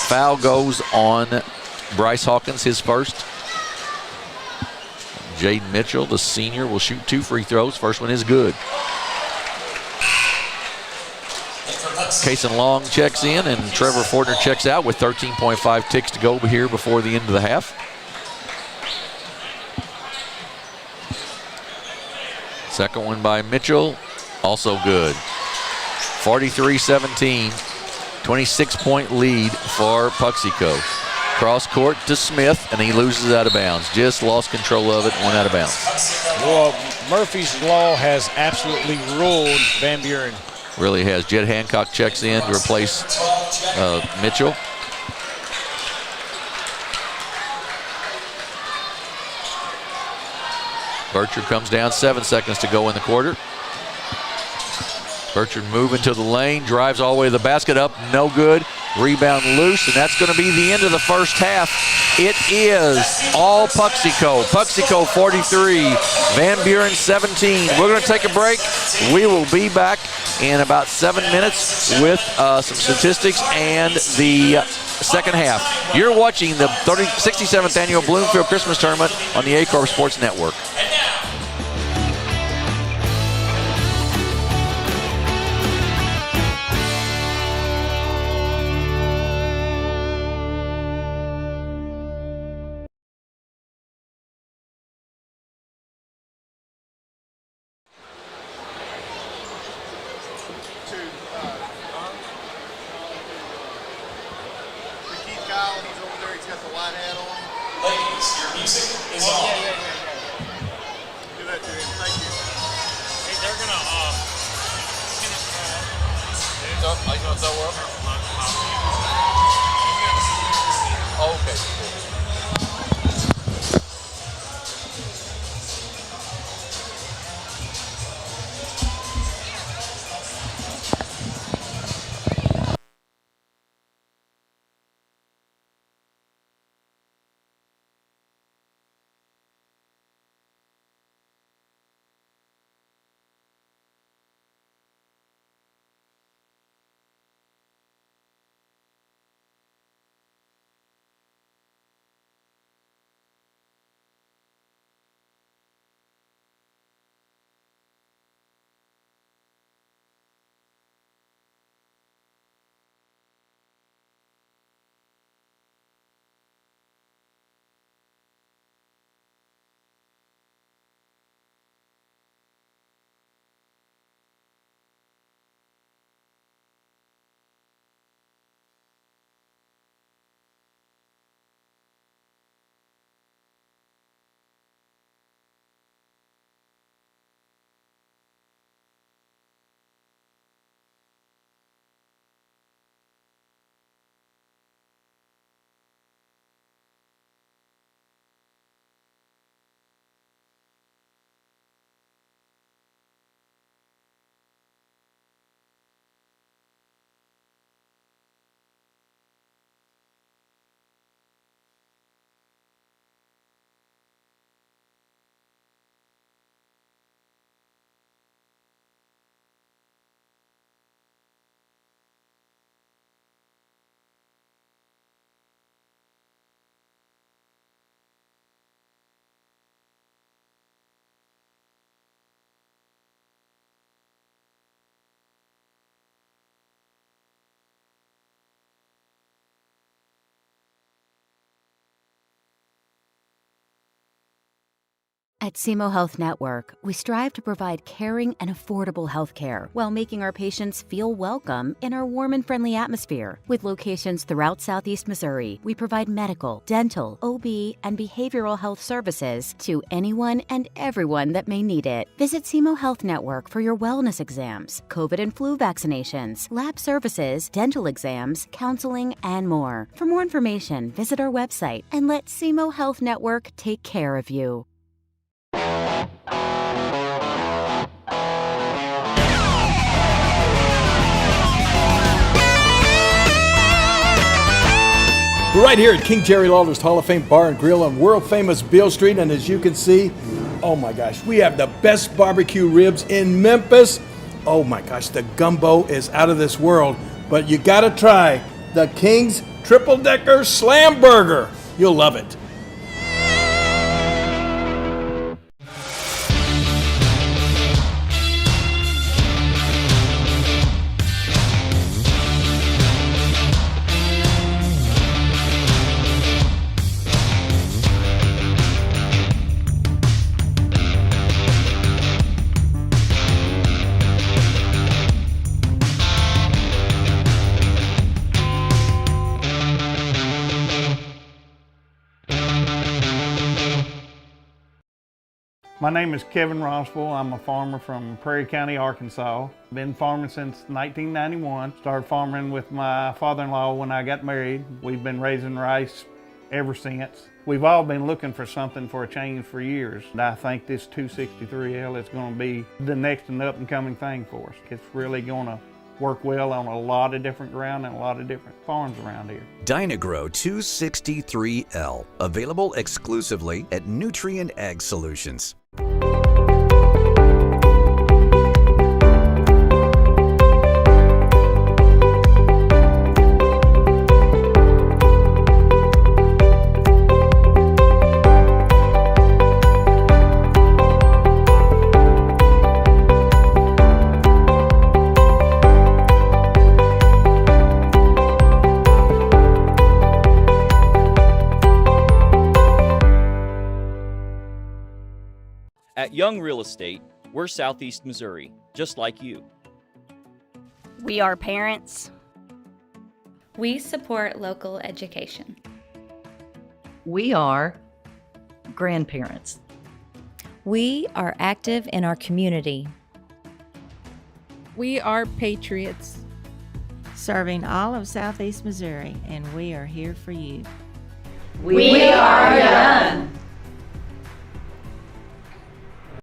Foul goes on Bryce Hawkins, his first. Jaden Mitchell, the senior, will shoot 2 free throws. First one is good. Kason Long checks in, and Trevor Fortner checks out with 13.5 ticks to go here before the end of the half. Second one by Mitchell, also good. 43-17, 26-point lead for Puxico. Cross court to Smith, and he loses out of bounds. Just lost control of it and went out of bounds. Well, Murphy's Law has absolutely ruled Van Buren. Really has. Jed Hancock checks in to replace Mitchell. Burchard comes down, 7 seconds to go in the quarter. Burchard moving to the lane, drives all the way to the basket, up, no good. Rebound loose, and that's going to be the end of the first half. It is all Puxico. Puxico 43, Van Buren 17. We're going to take a break. We will be back in about 7 minutes with some statistics and the second half. You're watching the 67th Annual Bloomfield Christmas Tournament on the A-Corp Sports Network. At SEMO Health Network, we strive to provide caring and affordable health care while making our patients feel welcome in our warm and friendly atmosphere. With locations throughout Southeast Missouri, we provide medical, dental, OB, and behavioral health services to anyone and everyone that may need it. Visit SEMO Health Network for your wellness exams, COVID and flu vaccinations, lab services, dental exams, counseling, and more. For more information, visit our website and let SEMO Health Network take care of you. We're right here at King Jerry Lawler's Hall of Fame Bar and Grill on world-famous Beale Street, and as you can see, oh my gosh, we have the best barbecue ribs in Memphis. Oh my gosh, the gumbo is out of this world, but you gotta try the King's Triple Decker Slam Burger. You'll love it. My name is Kevin Rossville. I'm a farmer from Prairie County, Arkansas. Been farming since 1991. Started farming with my father-in-law when I got married. We've been raising rice ever since. We've all been looking for something for a change for years. And I think this 263L is going to be the next and up-and-coming thing for us. It's really going to work well on a lot of different ground and a lot of different farms around here. Dyna-Gro 263L, available exclusively at Nutrient Ag Solutions. At Young Real Estate, we're Southeast Missouri, just like you. We are parents. We support local education. We are grandparents. We are active in our community. We are patriots. Serving all of Southeast Missouri, and we are here for you. We are young.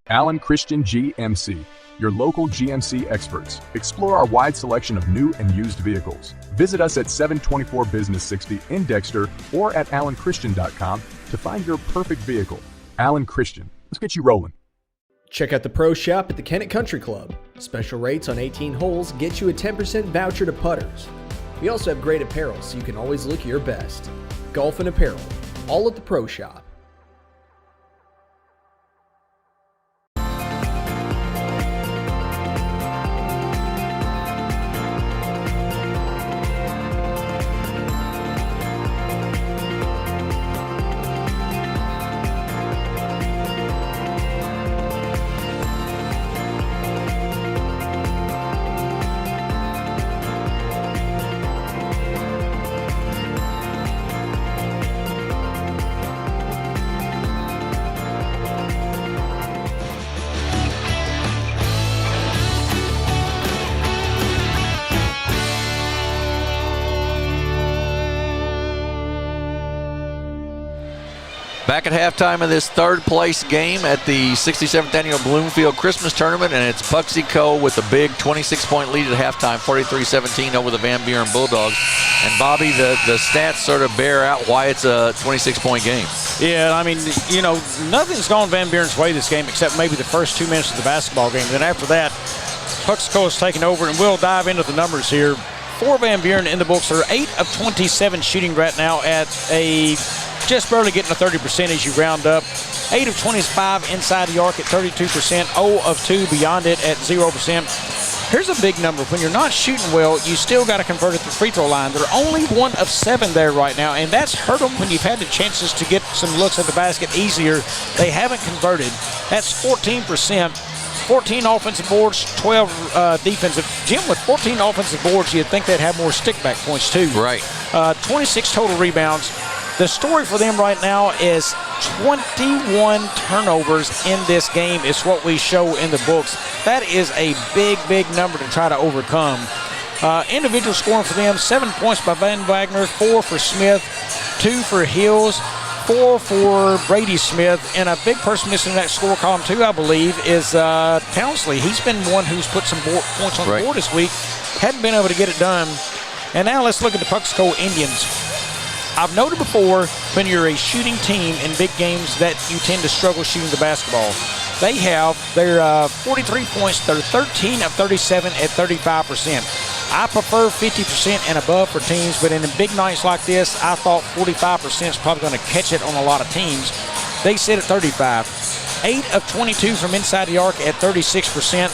Allen Christian GMC, your local GMC experts. Explore our wide selection of new and used vehicles. Visit us at 724 Business 60 in Dexter or at allenchristian.com to find your perfect vehicle. Allen Christian, let's get you rolling. Check out the Pro Shop at the Kennett Country Club. Special rates on 18 holes get you a 10% voucher to putters. We also have great apparel so you can always look your best. Golf and apparel, all at the Pro Shop. Back at halftime of this third place game at the 67th Annual Bloomfield Christmas Tournament, and it's Puxy Co. with a big 26-point lead at halftime, 43-17 over the Van Buren Bulldogs. And Bobby, the stats sort of bear out why it's a 26-point game. Yeah, I mean, you know, nothing's gone Van Buren's way this game except maybe the first 2 minutes of the basketball game. Then after that, Puxy Co. has taken over, and we'll dive into the numbers here. For Van Buren in the books, they're 8 of 27 shooting right now at a just barely getting to 30% as you round up. 8 of 25 inside the arc at 32%. 0 of 2 beyond it at 0%. Here's a big number. When you're not shooting well, you still got to convert at the free throw line. They're only 1 of 7 there right now, and that's hurt them when you've had the chances to get some looks at the basket easier. They haven't converted. That's 14%. 14 offensive boards, 12 defensive. Jim, with 14 offensive boards, you'd think they'd have more stick-back points, too. Right. 26 total rebounds. The story for them right now is 21 turnovers in this game is what we show in the books. That is a big, big number to try to overcome. Individual scoring for them, 7 points by Van Wagner, 4 for Smith, 2 for Hills, 4 for Brady Smith, and a big person missing in that score column too, I believe, is Townsley. He's been one who's put some points on the board this week. Hadn't been able to get it done. And now let's look at the Puxico Indians. I've noted before, when you're a shooting team in big games, that you tend to struggle shooting the basketball. They have their 43 points. They're 13 of 37 at 35%. I prefer 50% and above for teams, but in big nights like this, I thought 45% is probably going to catch it on a lot of teams. They sit at 35. 8 of 22 from inside the arc at 36%.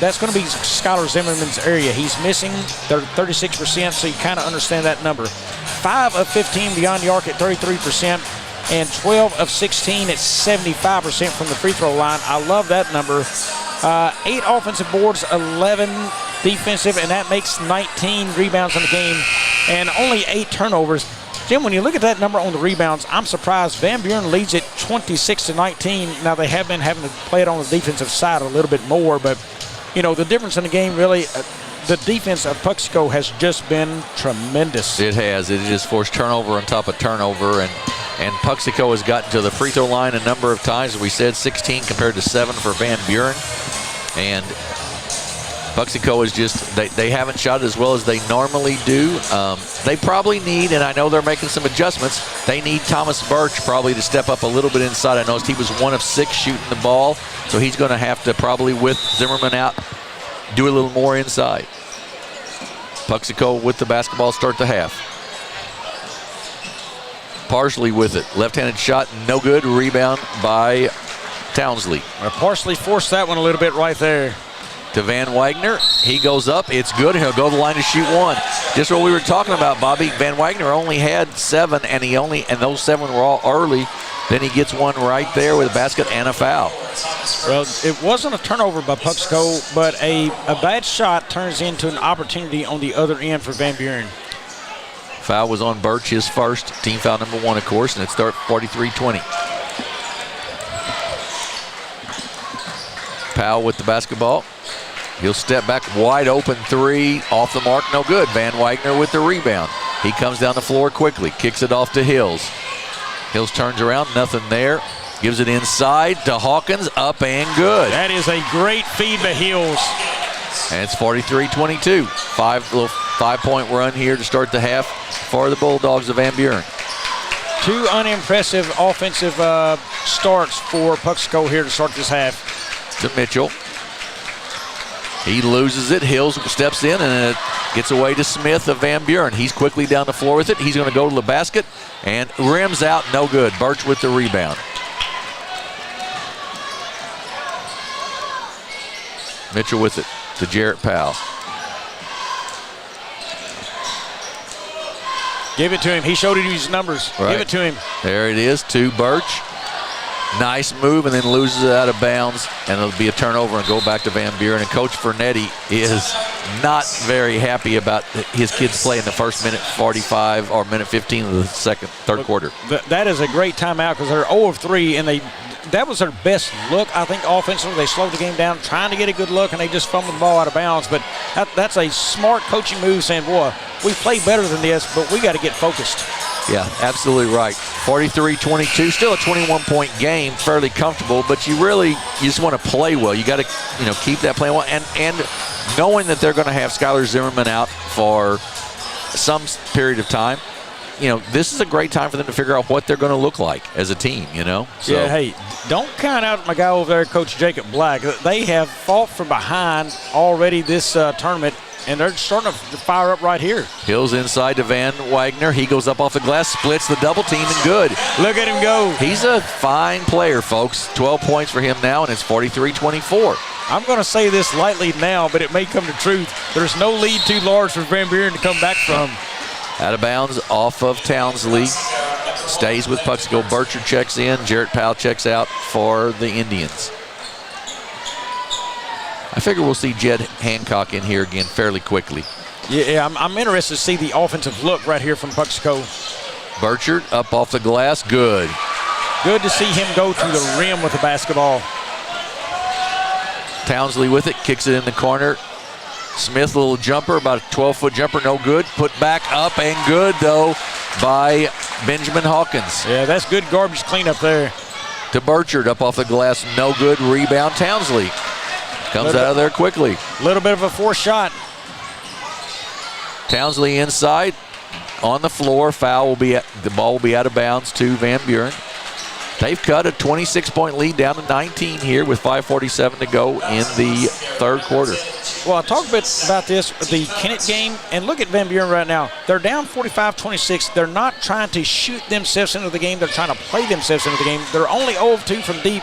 That's going to be Skylar Zimmerman's area. He's missing their 36%, so you kind of understand that number. 5 of 15 beyond the arc at 33%, and 12 of 16 at 75% from the free throw line. I love that number. 8 offensive boards, 11 defensive, and that makes 19 rebounds in the game, and only 8 turnovers. Jim, when you look at that number on the rebounds, I'm surprised. Van Buren leads it 26-19. Now, they have been having to play it on the defensive side a little bit more, but, you know, the difference in the game really, the defense of Puxico has just been tremendous. It has. It just forced turnover on top of turnover, and Puxico has gotten to the free throw line a number of times. We said 16 compared to 7 for Van Buren. And Puxico is just, they haven't shot as well as they normally do. They probably need, and I know they're making some adjustments, they need Thomas Birch probably to step up a little bit inside. I noticed he was 1 of 6 shooting the ball, so he's going to have to probably, with Zimmerman out, do a little more inside. Puxico with the basketball, start the half. Parsley with it. Left-handed shot, no good. Rebound by Townsley. Parsley forced that one a little bit right there. To Van Wagner. He goes up. It's good. He'll go to the line to shoot 1. Just what we were talking about, Bobby. Van Wagner only had 7, and those 7 were all early. Then he gets 1 right there with a basket and a foul. Well, it wasn't a turnover by Puxico, but a bad shot turns into an opportunity on the other end for Van Buren. Foul was on Birch, his first. Team foul number 1, of course, and it starts 43-20. Powell with the basketball. He'll step back, wide open 3, off the mark, no good. Van Wagner with the rebound. He comes down the floor quickly, kicks it off to Hills. Hills turns around, nothing there. Gives it inside to Hawkins, up and good. That is a great feed by Hills. And it's 43-22. 5-point run here to start the half for the Bulldogs of Van Buren. 2 unimpressive offensive starts for Puxico here to start this half. To Mitchell. He loses it. Hills steps in, and it gets away to Smith of Van Buren. He's quickly down the floor with it. He's going to go to the basket and rims out, no good. Birch with the rebound. Mitchell with it to Jarrett Powell. Give it to him. He showed you his numbers. Right. Give it to him. There it is to Birch. Nice move, and then loses it out of bounds, and it'll be a turnover and go back to Van Buren. And Coach Fernetti is not very happy about his kids playing the first minute 45 or minute 15 of the third quarter. That is a great timeout because they're 0 of 3, and that was their best look, I think, offensively. They slowed the game down, trying to get a good look, and they just fumbled the ball out of bounds. But that's a smart coaching move, saying, boy, we play better than this, but we got to get focused. Yeah, absolutely right. 43-22, still a 21-point game, fairly comfortable, but you just want to play well. You got to, keep that playing well, and knowing that they're going to have Skylar Zimmerman out for some period of time. This is a great time for them to figure out what they're going to look like as a team, So. Yeah, hey, don't count out my guy over there, Coach Jacob Black. They have fought from behind already this tournament. and they're starting to fire up right here. Hills inside to Van Wagner. He goes up off the glass, splits the double team, and good. Look at him go. He's a fine player, folks. 12 points for him now, and it's 43-24. I'm going to say this lightly now, but it may come to truth. There's no lead too large for Van Buren to come back from. Out of bounds off of Townsley. Stays with Puxico. Burchard checks in. Jarrett Powell checks out for the Indians. I figure we'll see Jed Hancock in here again fairly quickly. Yeah, I'm interested to see the offensive look right here from Puxico. Burchard up off the glass. Good. Good to see him go to the rim with the basketball. Townsley with it. Kicks it in the corner. Smith, little jumper, about a 12-foot jumper, no good. Put back up and good, though, by Benjamin Hawkins. Yeah, that's good garbage cleanup there. To Burchard, up off the glass, no good. Rebound, Townsley. Comes out of there quickly. A little bit of a forced shot. Townsley inside, on the floor. The ball will be out of bounds to Van Buren. They've cut a 26-point lead down to 19 here with 5:47 to go in the third quarter. Well, I talked a bit about this, the Kennett game, and look at Van Buren right now. They're down 45-26. They're not trying to shoot themselves into the game. They're trying to play themselves into the game. They're only 0 of 2 from deep,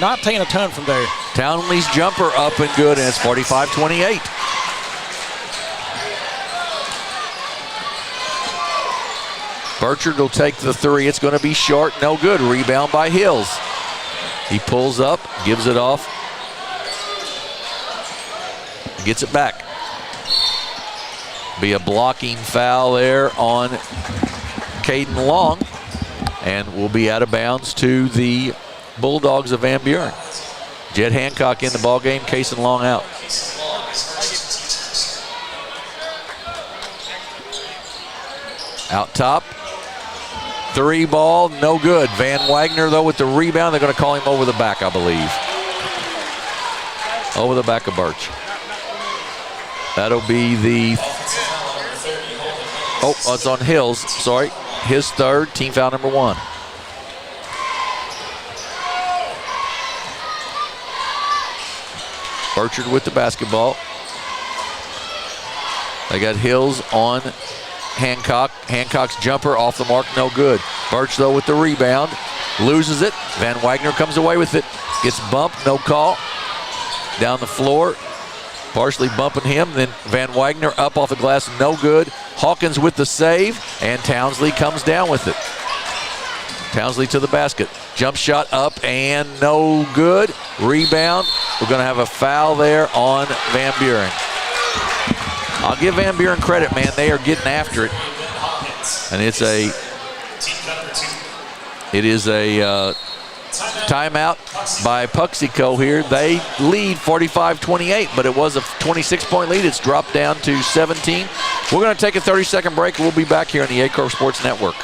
not taking a ton from there. Townley's jumper up and good, and it's 45-28. Burchard will take the three. It's going to be short, no good. Rebound by Hills. He pulls up, gives it off, gets it back. Be a blocking foul there on Caden Long, and will be out of bounds to the Bulldogs of Van Buren. Jed Hancock in the ball game, Cason Long out. Out top. Three ball, no good. Van Wagner, though, with the rebound. They're going to call him over the back, I believe. Over the back of Birch. That'll be the... Oh, it's on Hills. Sorry. His third, team foul number 1. Burchard with the basketball. They got Hills on Hancock. Hancock's jumper off the mark, no good. Birch, though, with the rebound. Loses it. Van Wagner comes away with it. Gets bumped, no call. Down the floor. Partially bumping him. Then Van Wagner up off the glass, no good. Hawkins with the save, and Townsley comes down with it. Townsley to the basket. Jump shot up and no good. Rebound. We're going to have a foul there on Van Buren. I'll give Van Buren credit, man. They are getting after it. And it is a timeout by Puxico here. They lead 45-28, but it was a 26-point lead. It's dropped down to 17. We're going to take a 30-second break. We'll be back here on the ACOR Sports Network.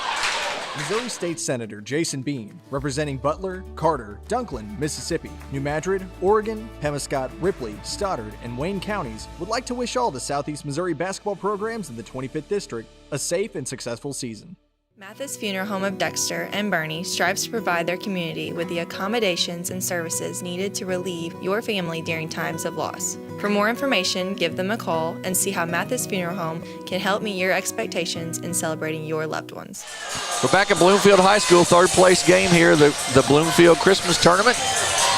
Missouri State Senator Jason Bean, representing Butler, Carter, Dunklin, Mississippi, New Madrid, Oregon, Pemiscot, Ripley, Stoddard, and Wayne counties, would like to wish all the Southeast Missouri basketball programs in the 25th District a safe and successful season. Mathis Funeral Home of Dexter and Bernie strives to provide their community with the accommodations and services needed to relieve your family during times of loss. For more information, give them a call and see how Mathis Funeral Home can help meet your expectations in celebrating your loved ones. We're back at Bloomfield High School, third place game here, the Bloomfield Christmas Tournament.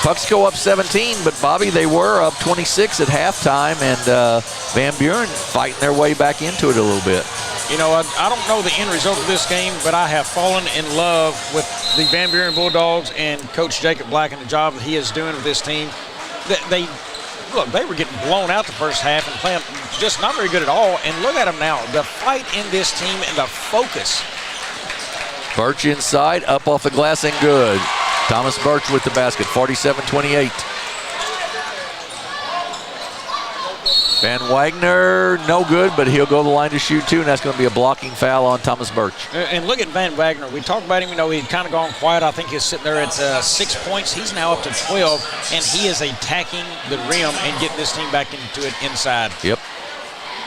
Puxico up 17, but Bobby, they were up 26 at halftime, and Van Buren fighting their way back into it a little bit. You know, I don't know the end result of this game, but I have fallen in love with the Van Buren Bulldogs and Coach Jacob Black and the job that he is doing with this team. They were getting blown out the first half and playing just not very good at all. And look at them now, the fight in this team and the focus. Birch inside, up off the glass and good. Thomas Birch with the basket, 47-28. Van Wagner, no good, but he'll go to the line to shoot two, and that's going to be a blocking foul on Thomas Birch. And look at Van Wagner. We talked about him, you know, he'd kind of gone quiet. I think he's sitting there at 6 points. He's now up to 12, and he is attacking the rim and getting this team back into it inside. Yep.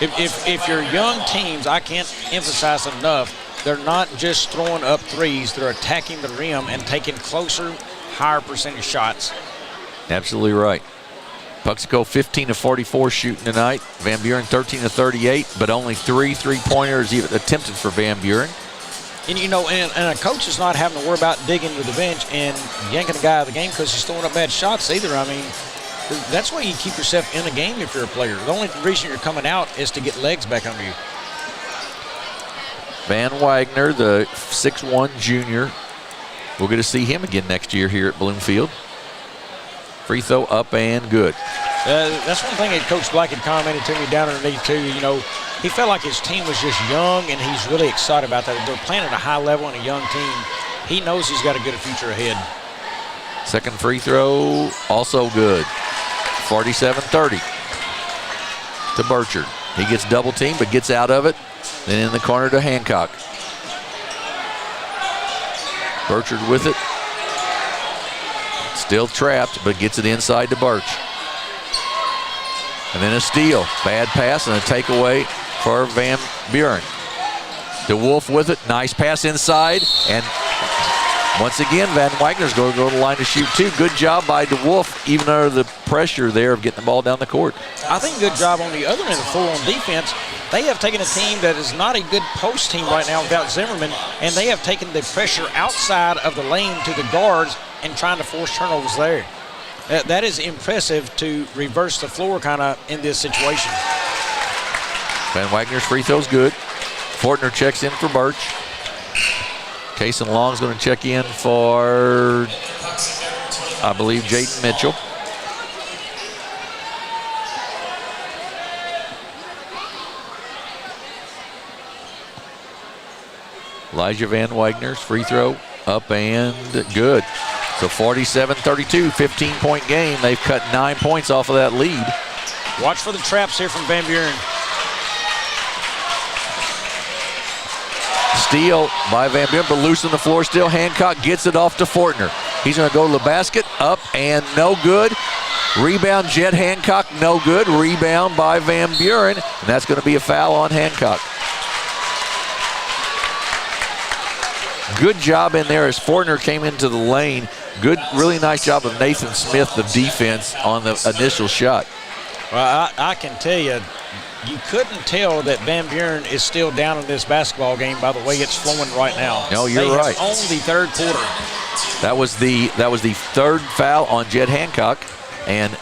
If you're young teams, I can't emphasize enough, they're not just throwing up threes. They're attacking the rim and taking closer, higher percentage shots. Absolutely right. Puxico 15 of 44 shooting tonight. Van Buren 13 of 38, but only 3 3-pointers even attempted for Van Buren. And you know, and a coach is not having to worry about digging to the bench and yanking a guy out of the game because he's throwing up bad shots either. I mean, that's why you keep yourself in the game if you're a player. The only reason you're coming out is to get legs back under you. Van Wagner, the 6'1 junior. We'll get to see him again next year here at Bloomfield. Free throw up and good. That's one thing that Coach Black had commented to me down underneath too. You know, he felt like his team was just young, and he's really excited about that. They're playing at a high level and a young team. He knows he's got a good future ahead. Second free throw, also good. 47-30 to Burchard. He gets double teamed, but gets out of it. Then in the corner to Hancock. Burchard with it. Still trapped, but gets it inside to Birch. And then a steal. Bad pass and a takeaway for Van Buren. DeWolf with it. Nice pass inside. And once again, Van Wagner's going to go to the line to shoot two. Good job by DeWolf, even under the pressure there of getting the ball down the court. I think good job on the other end of the floor on defense. They have taken a team that is not a good post team right now without Zimmerman, and they have taken the pressure outside of the lane to the guards and trying to force turnovers there. That is impressive to reverse the floor kind of in this situation. Van Wagner's free throw's good. Fortner checks in for Birch. Kason Long's going to check in for, I believe, Jaden Mitchell. Elijah Van Wagner's free throw up and good. So 47-32, 15-point game. They've cut 9 points off of that lead. Watch for the traps here from Van Buren. Steal by Van Buren, but loose on the floor still. Hancock gets it off to Fortner. He's going to go to the basket, up and no good. Rebound, Jet Hancock, no good. Rebound by Van Buren, and that's going to be a foul on Hancock. Good job in there as Fortner came into the lane. Good, really nice job of Nathan Smith, the defense, on the initial shot. Well, I can tell you, you couldn't tell that Van Buren is still down in this basketball game by the way it's flowing right now. No, you're right. On the third quarter. That was the third foul on Jed Hancock, and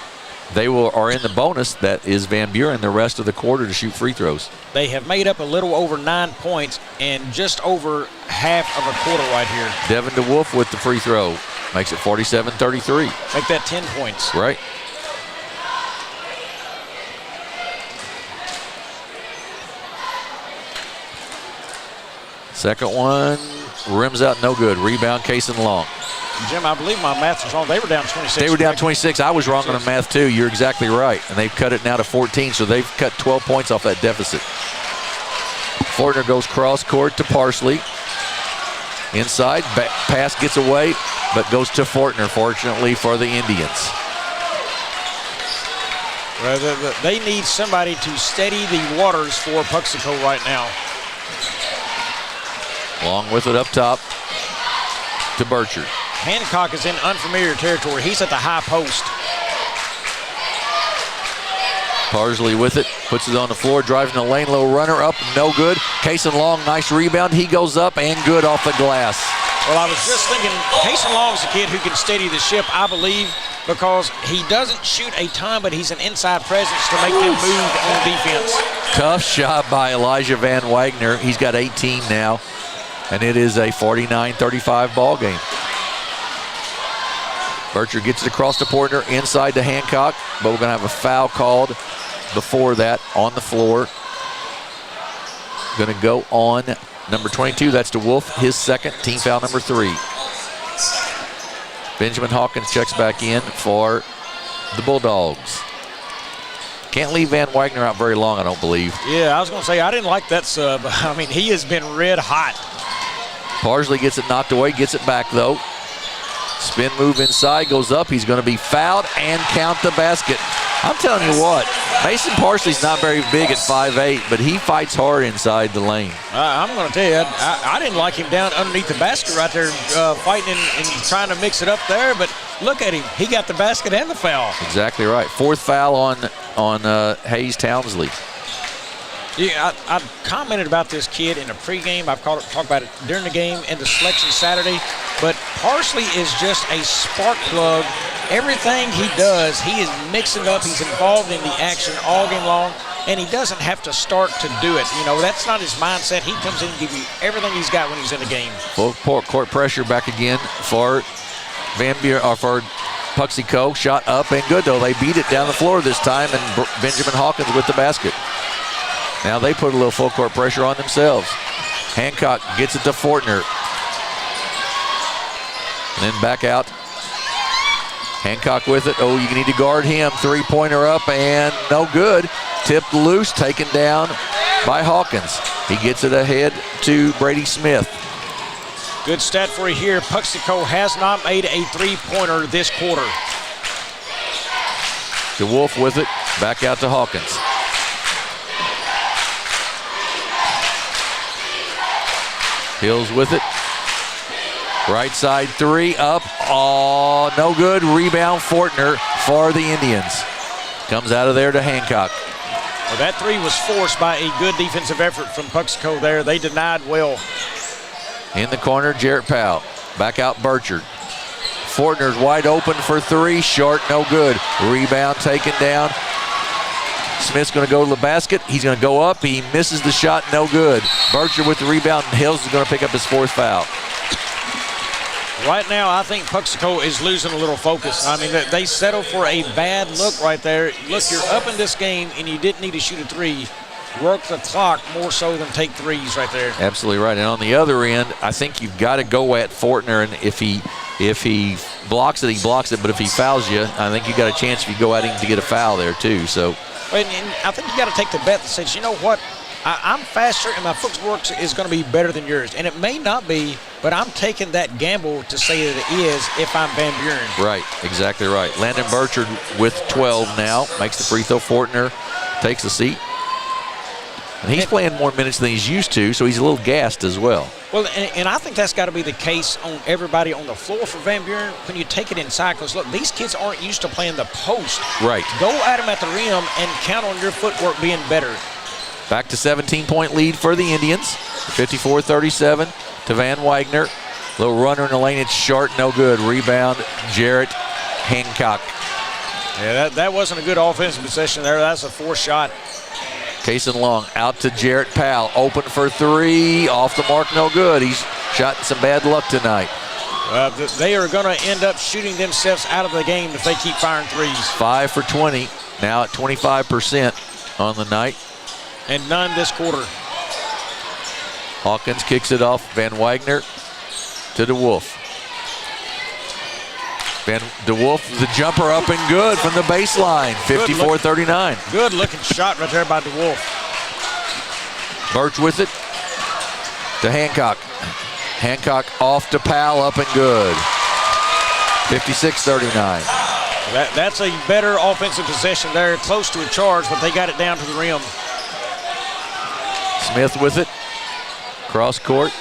they are in the bonus. That is Van Buren the rest of the quarter to shoot free throws. They have made up a little over 9 points and just over half of a quarter right here. Devin DeWolf with the free throw. Makes it 47-33. Make that 10 points. Right. Second one rims out, no good. Rebound, Kason Long. Jim, I believe my math is wrong. They were down 26. They were down 26. I was wrong on the math too. You're exactly right. And they've cut it now to 14, so they've cut 12 points off that deficit. Fortner goes cross court to Parsley. Inside, pass gets away, but goes to Fortner, fortunately for the Indians. Well, they need somebody to steady the waters for Puxico right now. Long with it up top to Burchard. Hancock is in unfamiliar territory. He's at the high post. Parsley with it, puts it on the floor, drives in the lane, low runner up, no good. Kason Long, nice rebound. He goes up and good off the glass. Well, I was just thinking, Kason Long's a kid who can steady the ship, I believe, because he doesn't shoot a ton, but he's an inside presence to make them move on defense. Tough shot by Elijah Van Wagner. He's got 18 now, and it is a 49-35 ball game. Burchard gets it across to Porter, inside to Hancock, but we're going to have a foul called before that on the floor. Going to go on number 22. That's DeWolf, his second, team foul number 3. Benjamin Hawkins checks back in for the Bulldogs. Can't leave Van Wagner out very long, I don't believe. Yeah, I was going to say, I didn't like that sub. I mean, he has been red hot. Parsley gets it knocked away, gets it back though. Spin move inside, goes up. He's going to be fouled and count the basket. I'm telling you what, Mason Parsley's not very big at 5'8", but he fights hard inside the lane. I'm going to tell you, I didn't like him down underneath the basket right there, fighting and trying to mix it up there, but look at him. He got the basket and the foul. Exactly right. 4th foul on Hayes Townsley. Yeah, I commented about this kid in the pregame. I've talked about it during the game and the selection Saturday. But Parsley is just a spark plug. Everything he does, he is mixing it up. He's involved in the action all game long, and he doesn't have to start to do it. You know, that's not his mindset. He comes in and gives you everything he's got when he's in the game. Full court pressure back again for Van Buren, or for Puxico. Shot up and good, though. They beat it down the floor this time, and Benjamin Hawkins with the basket. Now they put a little full court pressure on themselves. Hancock gets it to Fortner. And then back out. Hancock with it. Oh, you need to guard him. 3-pointer up and no good. Tipped loose, taken down by Hawkins. He gets it ahead to Brady Smith. Good stat for you here. Puxico has not made a 3-pointer this quarter. DeWolf with it. Back out to Hawkins. Hills with it. Right side 3 up. Oh, no good. Rebound Fortner for the Indians. Comes out of there to Hancock. Well, that 3 was forced by a good defensive effort from Puxico there. They denied well. In the corner, Jarrett Powell. Back out Burchard. Fortner's wide open for 3. Short, no good. Rebound taken down. Smith's going to go to the basket. He's going to go up. He misses the shot. No good. Burchard with the rebound, and Hills is going to pick up his 4th foul. Right now, I think Puxico is losing a little focus. I mean, they settle for a bad look right there. Look, you're up in this game, and you didn't need to shoot a 3. Work the clock more so than take 3s right there. Absolutely right. And on the other end, I think you've got to go at Fortner, and if he blocks it, he blocks it. But if he fouls you, I think you got a chance if you go at him to get a foul there too. So. And I think you got to take the bet that says, you know what, I'm faster and my footwork is going to be better than yours. And it may not be, but I'm taking that gamble to say that it is if I'm Van Buren. Right, exactly right. Landon Burchard with 12 now. Makes the free throw. Fortner takes the seat. And he's playing more minutes than he's used to, so he's a little gassed as well. Well, and I think that's got to be the case on everybody on the floor for Van Buren when you take it inside. Because, look, these kids aren't used to playing the post. Right. Go at them at the rim and count on your footwork being better. Back to 17-point lead for the Indians. 54-37 to Van Wagner. Little runner in the lane. It's short, no good. Rebound, Jarrett Hancock. Yeah, that wasn't a good offensive possession there. That's a 4th shot. Kaysen Long out to Jarrett Powell. Open for 3. Off the mark, no good. He's shot some bad luck tonight. They are going to end up shooting themselves out of the game if they keep firing 3s. 5 for 20. Now at 25% on the night. And none this quarter. Hawkins kicks it off. Van Wagner to DeWolf. DeWolf, the jumper up and good from the baseline. 54-39. Good looking shot right there by DeWolf. Birch with it to Hancock. Hancock off to Powell, up and good. 56-39. That's a better offensive possession there, close to a charge, but they got it down to the rim. Smith with it. Cross court.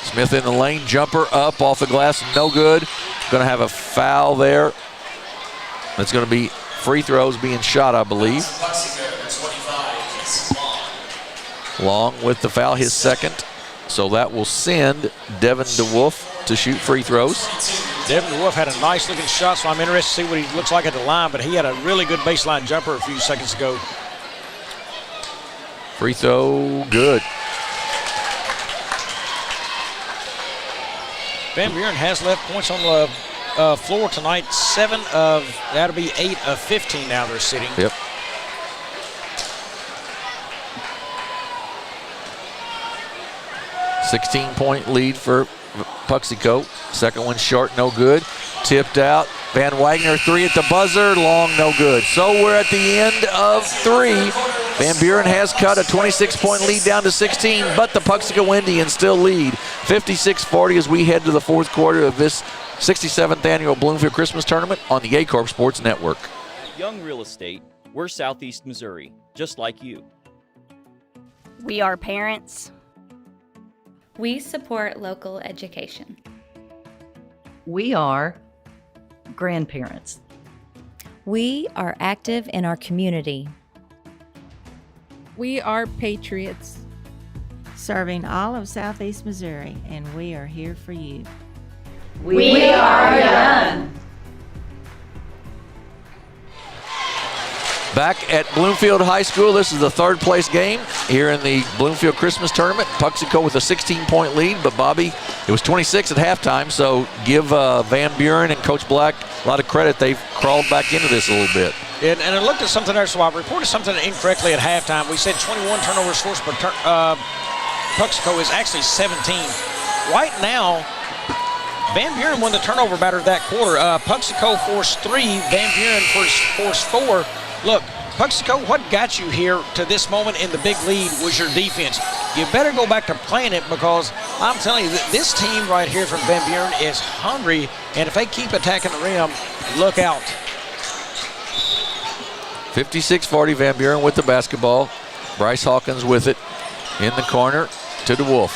Smith in the lane, jumper up off the glass, no good. Going to have a foul there. That's going to be free throws being shot, I believe. Long with the foul, his 2nd. So that will send Devin DeWolf to shoot free throws. Devin DeWolf had a nice looking shot, so I'm interested to see what he looks like at the line, but he had a really good baseline jumper a few seconds ago. Free throw, good. Van Buren has left points on the floor tonight. that'll be 8 of 15 now they're sitting. Yep. $16-point lead for Puxico. 2nd one short, no good. Tipped out. Van Wagner 3 at the buzzer. Long, no good. So we're at the end of 3. Van Buren has cut a 26-point lead down to 16, but the Puxico Indians still lead 56-40 as we head to the 4th quarter of this 67th annual Bloomfield Christmas Tournament on the A-Corp Sports Network. Young Real Estate, we're Southeast Missouri, just like you. We are parents. We support local education. We are grandparents. We are active in our community. We are patriots. Serving all of Southeast Missouri, and we are here for you. We are young. Back at Bloomfield High School, this is the third place game here in the Bloomfield Christmas Tournament. Puxico with a 16-point lead, but Bobby, it was 26 at halftime, so give Van Buren and Coach Black a lot of credit. They've crawled back into this a little bit. And I looked at something there, so I reported something incorrectly at halftime. We said 21 turnovers forced, but Puxico is actually 17. Right now, Van Buren won the turnover battle that quarter. Puxico forced 3, Van Buren forced 4. Look, Puxico, what got you here to this moment in the big lead was your defense. You better go back to playing it, because I'm telling you that this team right here from Van Buren is hungry, and if they keep attacking the rim, look out. 56-40, Van Buren with the basketball. Bryce Hawkins with it in the corner to DeWolf.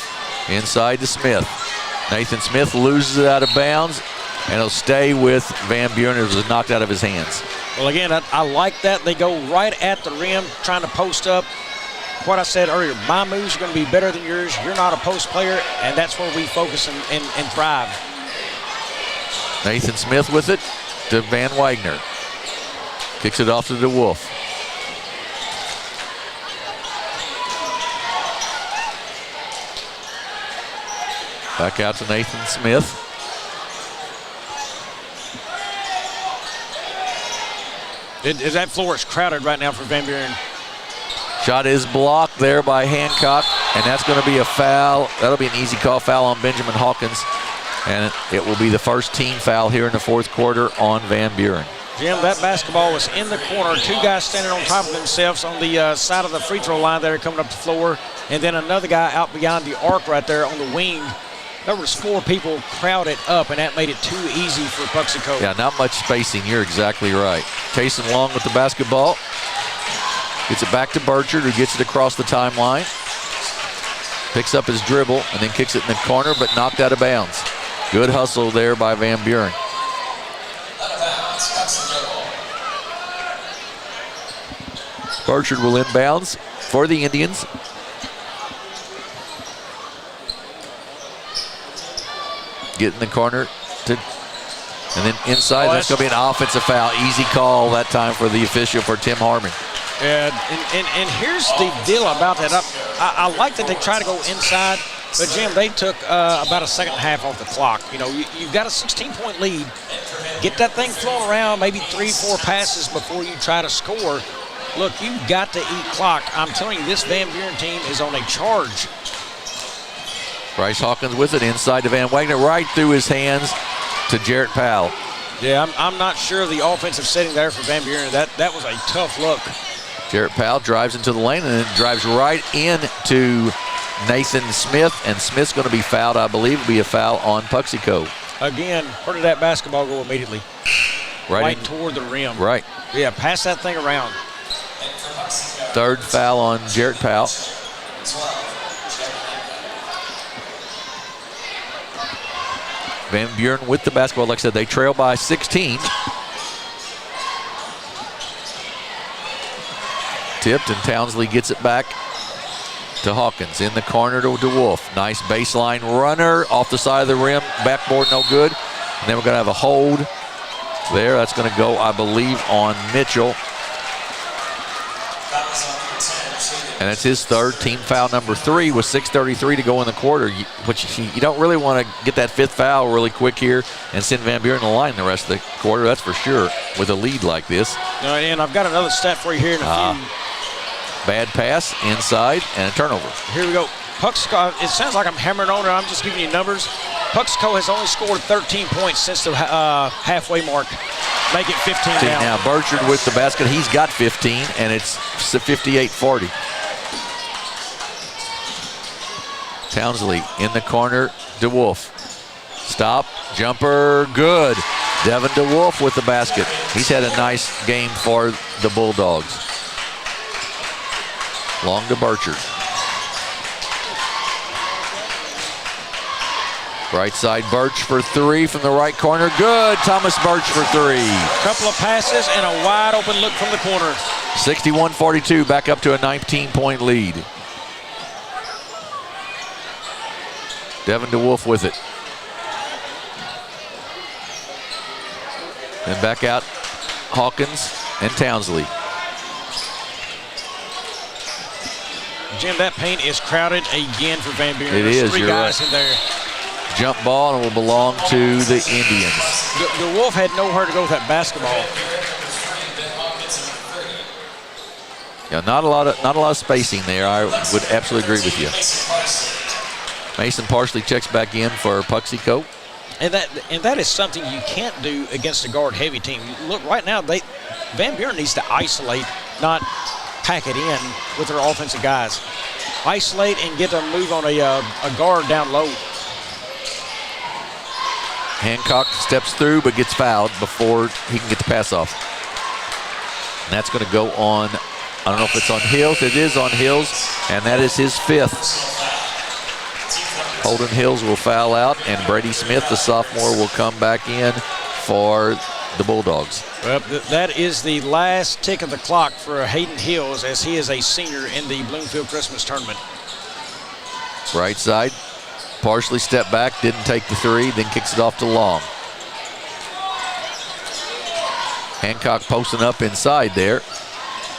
Inside to Smith. Nathan Smith loses it out of bounds, and it'll stay with Van Buren. It was knocked out of his hands. Well, again, I like that. They go right at the rim, trying to post up. What I said earlier, my moves are going to be better than yours. You're not a post player, and that's where we focus and thrive. Nathan Smith with it to Van Wagner. Kicks it off to DeWolf. Back out to Nathan Smith. That floor is crowded right now for Van Buren. Shot is blocked there by Hancock, and that's going to be a foul. That'll be an easy call foul on Benjamin Hawkins, and it will be the first team foul here in the fourth quarter on Van Buren. Jim, that basketball was in the corner. 2 guys standing on top of themselves on the side of the free throw line there coming up the floor, and then another guy out beyond the arc right there on the wing. There was 4 people crowded up, and that made it too easy for Puxico. Yeah, not much spacing. You're exactly right. Tayson Long with the basketball. Gets it back to Burchard, who gets it across the timeline. Picks up his dribble and then kicks it in the corner, but knocked out of bounds. Good hustle there by Van Buren. Burchard will inbounds for the Indians. Get in the corner and then inside. That's going to be an offensive foul. Easy call that time for the official for Tim Harmon. And here's the deal about that. I like that they try to go inside, but Jim, they took about a second half off the clock. You know, you've got a 16-point lead. Get that thing flowing around, maybe 3-4 passes before you try to score. Look, you've got to eat clock. I'm telling you, this Van Buren team is on a charge. Bryce Hawkins with it inside to Van Wagner, right through his hands to Jarrett Powell. Yeah, I'm not sure of the offensive setting there for Van Buren. That was a tough look. Jarrett Powell drives into the lane and then drives right into Nathan Smith, and Smith's going to be fouled. I believe it'll be a foul on Puxico. Again, where did that basketball go immediately? Right in, toward the rim. Right. Yeah, pass that thing around. Third foul on Jarrett Powell. Van Buren with the basketball. Like I said, they trail by 16. Tipped, and Townsley gets it back to Hawkins. In the corner to DeWolf. Nice baseline runner off the side of the rim. Backboard no good. And then we're going to have a hold there. That's going to go, I believe, on Mitchell. And that's his third, team foul number 3 with 6:33 to go in the quarter, which you don't really want to get that 5th foul really quick here and send Van Buren to the line the rest of the quarter, that's for sure, with a lead like this. And I've got another stat for you here in a few. Bad pass inside and a turnover. Here we go. Puxico, it sounds like I'm hammering on it. I'm just giving you numbers. Puxico has only scored 13 points since the halfway mark. Make it 15 now. Now Burchard with the basket. He's got 15, and it's 58-40. Townsley in the corner. DeWolf. Stop. Jumper. Good. Devin DeWolf with the basket. He's had a nice game for the Bulldogs. Long to Burchard. Right side, Birch for three from the right corner. Good. Thomas Birch for three. Couple of passes and a wide open look from the corner. 61-42, back up to a 19-point lead. Devin DeWolf with it. And back out Hawkins and Townsley. Jim, that paint is crowded again for Van Buren. It There's is, three you're guys right. in there. Jump ball and will belong to the Indians. The Wolf had nowhere to go with that basketball. Yeah, not a lot of spacing there. I would absolutely agree with you. Mason Parsley checks back in for Puxico. And that is something you can't do against a guard-heavy team. Look, right now, Van Buren needs to isolate, not pack it in with their offensive guys. Isolate and get them move on a guard down low. Hancock steps through but gets fouled before he can get the pass off. And that's going to go on, I don't know if it's on Hills. It is on Hills, and that is his fifth. Holden Hills will foul out, and Brady Smith, the sophomore, will come back in for the Bulldogs. Well, that is the last tick of the clock for Hayden Hills, as he is a senior in the Bloomfield Christmas Tournament. Right side, Parsley stepped back, didn't take the three, then kicks it off to Long. Hancock posting up inside there.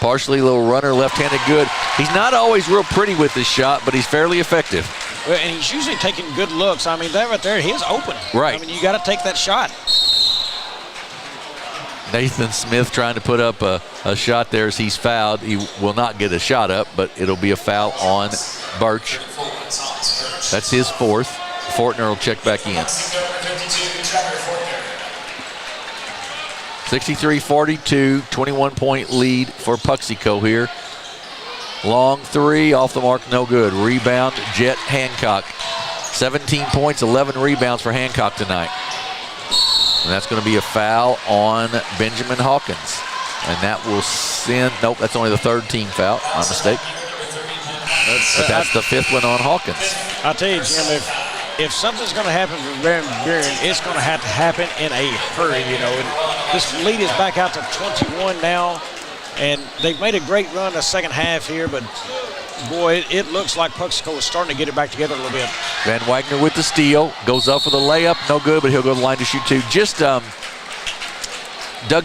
Parsley, little runner, left-handed good. He's not always real pretty with his shot, but he's fairly effective. Well, and he's usually taking good looks. I mean, that right there, he is open. Right. I mean, you got to take that shot. Nathan Smith trying to put up a shot there as he's fouled. He will not get a shot up, but it'll be a foul on Birch. That's his fourth. Fortner will check back in. 63-42, 21-point lead for Puxico here. Long three, off the mark, no good. Rebound, Jet Hancock. 17 points, 11 rebounds for Hancock tonight. And that's going to be a foul on Benjamin Hawkins. And that will send, nope, that's only the third team foul, my mistake. But that's the fifth one on Hawkins. I'll tell you, Jim, if something's going to happen for Van Buren, it's going to have to happen in a hurry, you know. And this lead is back out to 21 now. And they've made a great run the second half here, but boy, it looks like Puxico is starting to get it back together a little bit. Van Wagner with the steal, goes up for the layup, no good, but he'll go to the line to shoot two. Just dug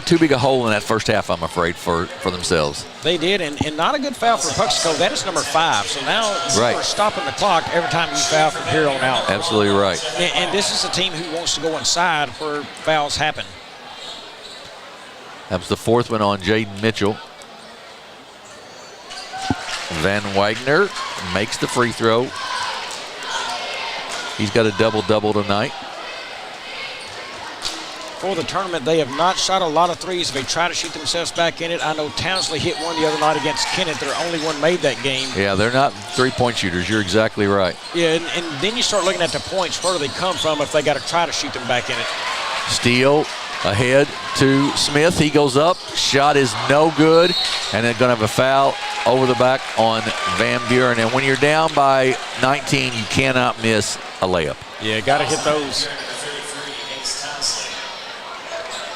too big a hole in that first half, I'm afraid, for themselves. They did, and not a good foul for Puxico. That is number 5. So now you're stopping the clock every time you foul from here on out. Absolutely right. And this is a team who wants to go inside where fouls happen. That was the fourth one on Jaden Mitchell. Van Wagner makes the free throw. He's got a double-double tonight. For the tournament, they have not shot a lot of threes. They try to shoot themselves back in it. I know Townsley hit one the other night against Kennett. Their only one made that game. Yeah, they're not three-point shooters. You're exactly right. Yeah, and then you start looking at the points. Where do they come from if they got to try to shoot them back in it? Steele ahead to Smith. He goes up. Shot is no good. And they're going to have a foul over the back on Van Buren. And when you're down by 19, you cannot miss a layup. Yeah, got to hit those.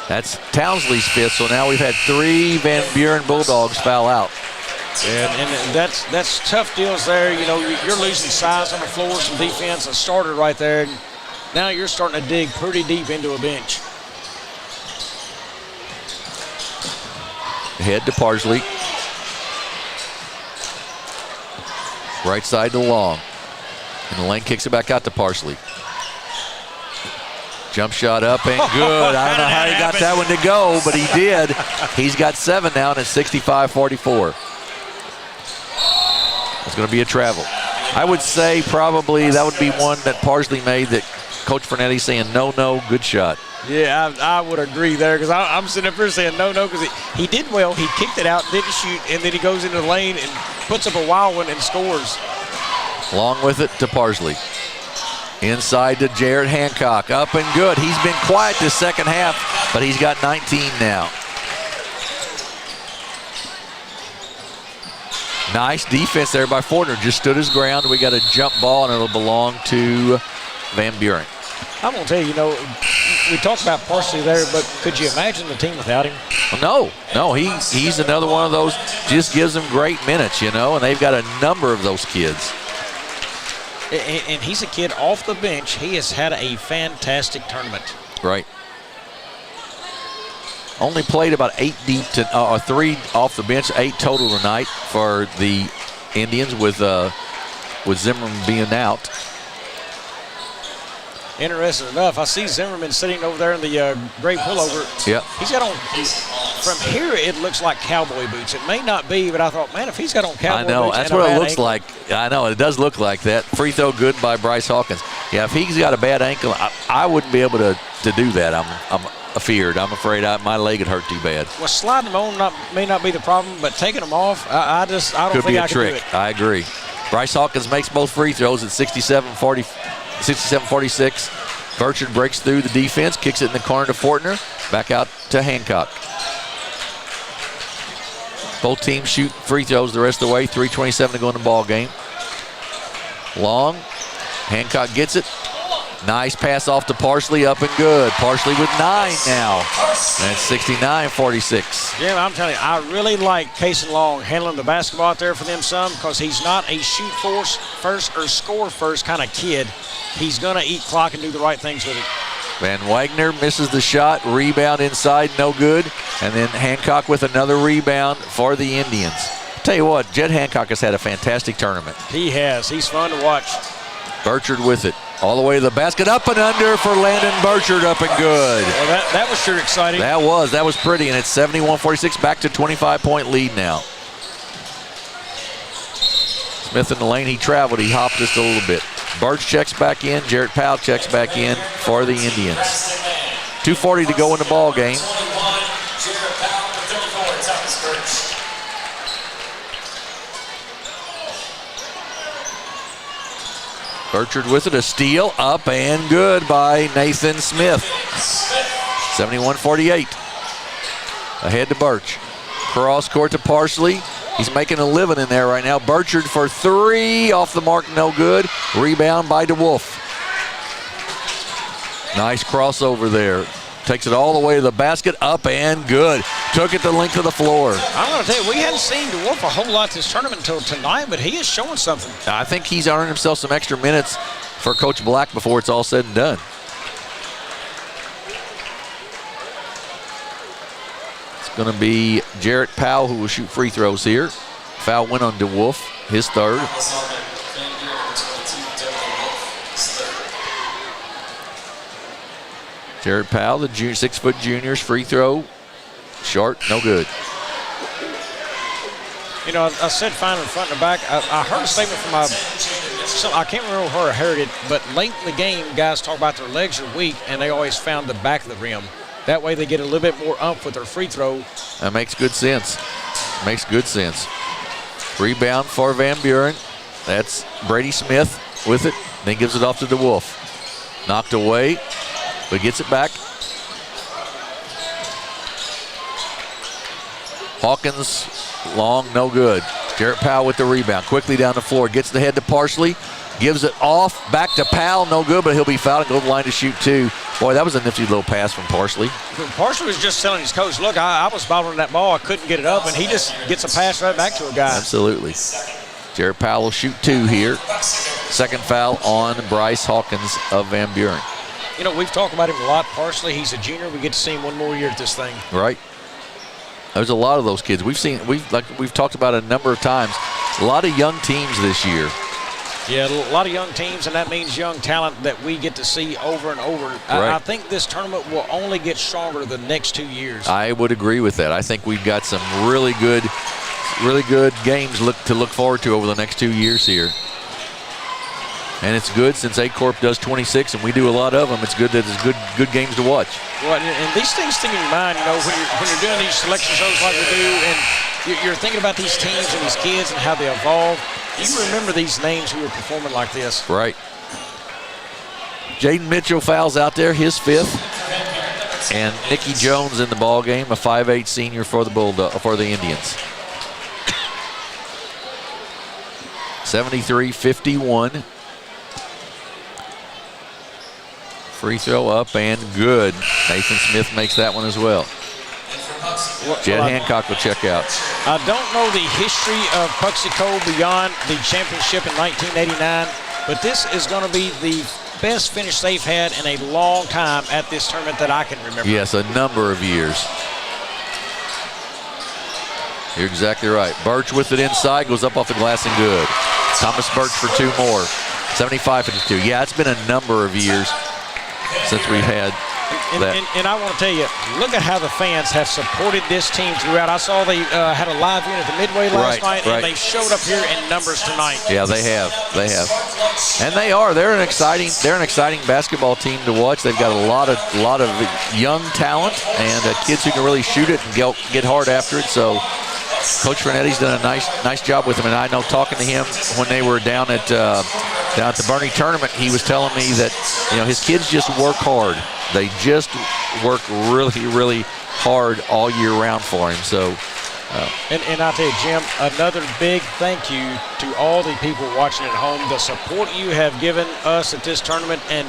That's Townsley's fifth. So now we've had 3 Van Buren Bulldogs foul out. And that's tough deals there. You know, you're losing size on the floor, some defense, a starter right there. Now you're starting to dig pretty deep into a bench. Head to Parsley. Right side to Long. And the lane kicks it back out to Parsley. Jump shot up and good. I don't know how he got that one to go, but he did. He's got 7 now, and it's 65-44. It's going to be a travel. I would say probably that would be one that Parsley made that Coach Fernetti's saying, no, good shot. Yeah, I would agree there, because I'm sitting up here saying no, because he did well. He kicked it out, didn't shoot, and then he goes into the lane and puts up a wild one and scores. Long with it to Parsley. Inside to Jared Hancock. Up and good. He's been quiet this second half. but he's got 19 now. Nice defense there by Fortner. Just stood his ground. We got a jump ball, and it'll belong to Van Buren. I'm going to tell you, we talked about Parsley there, but could you imagine the team without him? No, he's another one of those, just gives them great minutes, and they've got a number of those kids. And he's a kid off the bench. He has had a fantastic tournament. Right. Only played about 8 deep or 3 off the bench, 8 total tonight for the Indians with Zimmerman being out. Interesting enough, I see Zimmerman sitting over there in the gray pullover. Yep. He's got on, from here it looks like cowboy boots. It may not be, but I thought, man, if he's got on cowboy boots. I know, that's what it looks like. I know, it does look like that. Free throw good by Bryce Hawkins. Yeah, if he's got a bad ankle, I wouldn't be able to do that. I'm afeared. I'm afraid my leg would hurt too bad. Well, sliding them on may not be the problem, but taking them off, I don't think I can do it. I agree. Bryce Hawkins makes both free throws at 67-46. Burchard breaks through the defense, kicks it in the corner to Fortner. Back out to Hancock. Both teams shoot free throws the rest of the way. 3:27 to go in the ball game. Long. Hancock gets it. Nice pass off to Parsley, up and good. Parsley with 9 now. That's 69-46. Jim, I'm telling you, I really like Cason Long handling the basketball out there for them some, because he's not a shoot first or score first kind of kid. He's going to eat clock and do the right things with it. Van Wagner misses the shot. Rebound inside, no good. And then Hancock with another rebound for the Indians. Tell you what, Jed Hancock has had a fantastic tournament. He has. He's fun to watch. Burchard with it. All the way to the basket, up and under for Landon Burchard, up and good. Well, that was sure exciting. That was pretty, and it's 71-46, back to 25-point lead now. Smith in the lane, he traveled, he hopped just a little bit. Birch checks back in, Jarrett Powell checks back in for the Indians. 2:40 to go in the ball game. Burchard with it, a steal, up and good by Nathan Smith. 71-48. Ahead to Birch. Cross court to Parsley. He's making a living in there right now. Burchard for 3, off the mark, no good. Rebound by DeWolf. Nice crossover there. Takes it all the way to the basket, up and good. Took it the length of the floor. I'm going to tell you, we hadn't seen DeWolf a whole lot this tournament until tonight, but he is showing something. I think he's earned himself some extra minutes for Coach Black before it's all said and done. It's going to be Jarrett Powell who will shoot free throws here. Foul went on DeWolf, his third. Jarrett Powell, the 6-foot junior's free throw. Short, no good. You know, I said fine in front and back. I heard a statement from I can't remember where I heard it, but late in the game, guys talk about their legs are weak, and they always found the back of the rim. That way they get a little bit more umph with their free throw. That makes good sense. Makes good sense. Rebound for Van Buren. That's Brady Smith with it. Then gives it off to DeWolf. Knocked away, but gets it back. Hawkins, long, no good. Jarrett Powell with the rebound. Quickly down the floor. Gets the head to Parsley. Gives it off. Back to Powell. No good, but he'll be fouled and go to the line to shoot 2. Boy, that was a nifty little pass from Parsley. Parsley was just telling his coach, look, I was bottling that ball. I couldn't get it up, and he just gets a pass right back to a guy. Absolutely. Jarrett Powell will shoot 2 here. Second foul on Bryce Hawkins of Van Buren. You know, we've talked about him a lot. Parsley, he's a junior. We get to see him one more year at this thing. Right. There's a lot of those kids. We've talked about it a number of times. A lot of young teams this year. Yeah, a lot of young teams, and that means young talent that we get to see over and over. Right. I think this tournament will only get stronger the next 2 years. I would agree with that. I think we've got some really good games to look forward to over the next 2 years here. And it's good since A-Corp does 26 and we do a lot of them. It's good that it's good games to watch. Well, and these things stick in your mind, you know, when you're doing these selection shows like we do, and you're thinking about these teams and these kids and how they evolve. You remember these names who are performing like this. Right. Jaden Mitchell fouls out there, his 5th. And Nikki Jones in the ball game, a 5'8" senior for the Indians. 73-51. Free throw up and good. Nathan Smith makes that one as well. Jed Hancock will check out. I don't know the history of Puxico beyond the championship in 1989, but this is going to be the best finish they've had in a long time at this tournament that I can remember. Yes, a number of years. You're exactly right. Birch with it inside, goes up off the glass and good. Thomas Birch for two more. 75-52. Yeah, it's been a number of years since we've had that. And I want to tell you, look at how the fans have supported this team throughout. I saw they had a live unit at the Midway last night, and they showed up here in numbers tonight. Yeah, they have. They have. And they are. They're an exciting basketball team to watch. They've got a lot of young talent and kids who can really shoot it and get hard after it. So Coach Frenetti's done a nice job with them. And I know talking to him when they were down at the Bernie tournament, he was telling me that his kids just work hard. They just work really, really hard all year round for him. So, and I'll tell you, Jim, another big thank you to all the people watching at home. The support you have given us at this tournament and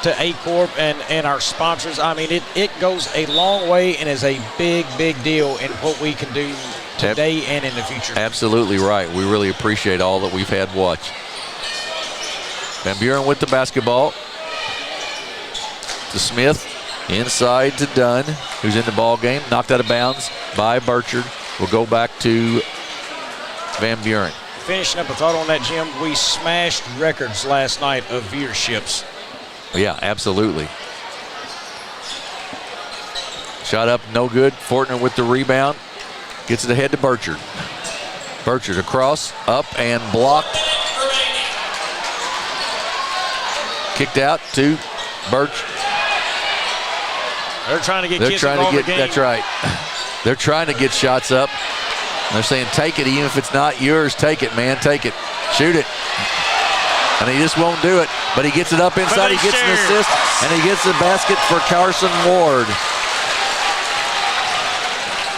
to A-Corp and our sponsors. I mean, it goes a long way and is a big, big deal in what we can do today and in the future. Absolutely right. We really appreciate all that we've had watch. Van Buren with the basketball. To Smith, inside to Dunn, who's in the ball game. Knocked out of bounds by Burchard. Will go back to Van Buren. Finishing up a thought on that, Jim, we smashed records last night of viewerships. Yeah, absolutely. Shot up, no good. Fortner with the rebound. Gets it ahead to Burchard. Burchard across, up, and blocked. Kicked out to Birch. They're trying to get kids involved in the game. That's right. They're trying to get shots up. They're saying, take it, even if it's not yours. Take it, man. Take it. Shoot it. And he just won't do it. But he gets it up inside. He gets an assist, and he gets the basket for Carson Ward.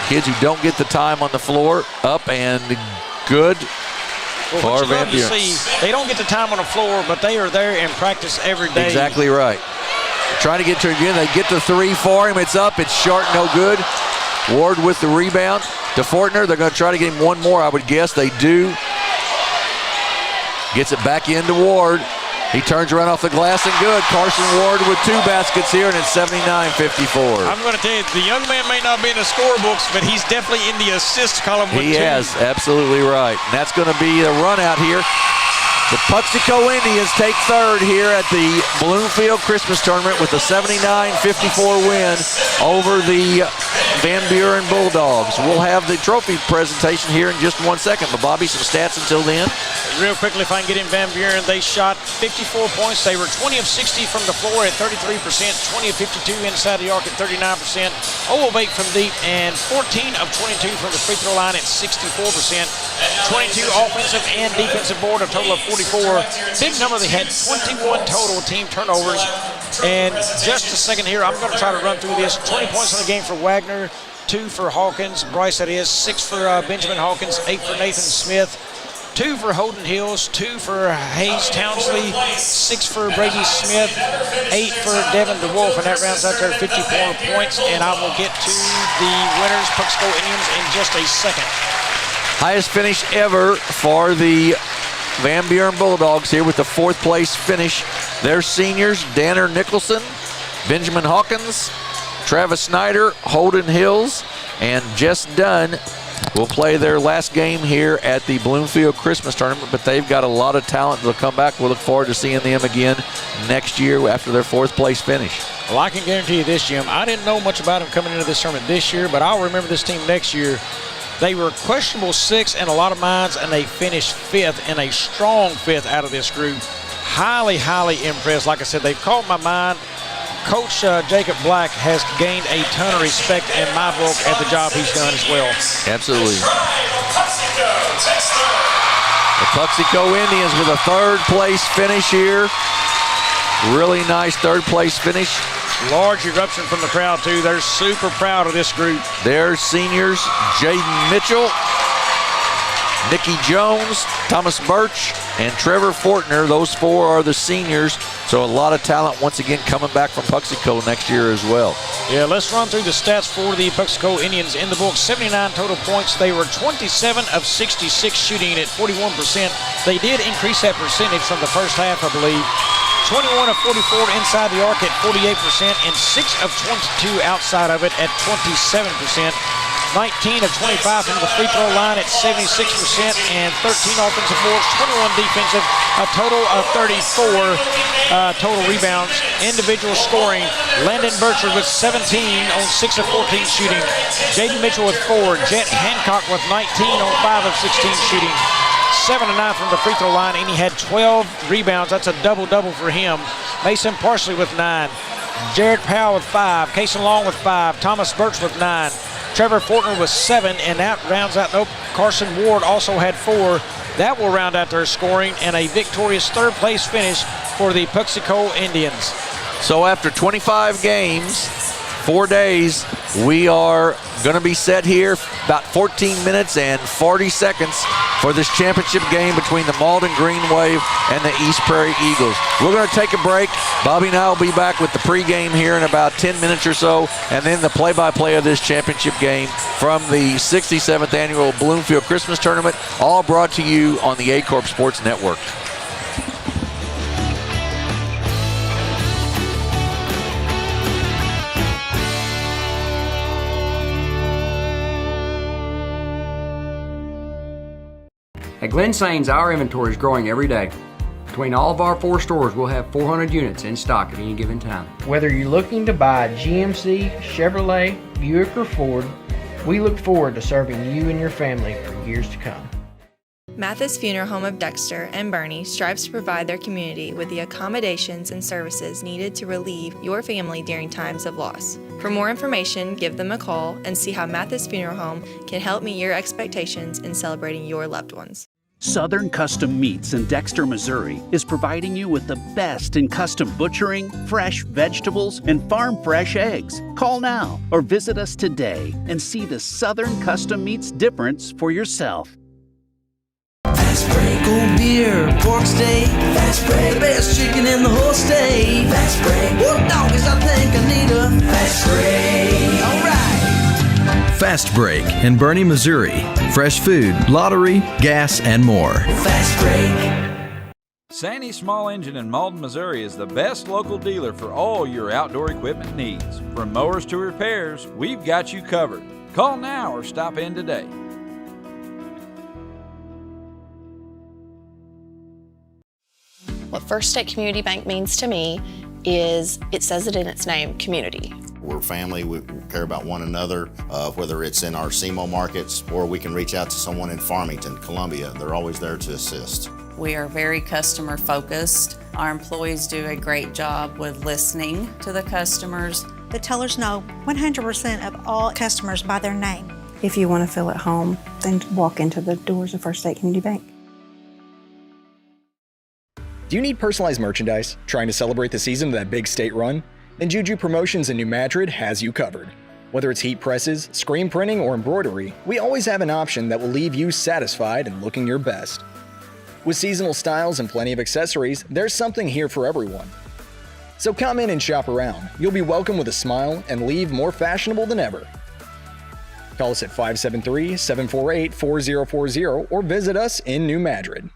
Kids who don't get the time on the floor, up and good for Van Buren. They don't get the time on the floor, but they are there in practice every day. Exactly right. Trying to get to it again. They get the three for him. It's up. It's short. No good. Ward with the rebound to Fortner. They're going to try to get him one more, I would guess. They do. Gets it back into Ward. He turns around off the glass and good. Carson Ward with two baskets here, and it's 79-54. I'm going to tell you, the young man may not be in the scorebooks, but he's definitely in the assist column with two. He has, absolutely right. And that's going to be a run out here. The Puxico Indians take third here at the Bloomfield Christmas Tournament with a 79-54 win over the Van Buren Bulldogs. We'll have the trophy presentation here in just 1 second. But Bobby, some stats until then. Real quickly, if I can get in Van Buren, they shot 54 points. They were 20 of 60 from the floor at 33%, 20 of 52 inside the arc at 39%, 0 of 8 from deep, and 14 of 22 from the free throw line at 64%. 22 offensive and defensive board, a total of 44. Big number. They had 21 total team turnovers. And just a second here, I'm going to try to run through this. 20 points in the game for Wagner, 2 for Hawkins, Bryce that is, 6 for Benjamin Hawkins, 8 for Nathan Smith, 2 for Holden Hills, 2 for Hayes Townsley, 6 for Brady Smith, 8 for Devin DeWolf, and that rounds out their 54 points. And I will get to the winners, Puxico Indians, in just a second. Highest finish ever for the Van Buren Bulldogs here with the 4th place finish. Their seniors, Danner Nicholson, Benjamin Hawkins, Travis Snyder, Holden Hills, and Jess Dunn will play their last game here at the Bloomfield Christmas Tournament, but they've got a lot of talent. They'll come back. We'll look forward to seeing them again next year after their 4th place finish. Well, I can guarantee you this, Jim. I didn't know much about them coming into this tournament this year, but I'll remember this team next year. They were questionable 6th in a lot of minds, and they finished 5th in a strong 5th out of this group. Highly, highly impressed. Like I said, they've caught my mind. Coach Jacob Black has gained a ton of respect in my book at the job he's done as well. Absolutely. The Puxico Indians with a 3rd place finish here. Really nice 3rd place finish. Large eruption from the crowd, too. They're super proud of this group. Their seniors, Jaden Mitchell, Nikki Jones, Thomas Birch, and Trevor Fortner. Those four are the seniors. So a lot of talent once again coming back from Puxico next year as well. Yeah, let's run through the stats for the Puxico Indians. In the book, 79 total points. They were 27 of 66 shooting at 41%. They did increase that percentage from the first half, I believe. 21 of 44 inside the arc at 48%, and 6 of 22 outside of it at 27%. 19 of 25 from the free throw line at 76%, and 13 offensive boards, 21 defensive, a total of 34 total rebounds. Individual scoring, Landon Burchard with 17 on 6 of 14 shooting. Jaden Mitchell with 4, Jet Hancock with 19 on 5 of 16 shooting. 7 of 9 from the free throw line, and he had 12 rebounds. That's a double-double for him. Mason Parsley with 9. Jared Powell with 5. Kason Long with 5. Thomas Birch with 9. Trevor Fortner with 7, and that rounds out. Nope, Carson Ward also had 4. That will round out their scoring, and a victorious third-place finish for the Puxico Indians. So after 25 games, 4 days, we are going to be set here about 14 minutes and 40 seconds for this championship game between the Malden Green Wave and the East Prairie Eagles. We're going to take a break. Bobby and I will be back with the pregame here in about 10 minutes or so, and then the play-by-play of this championship game from the 67th Annual Bloomfield Christmas Tournament, all brought to you on the A-Corp Sports Network. At Glen Sains, our inventory is growing every day. Between all of our 4 stores, we'll have 400 units in stock at any given time. Whether you're looking to buy a GMC, Chevrolet, Buick, or Ford, we look forward to serving you and your family for years to come. Mathis Funeral Home of Dexter and Bernie strives to provide their community with the accommodations and services needed to relieve your family during times of loss. For more information, give them a call and see how Mathis Funeral Home can help meet your expectations in celebrating your loved ones. Southern Custom Meats in Dexter, Missouri is providing you with the best in custom butchering, fresh vegetables, and farm fresh eggs. Call now or visit us today and see the Southern Custom Meats difference for yourself. Fast break, cold beer, pork steak. Fast break, the best chicken in the whole state. Fast break, whoop doggies, I think I need a fast break. All right. Fast Break in Bernie, Missouri. Fresh food, lottery, gas, and more. Fast break. Sandy Small Engine in Malden, Missouri is the best local dealer for all your outdoor equipment needs. From mowers to repairs, we've got you covered. Call now or stop in today. What First State Community Bank means to me is it says it in its name, community. We're family, we care about one another, whether it's in our SEMO markets or we can reach out to someone in Farmington, Columbia. They're always there to assist. We are very customer focused. Our employees do a great job with listening to the customers. The tellers know 100% of all customers by their name. If you want to feel at home, then walk into the doors of First State Community Bank. Do you need personalized merchandise? Trying to celebrate the season of that big state run? Then Juju Promotions in New Madrid has you covered. Whether it's heat presses, screen printing, or embroidery, we always have an option that will leave you satisfied and looking your best. With seasonal styles and plenty of accessories, there's something here for everyone. So come in and shop around. You'll be welcome with a smile and leave more fashionable than ever. Call us at 573-748-4040 or visit us in New Madrid.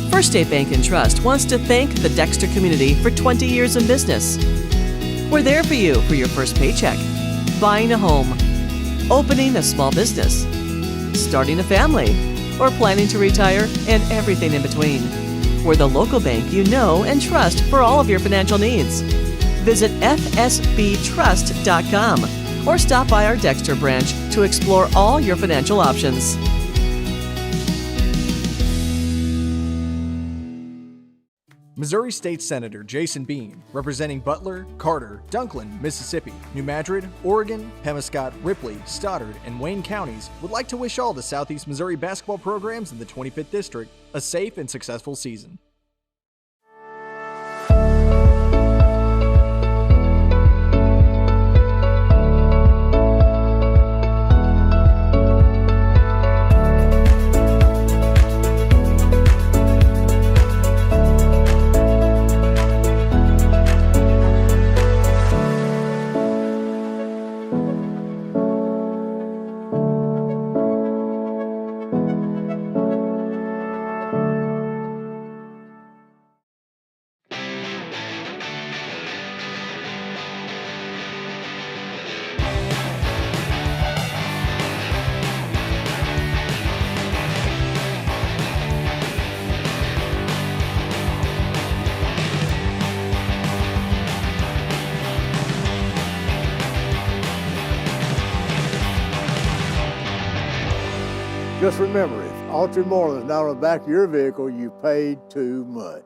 First State Bank & Trust wants to thank the Dexter community for 20 years of business. We're there for you for your first paycheck, buying a home, opening a small business, starting a family, or planning to retire, and everything in between. We're the local bank you know and trust for all of your financial needs. Visit fsbtrust.com or stop by our Dexter branch to explore all your financial options. Missouri State Senator Jason Bean, representing Butler, Carter, Dunklin, Mississippi, New Madrid, Oregon, Pemiscot, Ripley, Stoddard, and Wayne counties, would like to wish all the Southeast Missouri basketball programs in the 25th District a safe and successful season. Just remember, if Altria Moreland's not on the back of your vehicle, you paid too much.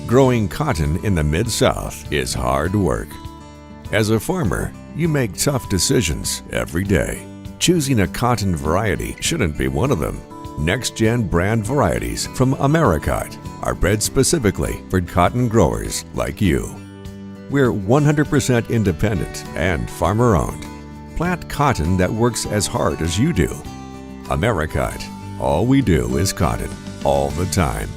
Growing cotton in the Mid-South is hard work. As a farmer, you make tough decisions every day. Choosing a cotton variety shouldn't be one of them. Next-gen brand varieties from Americot are bred specifically for cotton growers like you. We're 100% independent and farmer-owned. Plant cotton that works as hard as you do. Americot. All we do is cotton, all the time.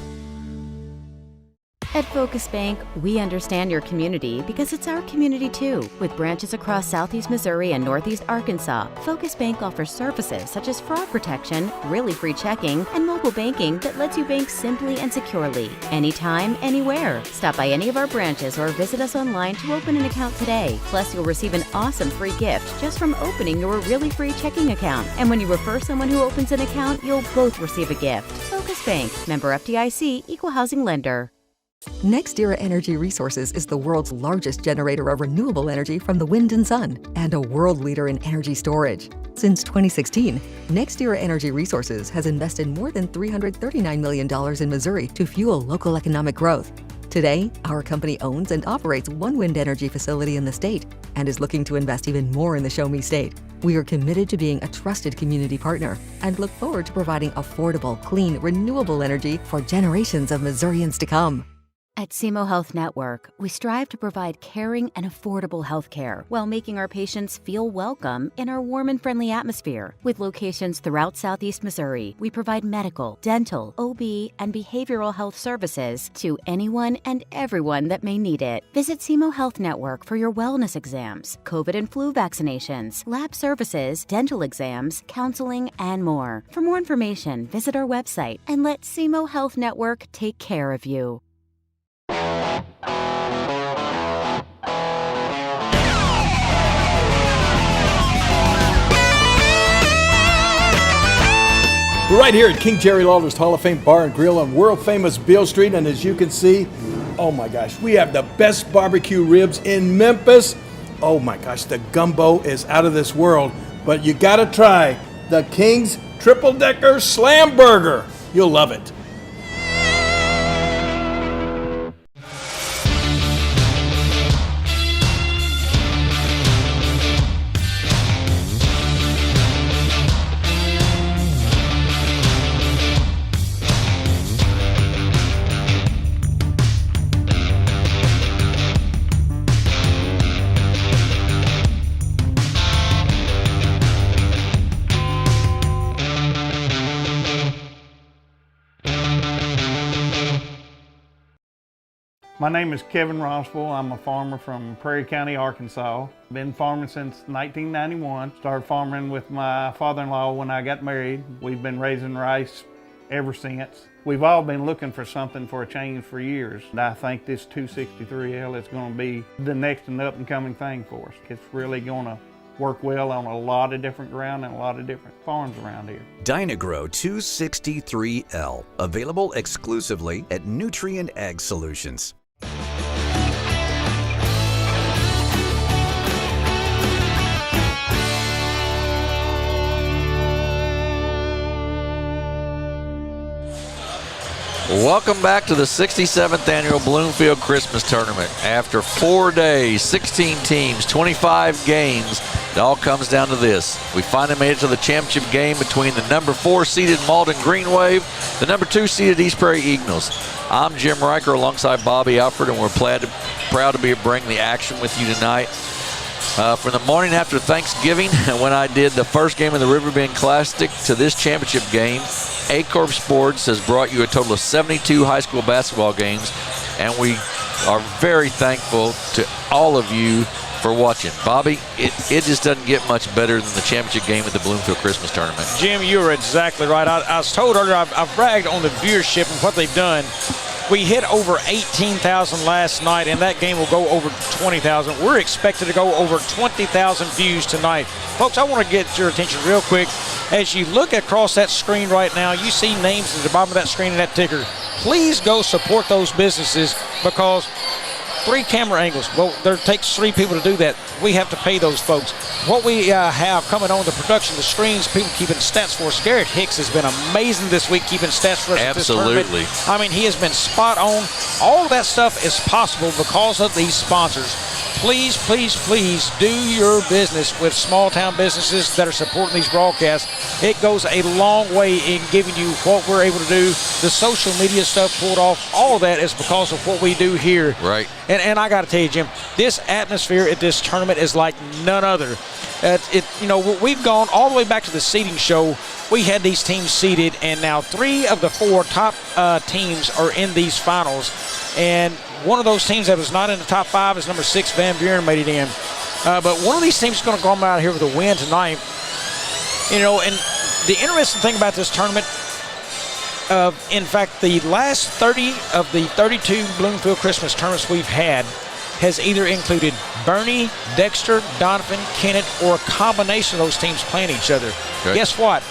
At Focus Bank, we understand your community because it's our community too. With branches across Southeast Missouri and Northeast Arkansas, Focus Bank offers services such as fraud protection, really free checking, and mobile banking that lets you bank simply and securely, anytime, anywhere. Stop by any of our branches or visit us online to open an account today. Plus, you'll receive an awesome free gift just from opening your really free checking account. And when you refer someone who opens an account, you'll both receive a gift. Focus Bank, member FDIC, equal housing lender. NextEra Energy Resources is the world's largest generator of renewable energy from the wind and sun, and a world leader in energy storage. Since 2016, NextEra Energy Resources has invested more than $339 million in Missouri to fuel local economic growth. Today, our company owns and operates one wind energy facility in the state and is looking to invest even more in the Show Me State. We are committed to being a trusted community partner and look forward to providing affordable, clean, renewable energy for generations of Missourians to come. At SEMO Health Network, we strive to provide caring and affordable health care while making our patients feel welcome in our warm and friendly atmosphere. With locations throughout Southeast Missouri, we provide medical, dental, OB, and behavioral health services to anyone and everyone that may need it. Visit SEMO Health Network for your wellness exams, COVID and flu vaccinations, lab services, dental exams, counseling, and more. For more information, visit our website and let SEMO Health Network take care of you. We're right here at King Jerry Lawler's Hall of Fame Bar and Grill on world famous Beale Street, and as you can see, oh my gosh, we have the best barbecue ribs in Memphis. Oh my gosh, the gumbo is out of this world, but you gotta try the King's Triple Decker Slam Burger. You'll love it. My name is Kevin Rossville. I'm a farmer from Prairie County, Arkansas. Been farming since 1991. Started farming with my father-in-law when I got married. We've been raising rice ever since. We've all been looking for something for a change for years. And I think this 263L is going to be the next and up and coming thing for us. It's really going to work well on a lot of different ground and a lot of different farms around here. Dynagro 263L, available exclusively at Nutrient Ag Solutions. Welcome back to the 67th annual Bloomfield Christmas Tournament. After 4 days, 16 teams, 25 games, it all comes down to this. We finally made it to the championship game between the number 4 seeded Malden Green Wave, the number 2 seeded East Prairie Eagles. I'm Jim Riker alongside Bobby Alford, and we're proud to be bringing the action with you tonight. From the morning after Thanksgiving, when I did the first game of the Riverbend Classic to this championship game, Acorp Sports has brought you a total of 72 high school basketball games, and we are very thankful to all of you for watching. Bobby, it just doesn't get much better than the championship game at the Bloomfield Christmas Tournament. Jim, you are exactly right. I was told earlier, I've bragged on the viewership and what they've done. We hit over 18,000 last night, and that game will go over 20,000. We're expected to go over 20,000 views tonight. Folks, I want to get your attention real quick. As you look across that screen right now, you see names at the bottom of that screen and that ticker. Please go support those businesses, because 3 camera angles, well, there takes 3 people to do that. We have to pay those folks. What we have coming on the production, the screens, people keeping stats for us. Garrett Hicks has been amazing this week keeping stats for us. Absolutely. I mean, he has been spot on. All of that stuff is possible because of these sponsors. Please, please, please do your business with small town businesses that are supporting these broadcasts. It goes a long way in giving you what we're able to do. The social media stuff pulled off, all of that is because of what we do here. Right. And I got to tell you, Jim, this atmosphere at this tournament is like none other. We've gone all the way back to the seeding show. We had these teams seeded, and now 3 of the 4 top teams are in these finals. And one of those teams that was not in the top 5 is number 6, Van Buren, made it in. But one of these teams is going to come out here with a win tonight. And the interesting thing about this tournament, in fact, the last 30 of the 32 Bloomfield Christmas tournaments we've had has either included Bernie, Dexter, Donovan, Kennett, or a combination of those teams playing each other. Okay. Guess what?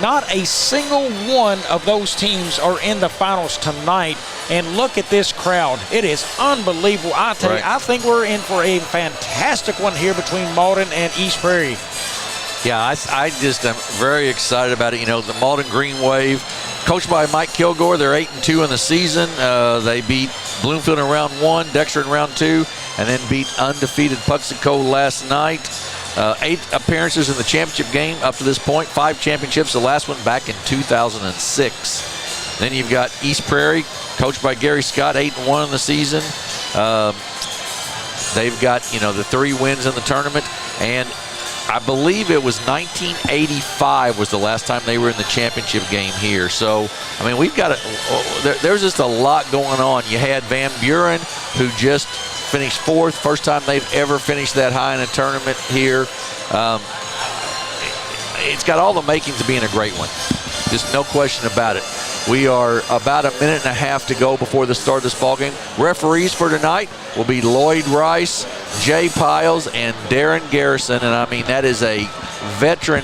Not a single one of those teams are in the finals tonight. And look at this crowd. It is unbelievable. I tell you, I think we're in for a fantastic one here between Malden and East Prairie. Yeah, I just am very excited about it. The Malden Green Wave, coached by Mike Kilgore, they're 8-2 in the season. They beat Bloomfield in round 1, Dexter in round 2, and then beat undefeated Puxico last night. 8 appearances in the championship game up to this point, 5 championships, the last one back in 2006. Then you've got East Prairie, coached by Gary Scott, 8-1 in the season. They've got, the 3 wins in the tournament, and I believe it was 1985 was the last time they were in the championship game here. So, I mean, we've got there's just a lot going on. You had Van Buren, who just finished 4th, first time they've ever finished that high in a tournament here. It's got all the makings of being a great one. Just no question about it. We are about a minute and a half to go before the start of this ball game. Referees for tonight will be Lloyd Rice, Jay Piles, and Darren Garrison. And I mean, that is a veteran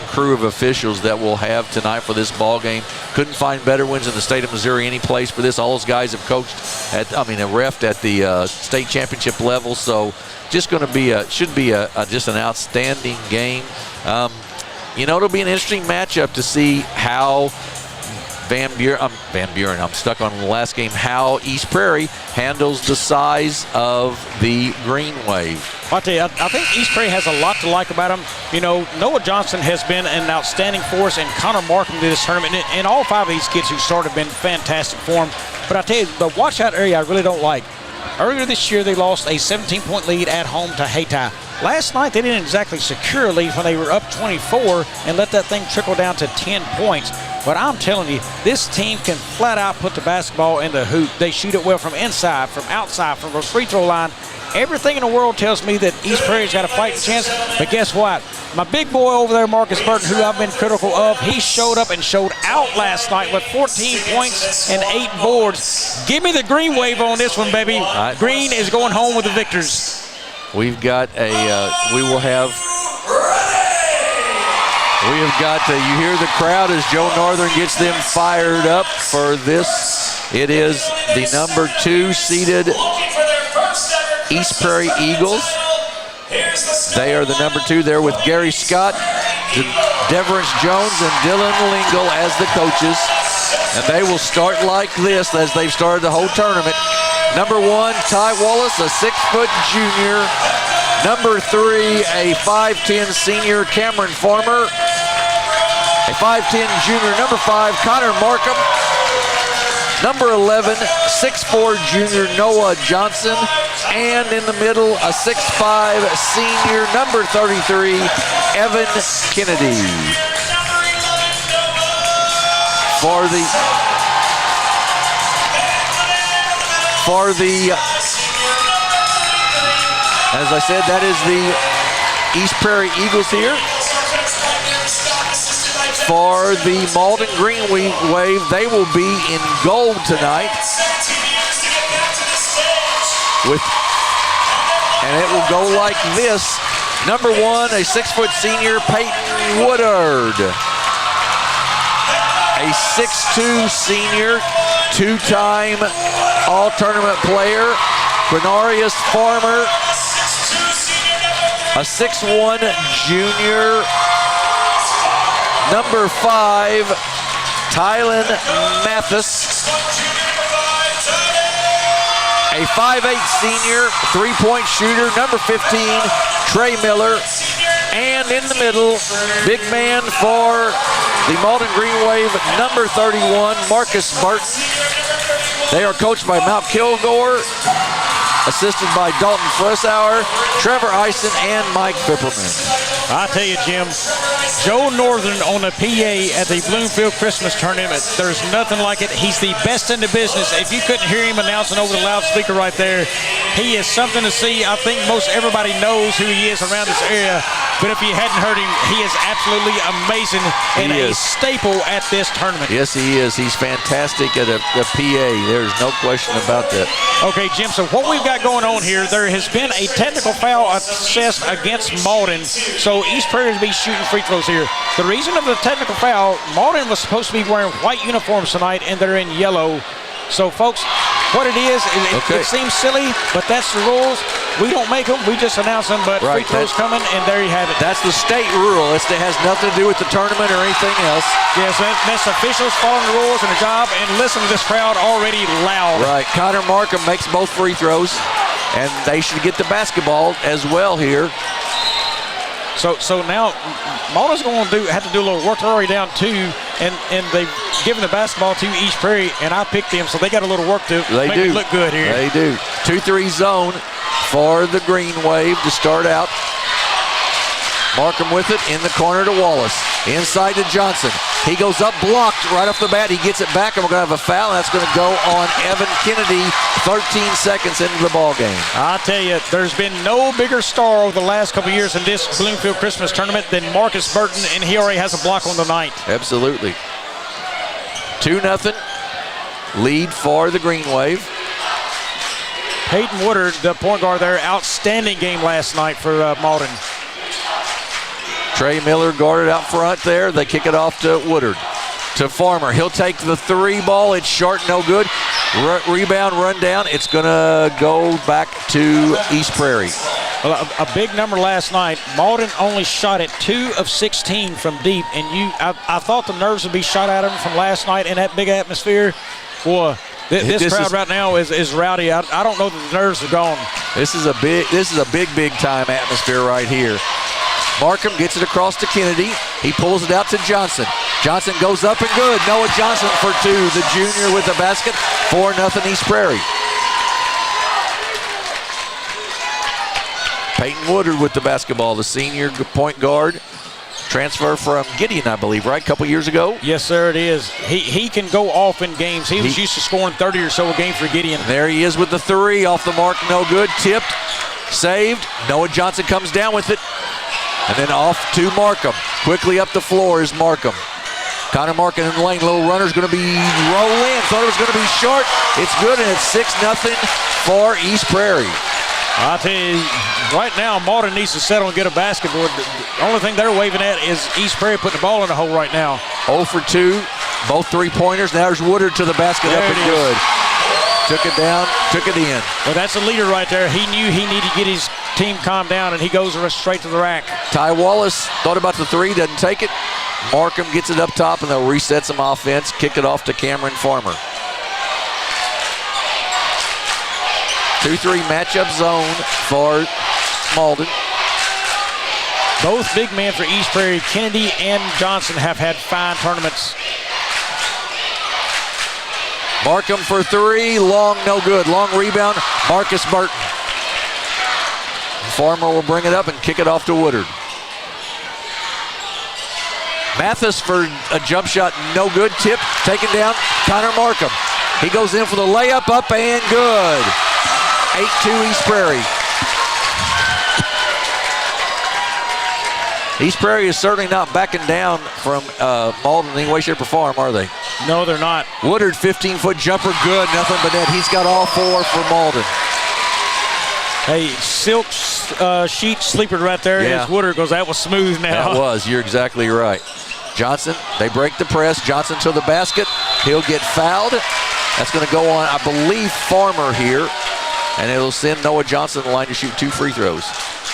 crew of officials that we'll have tonight for this ball game. Couldn't find better ones in the state of Missouri any place for this. All those guys have coached refed at the state championship level. So just going to be should be just an outstanding game. It'll be an interesting matchup to see how Van Buren, I'm stuck on the last game, how East Prairie handles the size of the Green Wave. I'll tell you, I think East Prairie has a lot to like about them. Noah Johnson has been an outstanding force, and Connor Markham to this tournament. And all 5 of these kids who started have been fantastic for them. But I tell you, the watch-out area I really don't like. Earlier this year, they lost a 17-point lead at home to Hayti. Last night, they didn't exactly secure a lead when they were up 24 and let that thing trickle down to 10 points. But I'm telling you, this team can flat out put the basketball in the hoop. They shoot it well from inside, from outside, from the free throw line. Everything in the world tells me that East Prairie's got a fighting chance. But guess what? My big boy over there, Marcus Burton, who I've been critical of, he showed up and showed out last night with 14 points and 8 boards. Give me the Green Wave on this one, baby. Green is going home with the victors. We've got we will have We have got, you hear the crowd as Joe Northern gets them fired up for this. It is the number 2 seeded East Prairie Eagles. They are the number 2 there with Gary Scott, Deverance Jones, and Dylan Lingle as the coaches. And they will start like this as they've started the whole tournament. Number 1, Ty Wallace, a 6-foot junior. Number 3, a 5'10 senior, Cameron Farmer. A 5'10 junior, number 5, Connor Markham. Number 11, 6'4 junior, Noah Johnson. And in the middle, a 6'5 senior, number 33, Evan Kennedy. As I said, that is the East Prairie Eagles here. For the Malden Green Wave, they will be in gold tonight. And it will go like this. Number 1, a 6-foot senior, Peyton Woodard. A 6'2 senior, 2-time all-tournament player, Quinarius Farmer. A 6'1 junior, number 5, Tylen Mathis. A 5'8 senior, 3-point shooter, number 15, Trey Miller. And in the middle, big man for the Malden Green Wave, number 31, Marcus Burton. They are coached by Mount Kilgore, assisted by Dalton Fressauer, Trevor Eisen, and Mike Fipperman. I tell you, Jim, Joe Northern on the PA at the Bloomfield Christmas Tournament, there's nothing like it. He's the best in the business. If you couldn't hear him announcing over the loudspeaker right there, he is something to see. I think most everybody knows who he is around this area, but if you hadn't heard him, he is absolutely amazing and a staple at this tournament. Yes, he is. He's fantastic at the PA. There's no question about that. Okay, Jim, so what we've got going on here, there has been a technical foul assessed against Malden, so East Prairie will be shooting free throws here. The reason of the technical foul, Malden was supposed to be wearing white uniforms tonight, and they're in yellow. So, folks, what it is, it seems silly, but that's the rules. We don't make them, we just announce them, but free throws coming, and there you have it. That's the state rule. It has nothing to do with the tournament or anything else. Yes, that's officials following the rules and the job, and listen to this crowd already loud. Right, Connor Markham makes both free throws, and they should get the basketball as well here. So now Malden's going to have to do a little work. They're already down 2, and they've given the basketball to East Prairie, and I picked them, so they got a little work to make it look good here. They do. 2-3 zone for the Green Wave to start out. Markham with it in the corner to Wallace. Inside to Johnson. He goes up, blocked right off the bat. He gets it back, and we're going to have a foul, and that's going to go on Evan Kennedy 13 seconds into the ball game. I tell you, there's been no bigger star over the last couple of years in this Bloomfield Christmas Tournament than Marcus Burton, and he already has a block on the night. Absolutely. 2-0 lead for the Green Wave. Peyton Woodard, the point guard there, outstanding game last night for Malden. Trey Miller guarded out front there. They kick it off to Woodard. To Farmer. He'll take the 3 ball. It's short, no good. Rebound, run down. It's going to go back to East Prairie. Well, a big number last night. Malden only shot at 2 of 16 from deep, and I thought the nerves would be shot out of him from last night in that big atmosphere. Boy, this crowd right now is rowdy. I don't know that the nerves are gone. This is a big time atmosphere right here. Markham gets it across to Kennedy. He pulls it out to Johnson. Johnson goes up and good. Noah Johnson for 2. The junior with the basket. 4-0 East Prairie. Peyton Woodard with the basketball. The senior point guard. Transfer from Gideon, I believe, right? A couple years ago. Yes, sir, it is. He can go off in games. He was used to scoring 30 or so a game for Gideon. There he is with the 3. Off the mark, no good. Tipped. Saved. Noah Johnson comes down with it. And then off to Markham. Quickly up the floor is Markham. Connor Markham in the lane. Little runner's going to be rolling. Thought it was going to be short. It's good, and it's 6-0 for East Prairie. I'll tell you, right now, Malden needs to settle and get a basketball. The only thing they're waving at is East Prairie putting the ball in the hole right now. 0 for 2, both three-pointers. Now there's Woodard to the basket, there up and good. Took it down, took it in. Well, that's a leader right there. He knew he needed to get his team calmed down, and he goes straight to the rack. Ty Wallace thought about the three, doesn't take it. Markham gets it up top, and they'll reset some offense, kick it off to Cameron Farmer. 2-3 matchup zone for Malden. Both big men for East Prairie, Kennedy and Johnson, have had fine tournaments. Markham for three, long, no good. Long rebound, Marcus Burton. Farmer will bring it up and kick it off to Woodard. Mathis for a jump shot, no good. Tip taken down, Connor Markham. He goes in for the layup, up and good. 8-2 East Prairie. East Prairie is certainly not backing down from Malden in any way, shape, or form, are they? No, they're not. Woodard, 15-foot jumper, good, nothing but net. He's got all four for Malden. Hey, silk sheet sleeper right there is Woodard, goes, that was smooth now. That was, you're exactly right. Johnson, they break the press. Johnson to the basket. He'll get fouled. That's going to go on, I believe, Farmer here. And it'll send Noah Johnson to the line to shoot 2 free throws.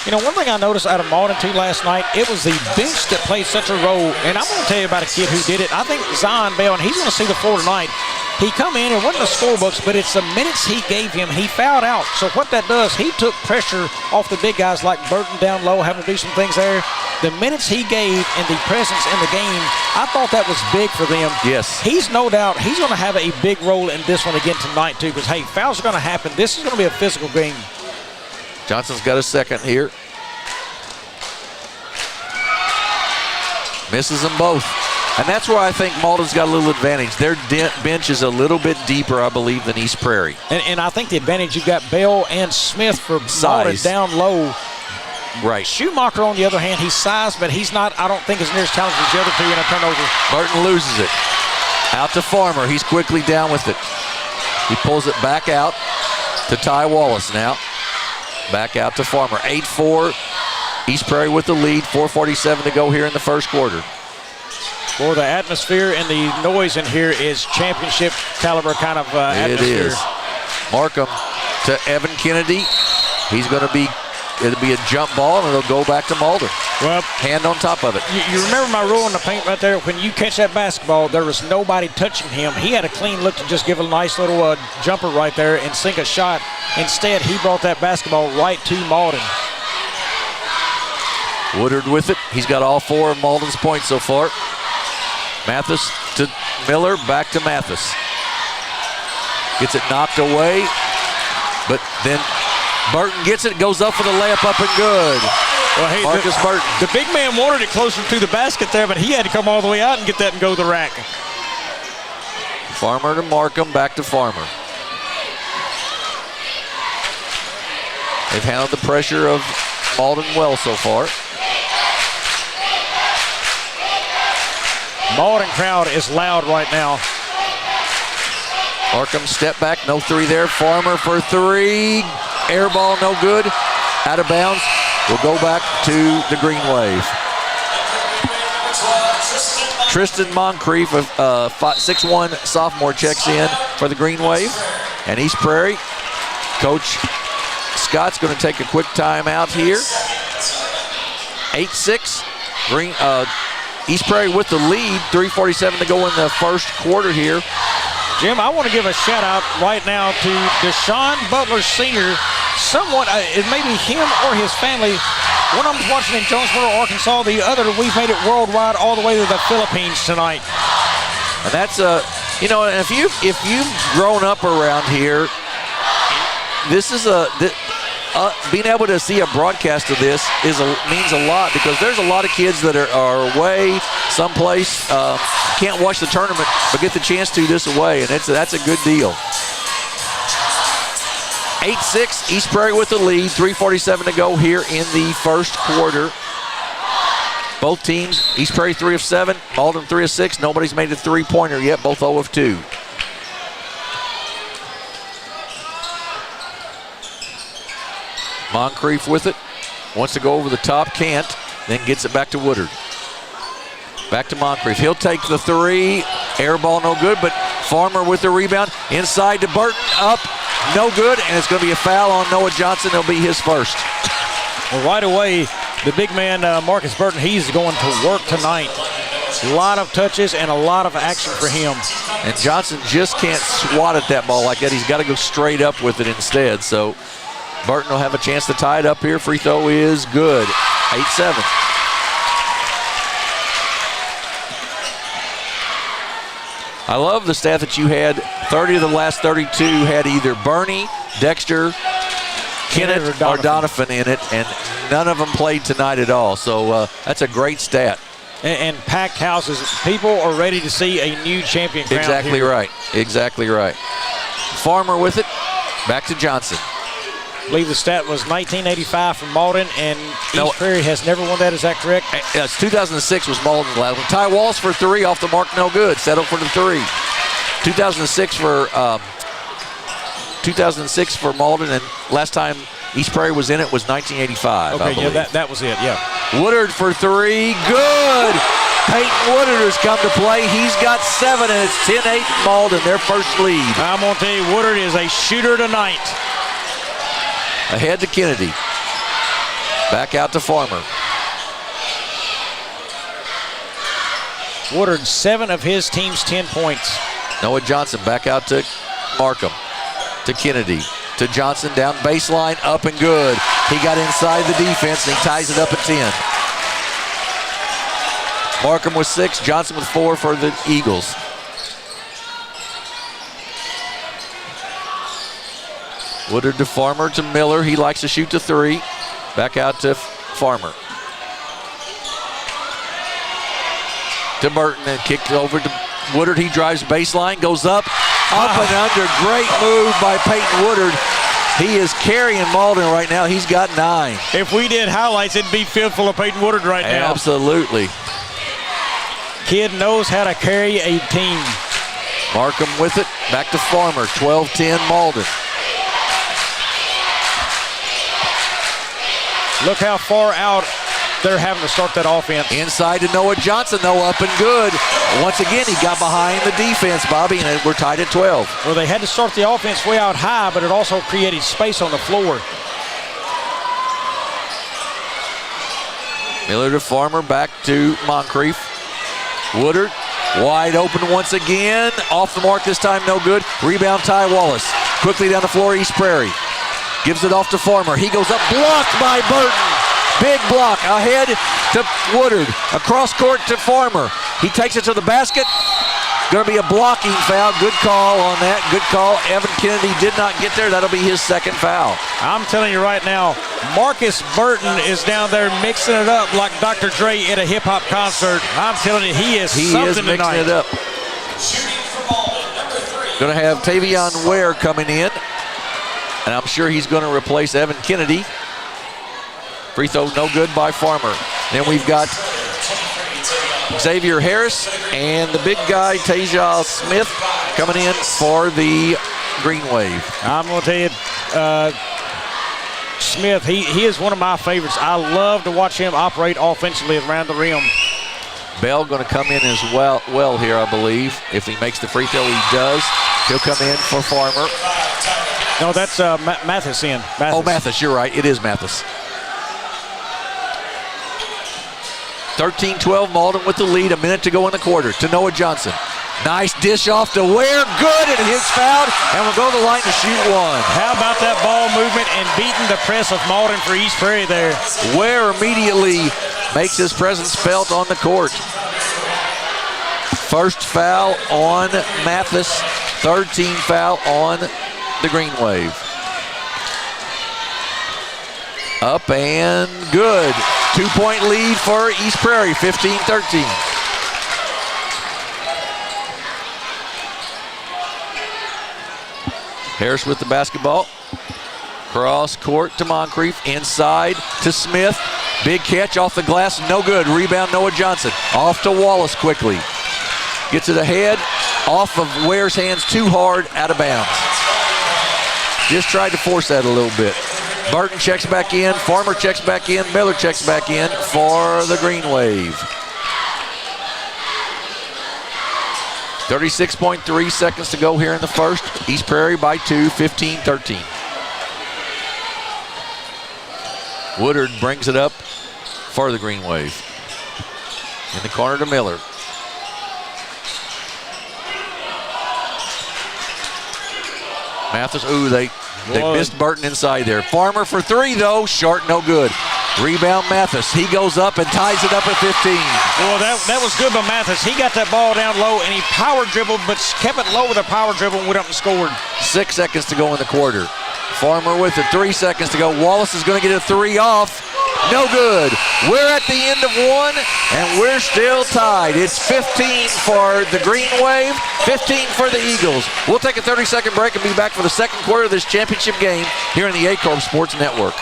You know, one thing I noticed out of Malden, too, last night, it was the bench that played such a role. And I'm going to tell you about a kid who did it. I think Zion Bell, and he's going to see the floor tonight. He come in, it wasn't the scorebooks, but it's the minutes he gave him. He fouled out. So what that does, he took pressure off the big guys like Burton down low, having to do some things there. The minutes he gave and the presence in the game, I thought that was big for them. Yes. He's no doubt, he's going to have a big role in this one again tonight, too, because, hey, fouls are going to happen. This is going to be a physical game. Johnson's got a second here. Misses them both. And that's where I think Malden's got a little advantage. Their bench is a little bit deeper, I believe, than East Prairie. And I think the advantage, you've got Bell and Smith for Malden down low. Right. Schumacher, on the other hand, he's sized, but he's not, I don't think, as near as talented as the other two in a turnover. Burton loses it. Out to Farmer. He's quickly down with it. He pulls it back out to Ty Wallace now. Back out to Farmer. 8-4. East Prairie with the lead. 4:47 to go here in the first quarter. Boy, the atmosphere and the noise in here is championship caliber kind of atmosphere. It is. Markham to Evan Kennedy. He's going to be, it'll be a jump ball, and it'll go back to Malden. Well, hand on top of it. You remember my rule in the paint right there? When you catch that basketball, there was nobody touching him. He had a clean look to just give a nice little jumper right there and sink a shot. Instead, he brought that basketball right to Malden. Woodard with it. He's got all four of Malden's points so far. Mathis to Miller, back to Mathis. Gets it knocked away, but then Burton gets it, goes up for the layup, up and good. Well, hey, Marcus Burton. The big man wanted it closer to the basket there, but he had to come all the way out and get that and go to the rack. Farmer to Markham, back to Farmer. They've handled the pressure of Malden well so far. Malden crowd is loud right now. Markham step back, no three there. Farmer for three. Air ball, no good. Out of bounds. We'll go back to the Green Wave. Tristan Moncrief, a 6'1" sophomore, checks in for the Green Wave. And East Prairie, Coach Scott's going to take a quick timeout here. 8-6. East Prairie with the lead. 3:47 to go in the first quarter here. Jim, I want to give a shout out right now to Deshaun Butler Sr. Somewhat, it may be him or his family. One of them's watching in Jonesboro, Arkansas. The other, we've made it worldwide all the way to the Philippines tonight. And that's you know, if you've grown up around here, this is being able to see a broadcast of this means a lot, because there's a lot of kids that are away someplace, can't watch the tournament, but get the chance to this away, and that's a good deal. 8-6, East Prairie with the lead, 3:47 to go here in the first quarter. Both teams, East Prairie 3 of 7, Malden 3 of 6. Nobody's made a three-pointer yet, both 0 of 2. Moncrief with it. Wants to go over the top, can't. Then gets it back to Woodard. Back to Moncrief. He'll take the three. Air ball, no good, but Farmer with the rebound. Inside to Burton, up, no good, and it's going to be a foul on Noah Johnson. It'll be his first. Well, right away, the big man, Marcus Burton, he's going to work tonight. A lot of touches and a lot of action for him. And Johnson just can't swat at that ball like that. He's got to go straight up with it instead. So Burton will have a chance to tie it up here. Free throw is good. 8-7. I love the stat that you had. 30 of the last 32 had either Bernie, Dexter, Kennett, or Donovan in it, and none of them played tonight at all. So that's a great stat. And packed houses. People are ready to see a new champion crowned Exactly here. right. Exactly right. Farmer with it. Back to Johnson. I believe the stat was 1985 from Malden, and East Prairie has never won that. Is that correct? Yes, 2006 was Malden's last one. Ty Wallace for three off the mark, no good. Settled for the three. 2006 for Malden, and last time East Prairie was in it was 1985. Okay, yeah, that was it, yeah. Woodard for three, good! Peyton Woodard has come to play. He's got 7, and it's 10-8 Malden, their first lead. I'm going to tell you, Woodard is a shooter tonight. Ahead to Kennedy. Back out to Farmer. Woodard, 7 of his team's 10 points. Noah Johnson back out to Markham. To Kennedy. To Johnson down baseline, up and good. He got inside the defense and he ties it up at 10. Markham with 6, Johnson with 4 for the Eagles. Woodard to Farmer to Miller. He likes to shoot the 3. Back out to Farmer. To Burton and kicked over to Woodard. He drives baseline, goes up and under. Great move by Peyton Woodard. He is carrying Malden right now. He's got 9. If we did highlights, it'd be filled full of Peyton Woodard right now. Absolutely. Kid knows how to carry a team. Markham with it. Back to Farmer. 12-10 Malden. Look how far out they're having to start that offense. Inside to Noah Johnson, though, up and good. Once again, he got behind the defense, Bobby, and we're tied at 12. Well, they had to start the offense way out high, but it also created space on the floor. Miller to Farmer, back to Moncrief. Woodard, wide open once again. Off the mark this time, no good. Rebound, Ty Wallace. Quickly down the floor, East Prairie. Gives it off to Farmer. He goes up, blocked by Burton. Big block ahead to Woodard. Across court to Farmer. He takes it to the basket. Going to be a blocking foul. Good call on that. Good call. Evan Kennedy did not get there. That'll be his second foul. I'm telling you right now, Marcus Burton is down there mixing it up like Dr. Dre at a hip-hop concert. I'm telling you, he is something mixing tonight. it up. Going to have Tavion Ware coming in. And I'm sure he's going to replace Evan Kennedy. Free throw no good by Farmer. Then we've got Xavier Harris and the big guy, Tasia Smith, coming in for the Green Wave. I'm going to tell you, Smith, he is one of my favorites. I love to watch him operate offensively around the rim. Bell going to come in as well here, I believe. If he makes the free throw, he does. He'll come in for Farmer. No, that's Mathis in. Oh, Mathis, you're right. It is Mathis. 13-12 Malden with the lead. A minute to go in the quarter. To Noah Johnson. Nice dish off to Ware. Good, and his foul. And we'll go to the line to shoot 1. How about that ball movement and beating the press of Malden for East Prairie there? Ware immediately makes his presence felt on the court. First foul on Mathis. 3rd team foul on the Green Wave. Up and good. 2-point lead for East Prairie, 15-13. Harris with the basketball. Cross court to Moncrief. Inside to Smith. Big catch off the glass, no good. Rebound Noah Johnson. Off to Wallace quickly. Gets it ahead. Off of Ware's hands, too hard, out of bounds. Just tried to force that a little bit. Burton checks back in. Farmer checks back in. Miller checks back in for the Green Wave. 36.3 seconds to go here in the first. East Prairie by 2, 15-13. Woodard brings it up for the Green Wave. In the corner to Miller. Mathis, they missed Burton inside there. Farmer for 3 though, short, no good. Rebound Mathis, he goes up and ties it up at 15. Well, that was good by Mathis. He got that ball down low and he power dribbled, but kept it low with a power dribble and went up and scored. 6 seconds to go in the quarter. Farmer with it, 3 seconds to go. Wallace is going to get a 3 off. No good. We're at the end of 1, and we're still tied. It's 15 for the Green Wave, 15 for the Eagles. We'll take a 30-second break and be back for the second quarter of this championship game here in the Acorn Sports Network.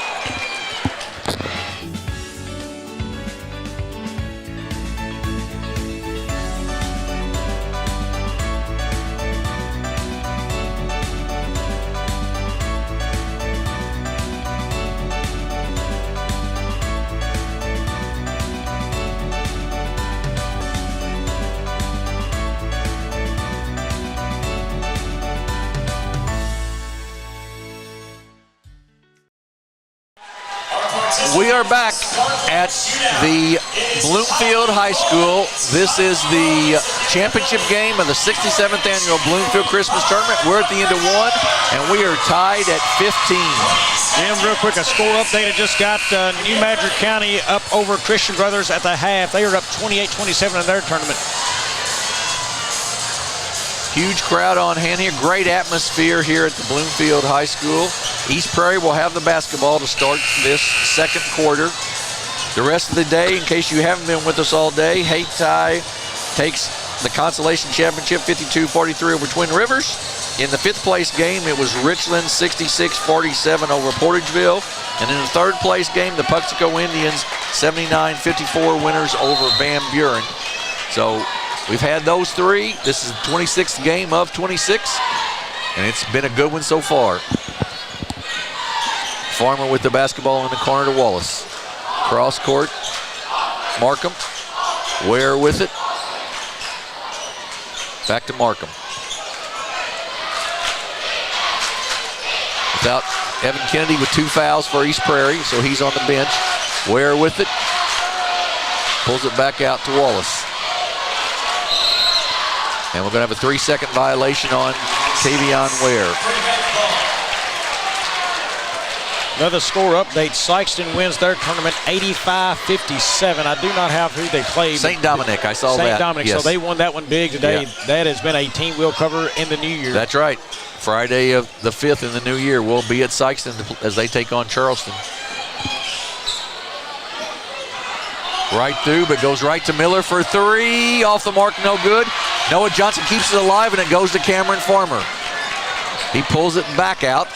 We are back at the Bloomfield High School. This is the championship game of the 67th annual Bloomfield Christmas Tournament. We're at the end of 1, and we are tied at 15. Jim, real quick, a score update. I just got New Madrid County up over Christian Brothers at the half. They are up 28-27 in their tournament. Huge crowd on hand here. Great atmosphere here at the Bloomfield High School. East Prairie will have the basketball to start this second quarter. The rest of the day, in case you haven't been with us all day, Hayti takes the consolation championship 52-43 over Twin Rivers. In the 5th place game, it was Richland 66-47 over Portageville. And in the 3rd place game, the Puxico Indians 79-54 winners over Van Buren. So we've had those 3. This is the 26th game of 26, and it's been a good one so far. Farmer with the basketball in the corner to Wallace. Cross court, Markham. Ware with it. Back to Markham. Without Evan Kennedy with 2 fouls for East Prairie, so he's on the bench. Ware with it. Pulls it back out to Wallace. And we're going to have a 3-second violation on Tavion Ware. Another score update. Sykeston wins their tournament 85-57. I do not have who they played. St. Dominic, I saw that. St. Dominic, yes. So they won that one big today. Yeah. That has been a team we'll cover in the new year. That's right. Friday of the 5th in the new year, we'll be at Sykeston as they take on Charleston. Right through, but goes right to Miller for 3. Off the mark, no good. Noah Johnson keeps it alive, and it goes to Cameron Farmer. He pulls it back out.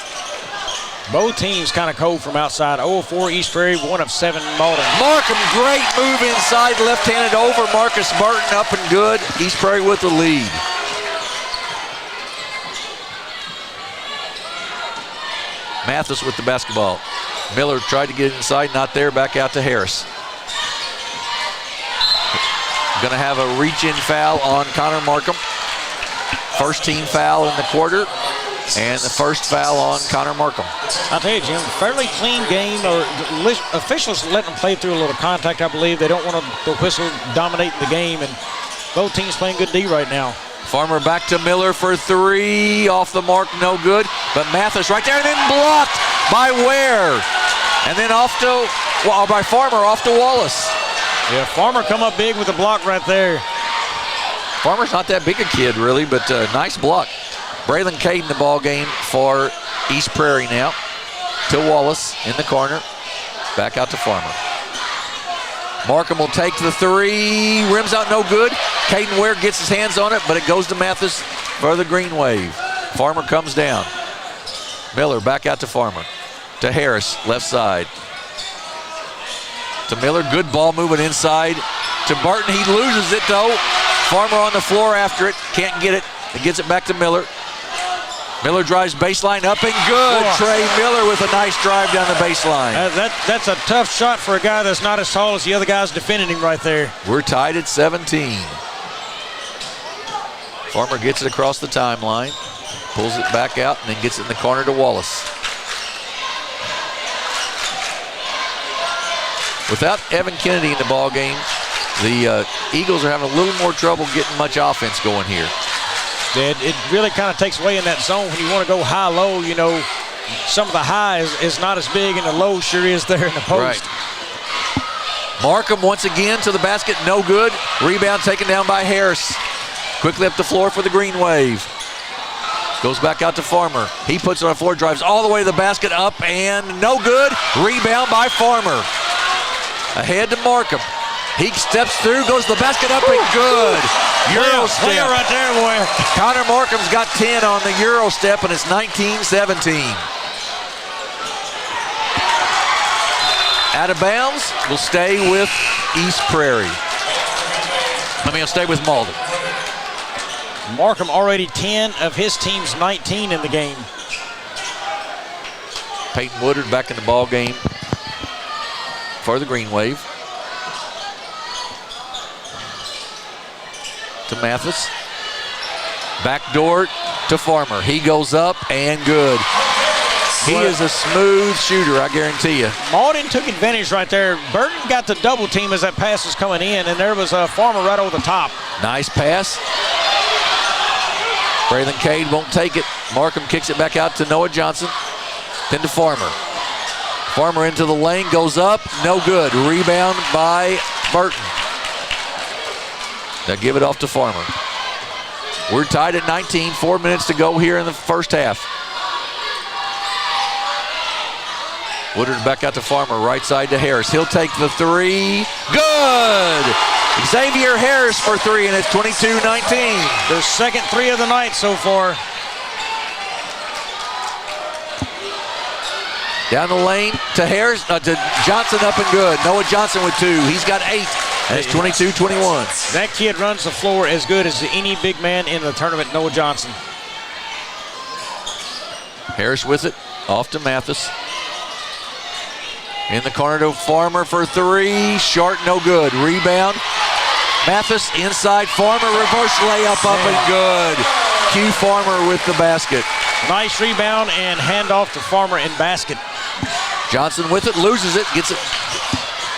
Both teams kind of cold from outside. 0-4 East Prairie, 1 of 7 Malden. Markham, great move inside, left-handed over. Marcus Burton up and good. East Prairie with the lead. Mathis with the basketball. Miller tried to get it inside, not there. Back out to Harris. Going to have a reach-in foul on Connor Markham. First team foul in the quarter. And the first foul on Connor Markham. I'll tell you, Jim, fairly clean game. Officials let them play through a little contact, I believe. They don't want the whistle dominating the game, and both teams playing good D right now. Farmer back to Miller for 3. Off the mark, no good. But Mathis right there, and then blocked by Ware. And then by Farmer, off to Wallace. Yeah, Farmer come up big with the block right there. Farmer's not that big a kid, really, but nice block. Braylon Caden the ball game for East Prairie now. To Wallace in the corner. Back out to Farmer. Markham will take the 3. Rims out, no good. Caden Ware gets his hands on it, but it goes to Mathis for the Green Wave. Farmer comes down. Miller back out to Farmer. To Harris, left side. To Miller, good ball moving inside. To Barton, he loses it though. Farmer on the floor after it, can't get it. He gets it back to Miller. Miller drives baseline up and good. Boy. Trey Miller with a nice drive down the baseline. That's a tough shot for a guy that's not as tall as the other guys defending him right there. We're tied at 17. Farmer gets it across the timeline, pulls it back out, and then gets it in the corner to Wallace. Without Evan Kennedy in the ball game, the Eagles are having a little more trouble getting much offense going here. It really kind of takes away in that zone when you want to go high-low. You know, some of the high is not as big, and the low sure is there in the post. Right. Markham once again to the basket, no good. Rebound taken down by Harris. Quickly up the floor for the Green Wave. Goes back out to Farmer. He puts it on the floor, drives all the way to the basket, up and no good. Rebound by Farmer. Ahead to Markham. He steps through, goes to the basket, up and good. Euro step right there, boy. Connor Markham's got 10 on the Euro step, and it's 19-17. Out of bounds, will stay with East Prairie. He'll stay with Malden. Markham already 10 of his team's 19 in the game. Peyton Woodard back in the ball game for the Green Wave. To Mathis. Backdoor to Farmer. He goes up and good. He is a smooth shooter, I guarantee you. Malden took advantage right there. Burton got the double team as that pass was coming in, and there was a Farmer right over the top. Nice pass. Braylon Cade won't take it. Markham kicks it back out to Noah Johnson. Then to Farmer. Farmer into the lane, goes up, no good. Rebound by Burton. Now give it off to Farmer. We're tied at 19, 4 minutes to go here in the first half. Woodard back out to Farmer, right side to Harris. He'll take the three. Good! Xavier Harris for three, and it's 22-19. Their second three of the night so far. Down the lane to Harris, to Johnson, up and good. Noah Johnson with two. He's got 8. And it's 22-21. That kid runs the floor as good as any big man in the tournament, Noah Johnson. Harris with it, off to Mathis. In the corner to Farmer for three. Short, no good. Rebound. Mathis inside Farmer. Reverse layup up and good. Q Farmer with the basket. Nice rebound and handoff to Farmer in basket. Johnson with it, loses it, gets it.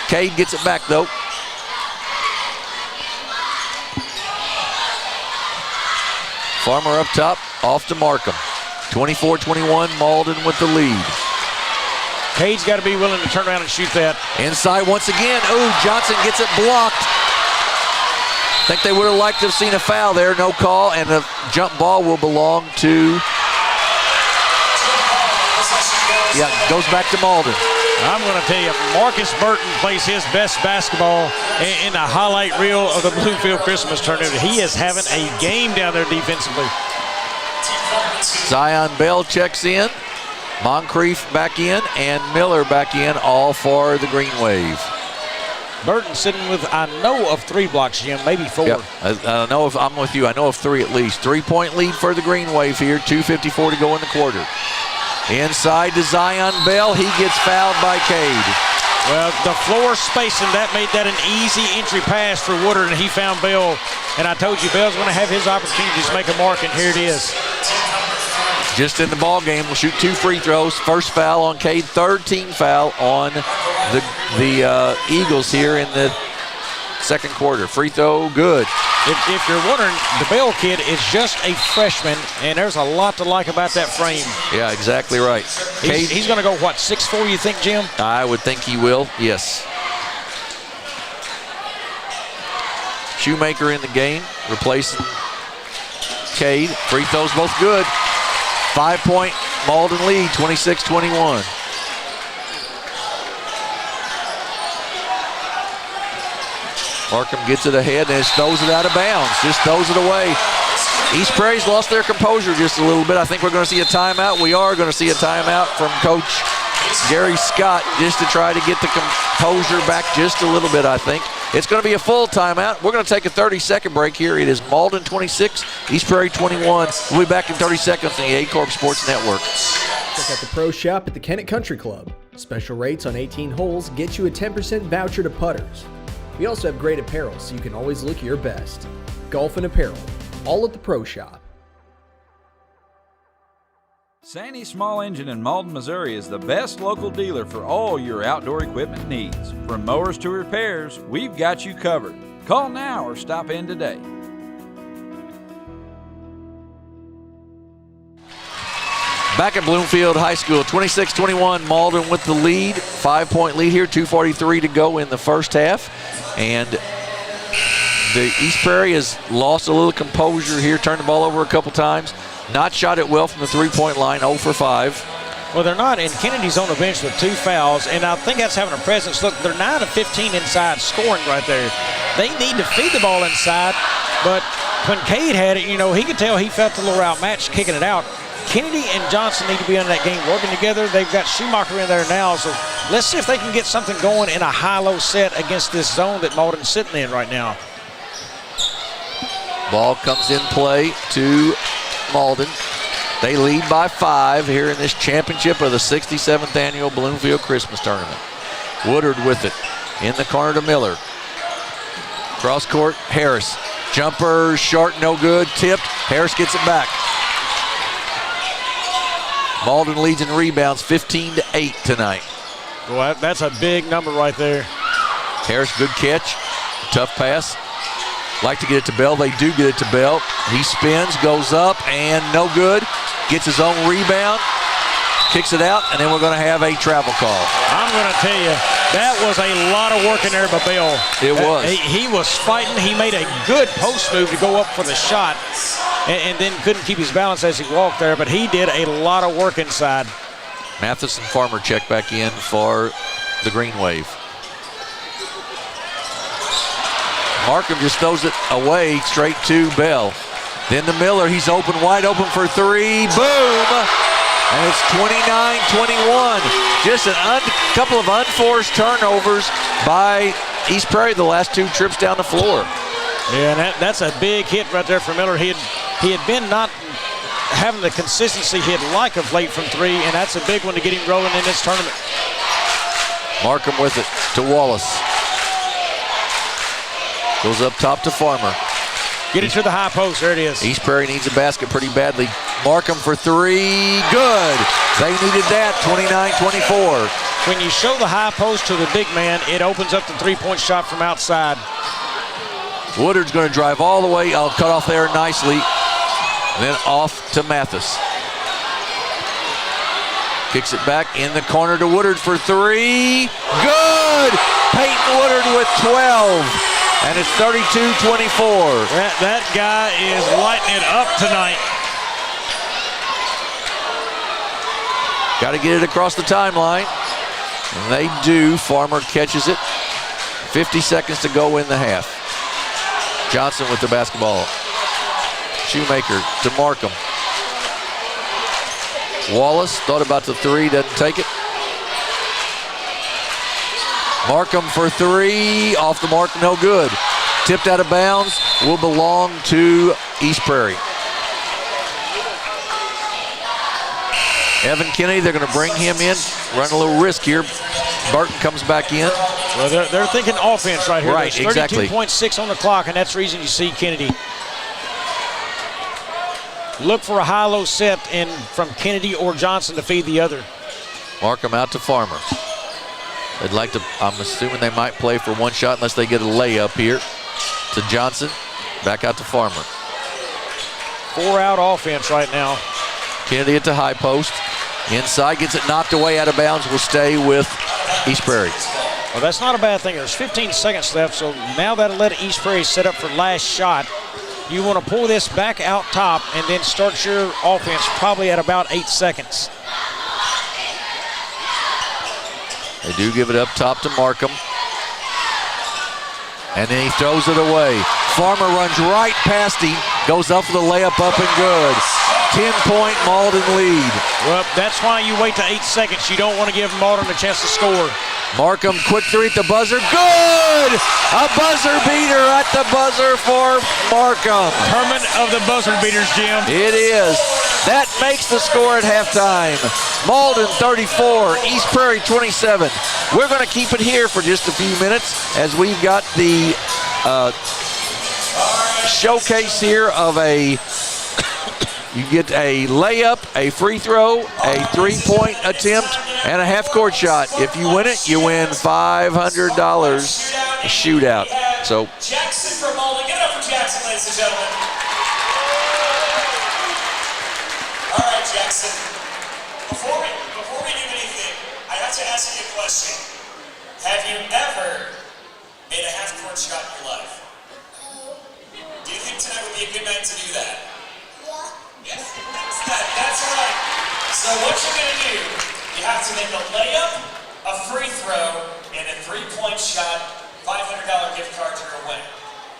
Cade gets it back though. Farmer up top, off to Markham. 24-21, Malden with the lead. Cade's got to be willing to turn around and shoot that. Inside once again. Ooh, Johnson gets it blocked. I think they would have liked to have seen a foul there. No call, and the jump ball will belong to... Yeah, goes back to Malden. I'm going to tell you, Marcus Burton plays his best basketball in the highlight reel of the Bloomfield Christmas Tournament. He is having a game down there defensively. Zion Bell checks in. Moncrief back in, and Miller back in, all for the Green Wave. Burton sitting with, I know of 3 blocks, Jim, maybe 4. Yep. I know if I'm with you. I know of 3 at least. 3-point lead for the Green Wave here. 2:54 to go in the quarter. Inside to Zion Bell. He gets fouled by Cade. Well, the floor spacing, that made that an easy entry pass for Woodard, and he found Bell. And I told you, Bell's going to have his opportunities to make a mark, and here it is. Just in the ball game, we'll shoot 2 free throws. First foul on Cade, third team foul on the Eagles here in the second quarter. Free throw, good. If you're wondering, the Bell kid is just a freshman, and there's a lot to like about that frame. Yeah, exactly right. He's going to go, what, 6'4", you think, Jim? I would think he will, yes. Shoemaker in the game, replacing Cade. Free throws both good. 5-point Malden lead, 26-21. Markham gets it ahead and just throws it out of bounds. Just throws it away. East Prairie's lost their composure just a little bit. I think we're going to see a timeout. We are going to see a timeout from Coach Gary Scott, just to try to get the composure back just a little bit, I think. It's going to be a full timeout. We're going to take a 30-second break here. It is Malden 26, East Prairie 21. We'll be back in 30 seconds on the A-Corp Sports Network. Check out the Pro Shop at the Kennett Country Club. Special rates on 18 holes get you a 10% voucher to putters. We also have great apparel, so you can always look your best. Golf and apparel, all at the Pro Shop. Sandy Small Engine in Malden, Missouri is the best local dealer for all your outdoor equipment needs. From mowers to repairs, we've got you covered. Call now or stop in today. Back at Bloomfield High School, 26-21, Malden with the lead. 5-point lead here, 2:43 to go in the first half. And the East Prairie has lost a little composure here, turned the ball over a couple times. Not shot it well from the three-point line, 0 for 5. Well, they're not, and Kennedy's on the bench with 2 fouls, and I think that's having a presence. Look, they're 9 of 15 inside scoring right there. They need to feed the ball inside, but when Cade had it, you know, he could tell he felt a little outmatched kicking it out. Kennedy and Johnson need to be in that game working together. They've got Schumacher in there now, so let's see if they can get something going in a high-low set against this zone that Malden's sitting in right now. Ball comes in play to Malden. They lead by 5 here in this championship of the 67th annual Bloomfield Christmas Tournament. Woodard with it in the corner to Miller. Cross court, Harris. Jumper, short, no good, tipped. Harris gets it back. Malden leads in rebounds 15-8 tonight. Well, that's a big number right there. Harris, good catch. Tough pass. Like to get it to Bell. They do get it to Bell. He spins, goes up, and no good. Gets his own rebound, kicks it out, and then we're going to have a travel call. I'm going to tell you, that was a lot of work in there by Bell. It was. He was fighting. He made a good post move to go up for the shot, and then couldn't keep his balance as he walked there, but he did a lot of work inside. Matheson Farmer check back in for the Green Wave. Markham just throws it away straight to Bell. Then to Miller, he's open, wide open for 3, boom! And it's 29-21. Just a couple of unforced turnovers by East Prairie the last 2 trips down the floor. Yeah, and that's a big hit right there for Miller. He had been not having the consistency he'd like of late from 3, and that's a big one to get him rolling in this tournament. Markham with it to Wallace. Goes up top to Farmer. Get it to the high post. There it is. East Prairie needs a basket pretty badly. Markham for 3. Good. They needed that. 29-24. When you show the high post to the big man, it opens up the three-point shot from outside. Woodard's going to drive all the way. Cut off there nicely. Then off to Mathis. Kicks it back in the corner to Woodard for 3. Good. Peyton Woodard with 12. And it's 32-24. That guy is lighting it up tonight. Got to get it across the timeline. And they do. Farmer catches it. 50 seconds to go in the half. Johnson with the basketball. Shoemaker to Markham. Wallace thought about the 3, doesn't take it. Markham for 3, off the mark, no good. Tipped out of bounds, will belong to East Prairie. Evan Kennedy, they're going to bring him in, run a little risk here. Burton comes back in. Well, they're thinking offense right here. Right, There's exactly. 32.6 on the clock, and that's the reason you see Kennedy. Look for a high-low set from Kennedy or Johnson to feed the other. Markham out to Farmer. They'd like to, I'm assuming they might play for 1 shot unless they get a layup here. To Johnson, back out to Farmer. 4-out offense right now. Kennedy at the high post. Inside, gets it knocked away out of bounds, will stay with East Prairie. Well, that's not a bad thing. There's 15 seconds left, so now that'll let East Prairie set up for last shot. You want to pull this back out top and then start your offense probably at about 8 seconds. They do give it up top to Markham. And then he throws it away. Farmer runs right past him, goes up for the layup, up and good. 10-point Malden lead. Well, that's why you wait to 8 seconds. You don't want to give Malden a chance to score. Markham, quick three at the buzzer. Good! A buzzer beater at the buzzer for Markham. Tournament of the buzzer beaters, Jim. It is. That makes the score at halftime. Malden 34, East Prairie 27. We're going to keep it here for just a few minutes as we've got the showcase here of a you get a layup, a free throw, a 3-point attempt, and a half-court shot. If you win it, you win $500 shootout. So Jackson from Malden. Give it up for Jackson, ladies and gentlemen. All right, Jackson. Before we do anything, I have to ask you a question. Have you ever made a half-court shot in your life? Do you think tonight would be a good night to do that? Yeah. That's right. So what you're going to do, you have to make a layup, a free throw, and a 3-point shot, $500 gift card to your winner.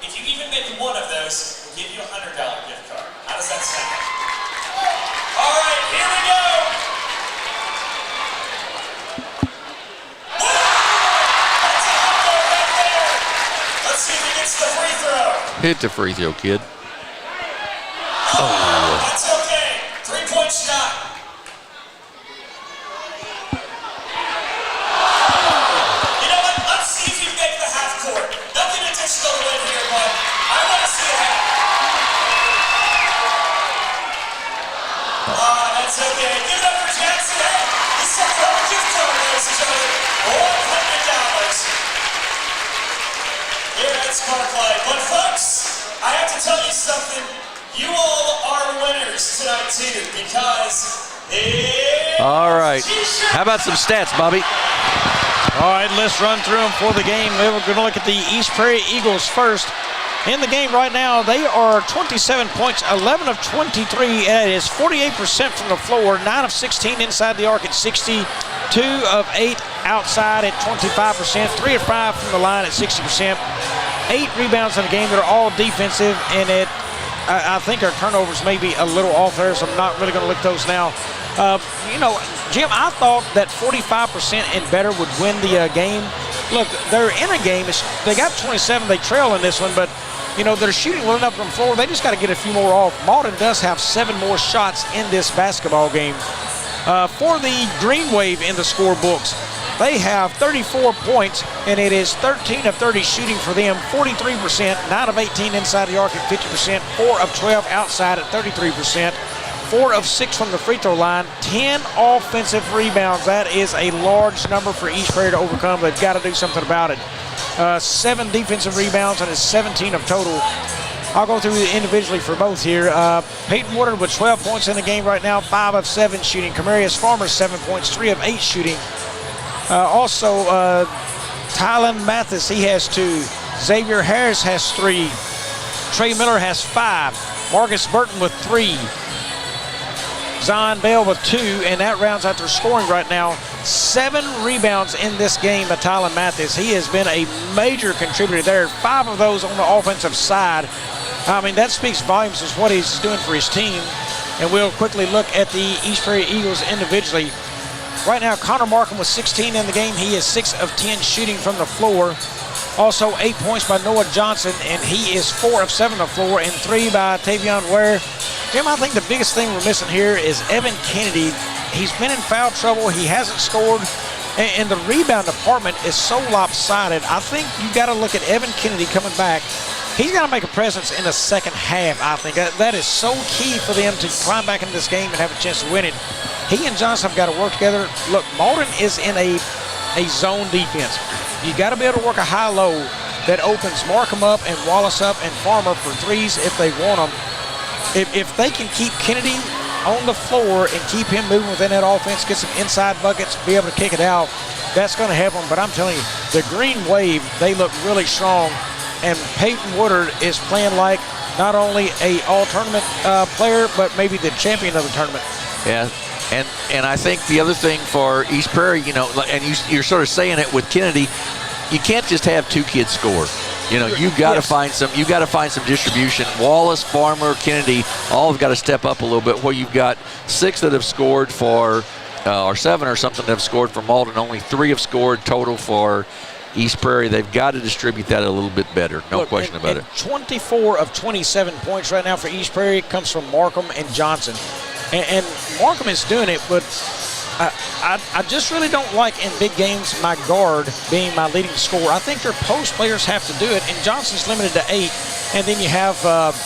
If you even make one of those, we'll give you a $100 gift card. How does that sound? All right, here we go. That's a $100 right there. Let's see if he gets the free throw. hit the free throw, kid. Oh. That's okay. 3-point shot. You know what? Let's see if you make the half court. Nothing additional to win here, but I want to see it happen. That's okay. Give it up for Jackson. Hey, this is a gift card, ladies and gentlemen. $100 here at Sparklight. But folks, I have to tell you something. You all are winners tonight too, because all right. How about some stats, Bobby? All right, let's run through them for the game. We're going to look at the East Prairie Eagles first. In the game right now, they are 27 points, 11 of 23. That is 48% from the floor, 9 of 16 inside the arc at 60, 2 of 8 outside at 25%, 3 of 5 from the line at 60%, 8 rebounds in the game that are all defensive, and I think our turnovers may be a little off there, so I'm not really going to look those now. You know, Jim, I thought that 45% and better would win the game. Look, they're in a game. They got 27. They trail in this one, but, you know, they're shooting well enough from the floor. They just got to get a few more off. Malden does have 7 more shots in this basketball game. For the Green Wave in the scorebooks, they have 34 points, and it is 13 of 30 shooting for them, 43%, 9 of 18 inside the arc at 50%, 4 of 12 outside at 33%, 4 of 6 from the free throw line, 10 offensive rebounds. That is a large number for East Prairie to overcome. They've got to do something about it. 7 defensive rebounds, and it's 17 of total. I'll go through individually for both here. Peyton Woodard with 12 points in the game right now, 5 of 7 shooting. Camarius Farmer, 7 points, 3 of 8 shooting. Also, Tylen Mathis, he has 2. Xavier Harris has 3. Trey Miller has 5. Marcus Burton with 3. Zion Bell with 2, and that rounds out their scoring right now. 7 rebounds in this game by Tylen Mathis. He has been a major contributor there. 5 of those on the offensive side. I mean, that speaks volumes as what he's doing for his team. And we'll quickly look at the East Prairie Eagles individually. Right now, Connor Markham with 16 in the game. He is 6 of 10 shooting from the floor. Also, 8 points by Noah Johnson, and he is 4 of 7 on the floor, and 3 by Tavion Ware. Jim, I think the biggest thing we're missing here is Evan Kennedy. He's been in foul trouble. He hasn't scored, and the rebound department is so lopsided. I think you got to look at Evan Kennedy coming back. He's got to make a presence in the second half, I think. That is so key for them to climb back into this game and have a chance to win it. He and Johnson have got to work together. Look, Malden is in a zone defense. You got to be able to work a high-low that opens Markham up and Wallace up and Farmer for threes if they want them. If they can keep Kennedy on the floor and keep him moving within that offense, get some inside buckets, be able to kick it out, that's going to help them. But I'm telling you, the Green Wave, they look really strong. And Peyton Woodard is playing like not only a all-tournament player, but maybe the champion of the tournament. Yeah, and I think the other thing for East Prairie, you know, and you're sort of saying it with Kennedy, you can't just have 2 kids score. You know, you got to find some. You got to find some distribution. Wallace, Farmer, Kennedy, all have got to step up a little bit. Where you've got 6 that have scored for, or 7 or something that have scored for Malden. Only 3 have scored total for East Prairie. They've got to distribute that a little bit better. No question about it. 24 of 27 points right now for East Prairie comes from Markham and Johnson. And Markham is doing it, but I just really don't like in big games my guard being my leading scorer. I think their post players have to do it, and Johnson's limited to 8, and then you have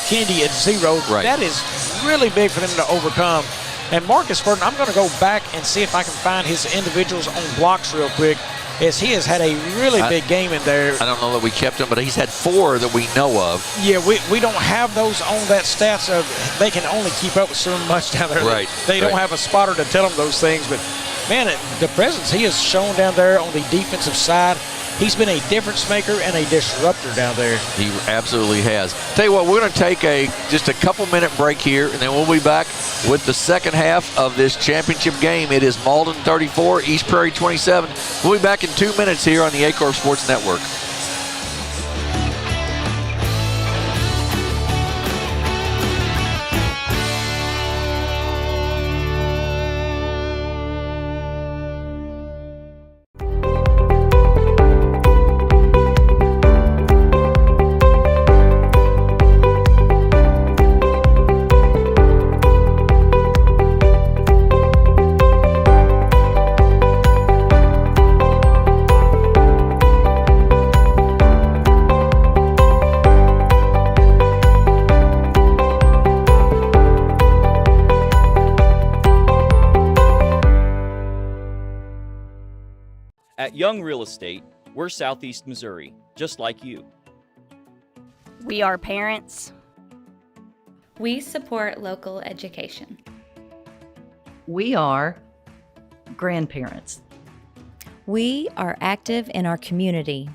Kennedy at 0. Right. That is really big for them to overcome. And Marcus Burton, I'm going to go back and see if I can find his individuals on blocks real quick, as he has had a really big game in there. I don't know that we kept him, but he's had 4 that we know of. Yeah, we don't have those on that stats. They can only keep up with so much down there. Right. They don't have a spotter to tell them those things. But, man, the presence he has shown down there on the defensive side, he's been a difference maker and a disruptor down there. He absolutely has. Tell you what, we're going to take just a couple-minute break here, and then we'll be back with the second half of this championship game. It is Malden 34, East Prairie 27. We'll be back in 2 minutes here on the Acorn Sports Network. At Young Real Estate, we're Southeast Missouri, just like you. We are parents. We support local education. We are grandparents. We are active in our community.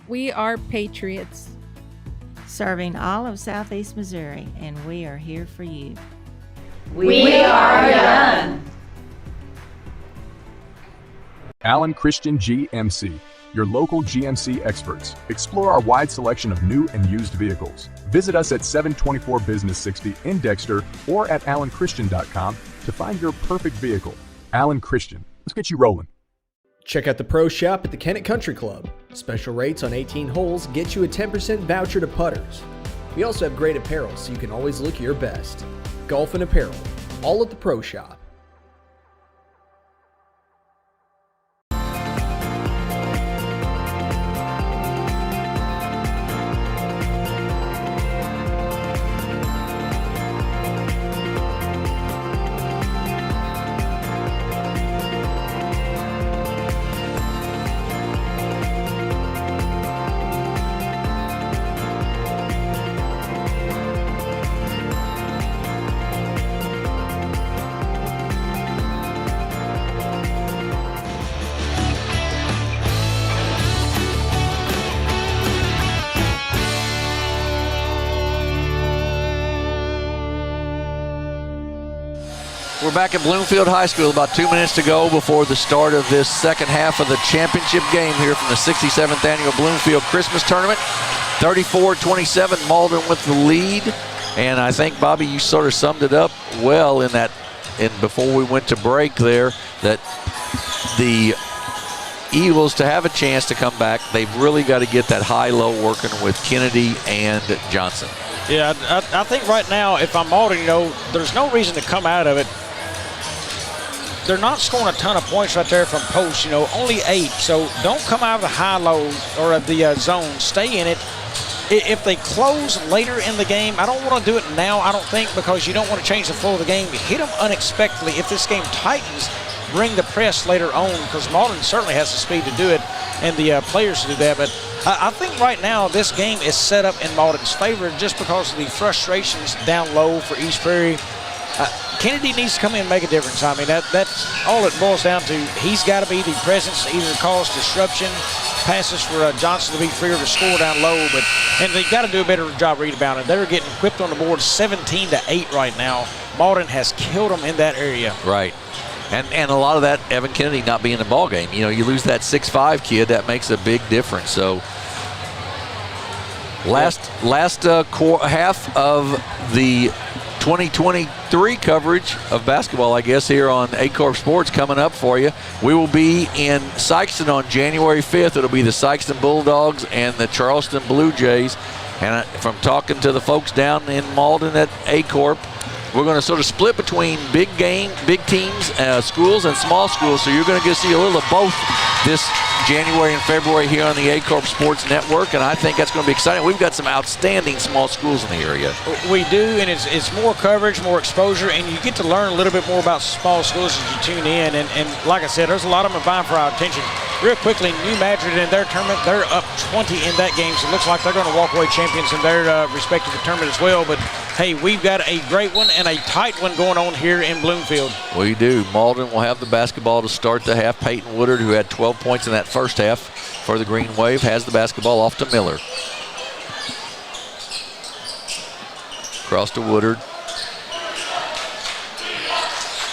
We are patriots. Serving all of Southeast Missouri, and we are here for you. We are young. Allen Christian GMC, your local GMC experts. Explore our wide selection of new and used vehicles. Visit us at 724 Business 60 in Dexter or at allenchristian.com to find your perfect vehicle. Allen Christian, let's get you rolling. Check out the Pro Shop at the Kennett Country Club. Special rates on 18 holes get you a 10% voucher to putters. We also have great apparel so you can always look your best. Golf and apparel, all at the Pro Shop. We're back at Bloomfield High School. About 2 minutes to go before the start of this second half of the championship game here from the 67th Annual Bloomfield Christmas Tournament. 34-27, Malden with the lead. And I think, Bobby, you sort of summed it up well in that, and before we went to break there, that the Eagles, to have a chance to come back, they've really got to get that high-low working with Kennedy and Johnson. Yeah, I think right now, if I'm Malden, there's no reason to come out of it. They're not scoring a ton of points right there from post, only 8. So don't come out of the high-low or of the zone. Stay in it. If they close later in the game, I don't want to do it now, I don't think, because you don't want to change the flow of the game. You hit them unexpectedly. If this game tightens, bring the press later on, because Malden certainly has the speed to do it and the players to do that. But I think right now this game is set up in Malden's favor just because of the frustrations down low for East Prairie. Kennedy needs to come in and make a difference. I mean, that's all it boils down to. He's got to be the presence, either cause disruption, passes for Johnson to be freer to score down low, and they've got to do a better job rebounding. They're getting whipped on the board 17-8 right now. Malden has killed them in that area. Right. And a lot of that, Evan Kennedy not being in the ball game. You lose that 6'5" kid, that makes a big difference. So Last half of the 2023 coverage of basketball, I guess, here on A-Corp Sports coming up for you. We will be in Sykeston on January 5th. It'll be the Sykeston Bulldogs and the Charleston Blue Jays. And from talking to the folks down in Malden at A-Corp, we're going to sort of split between big teams, schools, and small schools. So you're going to get to see a little of both this January and February here on the A-Corp Sports Network, and I think that's going to be exciting. We've got some outstanding small schools in the area. We do, and it's more coverage, more exposure, and you get to learn a little bit more about small schools as you tune in. And like I said, there's a lot of them vying for our attention. Real quickly, New Madrid in their tournament, they're up 20 in that game, so it looks like they're going to walk away champions in their respective tournament as well. But hey, we've got a great one and a tight one going on here in Bloomfield. We do. Malden will have the basketball to start the half. Peyton Woodard, who had 12 points in that first half for the Green Wave, has the basketball off to Miller. Across to Woodard.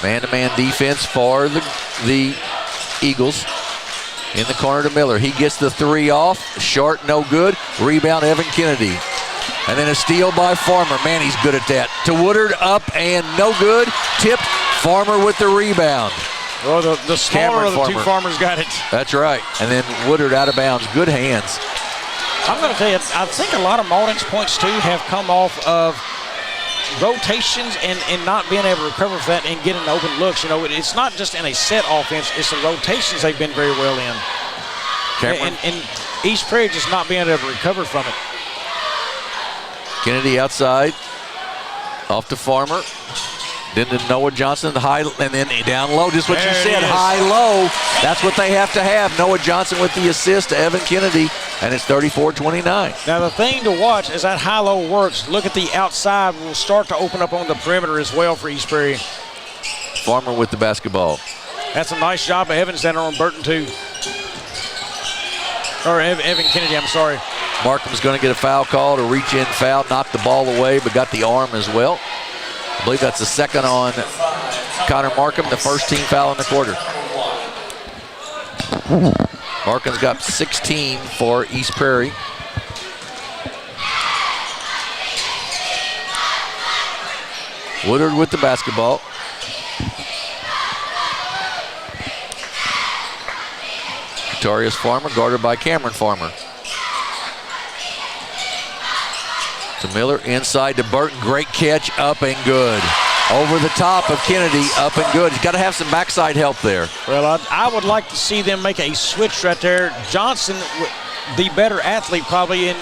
Man-to-man defense for the Eagles. In the corner to Miller. He gets the three off. Short, no good. Rebound, Evan Kennedy. And then a steal by Farmer. Man, he's good at that. To Woodard, up and no good. Tipped. Farmer with the rebound. Well, the smaller of the two Farmers got it. That's right. And then Woodard out of bounds. Good hands. I'm going to tell you, I think a lot of Malden's points, too, have come off of rotations and not being able to recover for that and getting open looks. You know, it's not just in a set offense, it's the rotations they've been very well in. And East Prairie just not being able to recover from it. Kennedy outside, off to Farmer. Then to Noah Johnson, high, and then down low. Just what you said, high-low. That's what they have to have. Noah Johnson with the assist to Evan Kennedy, and it's 34-29. Now, the thing to watch as that high-low works, look at the outside. Will start to open up on the perimeter as well for East Prairie. Farmer with the basketball. That's a nice job of Evans down there on Burton, too. Or Evan Kennedy, I'm sorry. Markham's going to get a foul call, to reach-in foul, knocked the ball away, but got the arm as well. I believe that's the second on Connor Markham, the first team foul in the quarter. Markham's got 16 for East Prairie. Woodard with the basketball. Victorious Farmer, guarded by Cameron Farmer. To Miller, inside to Burton. Great catch, up and good. Over the top of Kennedy, up and good. He's got to have some backside help there. Well, I would like to see them make a switch right there. Johnson, the better athlete probably in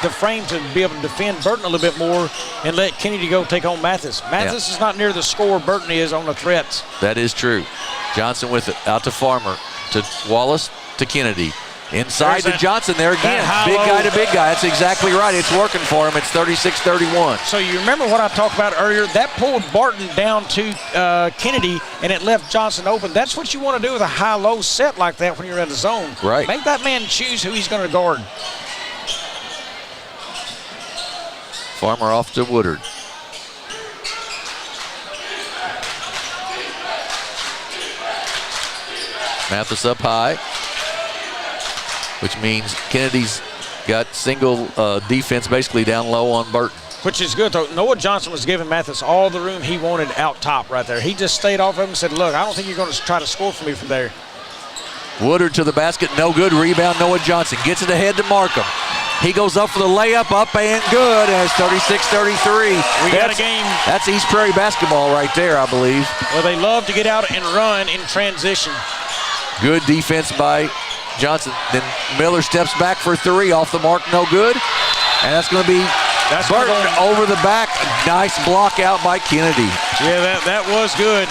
the frame to be able to defend Burton a little bit more and let Kennedy go take on Mathis. Mathis is not near the score Burton is on the threats. That is true. Johnson with it, out to Farmer, to Wallace, to Kennedy. Inside to Johnson there again. Big guy to big guy. That's exactly right. It's working for him. It's 36-31. So you remember what I talked about earlier? That pulled Barton down to Kennedy, and it left Johnson open. That's what you want to do with a high-low set like that when you're in the zone. Right. Make that man choose who he's going to guard. Farmer off to Woodard. Mathis up high, which means Kennedy's got single defense basically down low on Burton. Which is good, though. Noah Johnson was giving Mathis all the room he wanted out top right there. He just stayed off of him and said, look, I don't think you're going to try to score for me from there. Woodard to the basket, no good. Rebound, Noah Johnson. Gets it ahead to Markham. He goes up for the layup, up and good, and it's 36-33. We got a game. That's East Prairie basketball right there, I believe. Well, they love to get out and run in transition. Good defense by Johnson. Then Miller steps back for three, off the mark, no good. And that's going to be Burton over the back. Nice block out by Kennedy. Yeah, that was good.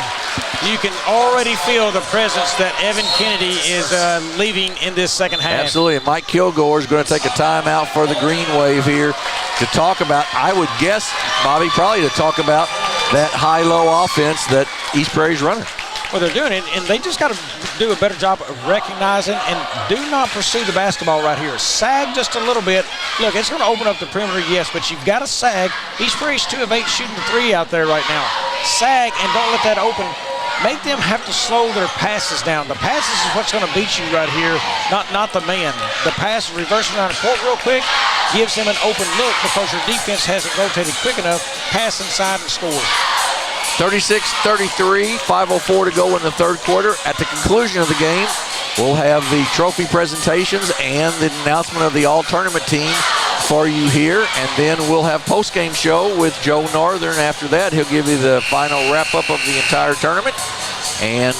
You can already feel the presence that Evan Kennedy is leaving in this second half. Absolutely, and Mike Kilgore is going to take a timeout for the Green Wave here to talk about, I would guess, Bobby, probably to talk about that high-low offense that East Prairie's running. Well, they're doing it, and they just got to do a better job of recognizing and do not pursue the basketball right here. Sag just a little bit. Look, it's going to open up the perimeter, yes, but you've got to sag. East Prairie's 2 of 8 shooting the 3 out there right now. Sag and don't let that open. Make them have to slow their passes down. The passes is what's going to beat you right here, not the man. The pass, reversing around the court real quick, gives him an open look because your defense hasn't rotated quick enough. Pass inside and score. 36-33, 5:04 to go in the third quarter. At the conclusion of the game, we'll have the trophy presentations and the announcement of the all-tournament team for you here, and then we'll have post-game show with Joe Northern. After that, he'll give you the final wrap-up of the entire tournament. And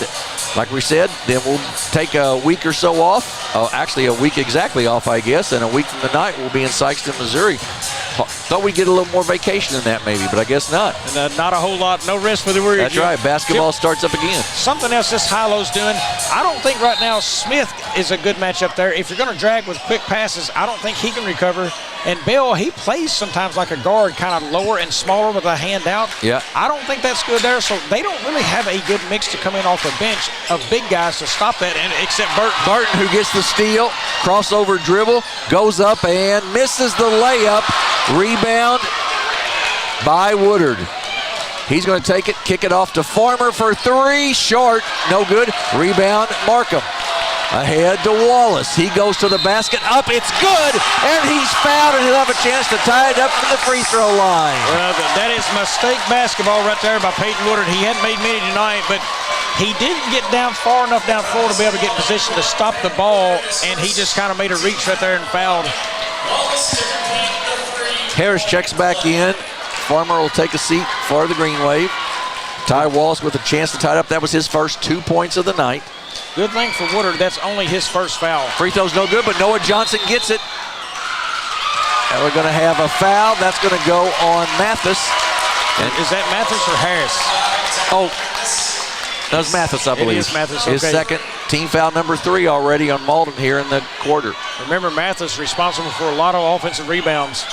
like we said, then we'll take a week or so off. Actually, a week exactly off, I guess, and a week from the night we'll be in Sykeston, Missouri. Thought we'd get a little more vacation than that maybe, but I guess not. And not a whole lot, no rest for the Warriors. That's right, basketball starts up again. Something else this high-low's doing, I don't think right now Smith is a good matchup there. If you're going to drag with quick passes, I don't think he can recover. And Bell, he plays sometimes like a guard, kind of lower and smaller with a hand out. Yeah. I don't think that's good there, so they don't really have a good mix to come in off the bench of big guys to stop that, and except Burton. Burton, who gets the steal, crossover dribble, goes up and misses the layup. Rebound by Woodard. He's going to take it, kick it off to Farmer for three. Short, no good. Rebound, Markham. Ahead to Wallace. He goes to the basket. Up, it's good. And he's fouled, and he'll have a chance to tie it up from the free throw line. Well, that is mistake basketball right there by Peyton Woodard. He hadn't made many tonight, but he didn't get down far enough down floor to be able to get in position to stop the ball, and he just kind of made a reach right there and fouled. Harris checks back in. Farmer will take a seat for the Green Wave. Ty Wallace with a chance to tie it up. That was his first 2 points of the night. Good thing for Woodard, that's only his first foul. Free throw's no good, but Noah Johnson gets it. And we're going to have a foul. That's going to go on Mathis. And is that Mathis or Harris? Oh, that was Mathis, I believe. It is Mathis, okay. His second team foul number 3 already on Malden here in the quarter. Remember, Mathis responsible for a lot of offensive rebounds.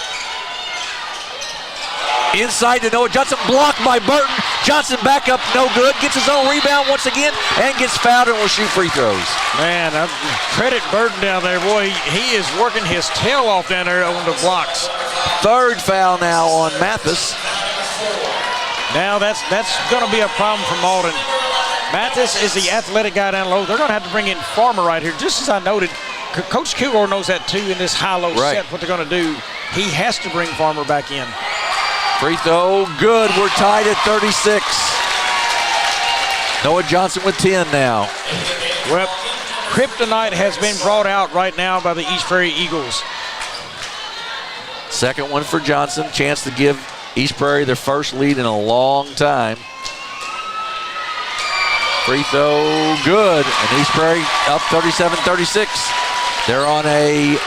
Inside to Noah Johnson, blocked by Burton. Johnson back up, no good. Gets his own rebound once again and gets fouled and will shoot free throws. Man, credit Burton down there. Boy, he is working his tail off down there on the blocks. Third foul now on Mathis. Now that's going to be a problem for Malden. Mathis is the athletic guy down low. They're going to have to bring in Farmer right here. Just as I noted, Coach Kilgore knows that too in this high-low set, what they're going to do. He has to bring Farmer back in. Free throw, good. We're tied at 36. Noah Johnson with 10 now. Well, kryptonite has been brought out right now by the East Prairie Eagles. Second one for Johnson. Chance to give East Prairie their first lead in a long time. Free throw, good. And East Prairie up 37-36. They're on a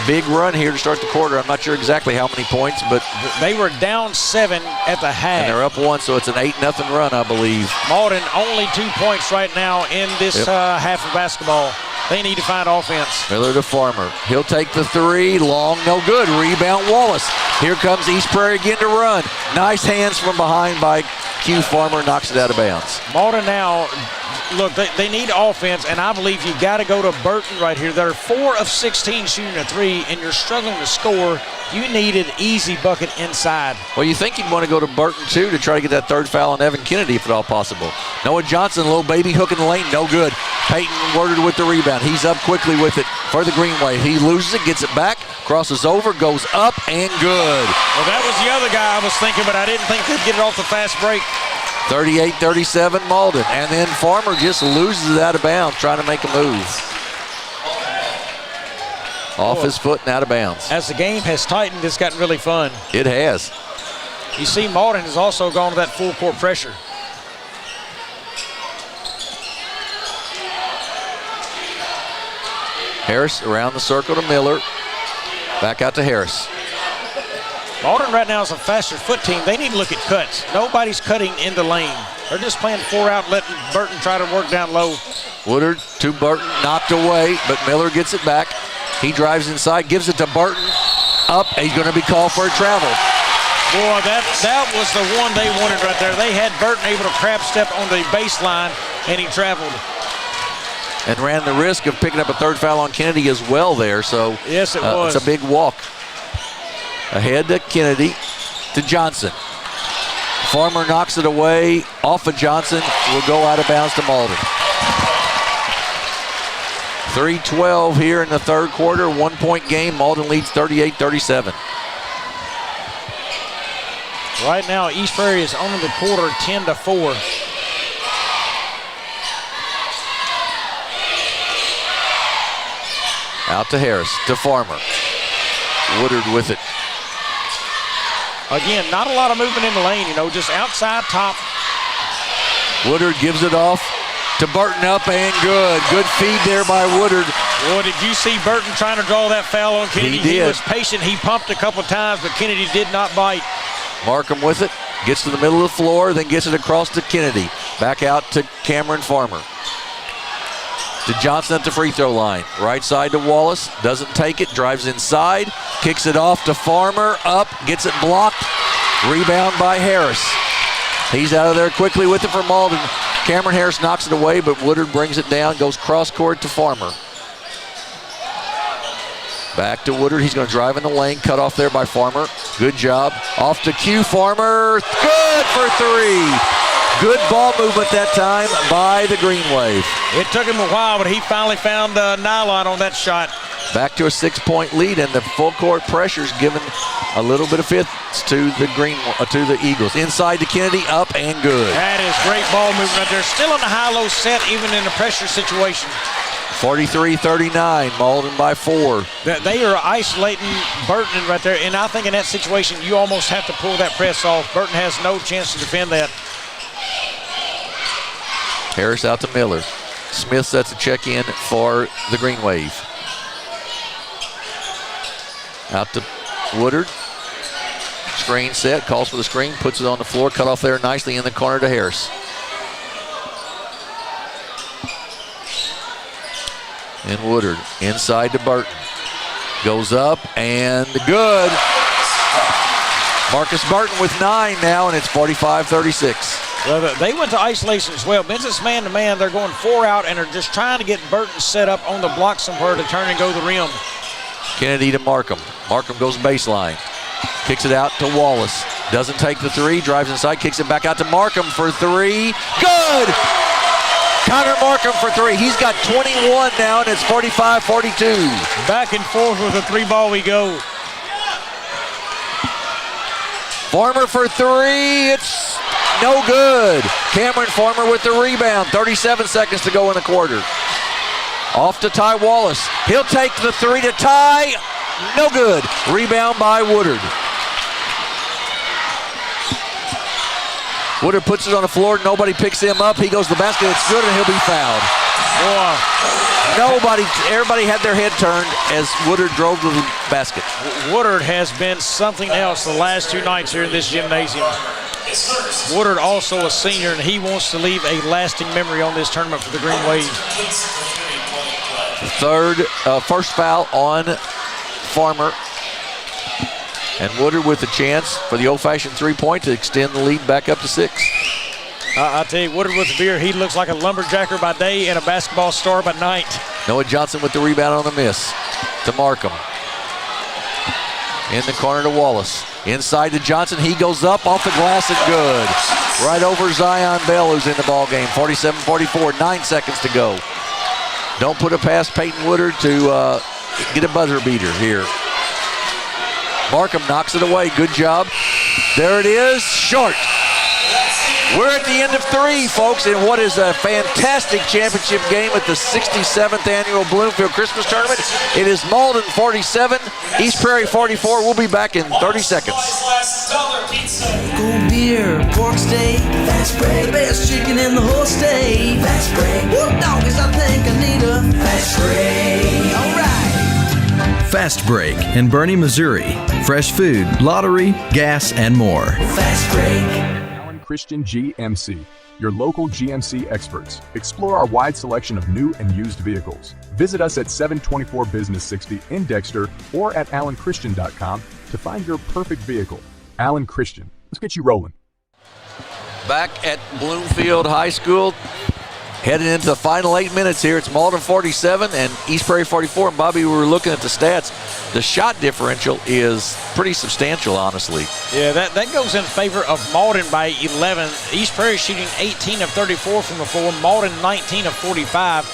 big run here to start the quarter. I'm not sure exactly how many points, but they were down 7 at the half. And they're up 1, so it's an 8-0 run, I believe. Malden only 2 points right now in this half of basketball. They need to find offense. Miller to Farmer. He'll take the 3. Long, no good. Rebound, Wallace. Here comes East Prairie again to run. Nice hands from behind by Q. Farmer. Knocks it out of bounds. Malden now, look, they need offense, and I believe you got to go to Burton right here. They're 4 of 16 shooting a 3, and you're struggling to score. You need an easy bucket inside. Well, you think you'd want to go to Burton, too, to try to get that third foul on Evan Kennedy, if at all possible. Noah Johnson, little baby hook in the lane, no good. Peyton Woodard with the rebound. He's up quickly with it for the Green Wave. He loses it, gets it back, crosses over, goes up, and good. Well, that was the other guy I was thinking, but I didn't think they'd get it off the fast break. 38-37 Malden. And then Farmer just loses it out of bounds, trying to make a move. Off his foot and out of bounds. As the game has tightened, it's gotten really fun. It has. You see Malden has also gone to that full court pressure. Harris around the circle to Miller. Back out to Harris. Malden right now is a faster foot team. They need to look at cuts. Nobody's cutting in the lane. They're just playing 4 out, letting Burton try to work down low. Woodard to Burton, knocked away, but Miller gets it back. He drives inside, gives it to Burton. Up, and he's going to be called for a travel. Boy, that was the one they wanted right there. They had Burton able to crab step on the baseline, and he traveled. And ran the risk of picking up a third foul on Kennedy as well there. So yes, it was. It's a big walk. Ahead to Kennedy, to Johnson. Farmer knocks it away off of Johnson. Will go out of bounds to Malden. 3:12 here in the third quarter. 1 point game. Malden leads 38-37. Right now, East Prairie is on the quarter 10-4. Out to Harris, to Farmer. Woodard with it. Again, not a lot of movement in the lane, just outside top. Woodard gives it off to Burton, up and good. Good feed there by Woodard. Well, did you see Burton trying to draw that foul on Kennedy? He did. He was patient. He pumped a couple times, but Kennedy did not bite. Markham with it. Gets to the middle of the floor, then gets it across to Kennedy. Back out to Cameron Farmer. To Johnson at the free throw line. Right side to Wallace. Doesn't take it. Drives inside. Kicks it off to Farmer. Up. Gets it blocked. Rebound by Harris. He's out of there quickly with it for Malden. Cameron Harris knocks it away, but Woodard brings it down. Goes cross court to Farmer. Back to Woodard. He's going to drive in the lane. Cut off there by Farmer. Good job. Off to Q. Farmer. Good for three. Good ball movement that time by the Green Wave. It took him a while, but he finally found nylon on that shot. Back to a 6-point lead, and the full court pressure's given a little bit of fits to the Eagles. Inside to Kennedy, up and good. That is great ball movement right there. Still in the high-low set, even in a pressure situation. 43-39, Malden by 4. They are isolating Burton right there, and I think in that situation, you almost have to pull that press off. Burton has no chance to defend that. Harris out to Miller. Smith sets a check in for the Green Wave. Out to Woodard. Screen set, calls for the screen, puts it on the floor, cut off there nicely in the corner to Harris. And Woodard inside to Burton. Goes up and good. Marcus Burton with 9 now, and it's 45-36. Well, they went to isolation as well. Benson's man-to-man. They're going 4 out, and they're just trying to get Burton set up on the block somewhere to turn and go to the rim. Kennedy to Markham. Markham goes baseline. Kicks it out to Wallace. Doesn't take the 3. Drives inside. Kicks it back out to Markham for 3. Good! Connor Markham for 3. He's got 21 now, and it's 45-42. Back and forth with a 3-ball we go. Farmer for 3. It's no good. Cameron Farmer with the rebound. 37 seconds to go in the quarter. Off to Ty Wallace. He'll take the 3 to Ty. No good. Rebound by Woodard. Woodard puts it on the floor. Nobody picks him up. He goes to the basket. It's good, and he'll be fouled. Everybody had their head turned as Woodard drove to the basket. Woodard has been something else the last 2 nights here in this gymnasium. Woodard also a senior, and he wants to leave a lasting memory on this tournament for the Green Wave. First foul on Farmer. And Woodard with a chance for the old-fashioned 3-point to extend the lead back up to 6. I tell you, Woodard with the beer, he looks like a lumberjacker by day and a basketball star by night. Noah Johnson with the rebound on the miss to Markham. In the corner to Wallace. Inside to Johnson. He goes up off the glass and good. Right over Zion Bell, who's in the ball game. 47-44, 9 seconds to go. Don't put it past Peyton Woodard to get a buzzer beater here. Markham knocks it away. Good job. There it is. Short. We're at the end of 3, folks, in what is a fantastic championship game at the 67th annual Bloomfield Christmas Tournament. It is Malden 47, East Prairie 44. We'll be back in 30 seconds. Cold beer, pork steak, fast break, the best chicken in the whole state. Fast break, whoop doggies, I think I need a fast break. All right. Fast Break in Bernie, Missouri. Fresh food, lottery, gas, and more. Fast Break. Christian GMC, your local GMC experts. Explore our wide selection of new and used vehicles. Visit us at 724 Business 60 in Dexter or at allenchristian.com to find your perfect vehicle. Allen Christian, let's get you rolling. Back at Bloomfield High School, heading into the final 8 minutes here. It's Malden 47 and East Prairie 44. And Bobby, we were looking at the stats. The shot differential is pretty substantial, honestly. Yeah, that goes in favor of Malden by 11. East Prairie shooting 18 of 34 from the floor. Malden 19 of 45.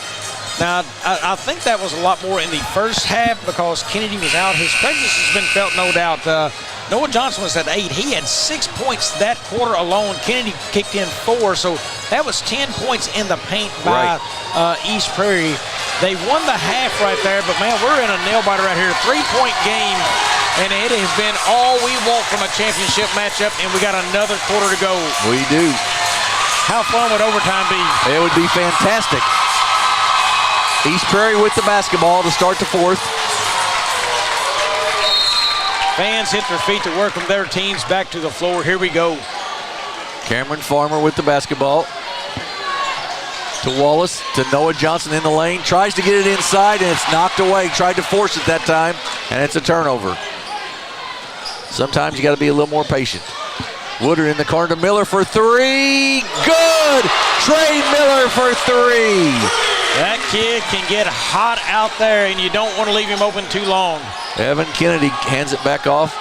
Now, I think that was a lot more in the first half because Kennedy was out. His presence has been felt, no doubt. Noah Johnson was at 8. He had 6 points that quarter alone. Kennedy kicked in 4, so that was 10 points in the paint by East Prairie. They won the half right there, but, man, we're in a nail-biter right here. 3-point game, and it has been all we want from a championship matchup, and we got another quarter to go. We do. How fun would overtime be? It would be fantastic. East Prairie with the basketball to start the fourth. Fans hit their feet to welcome their teams back to the floor. Here we go. Cameron Farmer with the basketball. To Wallace, to Noah Johnson in the lane. Tries to get it inside, and it's knocked away. Tried to force it that time, and it's a turnover. Sometimes you got to be a little more patient. Woodard in the corner to Miller for 3. Good! Trey Miller for 3. That kid can get hot out there, and you don't want to leave him open too long. Evan Kennedy hands it back off.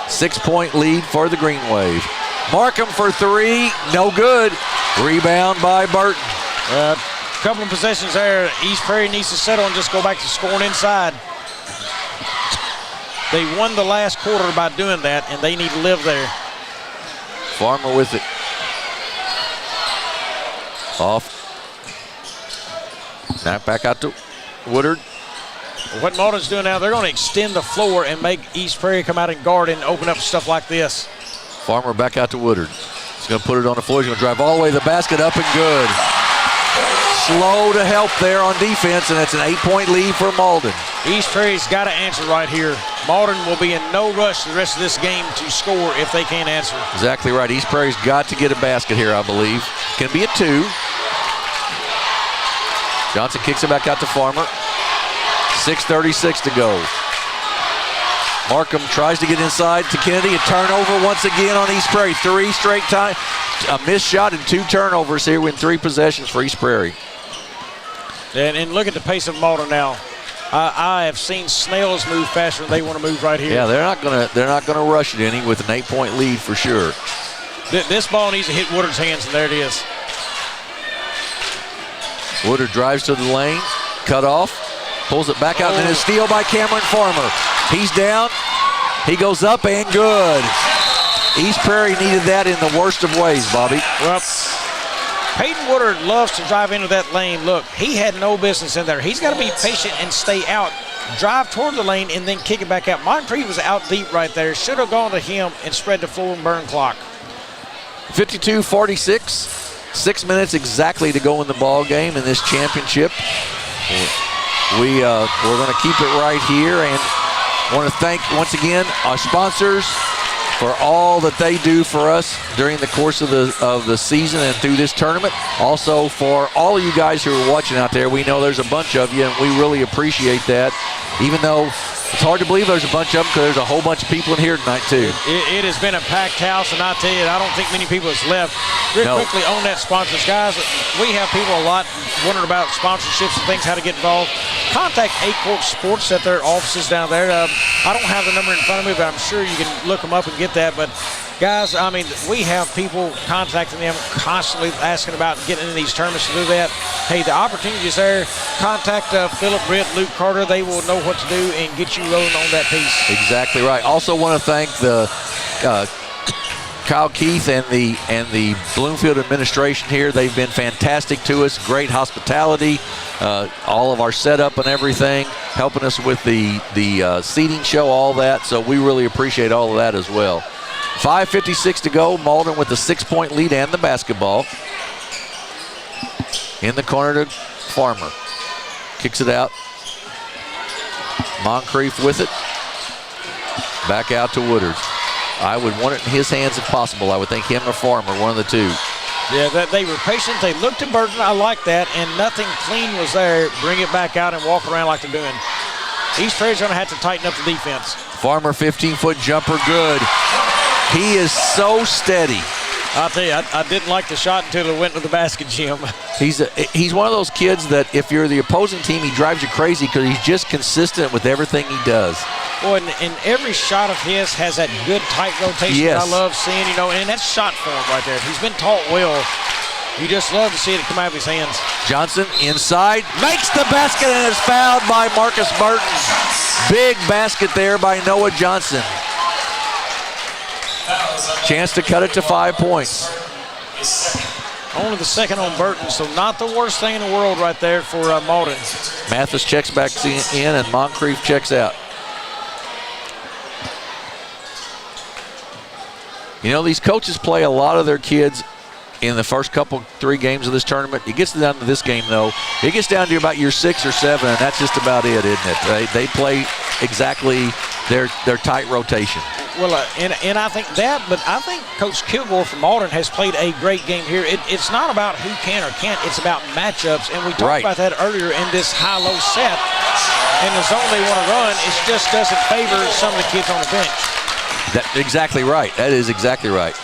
6-point lead for the Green Wave. Markham for 3. No good. Rebound by Burton. A couple of possessions there. East Prairie needs to settle and just go back to scoring inside. They won the last quarter by doing that, and they need to live there. Farmer with it. Off. Now back out to Woodard. What Malden's doing now, they're going to extend the floor and make East Prairie come out and guard and open up stuff like this. Farmer back out to Woodard. He's going to put it on the floor. He's going to drive all the way to the basket, up and good. Slow to help there on defense, and that's an 8-point lead for Malden. East Prairie's got to answer right here. Malden will be in no rush the rest of this game to score if they can't answer. Exactly right. East Prairie's got to get a basket here, I believe. Can be a 2. Johnson kicks it back out to Farmer. 6:36 to go. Markham tries to get inside to Kennedy. A turnover once again on East Prairie. 3 straight time. A missed shot and 2 turnovers here in 3 possessions for East Prairie. And look at the pace of Malden now. I have seen snails move faster than they want to move right here. Yeah, they're not gonna rush it any with an 8-point lead for sure. This ball needs to hit Woodard's hands, and there it is. Woodard drives to the lane, cut off, pulls it back out, and a steal by Cameron Farmer. He's down, he goes up, and good. East Prairie needed that in the worst of ways, Bobby. Well, Peyton Woodard loves to drive into that lane. Look, he had no business in there. He's got to be patient and stay out, drive toward the lane, and then kick it back out. Moncrief was out deep right there. Should have gone to him and spread the floor and burn clock. 52-46. 6 minutes exactly to go in the ball game in this championship. We're going to keep it right here, and want to thank once again our sponsors for all that they do for us during the course of the season and through this tournament. Also for all of you guys who are watching out there. We know there's a bunch of you, and we really appreciate that. Even though it's hard to believe there's a bunch of them because there's a whole bunch of people in here tonight too. It has been a packed house, and I tell you, I don't think many people has left. Quickly on that sponsors, guys. We have people a lot wondering about sponsorships and things, how to get involved. Contact A-Corp Sports at their offices down there. I don't have the number in front of me, but I'm sure you can look them up and get that. But guys, I mean, we have people contacting them constantly, asking about getting into these tournaments to do that. Hey, the opportunity is there. Contact Philip, Britt, Luke Carter. They will know what to do and get you rolling on that piece. Exactly right. Also want to thank the Kyle Keith and the Bloomfield administration here. They've been fantastic to us. Great hospitality. All of our setup and everything, helping us with the seating show, all that. So we really appreciate all of that as well. 5:56 to go. Malden with the 6-point lead and the basketball. In the corner to Farmer. Kicks it out. Moncrief with it. Back out to Woodard. I would want it in his hands if possible. I would think him or Farmer, one of the two. Yeah, they were patient. They looked at Burton. I like that. And nothing clean was there. Bring it back out and walk around like they're doing. East Prairie's going to have to tighten up the defense. Farmer, 15-foot jumper, good. He is so steady. I'll tell you, I didn't like the shot until it went to the basket, Jim. He's one of those kids that if you're the opposing team, he drives you crazy because he's just consistent with everything he does. Boy, and every shot of his has that good tight rotation that I love seeing, and that's shot form right there. He's been taught well. You just love to see it come out of his hands. Johnson inside, makes the basket and is fouled by Marcus Burton. Big basket there by Noah Johnson. Chance to cut it to 5 points. Only the second on Burton, so not the worst thing in the world right there for Malden. Mathis checks back in and Moncrief checks out. You know, these coaches play a lot of their kids in the first three games of this tournament. It gets down to this game, though. It gets down to about year 6 or 7, and that's just about it, isn't it? They play exactly their tight rotation. Well, and I think that, but I think Coach Kilgore from Malden has played a great game here. It's not about who can or can't, it's about matchups, and we talked about that earlier in this high-low set. And the zone they want to run, it just doesn't favor some of the kids on the bench. That's exactly right. That is exactly right.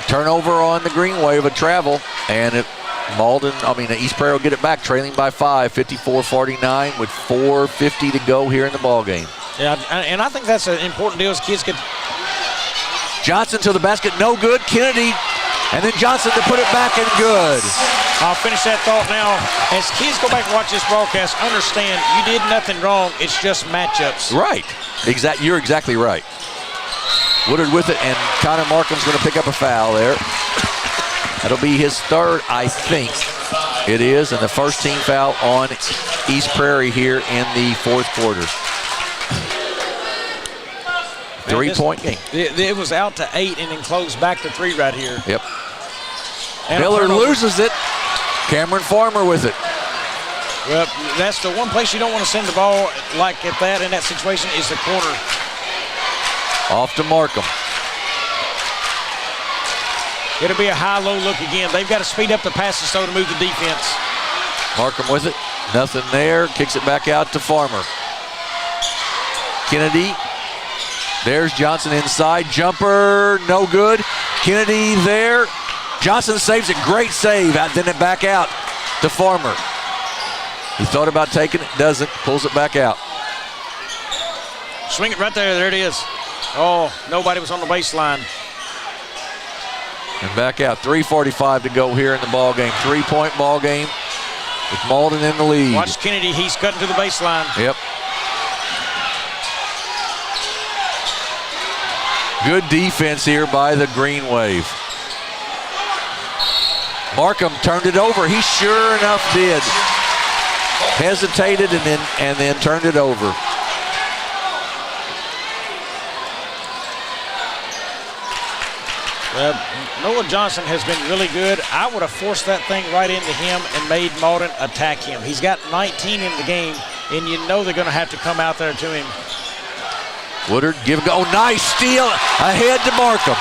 Turnover on the green wave, a travel, and East Prairie will get it back, trailing by 5, 54-49 with 4:50 to go here in the ball game. Yeah, and I think that's an important deal as kids get. Johnson to the basket, no good. Kennedy, and then Johnson to put it back and good. I'll finish that thought now. As kids go back and watch this broadcast, understand you did nothing wrong. It's just matchups. Right. You're exactly right. Woodard with it, and Connor Markham's going to pick up a foul there. That'll be his third, I think. It is, and the first team foul on East Prairie here in the fourth quarter. 3-point game. It was out to 8 and then closed back to 3 right here. Yep. And Miller loses it. Cameron Farmer with it. Well, that's the one place you don't want to send the ball like at that in that situation is the corner. Off to Markham. It'll be a high-low look again. They've got to speed up the passes so to move the defense. Markham with it. Nothing there. Kicks it back out to Farmer. Kennedy. There's Johnson inside. Jumper, no good. Kennedy there. Johnson saves it. Great save. Then it back out to Farmer. He thought about taking it. Doesn't. Pulls it back out. Swing it right there. There it is. Oh, nobody was on the baseline. And back out. 3:45 to go here in the ball game. 3-point ball game with Malden in the lead. Watch Kennedy. He's cutting to the baseline. Yep. Good defense here by the Green Wave. Markham turned it over. He sure enough did. Hesitated and then turned it over. Well, Noah Johnson has been really good. I would have forced that thing right into him and made Malden attack him. He's got 19 in the game, and you know they're going to have to come out there to him. Woodard, nice steal ahead to Markham.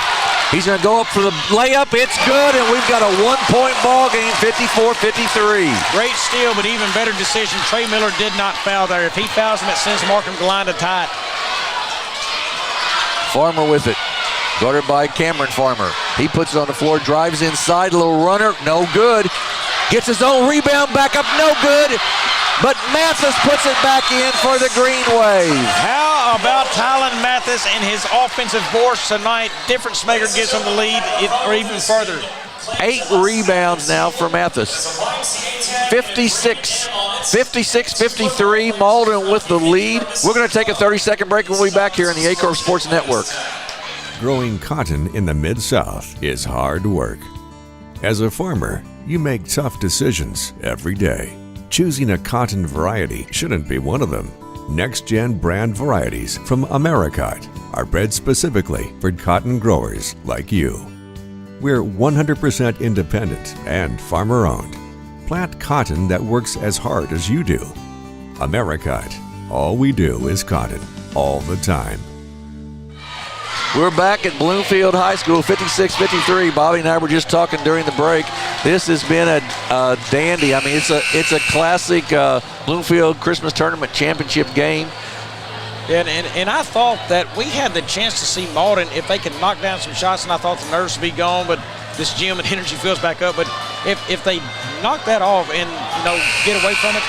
He's going to go up for the layup. It's good, and we've got a 1-point ball game, 54-53. Great steal, but even better decision. Trey Miller did not foul there. If he fouls him, it sends Markham to the line to tie it. Farmer with it. Guarded by Cameron Farmer. He puts it on the floor, drives inside, a little runner, no good. Gets his own rebound back up, no good. But Mathis puts it back in for the Green Wave. How about Tylen Mathis and his offensive force tonight? Difference maker gives him the lead or even further. 8 rebounds now for Mathis. 56-53, Malden with the lead. We're going to take a 30-second break and we'll be back here on the Acorn Sports Network. Growing cotton in the Mid-South is hard work. As a farmer, you make tough decisions every day. Choosing a cotton variety shouldn't be one of them. Next-gen brand varieties from Americot are bred specifically for cotton growers like you. We're 100% independent and farmer-owned. Plant cotton that works as hard as you do. Americot. All we do is cotton, all the time. We're back at Bloomfield High School, 56-53. Bobby and I were just talking during the break. This has been a dandy. I mean, it's a classic Bloomfield Christmas Tournament championship game. And I thought that we had the chance to see Malden if they could knock down some shots, and I thought the nerves would be gone, but this gym and energy fills back up. But if they knock that off and get away from it,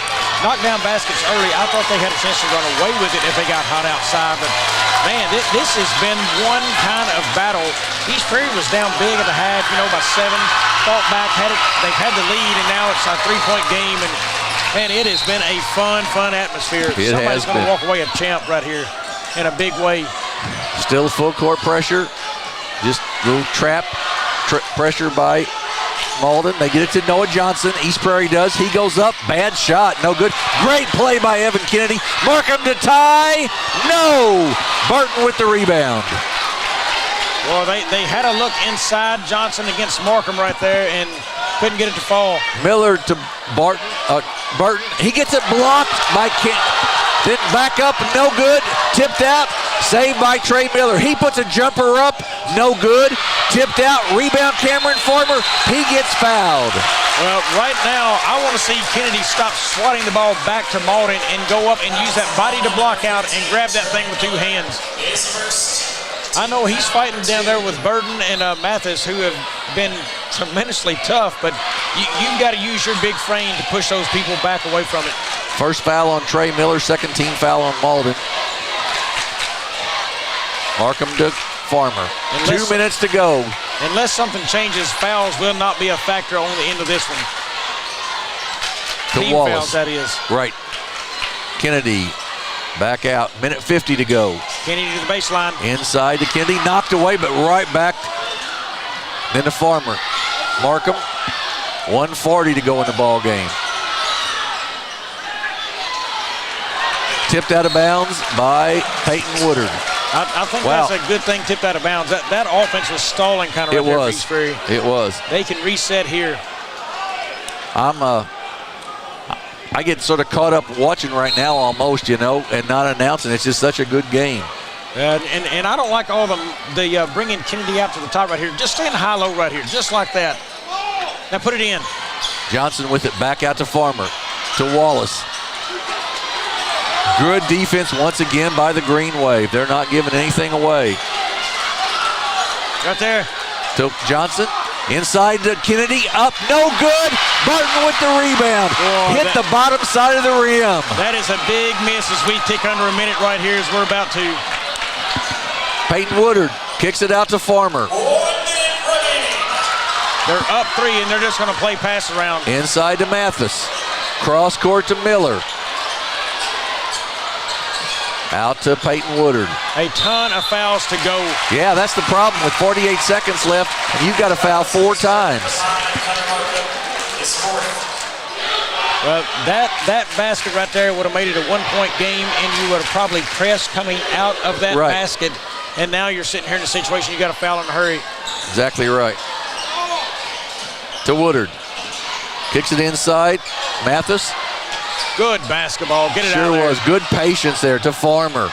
knock down baskets early, I thought they had a chance to run away with it if they got hot outside. But Man, this has been one kind of battle. East Prairie was down big at the half, by 7, fought back, they've had the lead, and now it's a 3-point game. And man, it has been a fun atmosphere. Somebody's going to walk away a champ right here in a big way. Still full court pressure. Just a little trap pressure by Malden. They get it to Noah Johnson. East Prairie does. He goes up. Bad shot. No good. Great play by Evan Kennedy. Markham to tie. No. Burton with the rebound. Well, they had a look inside Johnson against Markham right there and couldn't get it to fall. Miller to Burton. He gets it blocked by Then back up. No good. Tipped out. Saved by Trey Miller. He puts a jumper up. No good. Tipped out. Rebound Cameron Farmer. He gets fouled. Well, right now, I want to see Kennedy stop swatting the ball back to Malden and go up and use that body to block out and grab that thing with 2 hands. I know he's fighting down there with Burden and Mathis, who have been tremendously tough, but you've got to use your big frame to push those people back away from it. First foul on Trey Miller, second team foul on Malden. Markham to Farmer. 2 minutes to go. Unless something changes, fouls will not be a factor on the end of this one. To Team Wallace. fouls, that is. Right. Kennedy back out. Minute 50 to go. Kennedy to the baseline. Inside to Kennedy. Knocked away, but right back. Then to Farmer. Markham. 1:40 to go in the ball game. Tipped out of bounds by Peyton Woodard. I think that's a good thing, tipped out of bounds. That offense was stalling kind of right there for East Prairie. It was. They can reset here. I get sort of caught up watching right now almost, and not announcing. It's just such a good game. And I don't like all the bringing Kennedy out to the top right here. Just stand high-low right here, just like that. Now put it in. Johnson with it back out to Farmer, to Wallace. Good defense once again by the Green Wave. They're not giving anything away. Right there. To Johnson. Inside to Kennedy. Up. No good. Burton with the rebound. Hit the bottom side of the rim. That is a big miss as we tick under a minute right here as we're about to. Peyton Woodard kicks it out to Farmer. They're up 3, and they're just going to play pass around. Inside to Mathis. Cross court to Miller. Out to Peyton Woodard. A ton of fouls to go. Yeah, that's the problem with 48 seconds left, and you've got to foul 4 times. Well, that basket right there would have made it a 1-point game, and you would have probably pressed coming out of that basket. And now you're sitting here in a situation you got to foul in a hurry. Exactly right. To Woodard. Kicks it inside. Mathis. Good basketball. Get it out of there. Sure was. Good patience there to Farmer.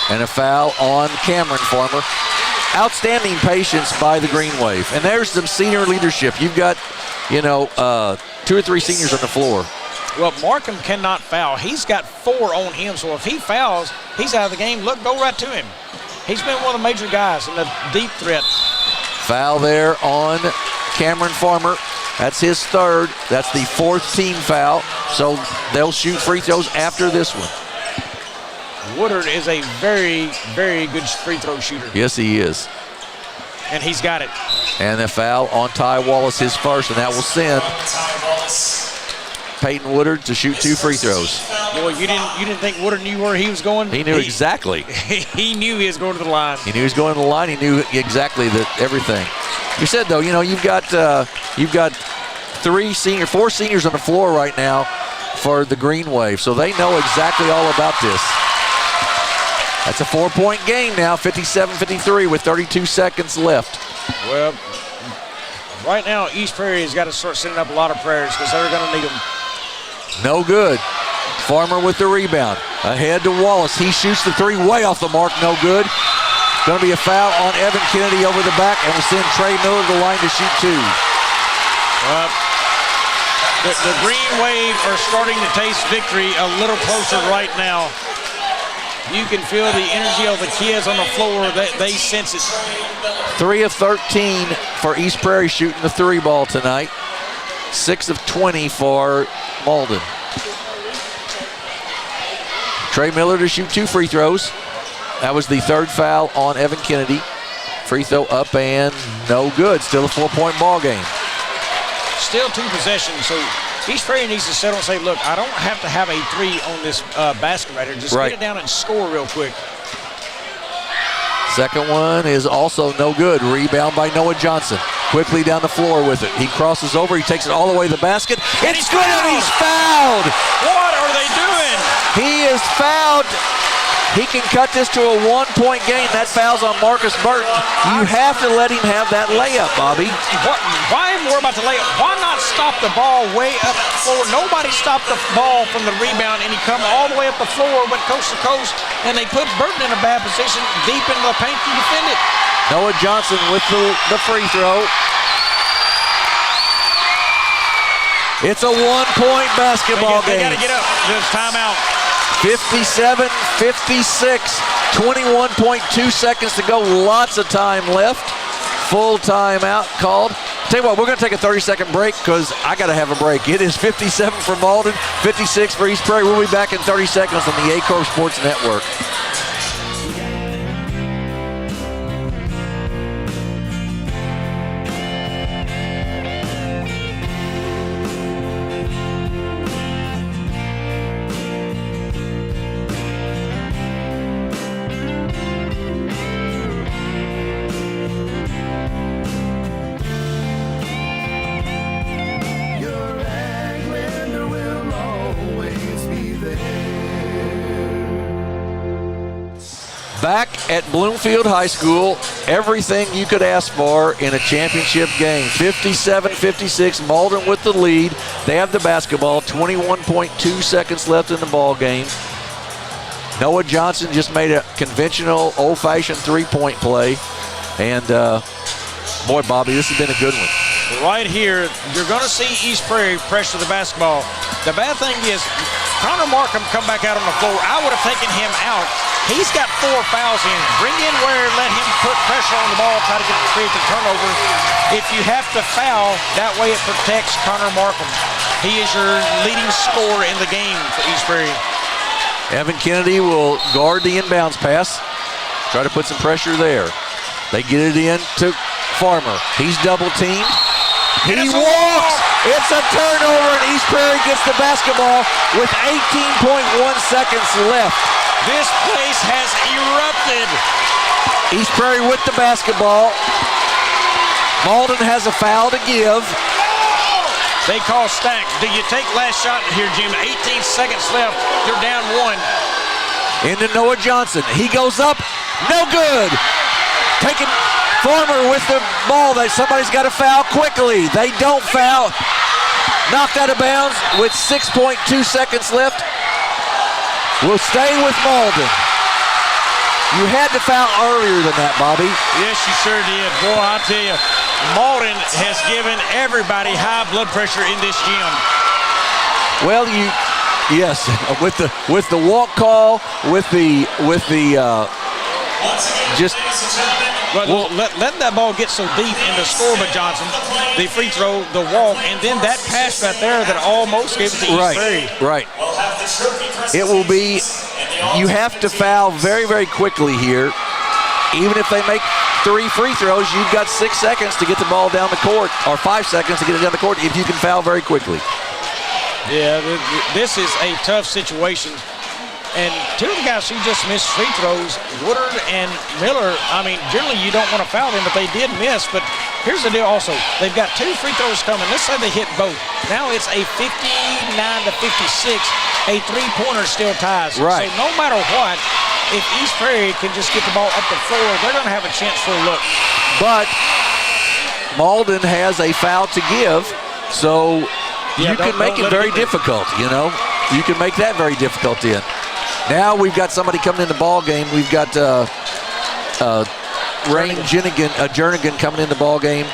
And a foul on Cameron Farmer. Outstanding patience by the Green Wave. And there's some senior leadership. You've got, 2 or 3 seniors on the floor. Well, Markham cannot foul. He's got 4 on him, so if he fouls, he's out of the game. Look, go right to him. He's been one of the major guys in the deep threat. Foul there on Cameron Farmer. That's his 3rd. That's the 4th team foul. So they'll shoot free throws after this one. Woodard is a very, very good free throw shooter. Yes, he is. And he's got it. And a foul on Ty Wallace, his first, and that will send Peyton Woodard to shoot 2 free throws. Boy, you didn't think Woodard knew where he was going? He knew exactly. He knew he was going to the line. He knew he was going to the line. He knew exactly everything. You said though, you've got 4 seniors on the floor right now for the Green Wave, so they know exactly all about this. That's a 4-point game now, 57-53 with 32 seconds left. Well, right now East Prairie has got to start sending up a lot of prayers because they're going to need them. No good. Farmer with the rebound. Ahead to Wallace. He shoots the 3 way off the mark. No good. Going to be a foul on Evan Kennedy over the back, and we'll send Trey Miller to the line to shoot 2. The Green Wave are starting to taste victory a little closer right now. You can feel the energy of the kids on the floor. They sense it. 3 of 13 for East Prairie shooting the 3 ball tonight. 6 of 20 for Malden. Trey Miller to shoot 2 free throws. That was the third foul on Evan Kennedy. Free throw up and no good. Still a 4-point ball game. Still 2 possessions, so East Prairie needs to settle and say, look, I don't have to have a 3 on this basket right here. Just get it down and score real quick. Second one is also no good. Rebound by Noah Johnson. Quickly down the floor with it. He crosses over. He takes it all the way to the basket. It's good, and he's fouled. What are they doing? He is fouled. He can cut this to a 1-point game. That foul's on Marcus Burton. You have to let him have that layup, Bobby. Why more about the layup? Why not stop the ball way up the floor? Nobody stopped the ball from the rebound, and he come all the way up the floor, went coast to coast, and they put Burton in a bad position deep into the paint to defend it. Noah Johnson with the free throw. It's a 1-point basketball game. They got to get up. There's timeout. 57-56, 21.2 seconds to go. Lots of time left. Full timeout called. Tell you what, we're going to take a 30-second break because I got to have a break. It is 57 for Malden, 56 for East Prairie. We'll be back in 30 seconds on the ACOR Sports Network. Back at Bloomfield High School, everything you could ask for in a championship game. 57-56, Malden with the lead. They have the basketball, 21.2 seconds left in the ball game. Noah Johnson just made a conventional, old-fashioned three-point play. And, boy, Bobby, this has been a good one. Right here, you're going to see East Prairie pressure the basketball. The bad thing is, Connor Markham come back out on the floor. I would have taken him out. He's got 4 fouls in. Bring in Ware, let him put pressure on the ball, try to create the turnover. If you have to foul, that way it protects Connor Markham. He is your leading scorer in the game for East Prairie. Evan Kennedy will guard the inbounds pass. Try to put some pressure there. They get it in to Farmer. He's double teamed. He walks. It's a turnover, and East Prairie gets the basketball with 18.1 seconds left. This place has erupted. East Prairie with the basketball. Malden has a foul to give. They call stack. Do you take last shot here, Jim? 18 seconds left. You're down 1. Into Noah Johnson. He goes up. No good. Taking Farmer with the ball. Somebody's got to foul quickly. They don't foul. Knocked out of bounds with 6.2 seconds left. We'll stay with Malden. You had to foul earlier than that, Bobby. Yes, you sure did. Boy, I tell you, Malden has given everybody high blood pressure in this gym. Well, yes, with the walk call, letting that ball get so deep in the score by Johnson, the free throw, the walk, and then that pass right there that almost gave it to East Prairie. Right. It will be, you have to foul very, very quickly here. Even if they make 3 free throws, you've got 6 seconds to get the ball down the court, or 5 seconds to get it down the court if you can foul very quickly. Yeah, this is a tough situation. And 2 of the guys who just missed free throws, Woodard and Miller, I mean, generally you don't want to foul them, but they did miss. But here's the deal also. They've got 2 free throws coming. Let's say they hit both. Now it's a 59-56. A three-pointer still ties. Right. So no matter what, if East Prairie can just get the ball up the floor, they're going to have a chance for a look. But Malden has a foul to give, so you can make it very difficult, you know. You can make that very difficult in. Now we've got somebody coming in the ball game. We've got Rain Jernigan coming in the ball game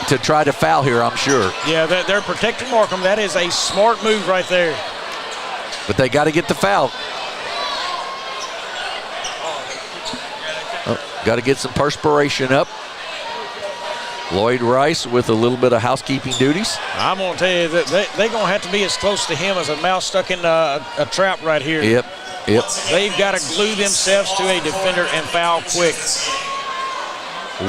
to try to foul here, I'm sure. Yeah, they're protecting Markham. That is a smart move right there. But they got to get the foul. Got to get some perspiration up. Lloyd Rice with a little bit of housekeeping duties. I'm going to tell you that they're going to have to be as close to him as a mouse stuck in a trap right here. Yep. Yep. They've got to glue themselves to a defender and foul quick.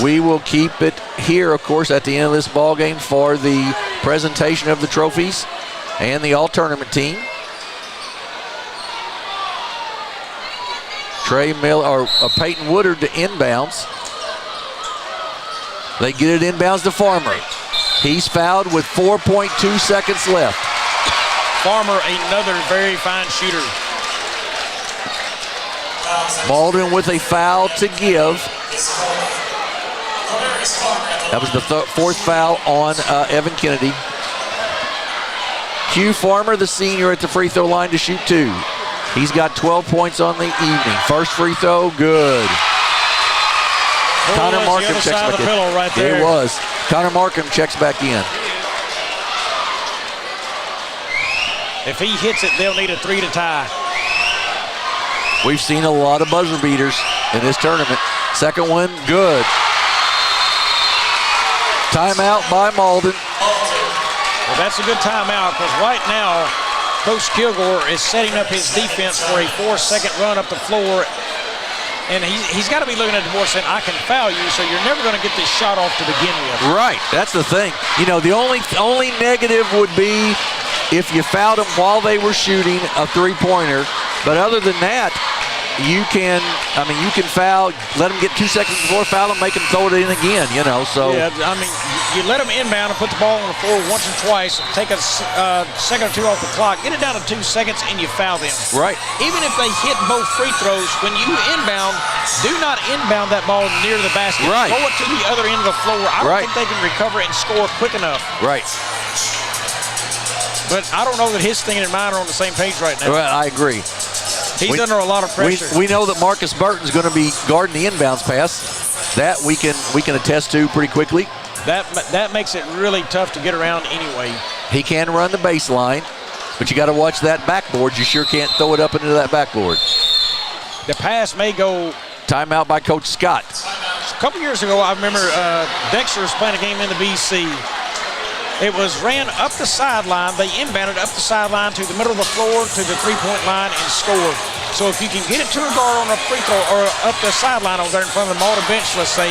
We will keep it here, of course, at the end of this ball game for the presentation of the trophies and the all-tournament team. Peyton Woodard to inbounds. They get it inbounds to Farmer. He's fouled with 4.2 seconds left. Farmer, another very fine shooter. Malden with a foul to give. That was the fourth foul on Evan Kennedy. Q Farmer, the senior, at the free throw line to shoot 2. He's got 12 points on the evening. First free throw, good. Connor Markham checks back in. Right there. It was. Connor Markham checks back in. If he hits it, they'll need a 3 to tie. We've seen a lot of buzzer beaters in this tournament. Second one, good. Timeout by Malden. Well, that's a good timeout because right now, Coach Kilgore is setting up his defense for a 4-second run up the floor. And he's got to be looking at the board saying, I can foul you, so you're never going to get this shot off to begin with. Right, that's the thing. You know, the only negative would be if you fouled them while they were shooting a three-pointer. But other than that, you can foul, let them get 2 seconds before foul them, make them throw it in again, you know, so. Yeah, I mean, you let them inbound and put the ball on the floor once or twice, take a second or two off the clock, get it down to 2 seconds, and you foul them. Right. Even if they hit both free throws, when you inbound, do not inbound that ball near the basket. Right. Throw it to the other end of the floor. I don't think they can recover and score quick enough. Right. But I don't know that his thing and mine are on the same page right now. Well, I agree. He's under a lot of pressure. We know that Marcus Burton's going to be guarding the inbounds pass. That we can attest to pretty quickly. That makes it really tough to get around anyway. He can run the baseline, but you got to watch that backboard. You sure can't throw it up into that backboard. The pass may go. Timeout by Coach Scott. A couple years ago, I remember Dexter was playing a game in the BC. It was ran up the sideline. They inbounded up the sideline to the middle of the floor to the three-point line and scored. So if you can get it to a guard on a free throw or up the sideline over there in front of the Malden bench, let's say,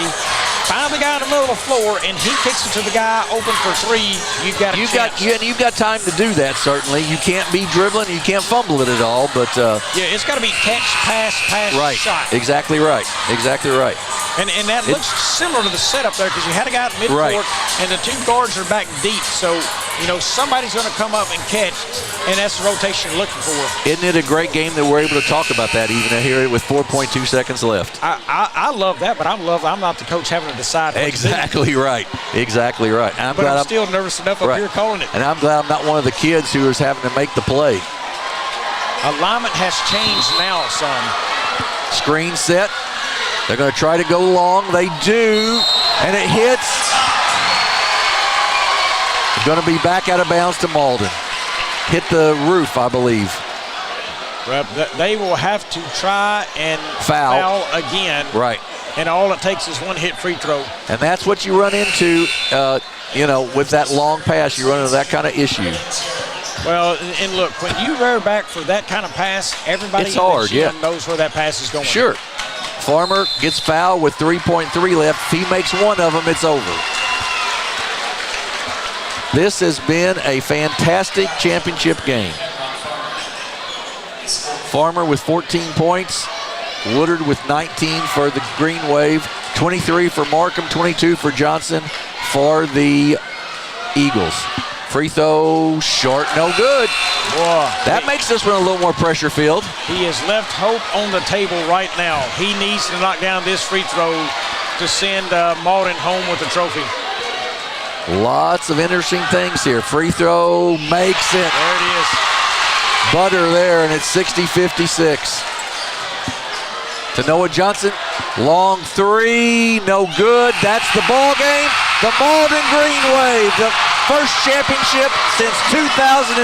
find the guy in the middle of the floor and he kicks it to the guy open for 3, you've got a chance. You've got time to do that, certainly. You can't be dribbling, you can't fumble it at all, but yeah, it's got to be catch, pass, right. shot. Exactly right. Exactly right. And that looks similar to the setup there because you had a guy at midcourt and the 2 guards are back deep. So, you know, somebody's going to come up and catch, and that's the rotation you're looking for. Isn't it a great game that we're able to talk about that even here with 4.2 seconds left? I love that, but I'm not the coach having to decide what Exactly to do. right. Exactly right. And I'm still nervous enough up here calling it. And I'm glad I'm not one of the kids who is having to make the play. Alignment has changed now, son. Screen set. They're going to try to go long. They do, and it hits. It's going to be back out of bounds to Malden. Hit the roof, I believe. Well, they will have to try and foul again. Right. And all it takes is one hit free throw. And that's what you run into, you know, with that long pass. You run into that kind of issue. Well, and look, when you rear back for that kind of pass, everybody it's hard, in the gym knows where that pass is going. Sure. Farmer gets fouled with 3.3 left. If he makes one of them, it's over. This has been a fantastic championship game. Farmer with 14 points. Woodard with 19 for the Green Wave. 23 for Markham, 22 for Johnson for the Eagles. Free throw, short, no good. Whoa. That makes this one a little more pressure-filled. He has left hope on the table right now. He needs to knock down this free throw to send Malden home with the trophy. Lots of interesting things here. Free throw makes it. There it is. Butter there, and it's 60-56. To Noah Johnson, long 3, no good. That's the ball game. The Malden Green Wave, the first championship since 2006.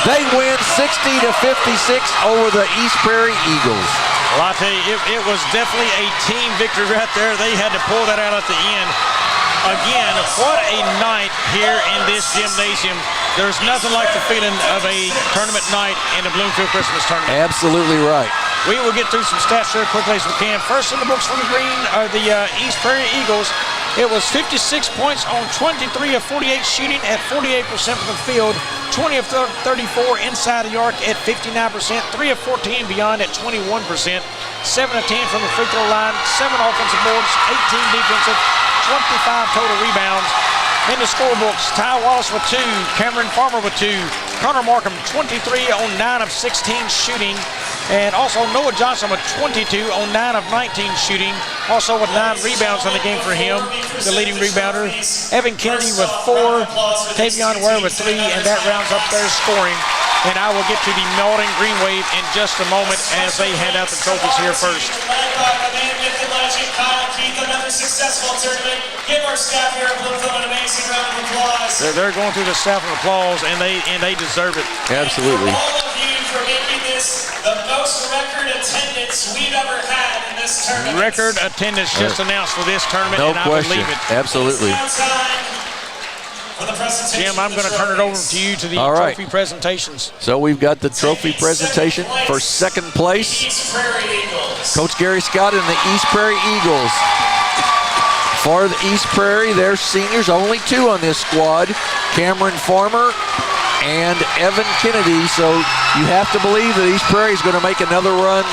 They win 60-56 over the East Prairie Eagles. Well, I'll tell you, it was definitely a team victory right there. They had to pull that out at the end. Again, what a night here in this gymnasium. There's nothing like the feeling of a tournament night in the Bloomfield Christmas Tournament. Absolutely right. We will get through some stats here quickly as we can. First in the books for the green are the East Prairie Eagles. It was 56 points on 23 of 48 shooting at 48% from the field, 20 of 34 inside the arc at 59%, 3 of 14 beyond at 21%, 7 of 10 from the free throw line, 7 offensive boards, 18 defensive, 25 total rebounds. In the scorebooks, Ty Wallace with 2, Cameron Farmer with 2, Connor Markham 23 on 9 of 16 shooting, and also Noah Johnson with 22 on 9 of 19 shooting, also with 9 rebounds in the game for him, the leading rebounder. Evan Kennedy with 4, Tavion Ware with 3, and that rounds up their scoring. And I will get to the Malden Green Wave in just a moment as they hand out the trophies here first. Another successful tournament. Give our staff here at Bloomfield an amazing round of applause. They're going through the staff of applause, and they deserve it. Absolutely. All of you for making this the most record attendance we've ever had in this tournament. Record attendance just announced for this tournament, no and question. I believe it. Absolutely. Jim, I'm going to turn it over to you to the trophy presentations. So we've got the trophy presentation for second place. Coach Gary Scott and the East Prairie Eagles. For the East Prairie, they're seniors, only 2 on this squad, Cameron Farmer and Evan Kennedy. So you have to believe that East Prairie is going to make another run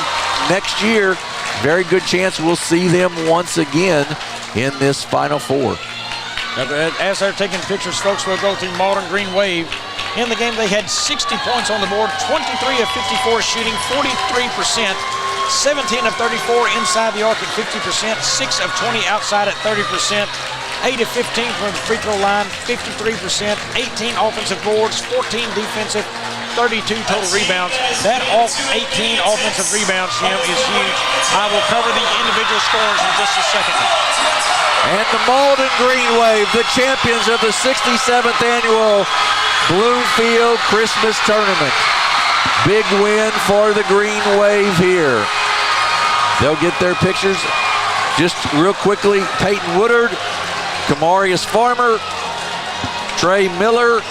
next year. Very good chance we'll see them once again in this Final Four. As they're taking pictures, folks, we'll go through Malden Green Wave. In the game, they had 60 points on the board, 23 of 54 shooting, 43%, 17 of 34 inside the arc at 50%, 6 of 20 outside at 30%, 8 of 15 from the free throw line, 53%, 18 offensive boards, 14 defensive, 32 total rebounds. That 18 offensive rebounds, Jim, is huge. I will cover the individual scores in just a second. And the Malden Green Wave, the champions of the 67th annual Bloomfield Christmas Tournament. Big win for the Green Wave here. They'll get their pictures just real quickly. Peyton Woodard, Kamarius Farmer, Trey Miller,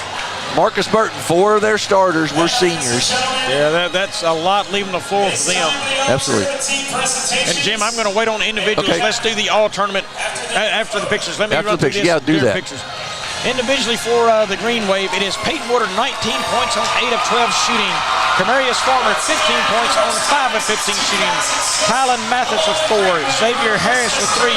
Marcus Burton. 4 of their starters were seniors. Yeah, that's a lot leaving the floor for them. Absolutely. And Jim, I'm going to wait on the individuals. Okay. Let's do the all tournament after the pictures. Let me After run the through pictures, this, yeah, do their that. Pictures. Individually for the Green Wave, it is Peyton Woodard, 19 points on 8 of 12 shooting. Kamarius Farmer, 15 points on 5 of 15 shooting. Tylen Mathis with 4. Xavier Harris with 3.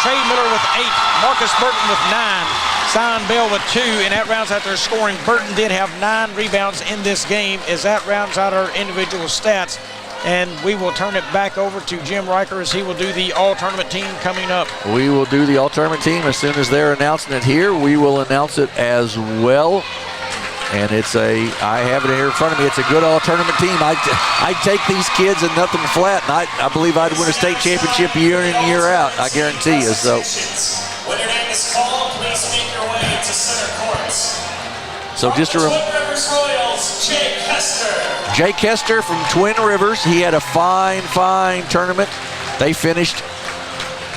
Trey Miller with 8. Marcus Burton with 9. Zion Bell with 2, and that rounds out their scoring. Burton did have 9 rebounds in this game, as that rounds out our individual stats. And we will turn it back over to Jim Riker as he will do the all-tournament team coming up. We will do the all-tournament team as soon as they're announcing it here. We will announce it as well. And I have it here in front of me. It's a good all-tournament team. I'd take these kids and nothing flat, and I believe I'd win a state championship year in and year out. I guarantee you. So. When your name is called, please make your way to center court. So just a Twin Rivers Royals, Jake Hester. Jake Hester from Twin Rivers. He had a fine tournament. They finished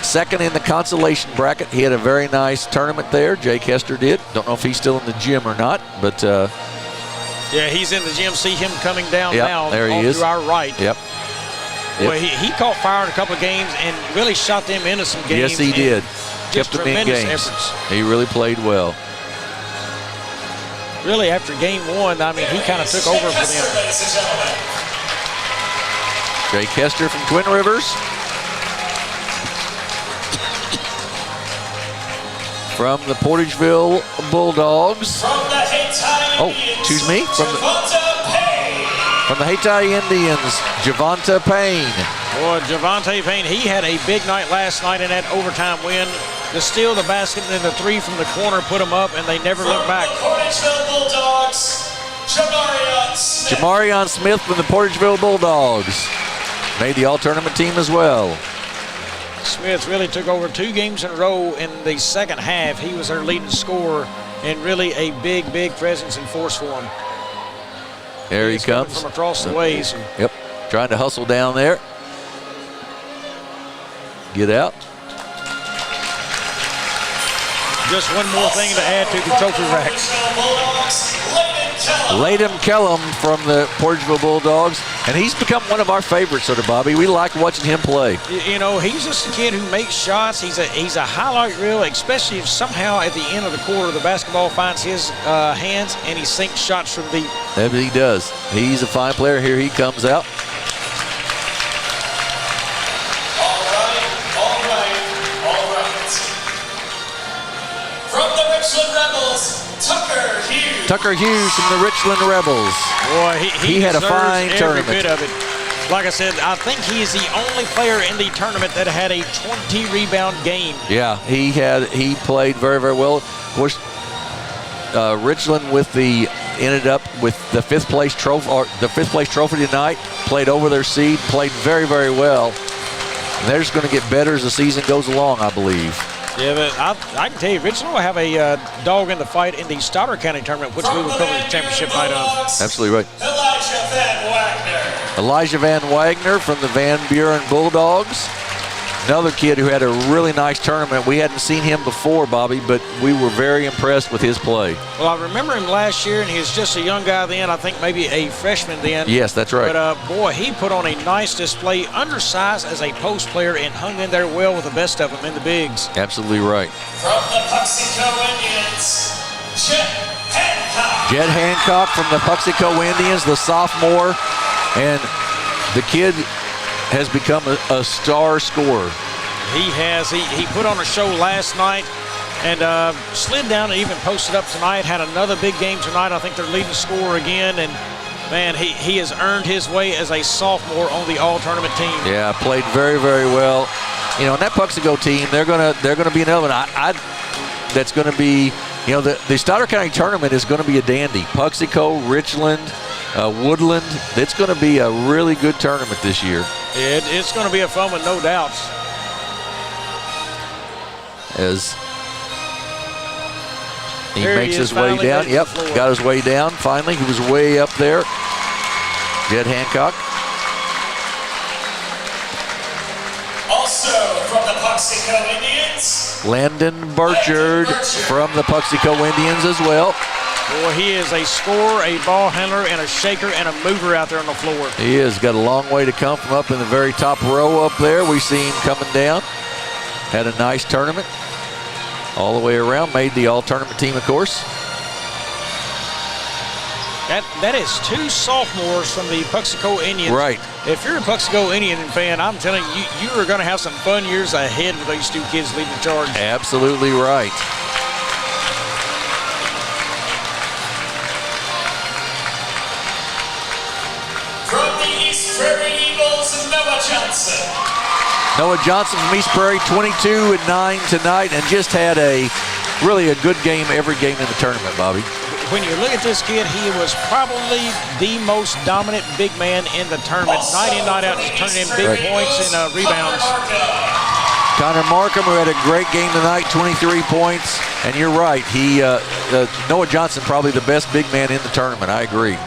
second in the consolation bracket. He had a very nice tournament there. Jake Hester did. Don't know if he's still in the gym or not, but yeah, he's in the gym. See him coming down now. There he is. To our right. Yep. Well, he caught fire in a couple of games and really shot them into some games. Yes, he did. Kept them in games. Efforts. He really played well. Really, after game 1, I mean, he kind of took over for them. Jake Hester from Twin Rivers. From the Portageville Bulldogs. Oh, excuse me. From the Hayti Indians, Javonta Payne. Boy, Javonta Payne, he had a big night last night in that overtime win. To steal the basket and the 3 from the corner, put them up, and they never looked back. Portageville Bulldogs, Jamarion Smith. Jamarion Smith from the Portageville Bulldogs. Made the all-tournament team as well. Smith really took over 2 games in a row in the second half. He was their leading scorer and really a big presence and force for them. There he comes. From across the way. So. Yep, trying to hustle down there. Get out. Just one more thing to add to the trophy racks. Latham Kellum from the Porterville Bulldogs, and he's become one of our favorites, sort of, Bobby. We like watching him play. You know, he's just a kid who makes shots. He's a highlight reel, especially if somehow at the end of the quarter the basketball finds his hands and he sinks shots from deep. That he does. He's a fine player. Here he comes out. From the Richland Rebels, Tucker Hughes. Tucker Hughes from the Richland Rebels. Boy, he had a deserves fine every tournament. bit of it. Like I said, I think he is the only player in the tournament that had a 20-rebound game. Yeah, he played very, very well. Of course, Richland ended up with the fifth place trophy tonight. Played over their seed, played very, very well. And they're just going to get better as the season goes along, I believe. Yeah, but I can tell you, Richland will have a dog in the fight in the Stoddard County tournament, which we will cover the championship night of. Absolutely right. Elijah Van Wagner. Elijah Van Wagner from the Van Buren Bulldogs. Another kid who had a really nice tournament. We hadn't seen him before, Bobby, but we were very impressed with his play. Well, I remember him last year, and he was just a young guy then. I think maybe a freshman then. Yes, that's right. But, boy, he put on a nice display, undersized as a post player, and hung in there well with the best of them in the bigs. Absolutely right. From the Puxico Indians, Jet Hancock. Jed Hancock from the Puxico Indians, the sophomore, and the kid has become a star scorer. He has. He put on a show last night and slid down and even posted up tonight. Had another big game tonight. I think they're leading scorer again. And, man, he has earned his way as a sophomore on the all-tournament team. Yeah, played very, very well. You know, and that Puxico team, they're gonna be another one. That's going to be, you know, the Stoddard County tournament is going to be a dandy. Puxico, Richland, Woodland. It's going to be a really good tournament this year. It's going to be a fun one, no doubts. As he There makes he is, his way finally down. made Yep, the floor. got his way down finally. He was way up there. Jed Hancock. Also from the Puxico Indians, Landon Burchard from the Puxico Indians as well. Boy, he is a scorer, a ball handler, and a shaker and a mover out there on the floor. He has got a long way to come from up in the very top row up there. We see him coming down. Had a nice tournament all the way around. Made the all-tournament team, of course. That is two sophomores from the Puxico Indians. Right. If you're a Puxico Indian fan, I'm telling you, you are going to have some fun years ahead with these two kids leading the charge. Absolutely right. from the East Prairie Eagles, Noah Johnson. Noah Johnson from East Prairie, 22-9 tonight, and just had really a good game every game in the tournament, Bobby. When you look at this kid, he was probably the most dominant big man in the tournament. Night in, night out, just turning in big points and rebounds. Connor Markham, who had a great game tonight, 23 points. And you're right, Noah Johnson probably the best big man in the tournament. I agree.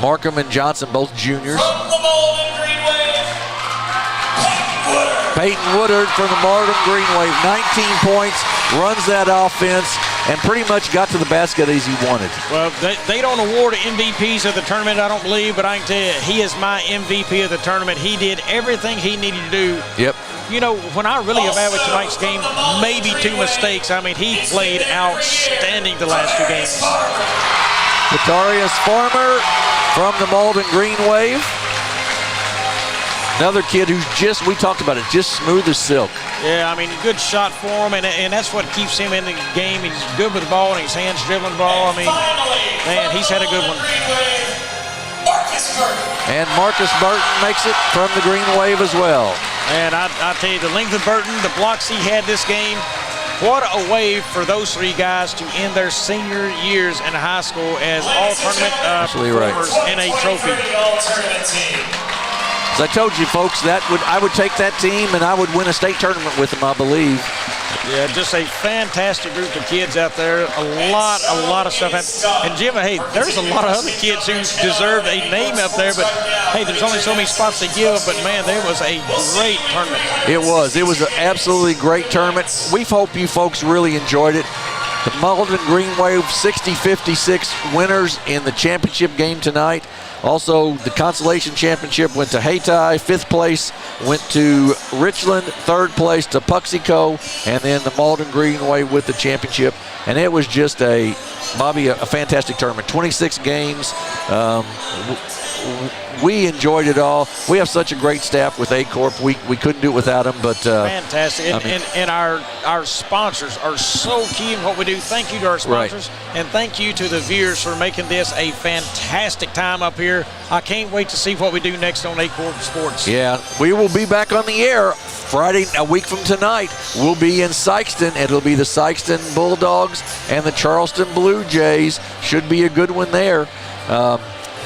Markham and Johnson, both juniors. From the Malden Green Wave, Peyton Woodard from the Malden Green Wave, 19 points, runs that offense, and pretty much got to the basket as he wanted. Well, they don't award MVPs of the tournament, I don't believe, but I can tell you, he is my MVP of the tournament. He did everything he needed to do. Yep. You know, when I really evaluate tonight's game, maybe two mistakes. I mean, he played outstanding the last two games. Vitarius Farmer from the Malden Green Wave. Another kid who's we talked about it, just smooth as silk. Yeah, I mean, good shot for him, and that's what keeps him in the game. He's good with the ball, and his hands dribbling the ball. I mean, man, he's had a good one. And Marcus Burton makes it from the Green Wave as well. And I tell you, the length of Burton, the blocks he had this game, what a way for those three guys to end their senior years in high school as all-tournament performers in a trophy. As I told you, folks, I would take that team and I would win a state tournament with them, I believe. Yeah, just a fantastic group of kids out there. A lot of stuff. And Jim, hey, there's a lot of other kids who deserve a name up there, but hey, there's only so many spots to give. But man, there was a great tournament. It was an absolutely great tournament. We hope you folks really enjoyed it. The Malden Green Wave 60-56 winners in the championship game tonight. Also, the consolation championship went to Hayti. 5th place went to Richland. 3rd place to Puxico. And then the Malden Green Wave with the championship. And it was just Bobby, a fantastic tournament. 26 games. We enjoyed it all. We have such a great staff with A-Corp. We couldn't do it without them. But fantastic. And our sponsors are so key in what we do. Thank you to our sponsors. Right. And thank you to the viewers for making this a fantastic time up here. I can't wait to see what we do next on A-Corp Sports. Yeah, we will be back on the air Friday, a week from tonight. We'll be in Sykeston. It'll be the Sykeston Bulldogs and the Charleston Blue Jays. Should be a good one there.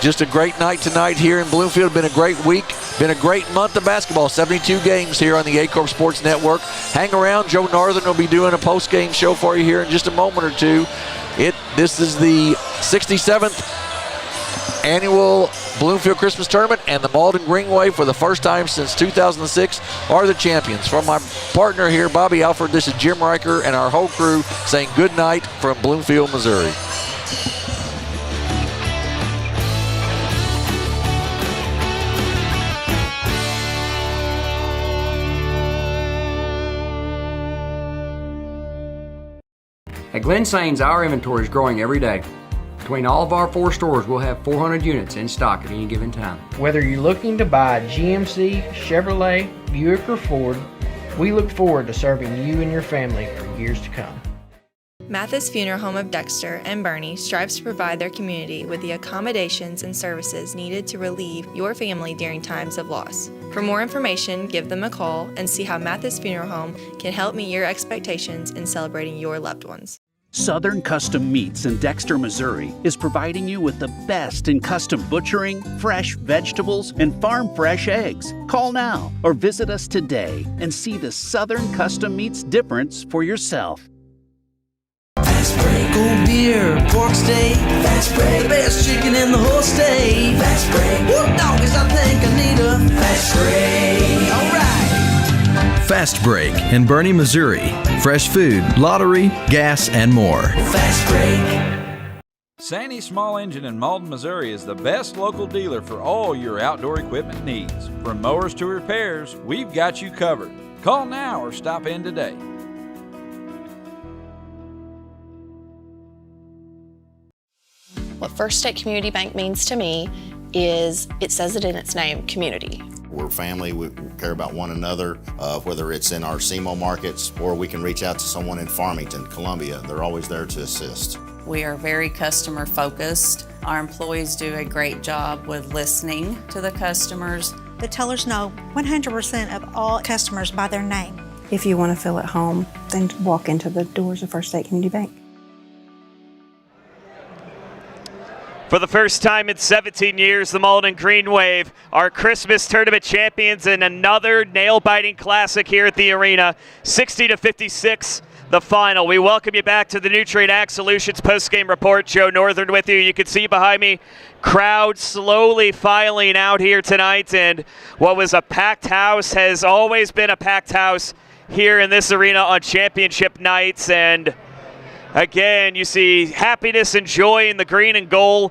Just a great night tonight here in Bloomfield. Been a great week. Been a great month of basketball. 72 games here on the A-Corp Sports Network. Hang around. Joe Northern will be doing a post-game show for you here in just a moment or two. This is the 67th annual Bloomfield Christmas Tournament, and the Malden Green Wave, for the first time since 2006, are the champions. From my partner here, Bobby Alford, this is Jim Riker and our whole crew saying good night from Bloomfield, Missouri. At Glen Sains, our inventory is growing every day. Between all of our 4 stores, we'll have 400 units in stock at any given time. Whether you're looking to buy a GMC, Chevrolet, Buick, or Ford, we look forward to serving you and your family for years to come. Mathis Funeral Home of Dexter and Bernie strives to provide their community with the accommodations and services needed to relieve your family during times of loss. For more information, give them a call and see how Mathis Funeral Home can help meet your expectations in celebrating your loved ones. Southern Custom Meats in Dexter, Missouri is providing you with the best in custom butchering, fresh vegetables, and farm fresh eggs. Call now or visit us today and see the Southern Custom Meats difference for yourself. Fast break, cold beer, pork steak. Fast break, the best chicken in the whole state. Fast break, whoop doggies, I think I need a fast break. All right. Fast Break in Bernie, Missouri. Fresh food, lottery, gas, and more. Fast Break. Sandy Small Engine in Malden, Missouri is the best local dealer for all your outdoor equipment needs. From mowers to repairs, we've got you covered. Call now or stop in today. What First State Community Bank means to me is, it says it in its name, community. We're family, we care about one another, whether it's in our SEMO markets or we can reach out to someone in Farmington, Columbia. They're always there to assist. We are very customer focused. Our employees do a great job with listening to the customers. The tellers know 100% of all customers by their name. If you want to feel at home, then walk into the doors of First State Community Bank. For the first time in 17 years, the Malden Green Wave are Christmas Tournament champions in another nail-biting classic here at the arena. 60-56, the final. We welcome you back to the Nutrient Ag Solutions post-game report. Joe Northern with you. You can see behind me, crowd slowly filing out here tonight, and what was a packed house has always been a packed house here in this arena on championship nights. And again, you see happiness and joy in the green and gold,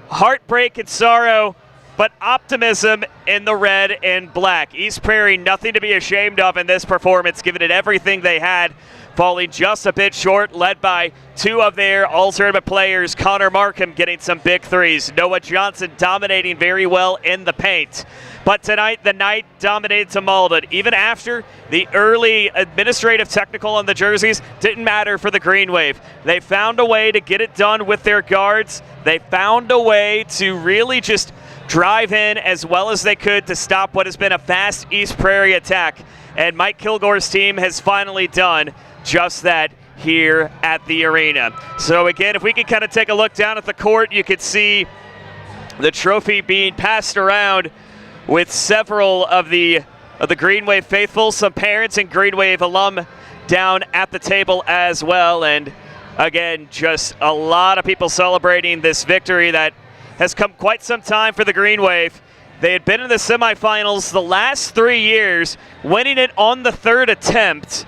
heartbreak and sorrow, but optimism in the red and black. East Prairie, nothing to be ashamed of in this performance, giving it everything they had, falling just a bit short, led by 2 of their all-tournament players, Connor Markham getting some big threes, Noah Johnson dominating very well in the paint. But tonight, the night dominated to Malden. Even after the early administrative technical on the jerseys, didn't matter for the Green Wave. They found a way to get it done with their guards. They found a way to really just drive in as well as they could to stop what has been a fast East Prairie attack. And Mike Kilgore's team has finally done just that here at the arena. So again, if we can kind of take a look down at the court, you could see the trophy being passed around with several of the of the Green Wave faithful, some parents and Green Wave alum down at the table as well. And again, just a lot of people celebrating this victory that has come quite some time for the Green Wave. They had been in the semifinals the last 3 years, winning it on the third attempt,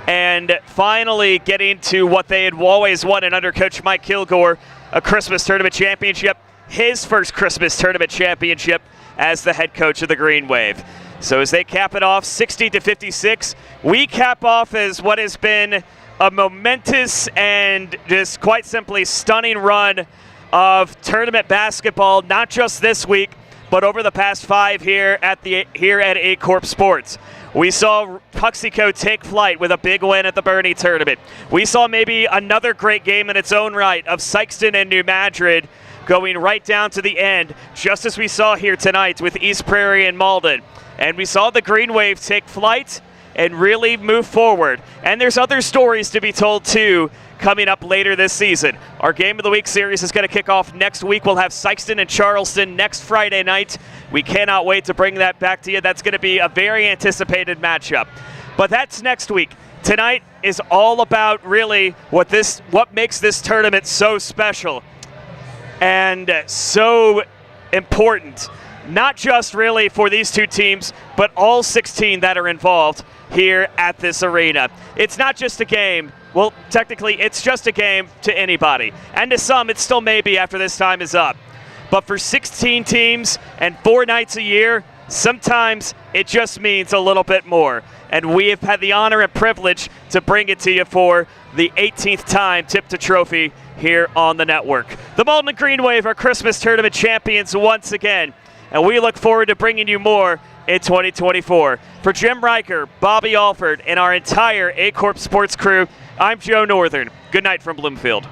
and finally getting to what they had always wanted under Coach Mike Kilgore, a Christmas Tournament championship, his first Christmas Tournament championship as the head coach of the Green Wave. So as they cap it off 60-56, we cap off as what has been a momentous and just quite simply stunning run of tournament basketball, not just this week, but over the past 5 here at A Corp Sports. We saw Puxico take flight with a big win at the Bernie tournament. We saw maybe another great game in its own right of Sykeston and New Madrid going right down to the end, just as we saw here tonight with East Prairie and Malden. And we saw the Green Wave take flight and really move forward. And there's other stories to be told too coming up later this season. Our Game of the Week series is going to kick off next week. We'll have Sykeston and Charleston next Friday night. We cannot wait to bring that back to you. That's going to be a very anticipated matchup. But that's next week. Tonight is all about really what makes this tournament so special and so important. Not just really for these two teams, but all 16 that are involved here at this arena. It's not just a game. Well, technically, it's just a game to anybody. And to some, it still may be after this time is up. But for 16 teams and 4 nights a year, sometimes it just means a little bit more. And we have had the honor and privilege to bring it to you for the 18th time tip to trophy here on the network. The Malden Green Wave are Christmas Tournament champions once again. And we look forward to bringing you more in 2024. For Jim Riker, Bobby Alford, and our entire A Corp Sports crew, I'm Joe Northern. Good night from Bloomfield.